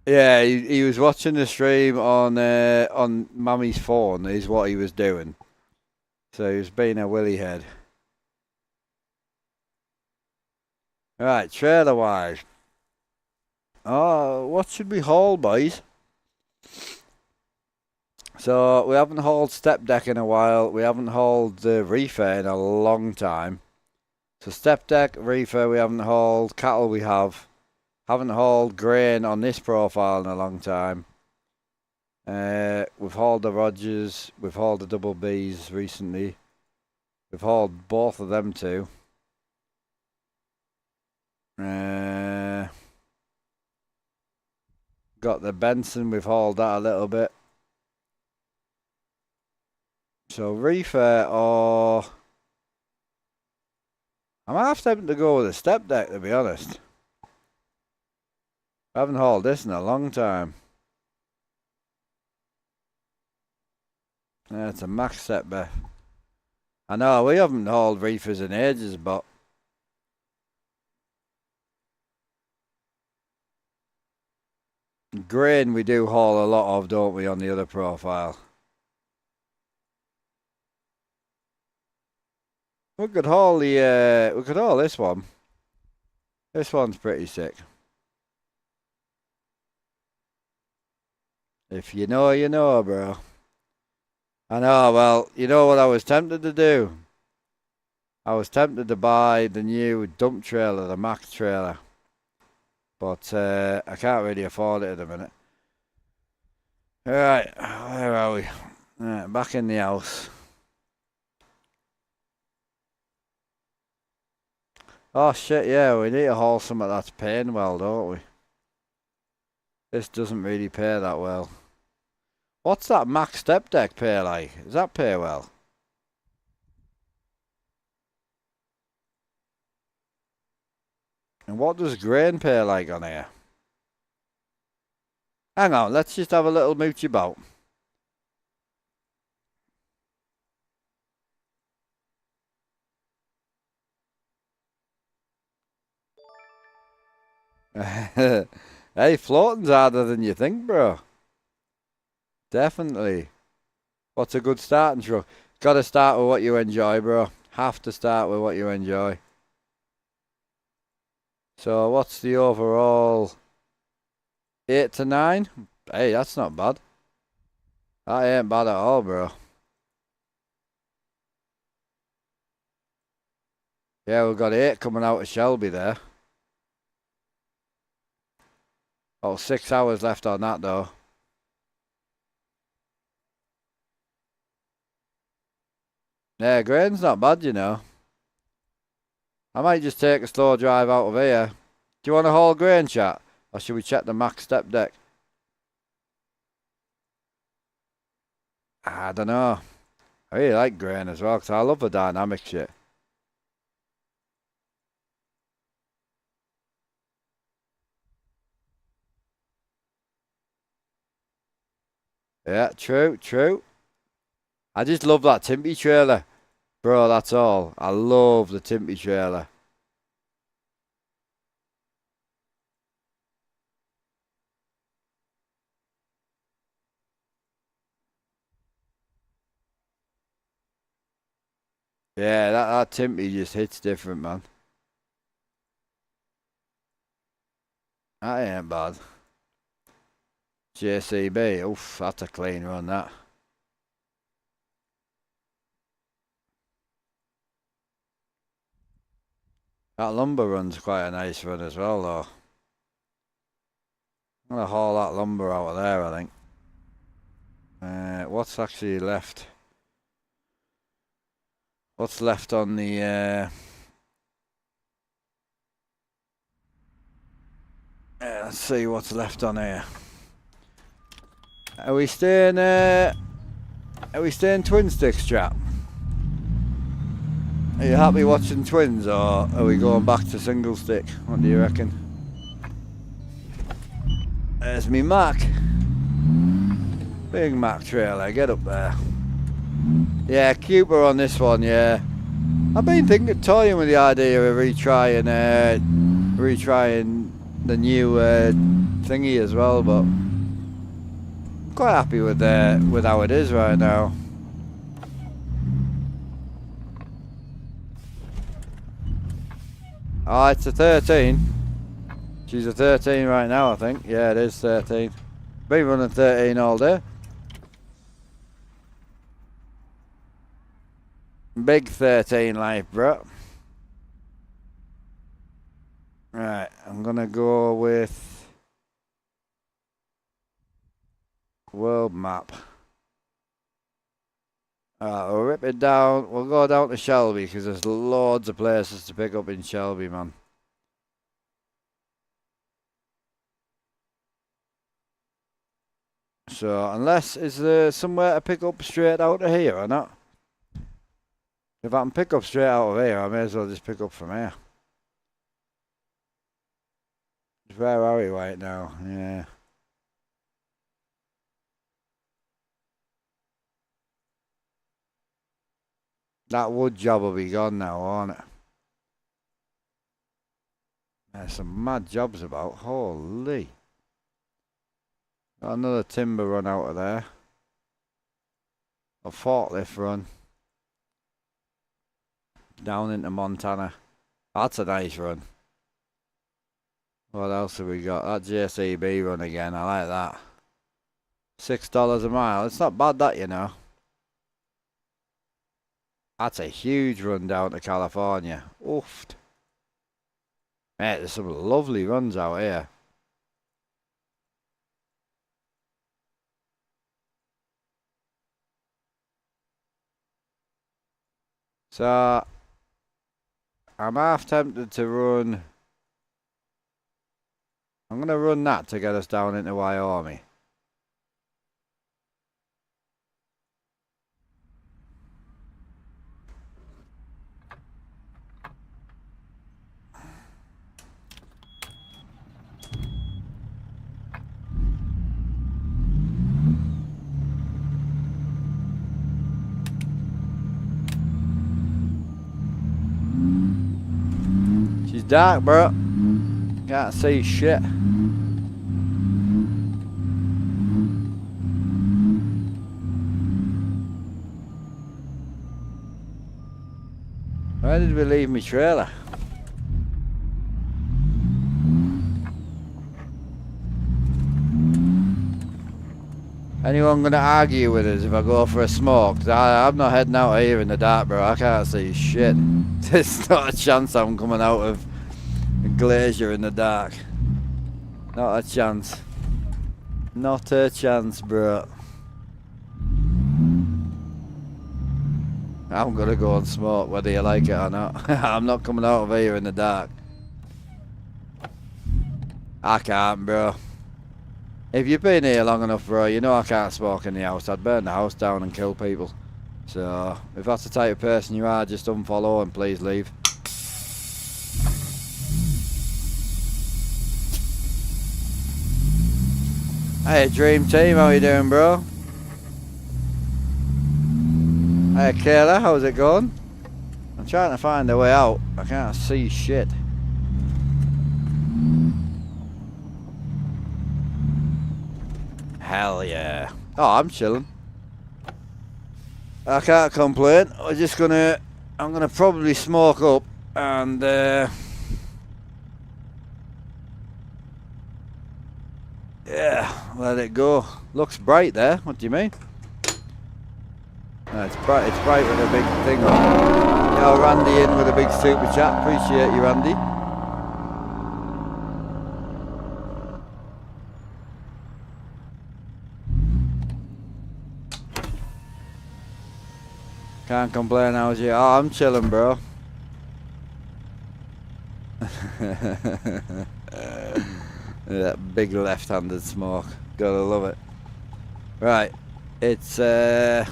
A: Yeah, he was watching the stream on Mummy's phone, is what he was doing. So he was being a willy head. Right, trailer wise. Oh, what should we haul, boys? So we haven't hauled step deck in a while. We haven't hauled the reefer in a long time. So step deck, reefer we haven't hauled. Cattle we have. Haven't hauled grain on this profile in a long time. We've hauled the Rogers. We've hauled the double Bs recently. We've hauled both of them too. Got the Benson. We've hauled that a little bit. So reefer or... I'm half tempted to go with a step deck, to be honest. I haven't hauled this in a long time. Yeah, it's a max step deck. I know, we haven't hauled reefers in ages, but... Grain we do haul a lot of, don't we, on the other profile? We could haul the, we could haul this one. This one's pretty sick. If you know, you know, bro. I know, well, you know what I was tempted to do? I was tempted to buy the new dump trailer, the Mack trailer. But I can't really afford it at the minute. Alright, where are we? Right, back in the house. Oh shit, yeah, we need to haul something that's paying well, don't we? This doesn't really pay that well. What's that Mack step deck pay like? Does that pay well? And what does grain pay like on here? Hang on, let's just have a little moochie about. Hey, floating's harder than you think, bro. Definitely. What's a good starting truck? Got to start with what you enjoy, bro. Have to start with what you enjoy. So what's the overall? 8 to 9? Hey, that's not bad. That ain't bad at all, bro. Yeah, we've got 8 coming out of Shelby there. Oh, 6 hours left on that, though. Yeah, grain's not bad, you know. I might just take a slow drive out of here. Do you want a whole grain, chat? Or should we check the max step deck? I don't know. I really like grain as well, because I love the dynamic shit. Yeah, true, true. I just love that Timpy trailer. Bro, that's all. I love the Timpy trailer. Yeah, that Timpy just hits different, man. That ain't bad. JCB, oof, that's a clean run, that. That lumber run's quite a nice run as well, though. I'm gonna haul that lumber out of there, I think. What's actually left? What's left on the... let's see what's left on here. Are we staying twin sticks, chap? Are you happy watching twins, or are we going back to single stick? What do you reckon? There's me Mac. Big Mac trailer, get up there. Yeah, Cooper on this one, yeah. I've been toying with the idea of retrying the new thingy as well, but I'm quite happy with how it is right now. Oh, it's a 13. She's a 13 right now, I think. Yeah, it is 13. Been running 13 all day. Big 13 life, bro. Right, I'm gonna go with world map. Alright, we'll rip it down. We'll go down to Shelby because there's loads of places to pick up in Shelby, man. So, unless, is there somewhere to pick up straight out of here or not? If I can pick up straight out of here, I may as well just pick up from here. Where are we right now? Yeah. That wood job will be gone now, won't it? There's some mad jobs about. Holy. Got another timber run out of there. A forklift run. Down into Montana. That's a nice run. What else have we got? That JCB run again. I like that. $6 a mile. It's not bad, that, you know. That's a huge run down to California. Oofed. Mate, there's some lovely runs out here. So, I'm half tempted to run. I'm going to run that to get us down into Wyoming. She's dark, bro. Can't see shit. Where did we leave my trailer? Anyone gonna argue with us if I go for a smoke? 'Cause I'm not heading out here in the dark, bro. I can't see shit. There's not a chance I'm coming out of a glacier in the dark. Not a chance. Not a chance, bro. I'm gonna go and smoke whether you like it or not. I'm not coming out of here in the dark. I can't, bro. If you've been here long enough, bro, you know I can't smoke in the house. I'd burn the house down and kill people. So, if that's the type of person you are, just unfollow and please leave. Hey, Dream Team, how you doing, bro? Hey, Kayla, how's it going? I'm trying to find a way out. I can't see shit. Hell yeah. Oh, I'm chilling. I can't complain. I'm gonna probably smoke up and yeah, let it go. Looks bright there. What do you mean? No, it's bright with a big thing on. Yo, Randy in with a big super chat. Appreciate you, Randy. Can't complain, how's you? Oh, I'm chilling, bro. That big left-handed smoke. Gotta love it. Right. It's, I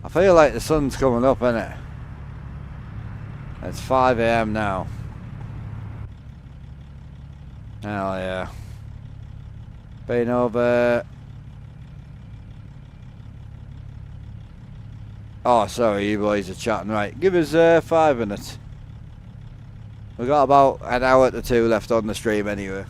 A: feel like the sun's coming up, innit? It's 5 AM now. Hell yeah. Been over... Oh, sorry, you boys are chatting. Right, give us 5 minutes. We've got about an hour to 2 left on the stream anyway.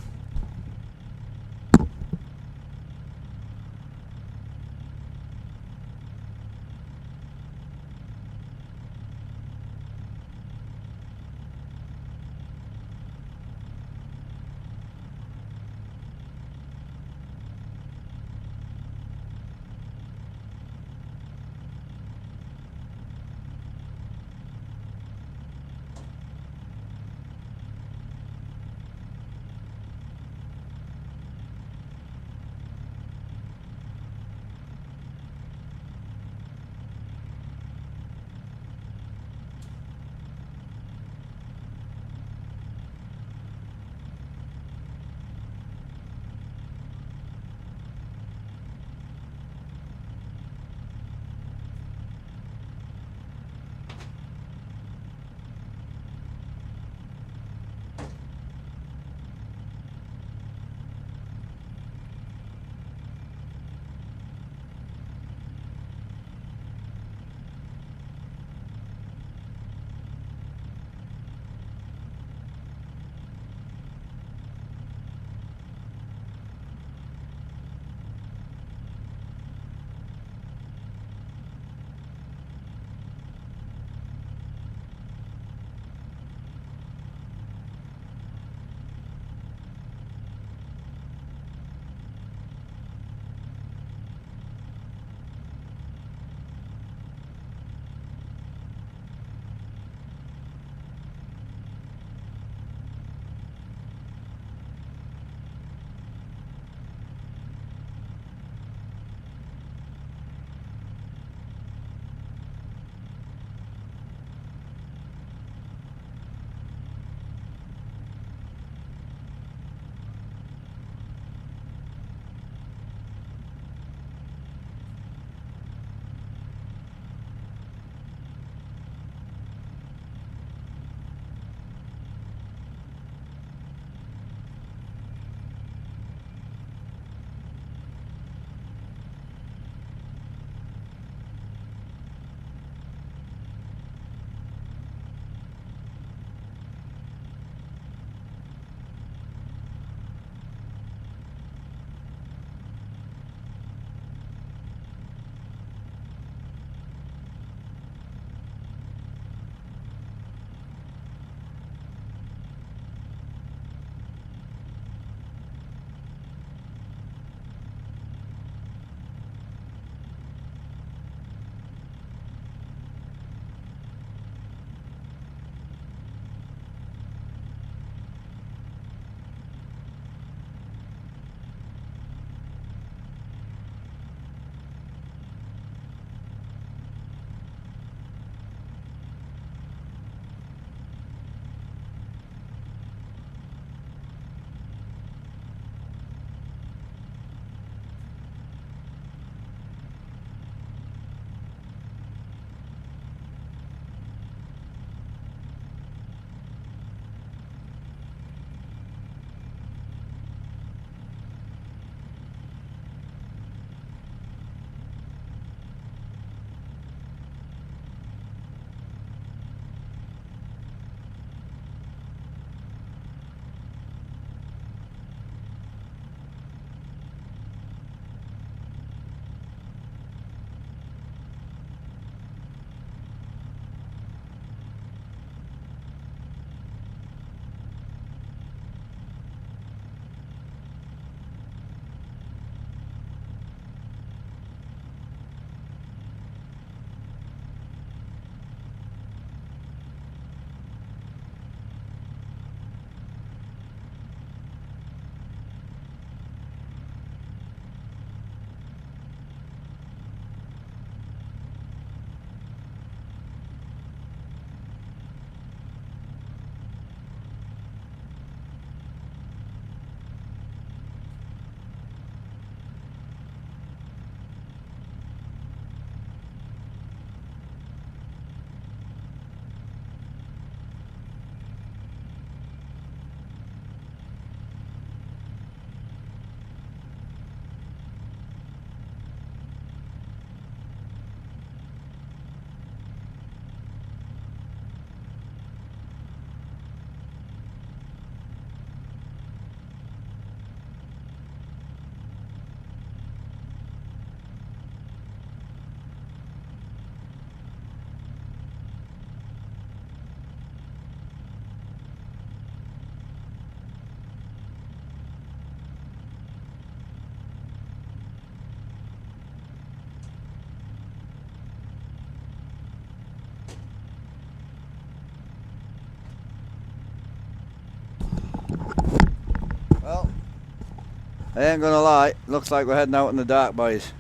A: I ain't gonna lie, looks like we're heading out in the dark, boys.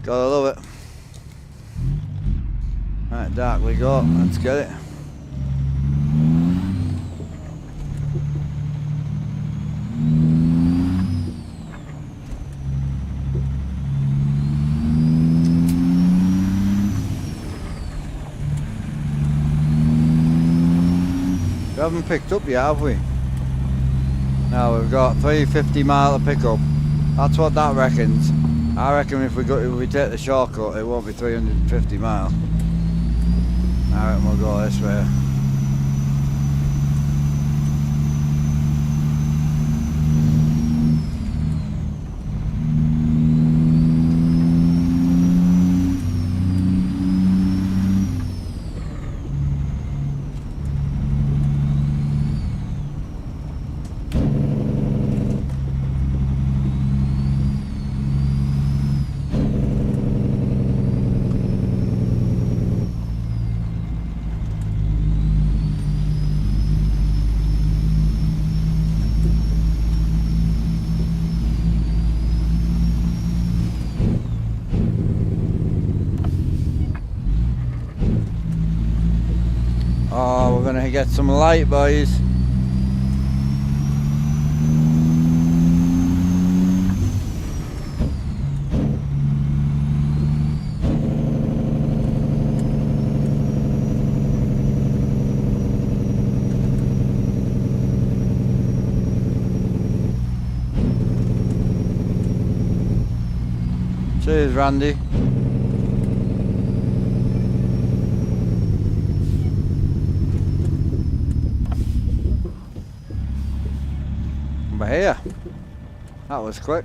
A: Gotta love it. Right, dark we go. Let's get it. We haven't picked up yet, have we? No, we've got 350 mile to pick up. That's what that reckons. I reckon if we take the shortcut, it won't be 350 mile. I reckon we'll go this way. Oh, we're gonna get some light, boys. Cheers, Randy. But here, that was quick.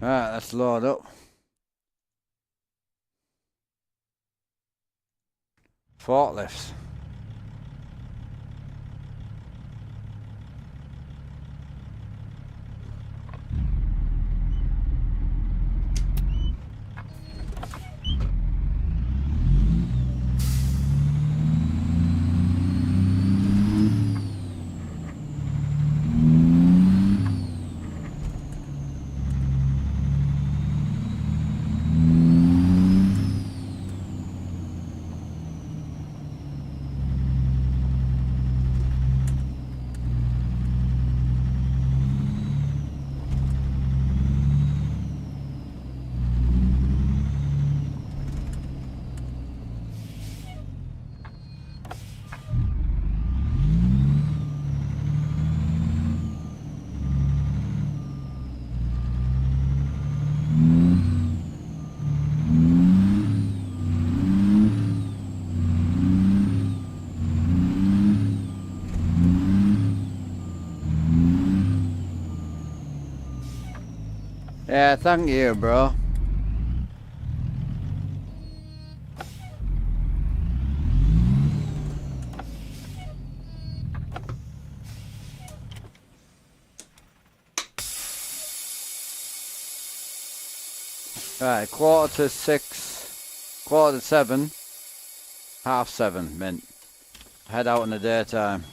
A: Alright, let's load up. Forklifts. Yeah, thank you, bro. Right, 6:45, 7:15, 7:30, mint. Head out in the daytime.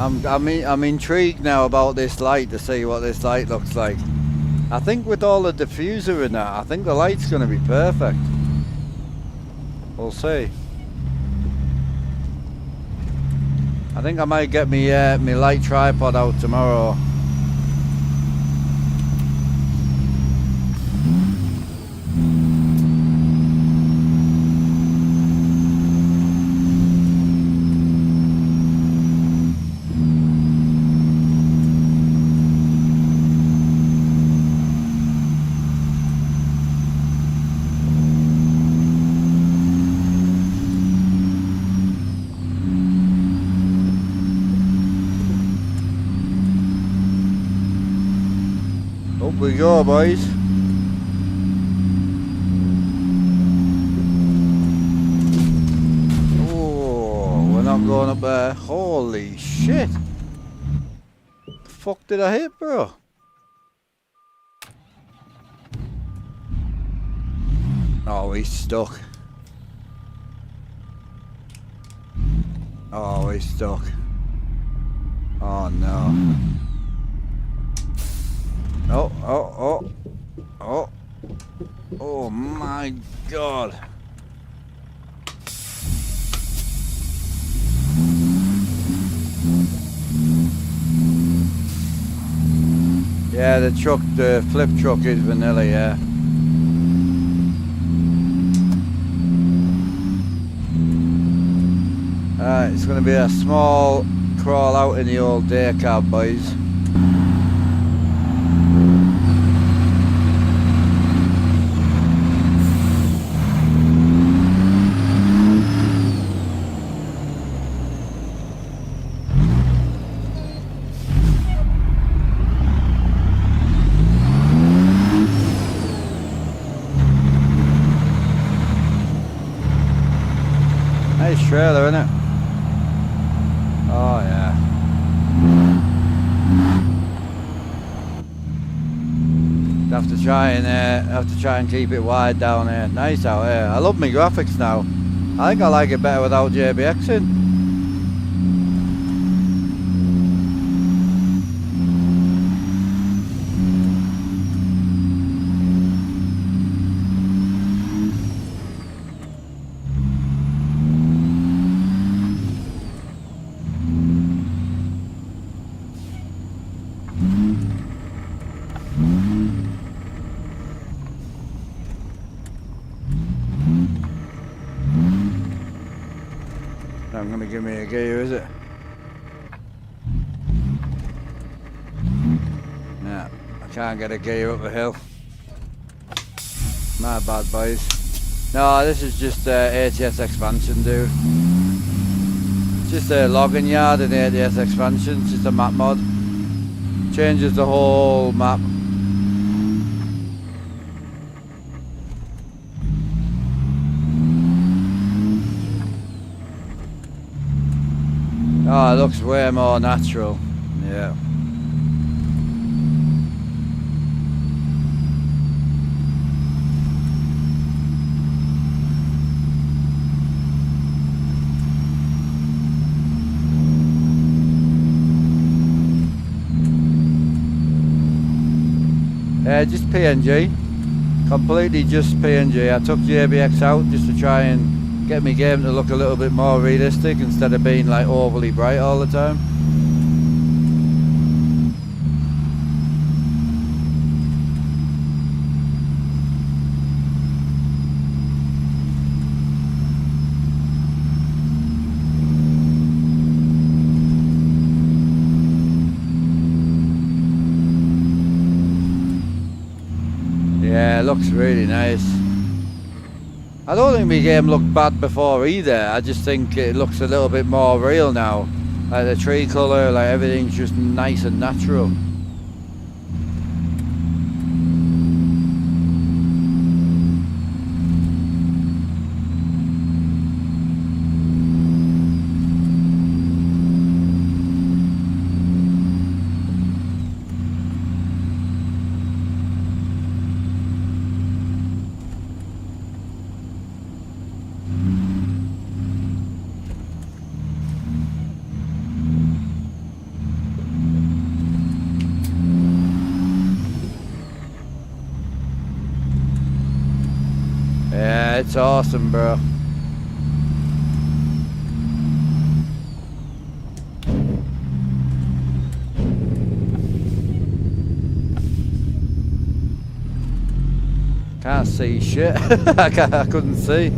A: I'm intrigued now about this light to see what this light looks like. I think with all the diffuser in that, I think the light's going to be perfect. We'll see. I think I might get me light tripod out tomorrow. Up we go, boys. Oh, we're not going up there. Holy shit. The fuck did I hit, bro? Oh, he's stuck. Oh, he's stuck. Oh, no. Oh my god. Yeah, the flip truck is vanilla, yeah. It's gonna be a small crawl out in the old day cab, boys. Nice trailer, isn't it? Oh yeah. Have to try and keep it wide down here. Nice out here. I love my graphics now. I think I like it better without JBX in. Not gonna give me a gear, is it? Nah, I can't get a gear up the hill. My bad, boys. No, this is just ATS expansion, dude. It's just a logging yard in ATS expansion. It's just a map mod. Changes the whole map. Oh, it looks way more natural. Yeah. Just PNG. Completely just PNG. I took JBX out just to try and get my game to look a little bit more realistic instead of being like overly bright all the time. Yeah, it looks really nice. I don't think my game looked bad before either. I just think it looks a little bit more real now. Like the tree colour, like everything's just nice and natural. it's awesome, bro. Can't see shit. I couldn't see.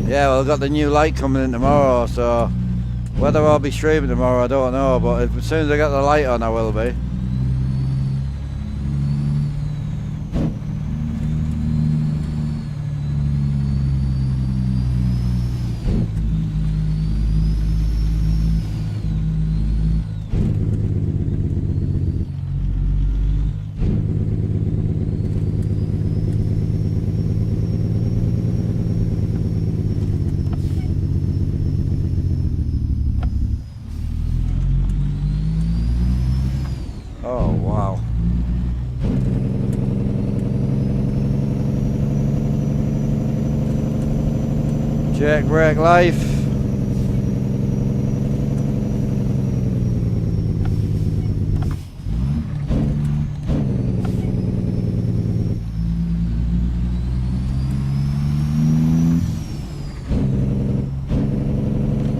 A: Yeah, well, I've got the new light coming in tomorrow, so whether I'll be streaming tomorrow, I don't know, but as soon as I get the light on, I will be. Oh, wow. Jack Break Life.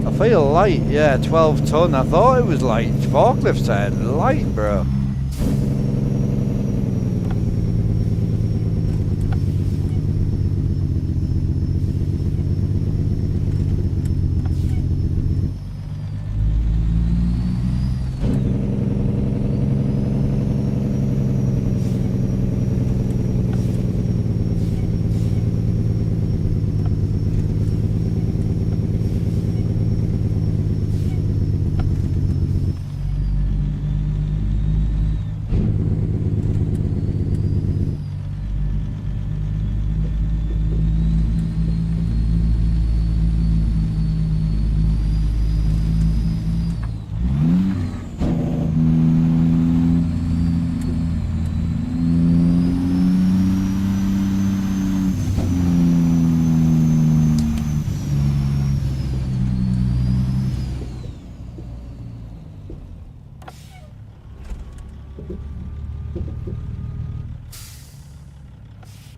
A: I feel light, yeah, 12 ton. I thought it was light. Forklift said light, bro.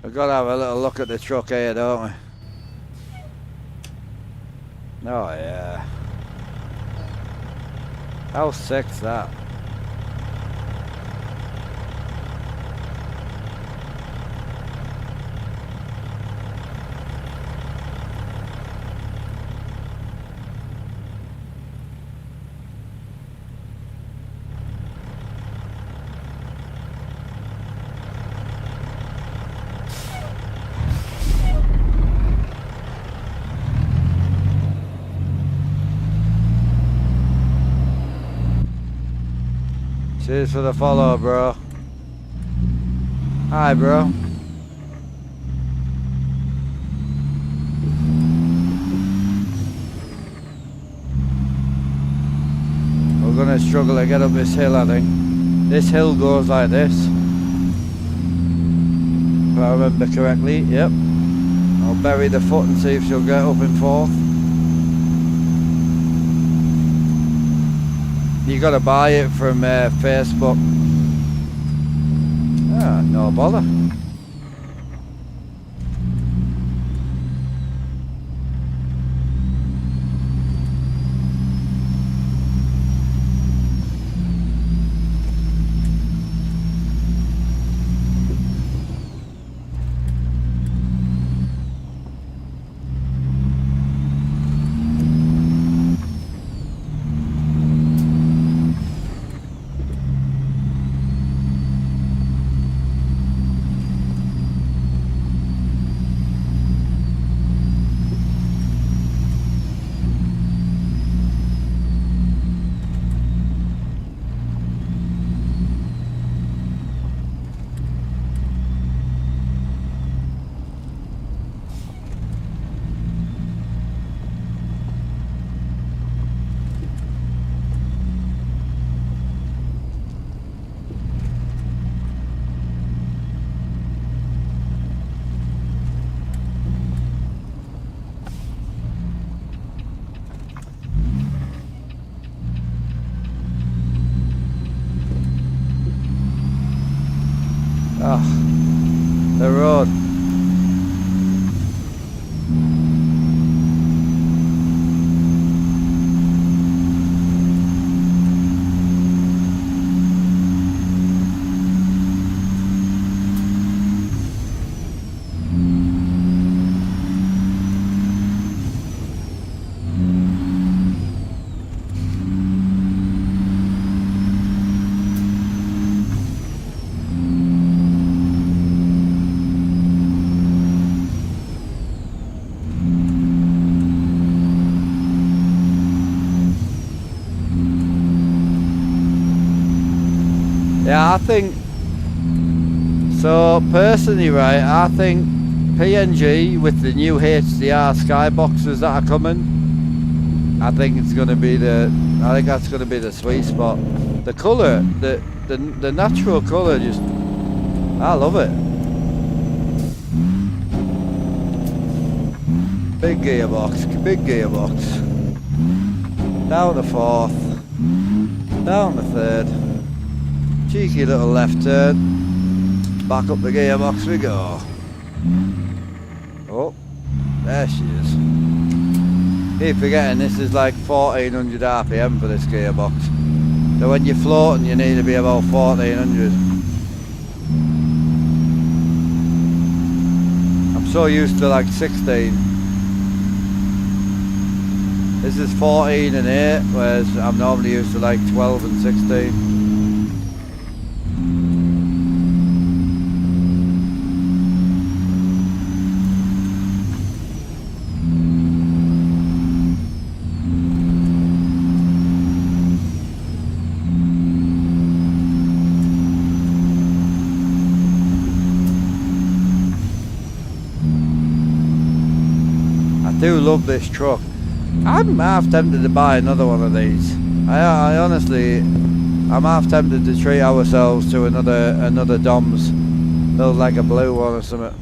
A: We've got to have a little look at the truck here, don't we? Oh yeah. How sick's that? Cheers for the follow, bro. Hi, bro. We're gonna struggle to get up this hill, I think. This hill goes like this. If I remember correctly, yep. I'll bury the foot and see if she'll get up in fourth. You gotta buy it from Facebook. Ah, no bother. Yeah, I think so. Personally, right, I think PNG with the new HDR skyboxes that are coming, I think it's going to be I think that's going to be the sweet spot. The colour, the natural colour, just I love it. Big gearbox, big gearbox. Down the fourth, down the third. Cheeky little left turn. Back up the gearbox we go. Oh, there she is. Keep forgetting this is like 1400 RPM for this gearbox. So when you're floating you need to be about 1400. I'm so used to like 16. This is 14 and 8, whereas I'm normally used to like 12 and 16. I do love this truck. I'm half tempted to buy another one of these. I honestly, I'm half tempted to treat ourselves to another Dom's, build like a blue one or something.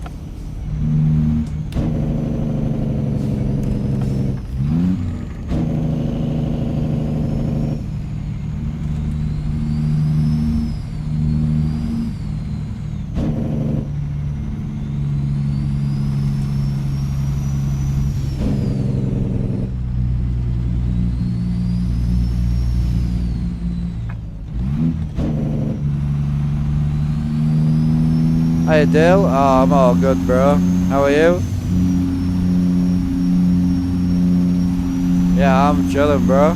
A: Hey Dale, oh, I'm all good bro, how are you? Yeah, I'm chilling bro.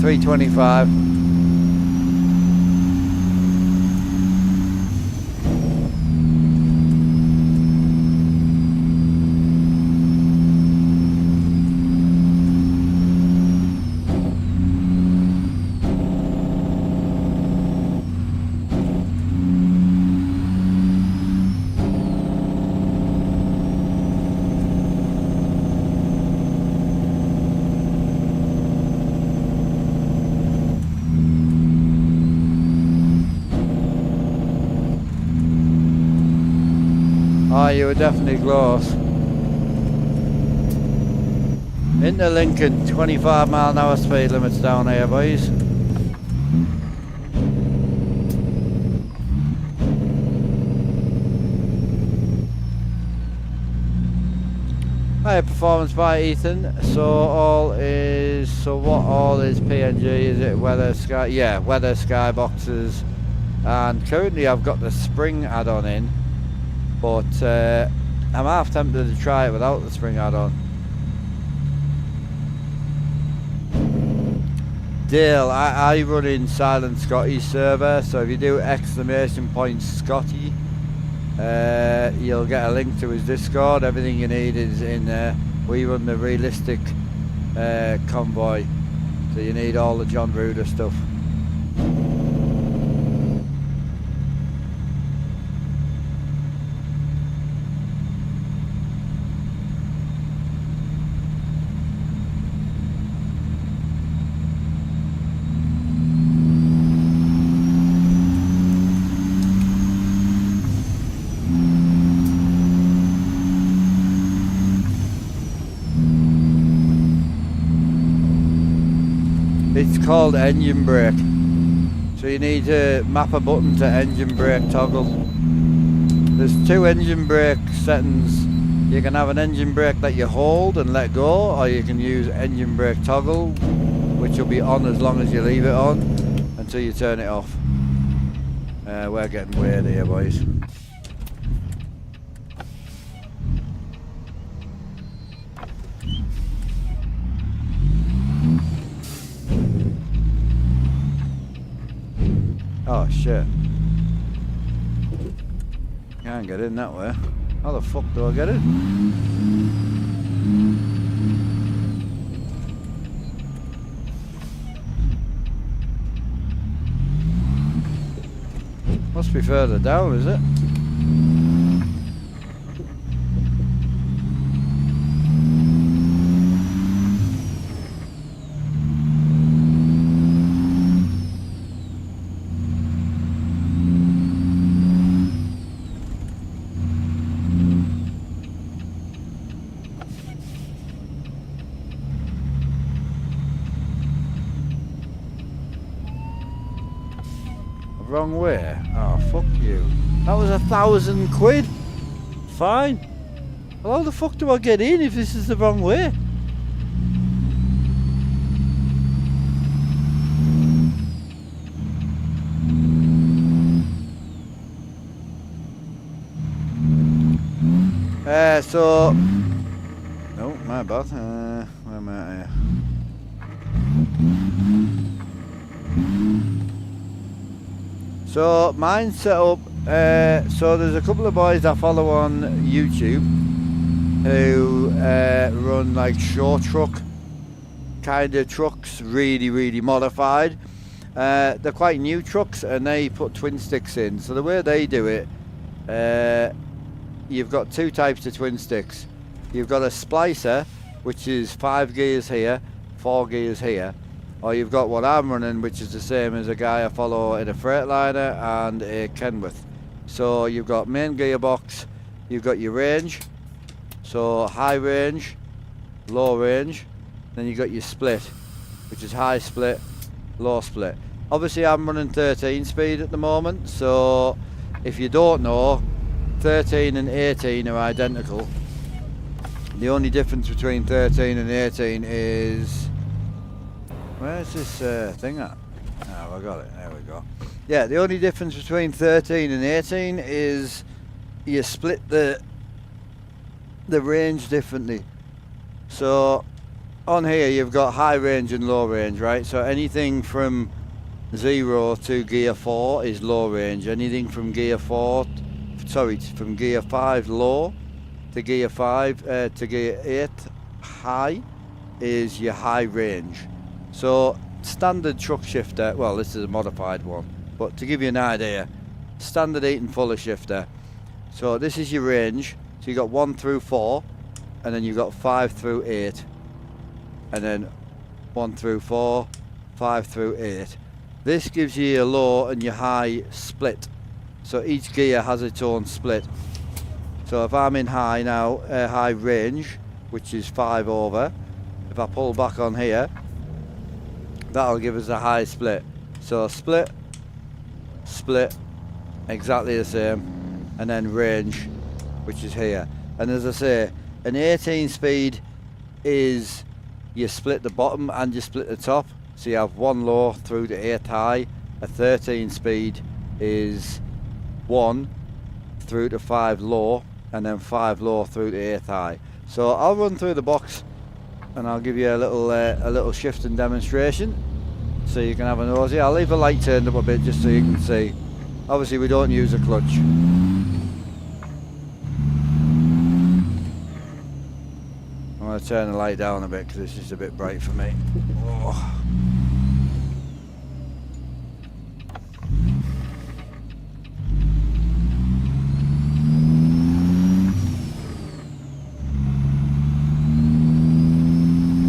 A: $325. Oh, you were definitely close. Into Lincoln, 25 mile an hour speed limits down here, boys. Hi, performance by Ethan. So what all is PNG? Is it weather sky? Yeah, weather skyboxes. And currently I've got the spring add-on in, but I'm half tempted to try it without the spring add-on. Dale, I run in Silent Scotty's server, so if you do !Scotty, you'll get a link to his Discord. Everything you need is in there. We run the realistic convoy, so you need all the John Ruder stuff. It's called engine brake, so you need to map a button to engine brake toggle. There's two engine brake settings. You can have an engine brake that you hold and let go, or you can use engine brake toggle, which will be on as long as you leave it on until you turn it off. We're getting weird here, boys. Oh shit. Can't get in that way. How the fuck do I get in? Must be further down, is it? Wrong way. Oh, fuck you. That was £1,000. Fine. Well, how the fuck do I get in if this is the wrong way? So... No, my bad. Where am I here? So mine's set up, so there's a couple of boys I follow on YouTube who run like short truck kind of trucks, really modified. They're quite new trucks and they put twin sticks in. So the way they do it, you've got two types of twin sticks. You've got a splicer, which is 5 gears here, 4 gears here. Or you've got what I'm running, which is the same as a guy I follow in a Freightliner and a Kenworth. So you've got main gearbox, you've got your range, so high range, low range, then you've got your split, which is high split, low split. Obviously I'm running 13 speed at the moment, so if you don't know, 13 and 18 are identical. The only difference between 13 and 18 is... Where's this thing at? Oh, I got it. There we go. Yeah, the only difference between 13 and 18 is you split the range differently. So on here you've got high range and low range, right? So anything from 0 to gear 4 is low range. Anything from gear 4, from gear 5 low to gear 5 to gear 8 high is your high range. So standard truck shifter, well this is a modified one, but to give you an idea, standard 8 and fuller shifter. So this is your range, so you got 1 through 4, and then you've got 5 through 8, and then 1 through 4, 5 through 8. This gives you your low and your high split. So each gear has its own split. So if I'm in high now, high range, which is 5 over, if I pull back on here, that'll give us a high split. So split, split, exactly the same, and then range, which is here. And as I say, an 18 speed is you split the bottom and you split the top, so you have 1 low through to 8 high. A 13 speed is 1 through to 5 low, and then 5 low through to 8 high. So I'll run through the box and I'll give you a little shifting demonstration so you can have a nosy. I'll leave the light turned up a bit just so you can see. Obviously we don't use a clutch. I'm going to turn the light down a bit because it's just a bit bright for me. Oh.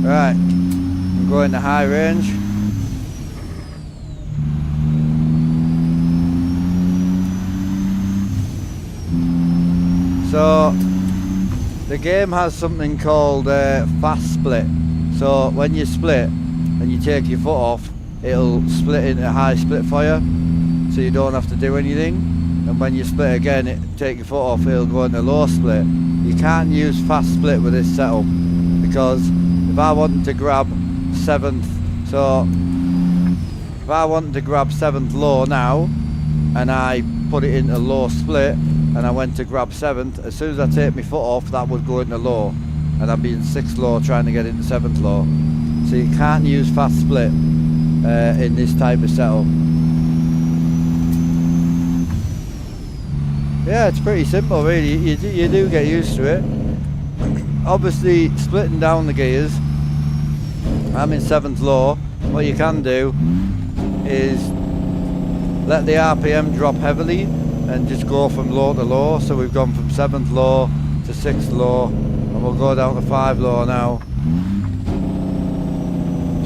A: Right, I'm going to high range. So the game has something called fast split. So when you split and you take your foot off, it'll split into high split for you, so you don't have to do anything. And when you split again, take your foot off, it'll go into low split. You can't use fast split with this setup because if I wanted to grab 7th, so if I wanted to grab 7th low now and I put it into low split and I went to grab 7th, as soon as I take my foot off, that would go into low, and I'd be in 6th low trying to get into 7th low. So you can't use fast split in this type of setup. Yeah, it's pretty simple really. You do get used to it. Obviously splitting down the gears, I'm in 7th low. What you can do is let the RPM drop heavily and just go from low to low. So we've gone from 7th low to 6th low, and we'll go down to 5 low now.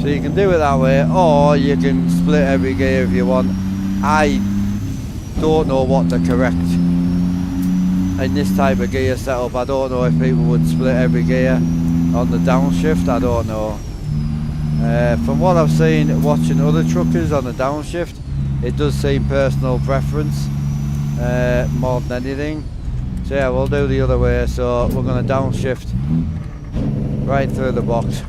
A: So you can do it that way, or you can split every gear if you want. I don't know what the correct in this type of gear setup. I don't know if people would split every gear on the downshift. I don't know. From what I've seen watching other truckers on the downshift, it does seem personal preference more than anything. So yeah, we'll do the other way. So we're going to downshift right through the box.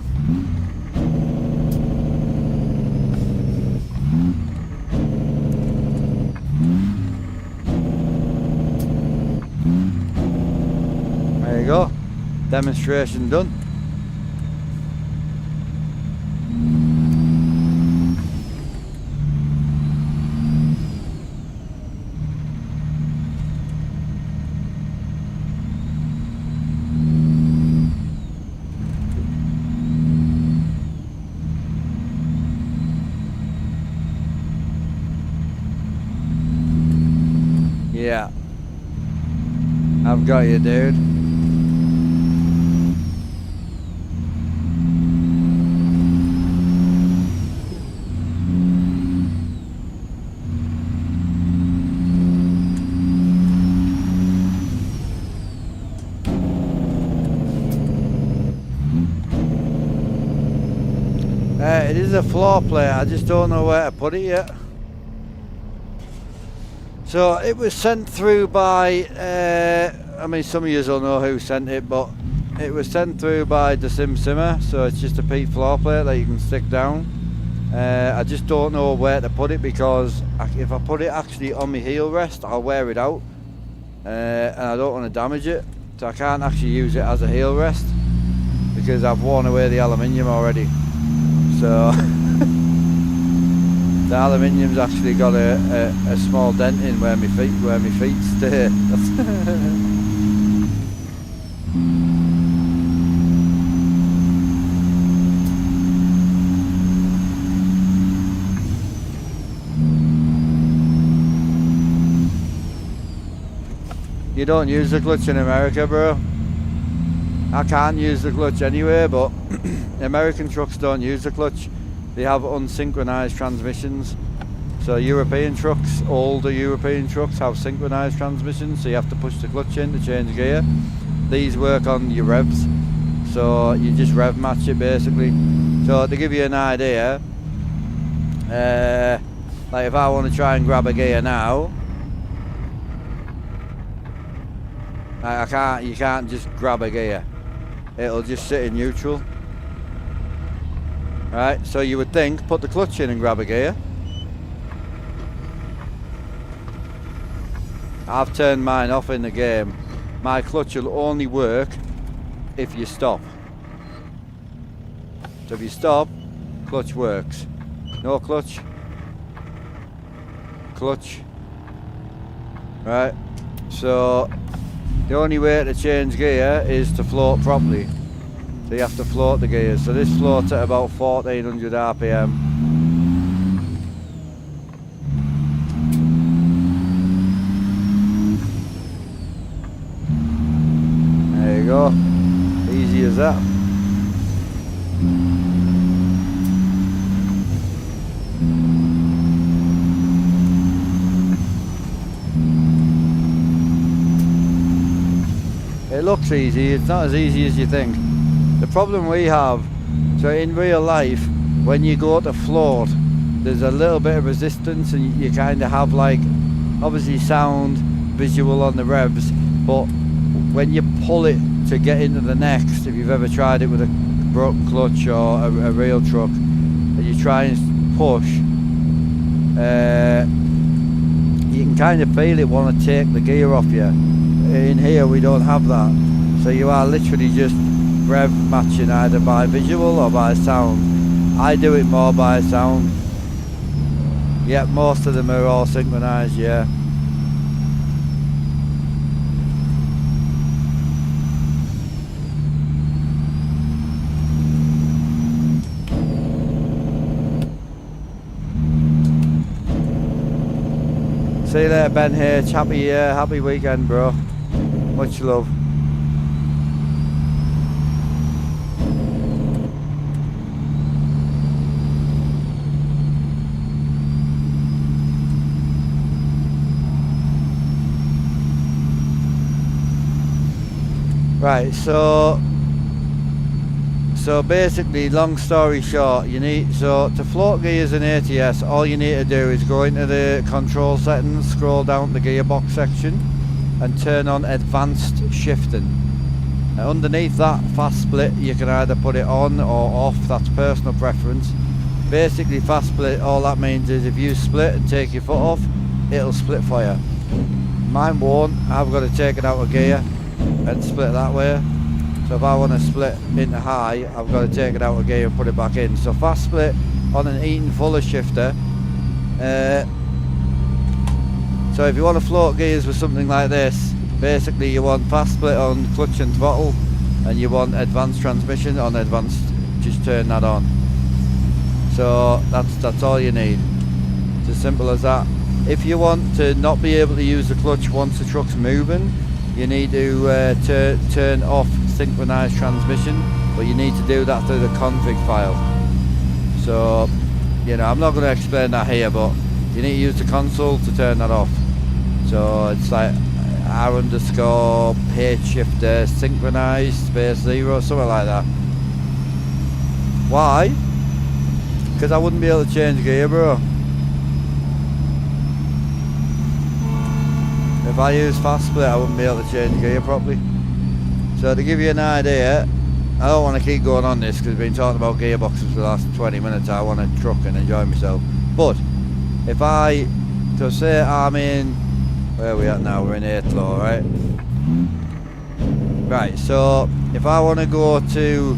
A: There you go, demonstration done. Yeah, I've got you, dude. It is a floor plate, I just don't know where to put it yet. So it was sent through by, I mean some of you will know who sent it, but it was sent through by the Simmer, so it's just a peat floor plate that you can stick down. I just don't know where to put it, because if I put it actually on my heel rest, I'll wear it out, and I don't want to damage it, so I can't actually use it as a heel rest because I've worn away the aluminium already. So the aluminium's actually got a small dent in where my feet stay. You don't use the clutch in America, bro. I can't use the clutch anyway, but American trucks don't use the clutch. They have unsynchronized transmissions. So European trucks, older European trucks, have synchronized transmissions, so you have to push the clutch in to change gear. These work on your revs, so you just rev match it basically. So to give you an idea, like if I want to try and grab a gear now, you can't just grab a gear. It'll just sit in neutral. Right, so you would think, put the clutch in and grab a gear. I've turned mine off in the game. My clutch will only work if you stop. So if you stop, clutch works. No clutch. Clutch. Right, so the only way to change gear is to float properly. So you have to float the gears. So this floats at about 1400 RPM. There you go. Easy as that. It looks easy, it's not as easy as you think. The problem we have, so in real life, when you go to float, there's a little bit of resistance, and you kind of have like, obviously sound, visual on the revs, but when you pull it to get into the next, if you've ever tried it with a broken clutch or a real truck, and you try and push, you can kind of feel it want to take the gear off you. In here we don't have that, so you are literally just rev matching either by visual or by sound. I do it more by sound. Yeah, most of them are all synchronized, yeah. later, Ben H. Happy weekend, bro. Much love. Right, so basically, long story short, to float gears in ATS, all you need to do is go into the control settings, scroll down to the gearbox section, and turn on advanced shifting. Now, underneath that fast split, you can either put it on or off. That's personal preference. Basically, fast split, all that means is if you split and take your foot off, it'll split for you. Mine won't. I've got to take it out of gear and split that way. So if I want to split into high, I've got to take it out of gear and put it back in. So fast split on an Eaton Fuller shifter. So if you want to float gears with something like this, basically you want fast split on clutch and throttle, and you want advanced transmission on advanced. Just turn that on. So that's all you need. It's as simple as that. If you want to not be able to use the clutch once the truck's moving, you need to turn off synchronized transmission, but you need to do that through the config file. So, I'm not going to explain that here, but you need to use the console to turn that off. So it's like R_page shifter synchronized _0, something like that. Why? Because I wouldn't be able to change gear, bro. If I use fast split, I wouldn't be able to change gear properly. So to give you an idea, I don't want to keep going on this because we've been talking about gearboxes for the last 20 minutes. I want to truck and enjoy myself. But if so say I'm in, where are we at now? We're in 8th law, right? Right, so if I want to go to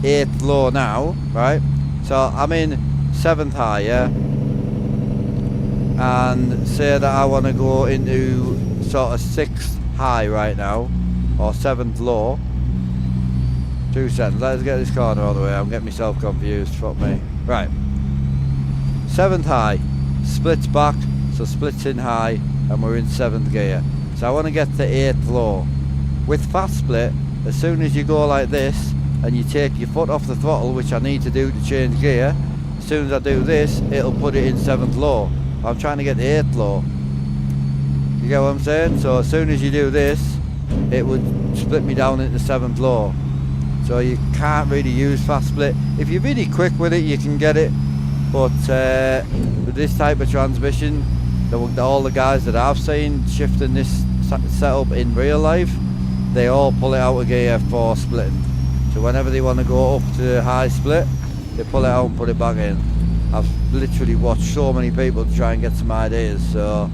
A: 8th law now, right? So I'm in 7th high, yeah? And say that I want to go into sort of 6th high right now, or 7th low. 2 seconds, let's get this corner all the way. I'm getting myself confused, fuck me. Right, 7th high, splits back, so splits in high, and we're in 7th gear. So I want to get to 8th low. With fast split, as soon as you go like this, and you take your foot off the throttle, which I need to do to change gear, as soon as I do this, it'll put it in 7th low. I'm trying to get the 8th low. You get what I'm saying? So as soon as you do this, it would split me down into 7th low. So you can't really use fast split. If you're really quick with it, you can get it. But with this type of transmission, all the guys that I've seen shifting this setup in real life, they all pull it out of gear for splitting. So whenever they want to go up to high split, they pull it out and put it back in. I've literally watched so many people try and get some ideas, so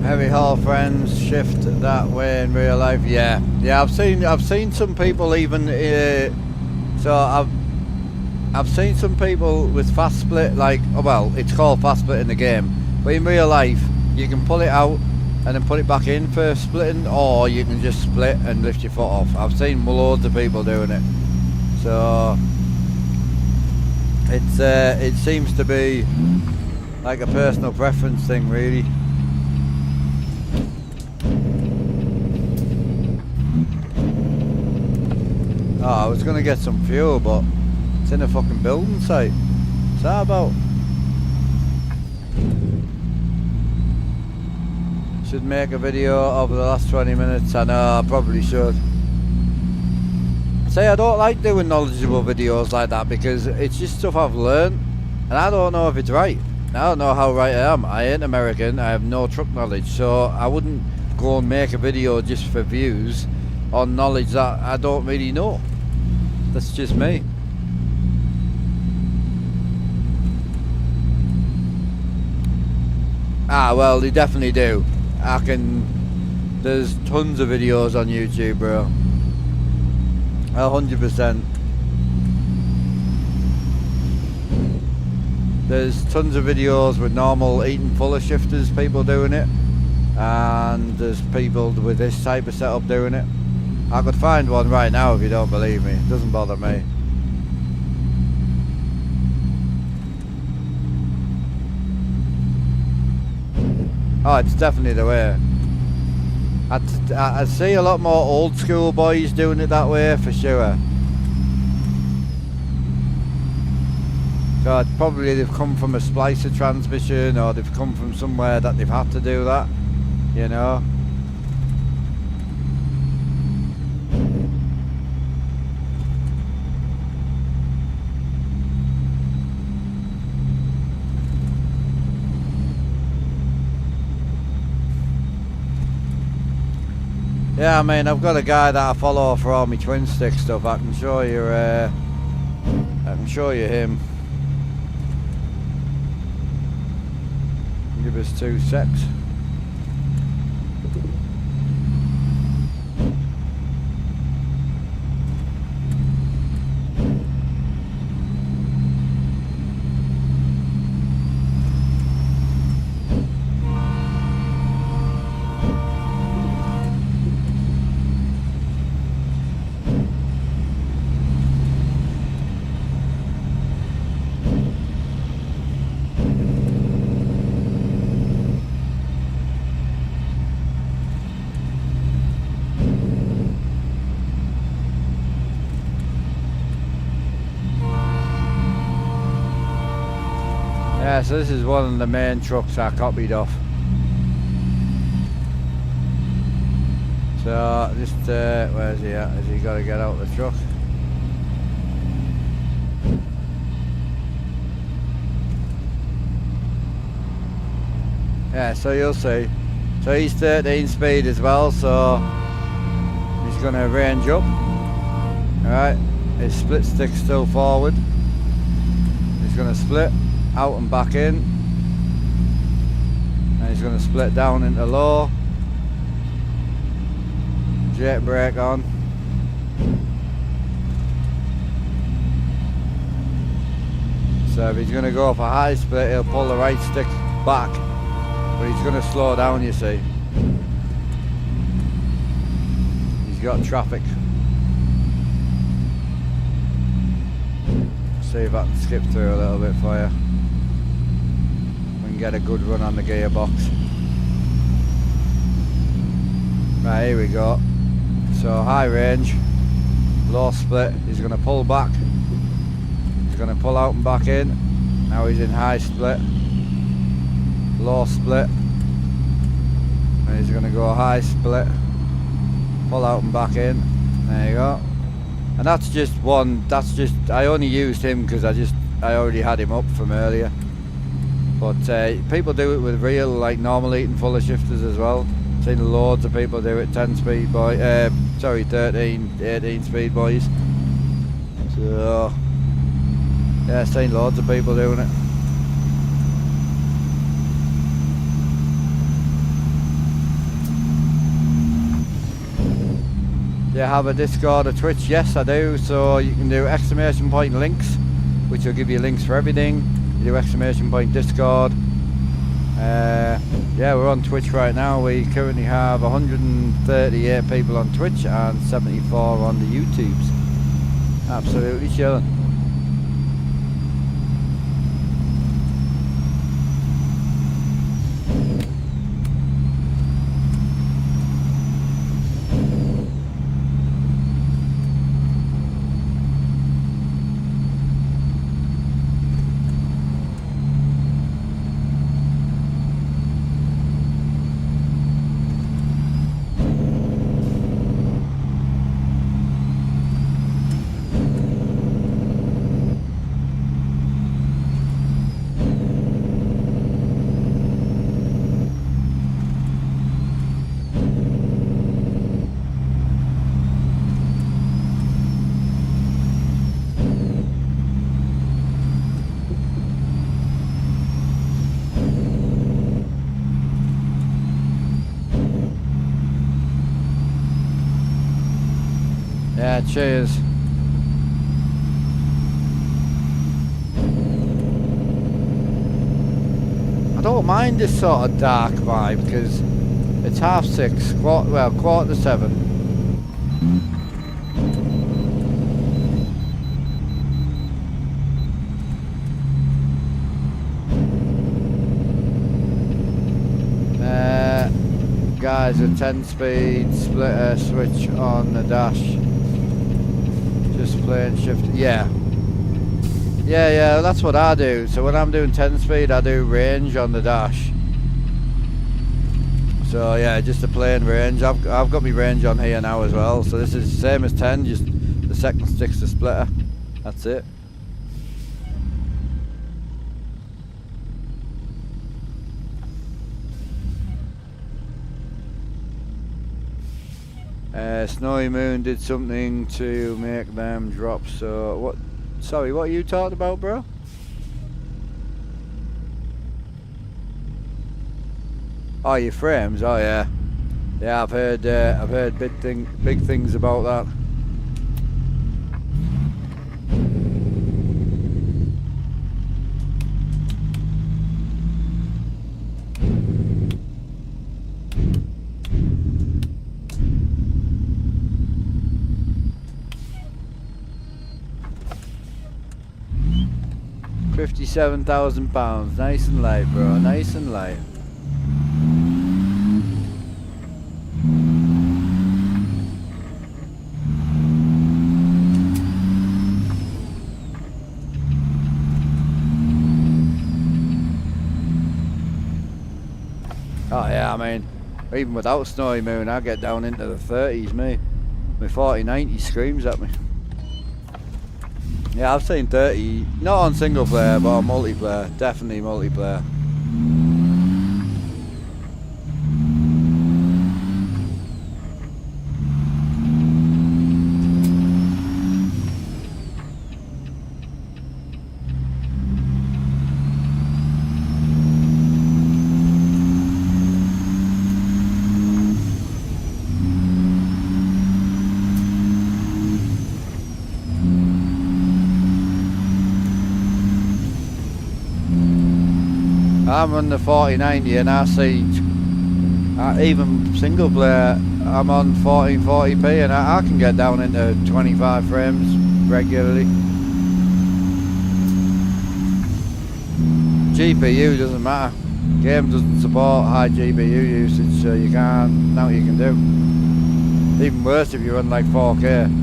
A: heavy haul friends shift that way in real life. Yeah, I've seen some people even so I've seen some people with fast split, like, well, it's called fast split in the game, but in real life you can pull it out and then put it back in for splitting, or you can just split and lift your foot off. I've seen loads of people doing it. So it seems to be like a personal preference thing, really. Oh, I was gonna get some fuel, but it's in a fucking building site. What's that about? Should make a video of the last 20 minutes. I know, I probably should. Say, I don't like doing knowledgeable videos like that because it's just stuff I've learned and I don't know if it's right. I don't know how right I am. I ain't American, I have no truck knowledge, so I wouldn't go and make a video just for views on knowledge that I don't really know. That's just me. Ah, well, they definitely do. There's tons of videos on YouTube, bro. 100%. There's tons of videos with normal eating fuller shifters, people doing it, and there's people with this type of setup doing it. I could find one right now if you don't believe me. It doesn't bother me. Oh, it's definitely the way. I see a lot more old school boys doing it that way for sure. So probably they've come from a splicer transmission, or they've come from somewhere that they've had to do that, you know. Yeah, I mean, I've got a guy that I follow for all my twin stick stuff. I can show you. I can show you him. Give us 2 secs. Yeah, so this is one of the main trucks I copied off. So just where's he at? Has he got to get out of the truck? Yeah, so you'll see. So he's 13 speed as well, so he's going to range up. Alright, his split stick's still forward. He's going to split out and back in, and he's going to split down into low, jet brake on, so if he's going to go for high split he'll pull the right stick back, but he's going to slow down, you see. He's got traffic. See if I can skip through a little bit for you. Get a good run on the gearbox. Right, here we go. So high range, low split. He's going to pull back. He's going to pull out and back in. Now he's in high split, low split, and he's going to go high split, pull out and back in. There you go. And that's just one. That's just, I only used him because I already had him up from earlier. But people do it with real, like, normal eating fuller shifters as well. Seen loads of people do it, 10 speed boy, 13, 18 speed boys. So yeah, seen loads of people doing it. Do you have a Discord or Twitch? Yes, I do. So you can do !links, which will give you links for everything. You do !Discord. Yeah, we're on Twitch right now. We currently have 138 people on Twitch and 74 on the YouTubes. Absolutely chilling. cheers. I don't mind this sort of dark vibe because it's 6:30, quarter to 7. Guys, a 10-speed splitter switch on the dash. Just playing shift. Yeah, that's what I do. So when I'm doing 10-speed, I do range on the dash. So yeah, just a plain range. I've got my range on here now as well. So this is the same as 10, just the second stick's the splitter. That's it. Snowy Moon did something to make them drop. So what? Sorry, what are you talking about, bro? Oh, your frames. Oh yeah, yeah. I've heard big things about that. £57,000. Nice and light, bro. Nice and light. Oh yeah, I mean, even without Snowy Moon, I get down into the 30s, me. My 4090 screams at me. Yeah, I've seen 30, not on single player, but on multiplayer. Definitely multiplayer. I'm on the 4090 and I see even single player I'm on 1440p and I can get down into 25 frames regularly. GPU doesn't matter. Game doesn't support high GPU usage, so you can't, know what you can do. Even worse if you run like 4K.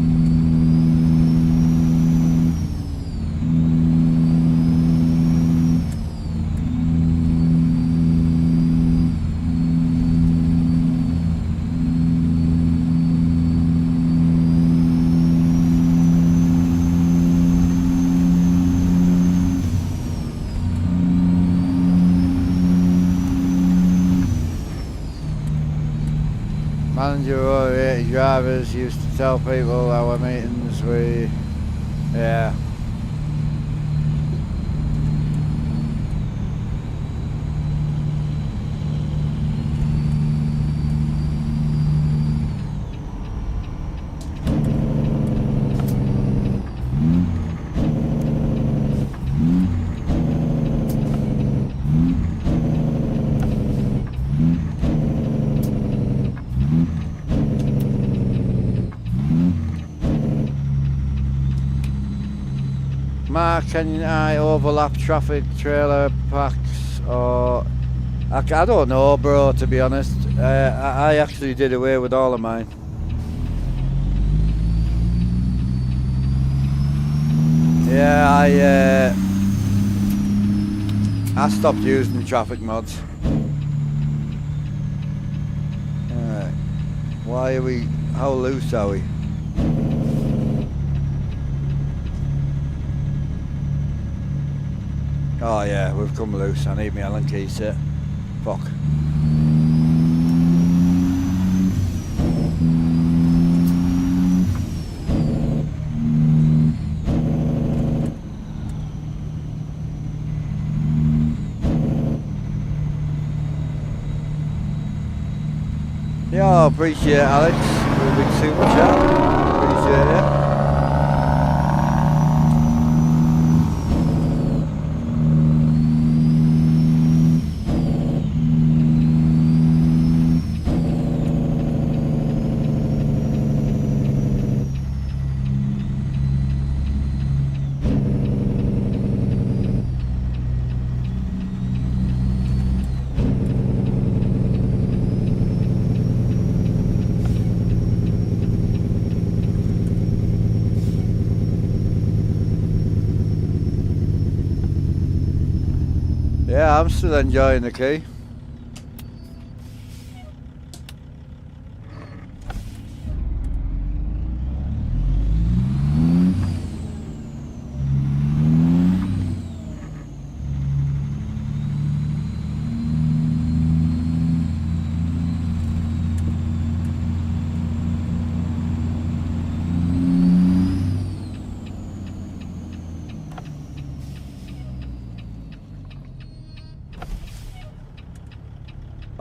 A: Manager overrated drivers used to tell people our meetings yeah. Mark, can I overlap traffic trailer parks or... I don't know, bro, to be honest. I actually did away with all of mine. Yeah, I stopped using the traffic mods. Alright. Why are we... how loose are we? Oh yeah, we've come loose. I need my Allen key set. Fuck. Yeah, appreciate it, Alex. For a big super chat. Appreciate it. Yeah, I'm still enjoying the key.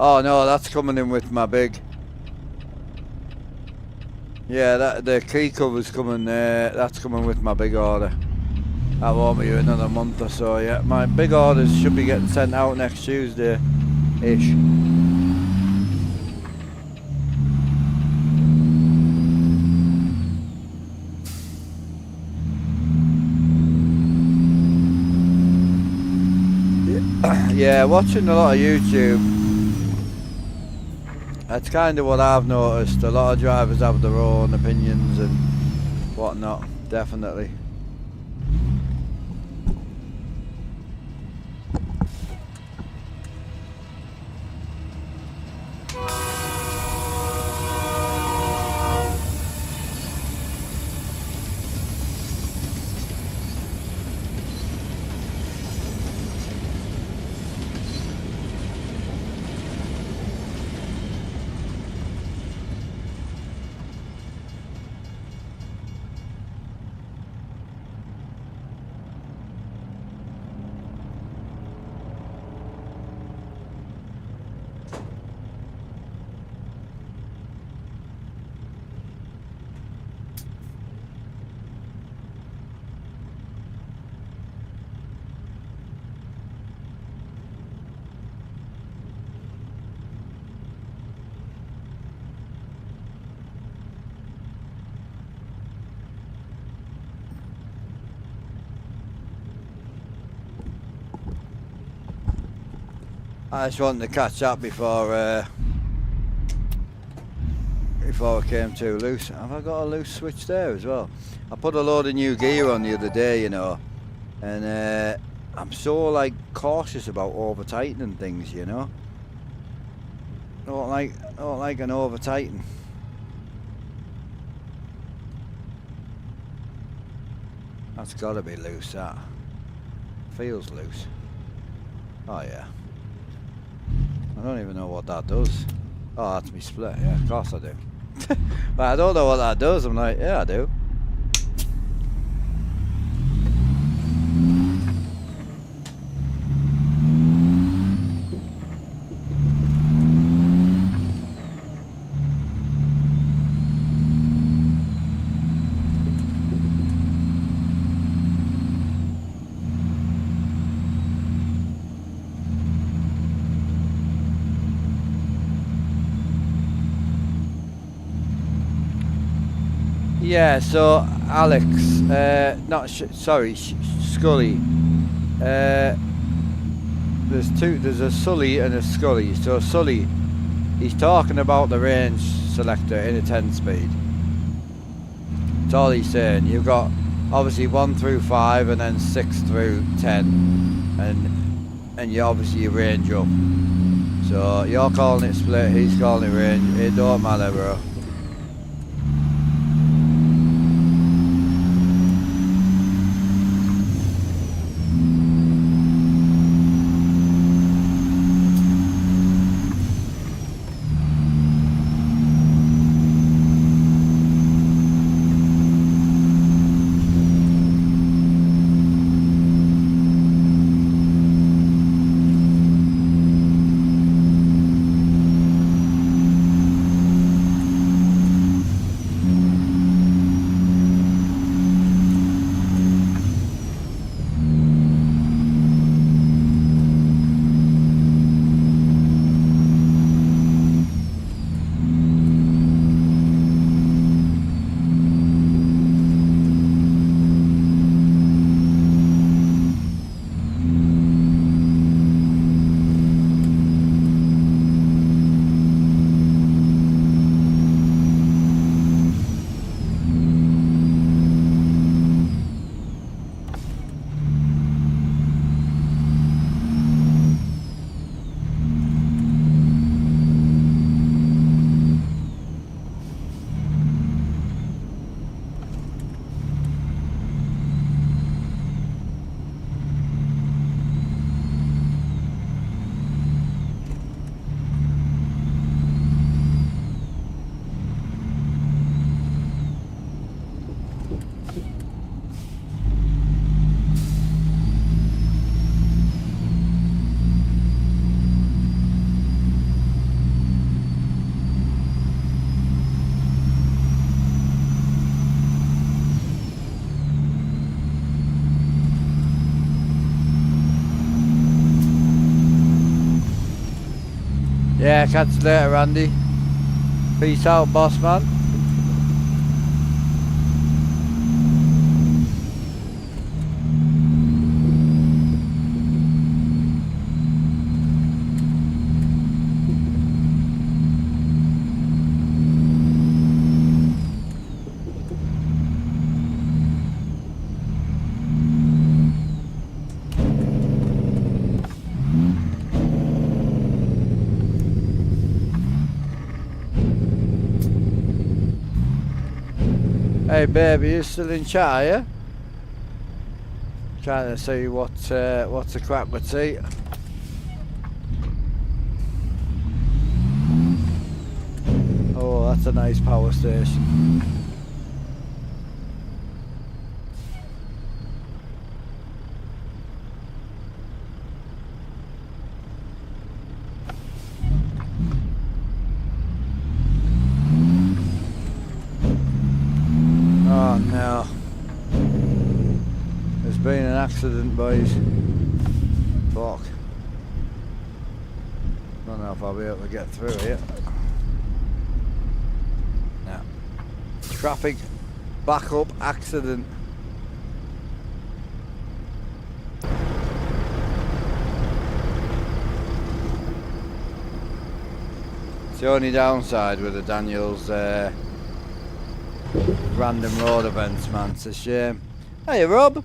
A: Oh no, that's coming in with my big. Yeah, that the key cover's coming. That's coming with my big order. That won't be another month or so. Yeah, my big orders should be getting sent out next Tuesday-ish. Yeah, watching a lot of YouTube. That's kind of what I've noticed. A lot of drivers have their own opinions and whatnot, definitely. I just wanted to catch up before I came too loose. Have I got a loose switch there as well? I put a load of new gear on the other day, you know, and I'm so like cautious about over tightening things, you know. I don't like an over tighten. That's got to be loose. That feels loose. Oh yeah. I don't even know what that does. Oh, that's me split. Yeah, of course I do. But I don't know what that does. I'm like, yeah, I do. Yeah, so Alex, sorry, Scully. There's a Sully and a Scully. So Sully, he's talking about the range selector in a 10-speed. That's all he's saying. You've got obviously 1 through 5 and then 6 through 10, and you obviously range up. So you're calling it split, he's calling it range. It don't matter, bro. Yeah, catch you later, Randy. Peace out, boss man. Hey baby, you still in chat, are you? Trying to see what's the crack with tea. Oh, that's a nice power station. Oh no. There's been an accident, boys. Fuck. Don't know if I'll be able to get through here. No. Traffic backup accident. It's the only downside with the Daniels random road events, man. It's a shame. Hey, Rob.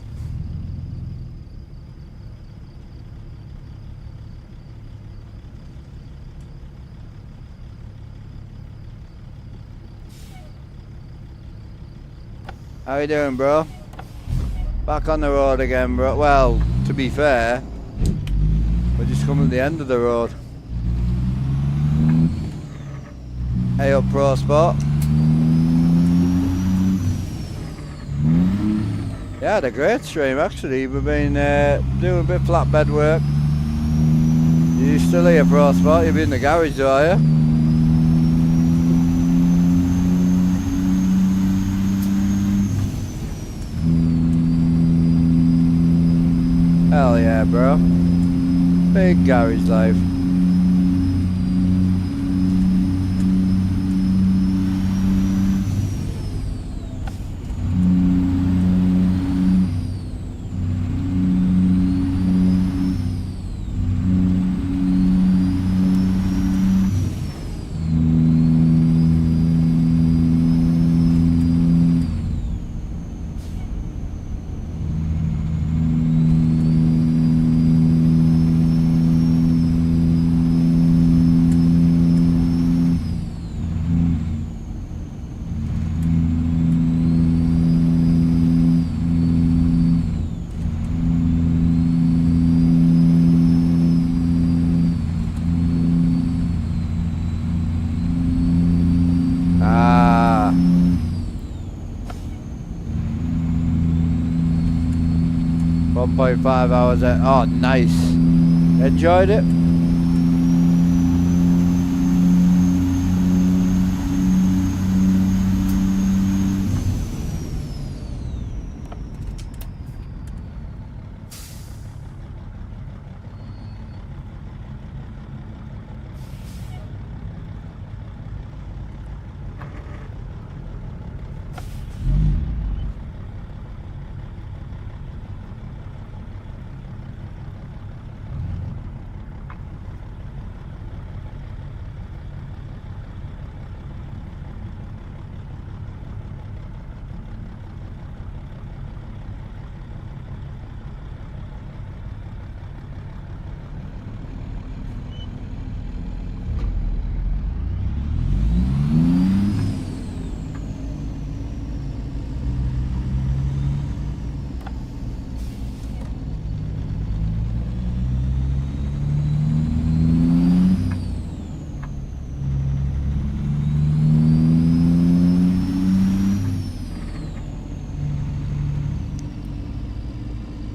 A: How you doing, bro? Back on the road again, bro. Well, to be fair, we're just coming to the end of the road. Hey up, Pro Sport. Yeah, had a great stream actually. We've been doing a bit of flatbed work. You still here, Pro Sport? You've been in the garage, though, are you? Hell yeah, bro. Big garage life. Ah. 1.5 hours. Oh, nice. Enjoyed it.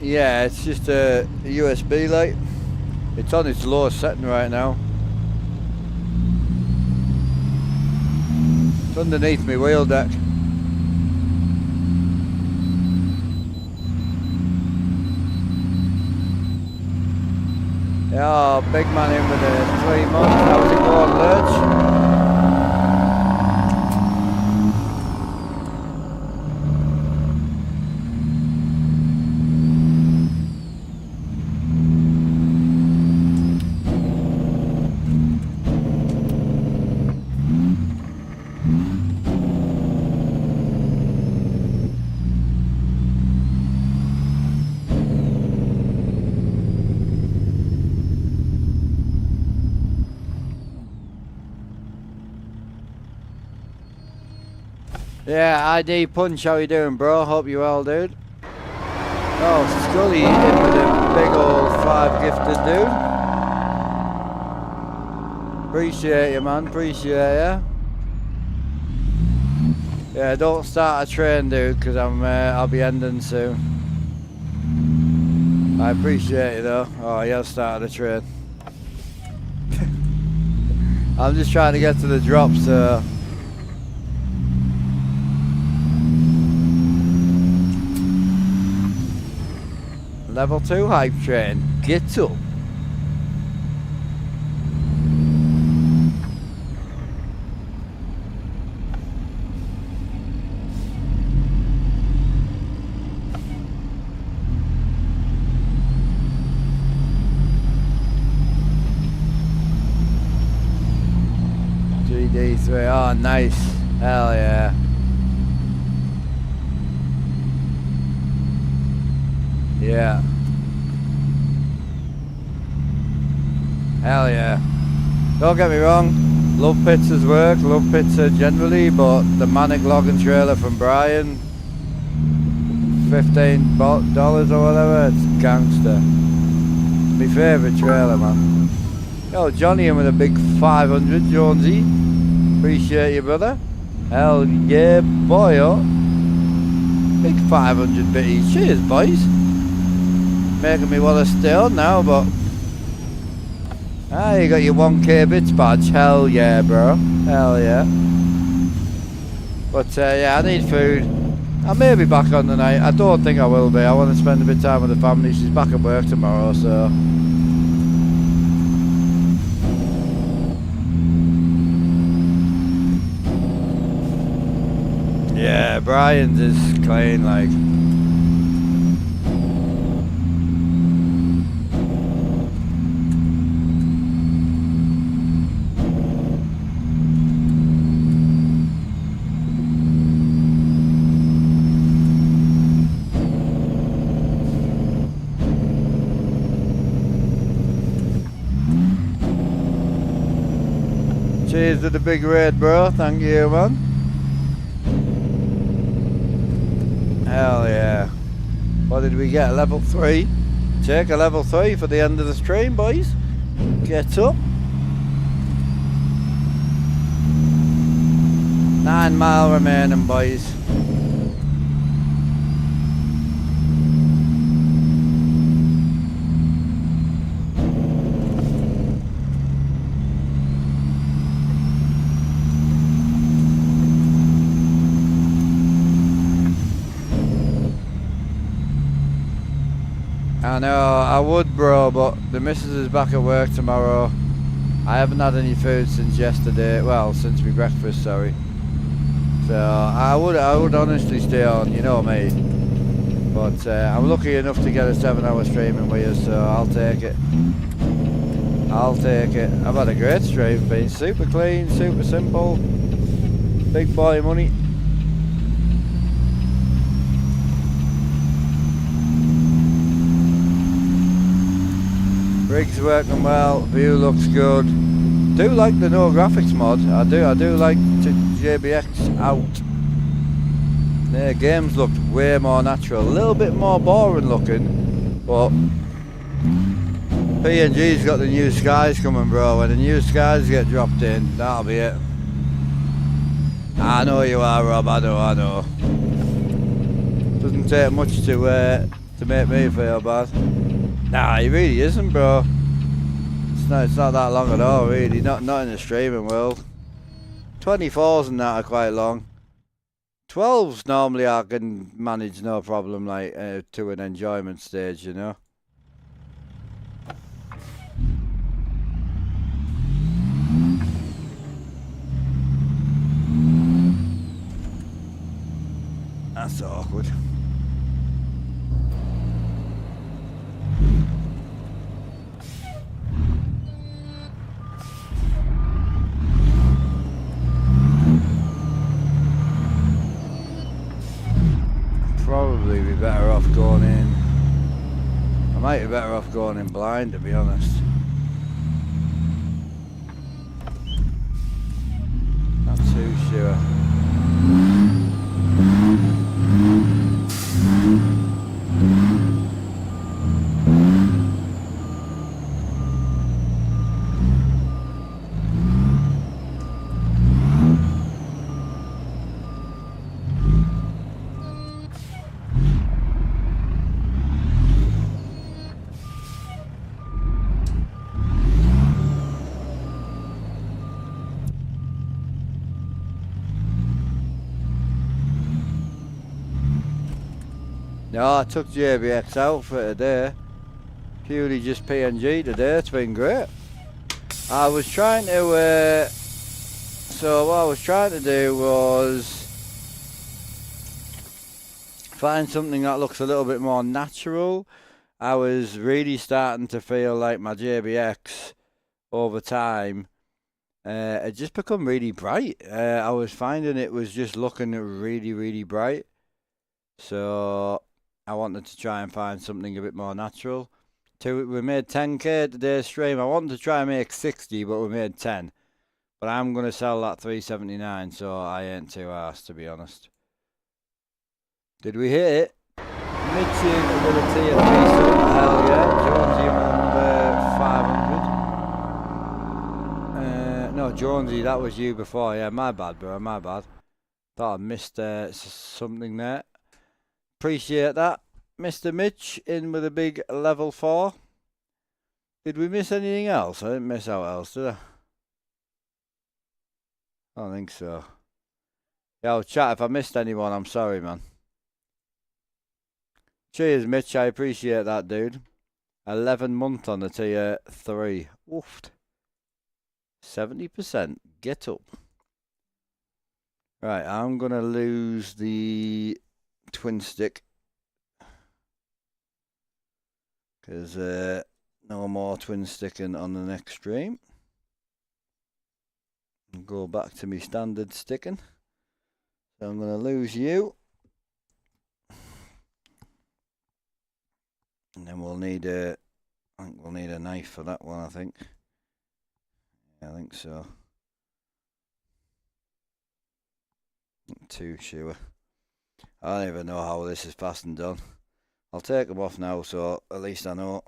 A: Yeah, it's just a USB light. It's on its lowest setting right now. It's underneath my wheel deck. Yeah, big man in with the 3 months. How's it going, Lurch? Yeah, ID Punch, how you doing, bro? Hope you well, dude. Oh, Scully in with a big old 5 gifted, dude. Appreciate you, man. Appreciate you. Yeah, don't start a train, dude, because I'll be ending soon. I appreciate you, though. Oh, yeah, started a train. I'm just trying to get to the drop, so... Level 2 hype train. Get up. GD3. Oh, nice. Hell yeah. Yeah. Hell yeah. Don't get me wrong, love pizza's work, love pizza generally, but the Manic Logging trailer from Brian, $15 or whatever, it's gangster. My favourite trailer, man. Yo, Johnny in with a big 500, Jonesy. Appreciate you, brother. Hell yeah, boy, oh. Big 500 bitties. Cheers, boys. Making me want to stay on now, but... Ah, you got your 1k bits badge. Hell yeah, bro. Hell yeah. But yeah, I need food. I may be back on tonight. I don't think I will be. I want to spend a bit of time with the family. She's back at work tomorrow, so... Yeah, Brian's is clean, like... Cheers to the big red, bro. Thank you, man. Hell yeah. What did we get? Level 3. Take a level 3 for the end of the stream, boys. Get up. 9 mile remaining, boys. I know, I would, bro, but the missus is back at work tomorrow. I haven't had any food since yesterday. Well, since my breakfast, sorry. So I would honestly stay on, you know me. But I'm lucky enough to get a 7-hour streaming with you, so I'll take it. I'll take it. I've had a great stream, been super clean, super simple. Big boy money. Rig's working well, view looks good. Do like the no graphics mod. I do like to JBX out. The games looked way more natural, a little bit more boring looking, but PNG's got the new skies coming, bro. When the new skies get dropped in, that'll be it. I know you are, Rob. I know. Doesn't take much to make me feel bad. Nah, he really isn't, bro. It's not that long at all, really. Not in the streaming world. 24s and that are quite long. 12s normally I can manage no problem, like to an enjoyment stage, you know. That's awkward. Probably be better off going in. I might be better off going in blind, to be honest. Not too sure. No, I took JBX out for today. Purely just PNG today. It's been great. I was trying to. So what I was trying to do was find something that looks a little bit more natural. I was really starting to feel like my JBX over time it just become really bright. I was finding it was just looking really, really bright. So I wanted to try and find something a bit more natural. We made 10k today's stream. I wanted to try and make 60, but we made 10. But I'm going to sell that 379, so I ain't too arsed, to be honest. Did we hit it? Mid-tier ability at least. Hell yeah. Jonesy number 500. No, Jonesy, that was you before. Yeah, my bad, bro. My bad. Thought I missed something there. Appreciate that. Mr. Mitch in with a big level 4. Did we miss anything else? I didn't miss out else, did I? I don't think so. Yo, chat, if I missed anyone, I'm sorry, man. Cheers, Mitch. I appreciate that, dude. 11 month on the tier 3. Woofed. 70%. Get up. Right, I'm going to lose the twin stick. Because no more twin sticking on the next stream. Go back to me standard sticking. So I'm going to lose you. And then we'll need I think we'll need a knife for that one, I think. Yeah, I think so. Not too sure. I don't even know how this is fast and done. I'll take them off now, so at least I know.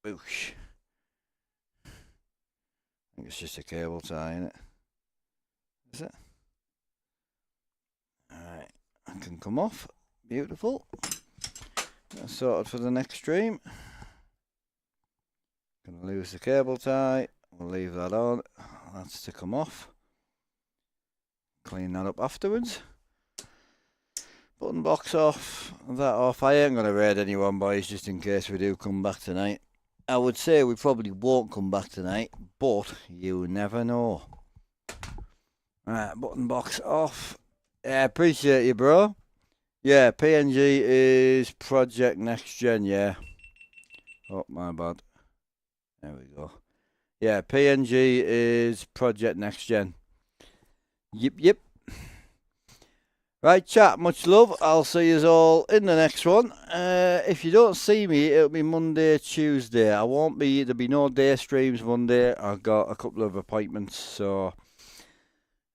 A: Boosh. I think it's just a cable tie, isn't it? Is it? Alright, I can come off. Beautiful. That's sorted for the next stream. Gonna lose the cable tie. We'll leave that on. That's to come off. Clean that up afterwards. Button box off. That off. I ain't gonna raid anyone, boys, just in case we do come back tonight. I would say we probably won't come back tonight, but you never know. Right, button box off. Yeah, appreciate you, bro. Yeah, PNG is Project Next Gen, yeah. Oh, my bad. There we go. Yeah, PNG is Project Next Gen. Yep. Right, chat, much love. I'll see you all in the next one. If you don't see me, it'll be Monday, Tuesday. There'll be no day streams Monday. I've got a couple of appointments, so...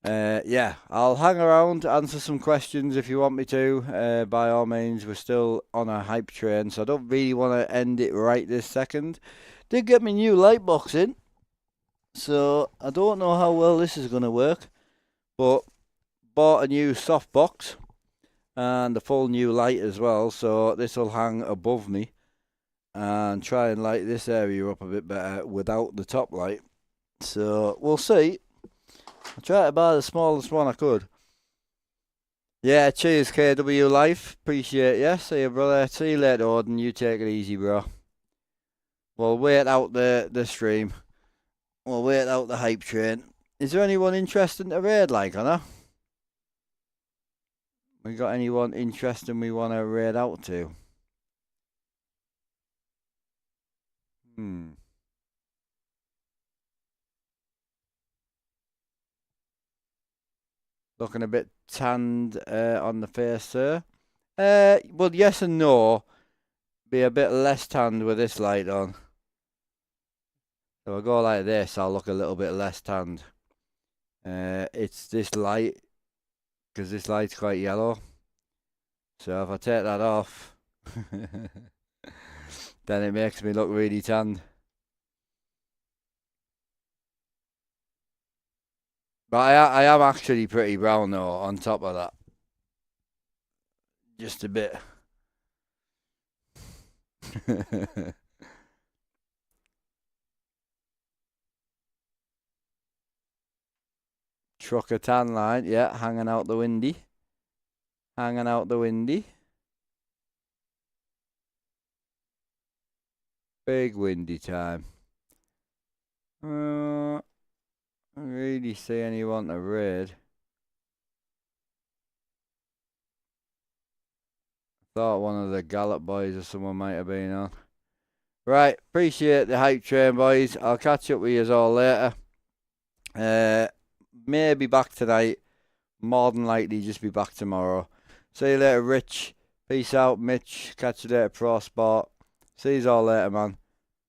A: yeah, I'll hang around, answer some questions if you want me to. By all means, we're still on a hype train, so I don't really want to end it right this second. Did get me new light box in, so I don't know how well this is going to work, but bought a new soft box and a full new light as well, so this will hang above me and try and light this area up a bit better without the top light. So we'll see. I'll try to buy the smallest one I could. Yeah, cheers KW Life. Appreciate you. See you, brother. See you later, Odin. You take it easy, bro. We'll wait out the stream. We'll wait out the hype train. Is there anyone interested in a raid like, Anna? We got anyone interesting we want to raid out to? Looking a bit tanned on the face, sir. Well, yes and no. Be a bit less tanned with this light on. So I go like this, I'll look a little bit less tanned. It's this light, because this light's quite yellow. So if I take that off, then it makes me look really tanned. But I am actually pretty brown though, on top of that. Just a bit. Trucker tan line, yeah, hanging out the windy. Hanging out the windy. Big windy time. I don't really see anyone to raid. Thought one of the Gallop boys or someone might have been on. Right, appreciate the hype train, boys. I'll catch up with you all later. Maybe back tonight. More than likely just be back tomorrow. See you later, Rich. Peace out, Mitch. Catch you later, Pro Sport. See you all later, man.